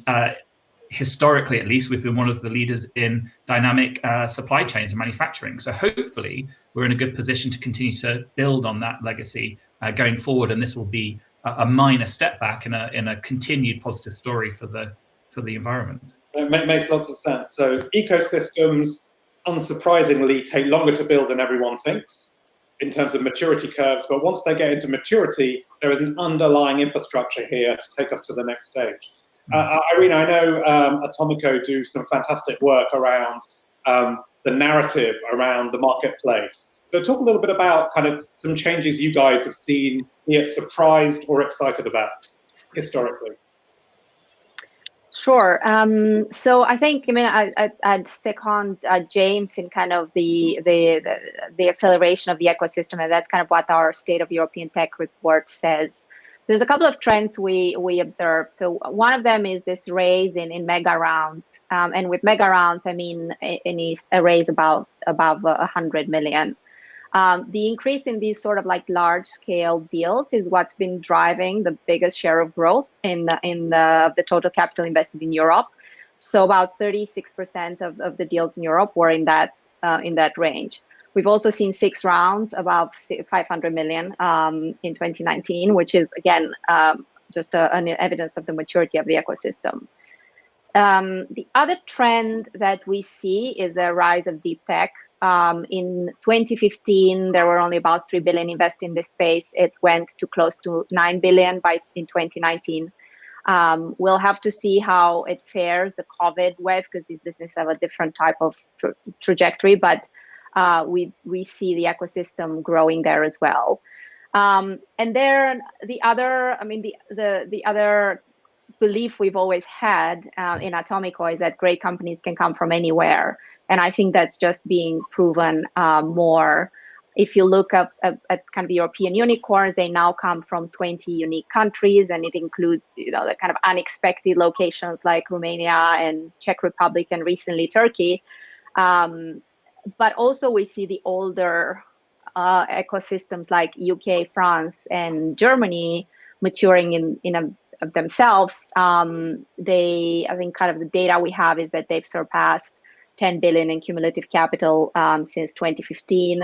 historically, at least, we've been one of the leaders in dynamic supply chains and manufacturing. So hopefully, we're in a good position to continue to build on that legacy going forward. And this will be a minor step back in a continued positive story for the environment. It makes lots of sense. So ecosystems, unsurprisingly, take longer to build than everyone thinks in terms of maturity curves. But once they get into maturity, there is an underlying infrastructure here to take us to the next stage. Irina, I know Atomico do some fantastic work around the narrative around the marketplace. So talk a little bit about kind of some changes you guys have seen, be it surprised or excited about historically. Sure. So I think, I'd second James in kind of the acceleration of the ecosystem, and that's kind of what our State of European Tech report says. There's a couple of trends we observed. So one of them is this raise in mega rounds, and with mega rounds, I mean a raise above 100 million. The increase in these sort of like large scale deals is what's been driving the biggest share of growth in the total capital invested in Europe. So about 36% of the deals in Europe were in that range. We've also seen 6 rounds above 500 million in 2019, which is again just an evidence of the maturity of the ecosystem. The other trend that we see is the rise of deep tech. In 2015, there were only about 3 billion invested in this space. It went to close to 9 billion in 2019. We'll have to see how it fares, the COVID wave, because these businesses have a different type of trajectory, but we see the ecosystem growing there as well. And there, the other belief we've always had in Atomico is that great companies can come from anywhere. And I think that's just being proven more. If you look at kind of the European unicorns, they now come from 20 unique countries, and it includes, the kind of unexpected locations like Romania and Czech Republic and recently Turkey. But also we see the older ecosystems like UK, France, and Germany maturing in of themselves. I think kind of the data we have is that they've surpassed 10 billion in cumulative capital since 2015,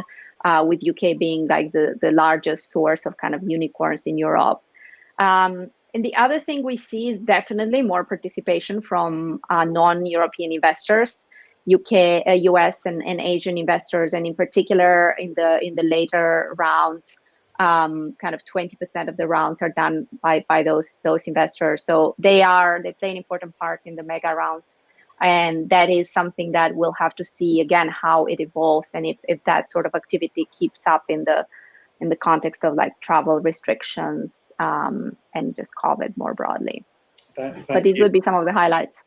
with UK being like the largest source of kind of unicorns in Europe. And the other thing we see is definitely more participation from non-European investors, UK, US, and Asian investors, and in particular in the later rounds, kind of 20% of the rounds are done by those investors. So they play an important part in the mega rounds. And that is something that we'll have to see again how it evolves, and if that sort of activity keeps up in the context of like travel restrictions and just COVID more broadly. But these would be some of the highlights.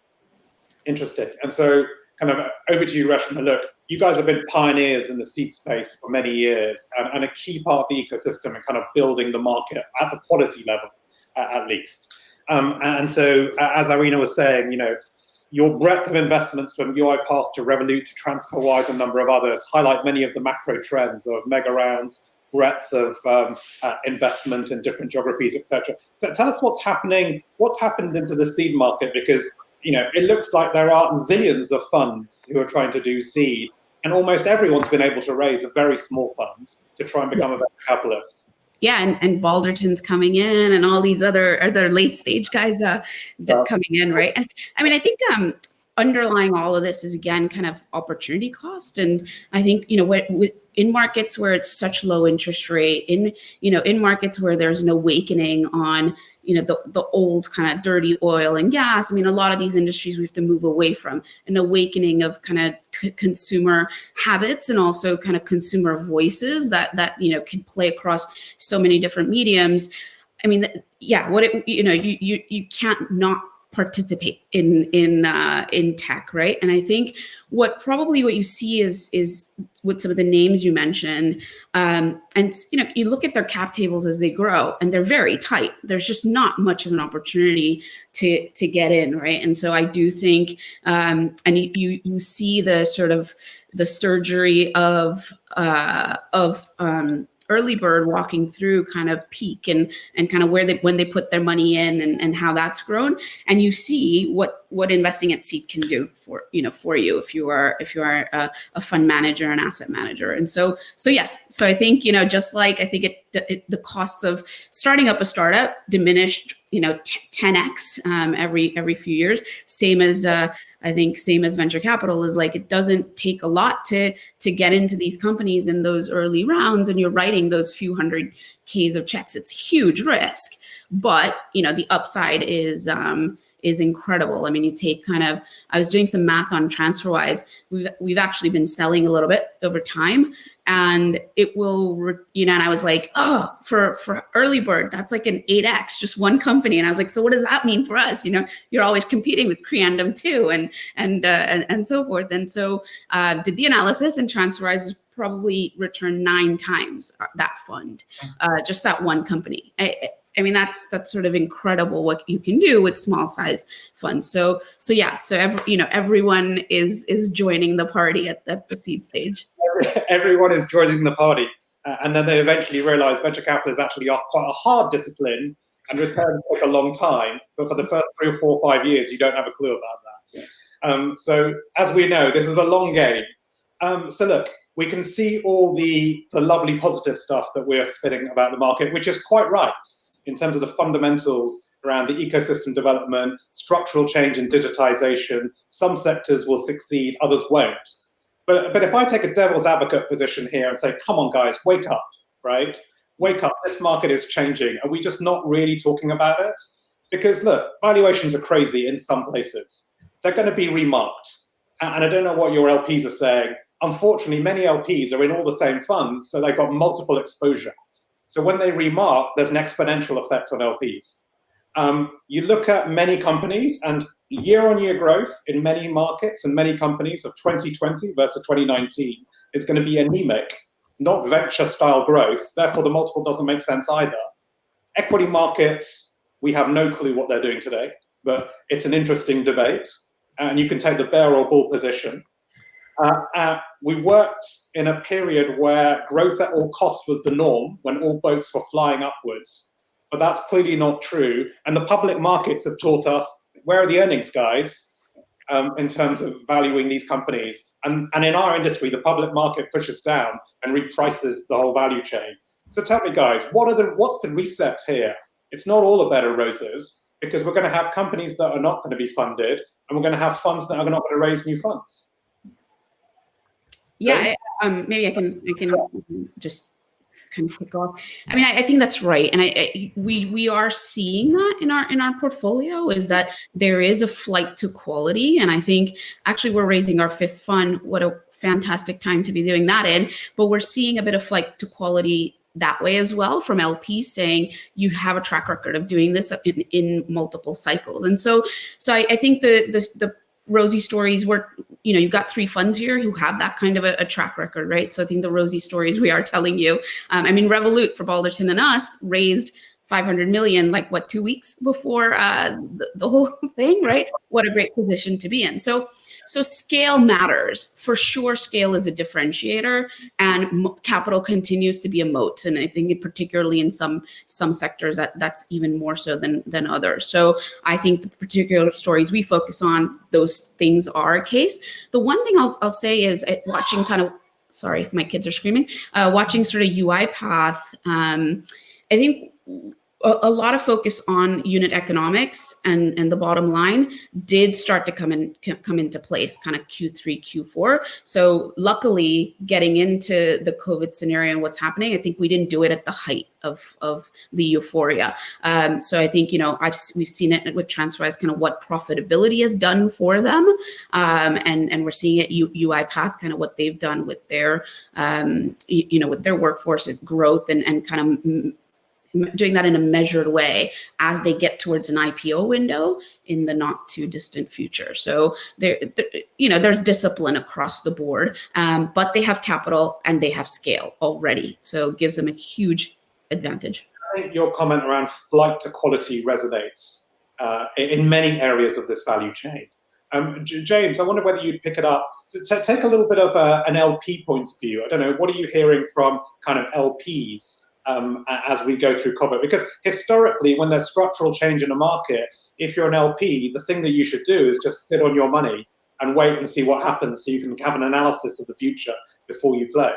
Interesting. And so kind of over to you, Reshma. Look, you guys have been pioneers in the seed space for many years, and a key part of the ecosystem and kind of building the market at the quality level, at least. And so, as Irina was saying, your breadth of investments from UiPath to Revolut to TransferWise and a number of others highlight many of the macro trends of mega rounds, breadth of investment in different geographies, etc. So tell us what's happened into the seed market, because it looks like there are zillions of funds who are trying to do seed, and almost everyone's been able to raise a very small fund to try and become a venture capitalist. and Balderton's coming in, and all these other late stage guys coming in, right? And I mean, I think underlying all of this is, again, kind of opportunity cost. And I think, in markets where it's such low interest rate, in markets where there's an awakening on, the old kind of dirty oil and gas. I mean, a lot of these industries we have to move away from, an awakening of kind of consumer habits and also kind of consumer voices that can play across so many different mediums. I mean, you can't not participate in tech, right? And I think what you see is with some of the names you mentioned, and you look at their cap tables as they grow, and they're very tight. There's just not much of an opportunity to get in, right? And so I do think, and you see the sort of the surgery of early bird walking through kind of peak and kind of when they put their money in and how that's grown, and you see what investing at seed can do for you if you are a fund manager, an asset manager. And so yes, so I think just like I think the costs of starting up a startup diminished 10x every few years, same as venture capital is like, it doesn't take a lot to get into these companies in those early rounds, and you're writing those few hundred Ks of checks. It's huge risk, but the upside is incredible. I mean, you take I was doing some math on TransferWise. We've actually been selling a little bit over time, and it will, and I was like, oh, for early bird, that's like an 8x, just one company. And I was like, so what does that mean for us? You're always competing with Creandum too, and so forth. And so did the analysis, and TransferWise is probably returned 9 times that fund, just that one company. I mean, that's sort of incredible what you can do with small size funds. So everyone is joining the party at the seed stage. Everyone is joining the party, and then they eventually realize venture capital is actually quite a hard discipline, and returns take a long time. But for the first 3 or 4 or 5 years, you don't have a clue about that. So as we know, this is a long game. So look, we can see all the lovely positive stuff that we're spinning about the market, which is quite right in terms of the fundamentals around the ecosystem development, structural change and digitization. Some sectors will succeed, others won't. But if I take a devil's advocate position here and say, come on, guys, wake up, right? Wake up, this market is changing. Are we just not really talking about it? Because look, valuations are crazy in some places. They're going to be remarked. And I don't know what your LPs are saying. Unfortunately, many LPs are in all the same funds, so they've got multiple exposure. So when they remark, there's an exponential effect on LPs. You look at many companies, and year-on-year growth in many markets and many companies of 2020 versus 2019 is going to be anemic, not venture-style growth. Therefore, the multiple doesn't make sense either. Equity markets, we have no clue what they're doing today, but it's an interesting debate, and you can take the bear or bull position. We worked in a period where growth at all costs was the norm, when all boats were flying upwards. But that's clearly not true. And the public markets have taught us, where are the earnings, guys, in terms of valuing these companies? And in our industry, the public market pushes down and reprices the whole value chain. So tell me, guys, what's the reset here? It's not all a bed of roses, because we're going to have companies that are not going to be funded, and we're going to have funds that are not going to raise new funds. Yeah, maybe I can just kind of kick off. I mean, I think that's right, and we are seeing that in our portfolio, is that there is a flight to quality, and I think actually we're raising our 5th fund. What a fantastic time to be doing that in! But we're seeing a bit of flight to quality that way as well, from LPs saying you have a track record of doing this in multiple cycles, and so I think the rosy stories were, you've got 3 funds here who have that kind of a track record, right? So I think the rosy stories we are telling you, I mean, Revolut for Balderton and us raised 500 million, 2 weeks before the whole thing, right? What a great position to be in. So scale matters. For sure, scale is a differentiator, and capital continues to be a moat. And I think particularly in some sectors that's even more so than others. So I think the particular stories we focus on, those things are a case. The one thing I'll say is watching sorry if my kids are screaming, watching sort of UiPath, I think a lot of focus on unit economics and the bottom line did start to come into place kind of Q3, Q4. So luckily, getting into the COVID scenario and what's happening, I think we didn't do it at the height of the euphoria. So I think, we've seen it with TransferWise, kind of what profitability has done for them. And we're seeing it UiPath, kind of what they've done with their, with their workforce growth and kind of doing that in a measured way as they get towards an IPO window in the not too distant future. So there's discipline across the board, but they have capital and they have scale already. So it gives them a huge advantage. I think your comment around flight to quality resonates in many areas of this value chain. James, I wonder whether you'd pick it up. So take a little bit of an LP point of view. I don't know, what are you hearing from kind of LPs as we go through COVID? Because historically, when there's structural change in a market, if you're an LP, the thing that you should do is just sit on your money and wait and see what happens so you can have an analysis of the future before you play.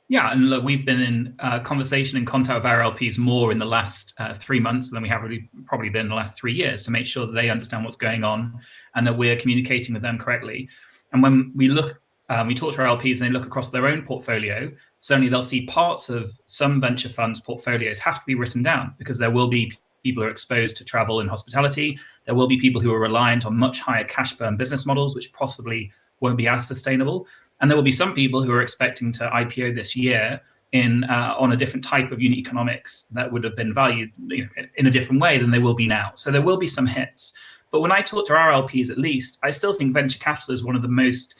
Yeah, and look, we've been in conversation and contact with our LPs more in the last 3 months than we have really probably been in the last 3 years to make sure that they understand what's going on and that we're communicating with them correctly. And when we look, we talk to our LPs and they look across their own portfolio, certainly they'll see parts of some venture funds portfolios have to be written down because there will be people who are exposed to travel and hospitality. There will be people who are reliant on much higher cash burn business models, which possibly won't be as sustainable. And there will be some people who are expecting to IPO this year on a different type of unit economics that would have been valued in a different way than they will be now. So there will be some hits. But when I talk to our LPs, at least, I still think venture capital is one of the most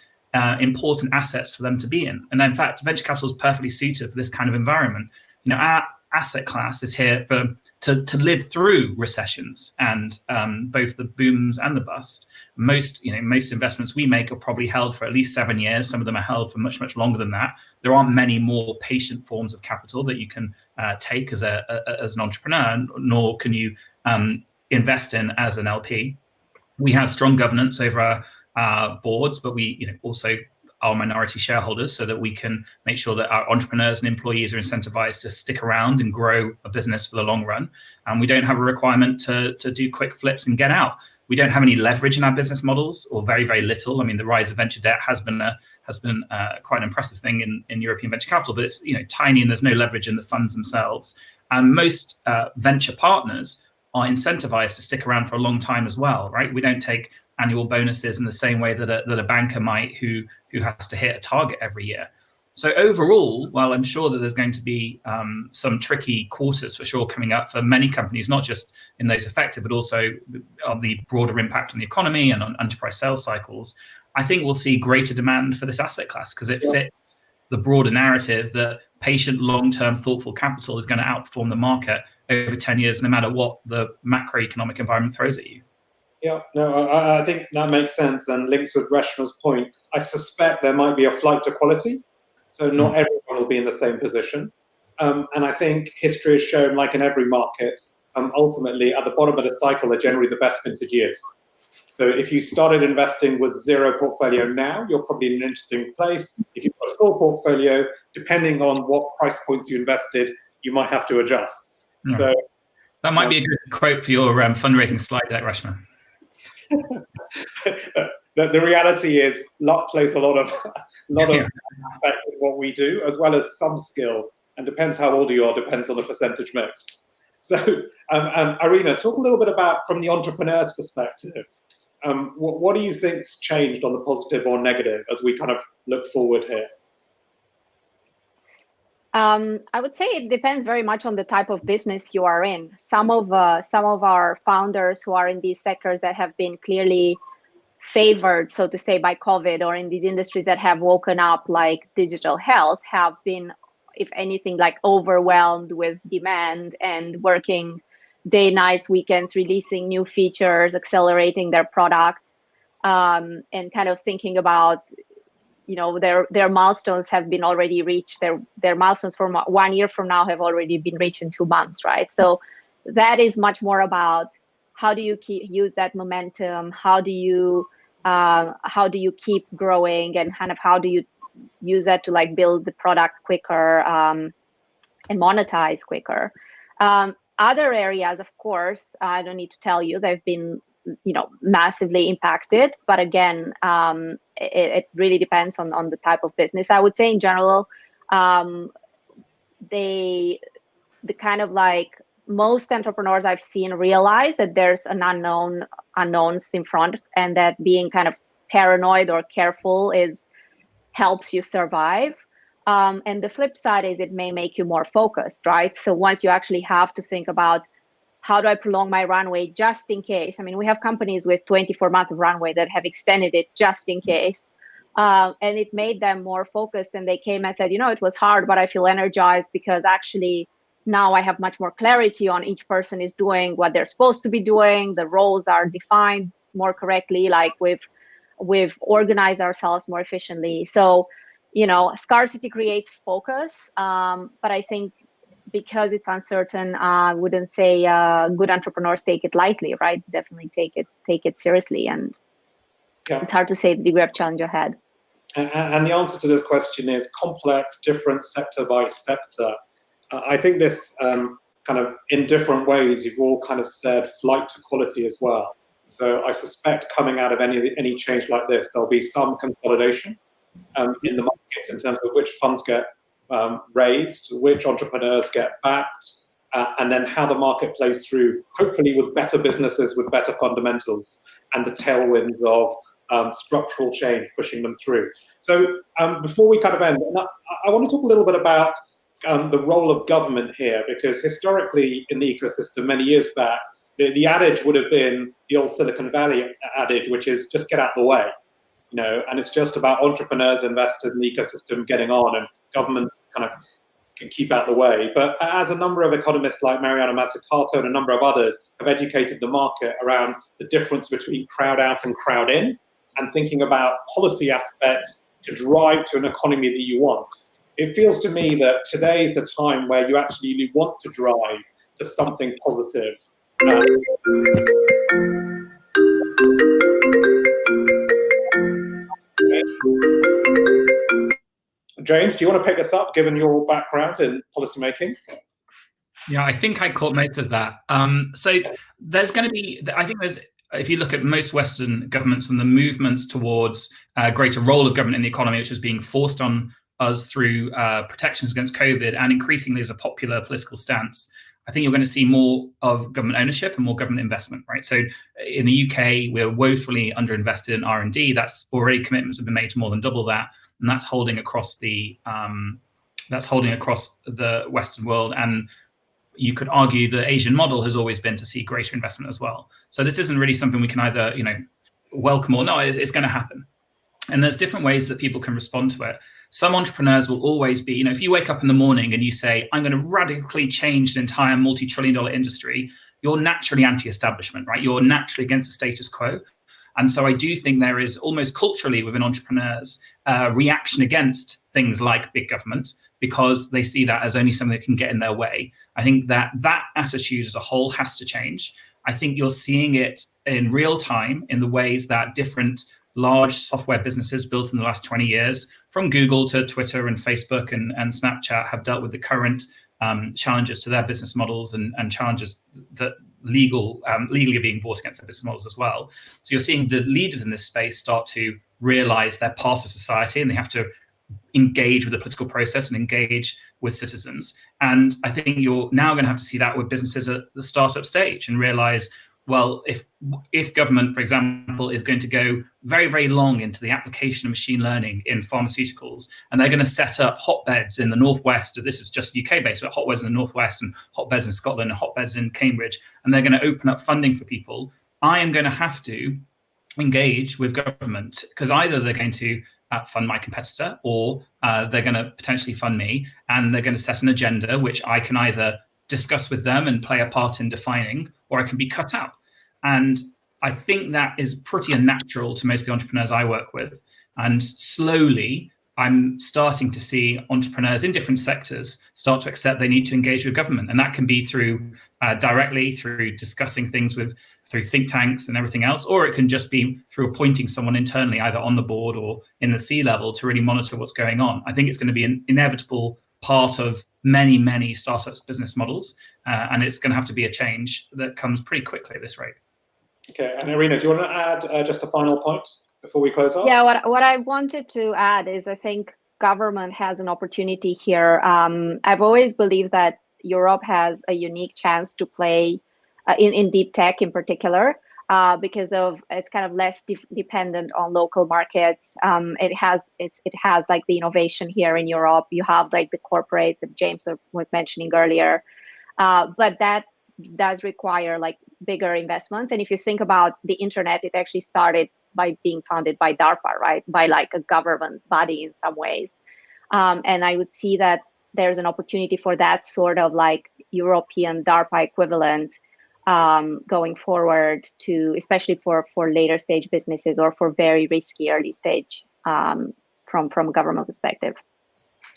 important assets for them to be in. And in fact, venture capital is perfectly suited for this kind of environment. Our asset class is here to live through recessions and both the booms and the bust. Most investments we make are probably held for at least 7 years. Some of them are held for much, much longer than that. There aren't many more patient forms of capital that you can take as an entrepreneur, nor can you invest in as an LP. We have strong governance over our boards, but we also are minority shareholders so that we can make sure that our entrepreneurs and employees are incentivized to stick around and grow a business for the long run. And we don't have a requirement to do quick flips and get out. We don't have any leverage in our business models, or very, very little. I mean, the rise of venture debt has been quite an impressive thing in European venture capital, but it's tiny and there's no leverage in the funds themselves. And most venture partners are incentivized to stick around for a long time as well, right? We don't take annual bonuses in the same way that a banker might who has to hit a target every year. So overall, while I'm sure that there's going to be some tricky quarters for sure coming up for many companies, not just in those affected, but also on the broader impact on the economy and on enterprise sales cycles, I think we'll see greater demand for this asset class because it fits the broader narrative that patient, long-term, thoughtful capital is going to outperform the market over 10 years, no matter what the macroeconomic environment throws at you. Yeah, no, I think that makes sense and links with Reshma's point. I suspect there might be a flight to quality, so not everyone will be in the same position. And I think history has shown, like in every market, ultimately at the bottom of the cycle are generally the best vintage years. So if you started investing with zero portfolio now, you're probably in an interesting place. If you've got a full portfolio, depending on what price points you invested, you might have to adjust. Yeah. So that might be a good quote for your fundraising slide deck, Reshma. The reality is luck plays a lot of effect in what we do, as well as some skill, and depends how old you are, depends on the percentage mix. So, Irina, talk a little bit about, from the entrepreneur's perspective, what do you think's changed on the positive or negative as we kind of look forward here? I would say it depends very much on the type of business you are in. Some of our founders who are in these sectors that have been clearly favored, so to say, by COVID, or in these industries that have woken up, like digital health, have been, if anything, like overwhelmed with demand and working day, nights, weekends, releasing new features, accelerating their product, and kind of thinking about, their milestones have been already reached. Their milestones from 1 year from now have already been reached in 2 months, right? So that is much more about how do you use that momentum? How do you keep growing, and kind of how do you use that to like build the product quicker and monetize quicker? Other areas, of course, I don't need to tell you, they've been, massively impacted. But again, it really depends on the type of business. I would say in general, the kind of like most entrepreneurs I've seen realize that there's an unknowns in front, and that being kind of paranoid or careful helps you survive. And the flip side is it may make you more focused, right? So once you actually have to think about, how do I prolong my runway just in case? I mean, we have companies with 24-month runway that have extended it just in case. And it made them more focused. And they came and said, it was hard, but I feel energized because actually now I have much more clarity on each person is doing what they're supposed to be doing. The roles are defined more correctly. Like we've organized ourselves more efficiently. So, scarcity creates focus. But I think because it's uncertain, I wouldn't say good entrepreneurs take it lightly, right? Definitely take it seriously. And it's hard to say the degree of challenge ahead. And the answer to this question is complex, different sector by sector. I think this kind of in different ways, you've all kind of said flight to quality as well. So I suspect coming out of any change like this, there'll be some consolidation in the markets in terms of which funds get raised, which entrepreneurs get backed, and then how the market plays through, hopefully with better businesses, with better fundamentals, and the tailwinds of structural change pushing them through. So before we kind of end, I want to talk a little bit about the role of government here, because historically in the ecosystem, many years back, the adage would have been the old Silicon Valley adage, which is just get out of the way, and it's just about entrepreneurs, investors, and the ecosystem getting on, and government kind of can keep out the way. But as a number of economists like Mariana Mazzucato and a number of others have educated the market around the difference between crowd out and crowd in, and thinking about policy aspects to drive to an economy that you want, it feels to me that today is the time where you actually want to drive to something positive. James, do you want to pick this up, given your background in policymaking? Yeah, I think I caught most of that. So there's going to be, I think there's, if you look at most Western governments and the movements towards a greater role of government in the economy, which is being forced on us through protections against COVID, and increasingly as a popular political stance, I think you're going to see more of government ownership and more government investment, right? So in the UK, we're woefully underinvested in R&D. That's already commitments have been made to more than double that, and that's holding across the Western world. And you could argue the Asian model has always been to see greater investment as well. So this isn't really something we can either, welcome or not. It's going to happen. And there's different ways that people can respond to it. Some entrepreneurs will always be, if you wake up in the morning and you say, I'm going to radically change an entire multi-trillion-dollar industry, you're naturally anti-establishment, right? You're naturally against the status quo. And so I do think there is almost culturally within entrepreneurs reaction against things like big government, because they see that as only something that can get in their way. I think that attitude as a whole has to change. I think you're seeing it in real time in the ways that different large software businesses built in the last 20 years, from Google to Twitter and Facebook and Snapchat, have dealt with the current challenges to their business models and challenges that legally are being brought against their business models as well. So you're seeing the leaders in this space start to realize they're part of society and they have to engage with the political process and engage with citizens. And I think you're now going to have to see that with businesses at the startup stage and realize, well, if government, for example, is going to go very, very long into the application of machine learning in pharmaceuticals, and they're going to set up hotbeds in the Northwest, this is just UK-based, but hotbeds in the Northwest and hotbeds in Scotland and hotbeds in Cambridge, and they're going to open up funding for people, I am going to have to engage with government, because either they're going to fund my competitor, or they're going to potentially fund me, and they're going to set an agenda which I can either discuss with them and play a part in defining, or I can be cut out. And I think that is pretty unnatural to most of the entrepreneurs I work with. And slowly, I'm starting to see entrepreneurs in different sectors start to accept they need to engage with government. And that can be through directly through discussing things through think tanks and everything else, or it can just be through appointing someone internally, either on the board or in the C-level, to really monitor what's going on. I think it's going to be an inevitable part of many, many startups' business models, and it's going to have to be a change that comes pretty quickly at this rate. Okay, and Irina, do you want to add just a final point before we close off? Yeah, what I wanted to add is I think government has an opportunity here. I've always believed that Europe has a unique chance to play in deep tech in particular, because of it's kind of less dependent on local markets. It has like the innovation here in Europe. You have like the corporates that James was mentioning earlier, but that does require like bigger investments. And if you think about the internet, it actually started by being founded by DARPA, right? By like a government body in some ways. And I would see that there's an opportunity for that sort of like European DARPA equivalent going forward, to especially for later stage businesses or for very risky early stage from a government perspective.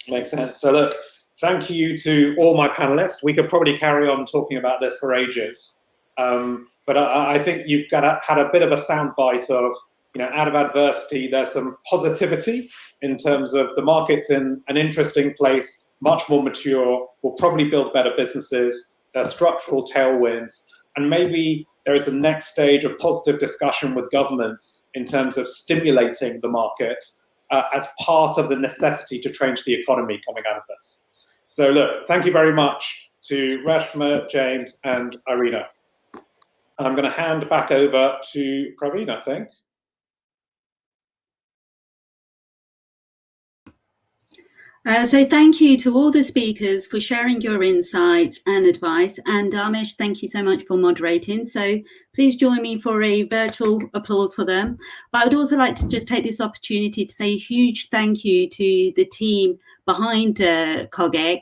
Makes sense. So look, thank you to all my panelists. We could probably carry on talking about this for ages, but I think you've had a bit of a soundbite of, out of adversity, there's some positivity in terms of the market's in an interesting place, much more mature, will probably build better businesses, there are structural tailwinds, and maybe there is a next stage of positive discussion with governments in terms of stimulating the market as part of the necessity to change the economy coming out of this. So look, thank you very much to Reshma, James, and Irina. I'm going to hand back over to Praveen, I think. So thank you to all the speakers for sharing your insights and advice. And Dharmesh, thank you so much for moderating. So please join me for a virtual applause for them. But I would also like to just take this opportunity to say a huge thank you to the team behind CogX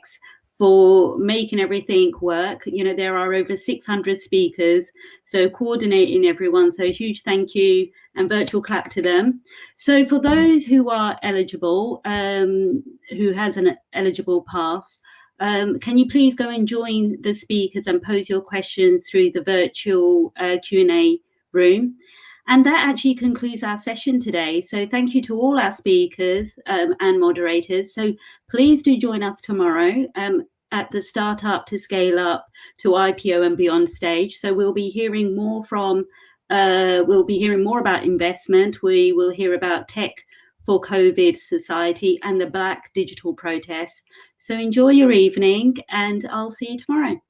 for making everything work. There are over 600 speakers, so coordinating everyone. So a huge thank you and virtual clap to them. So for those who are eligible, who has an eligible pass, can you please go and join the speakers and pose your questions through the virtual Q&A room? And that actually concludes our session today. So thank you to all our speakers and moderators. So please do join us tomorrow at the Startup to Scale Up to IPO and Beyond stage. So we'll be hearing more about investment. We will hear about tech for COVID society and the Black digital protests. So enjoy your evening, and I'll see you tomorrow.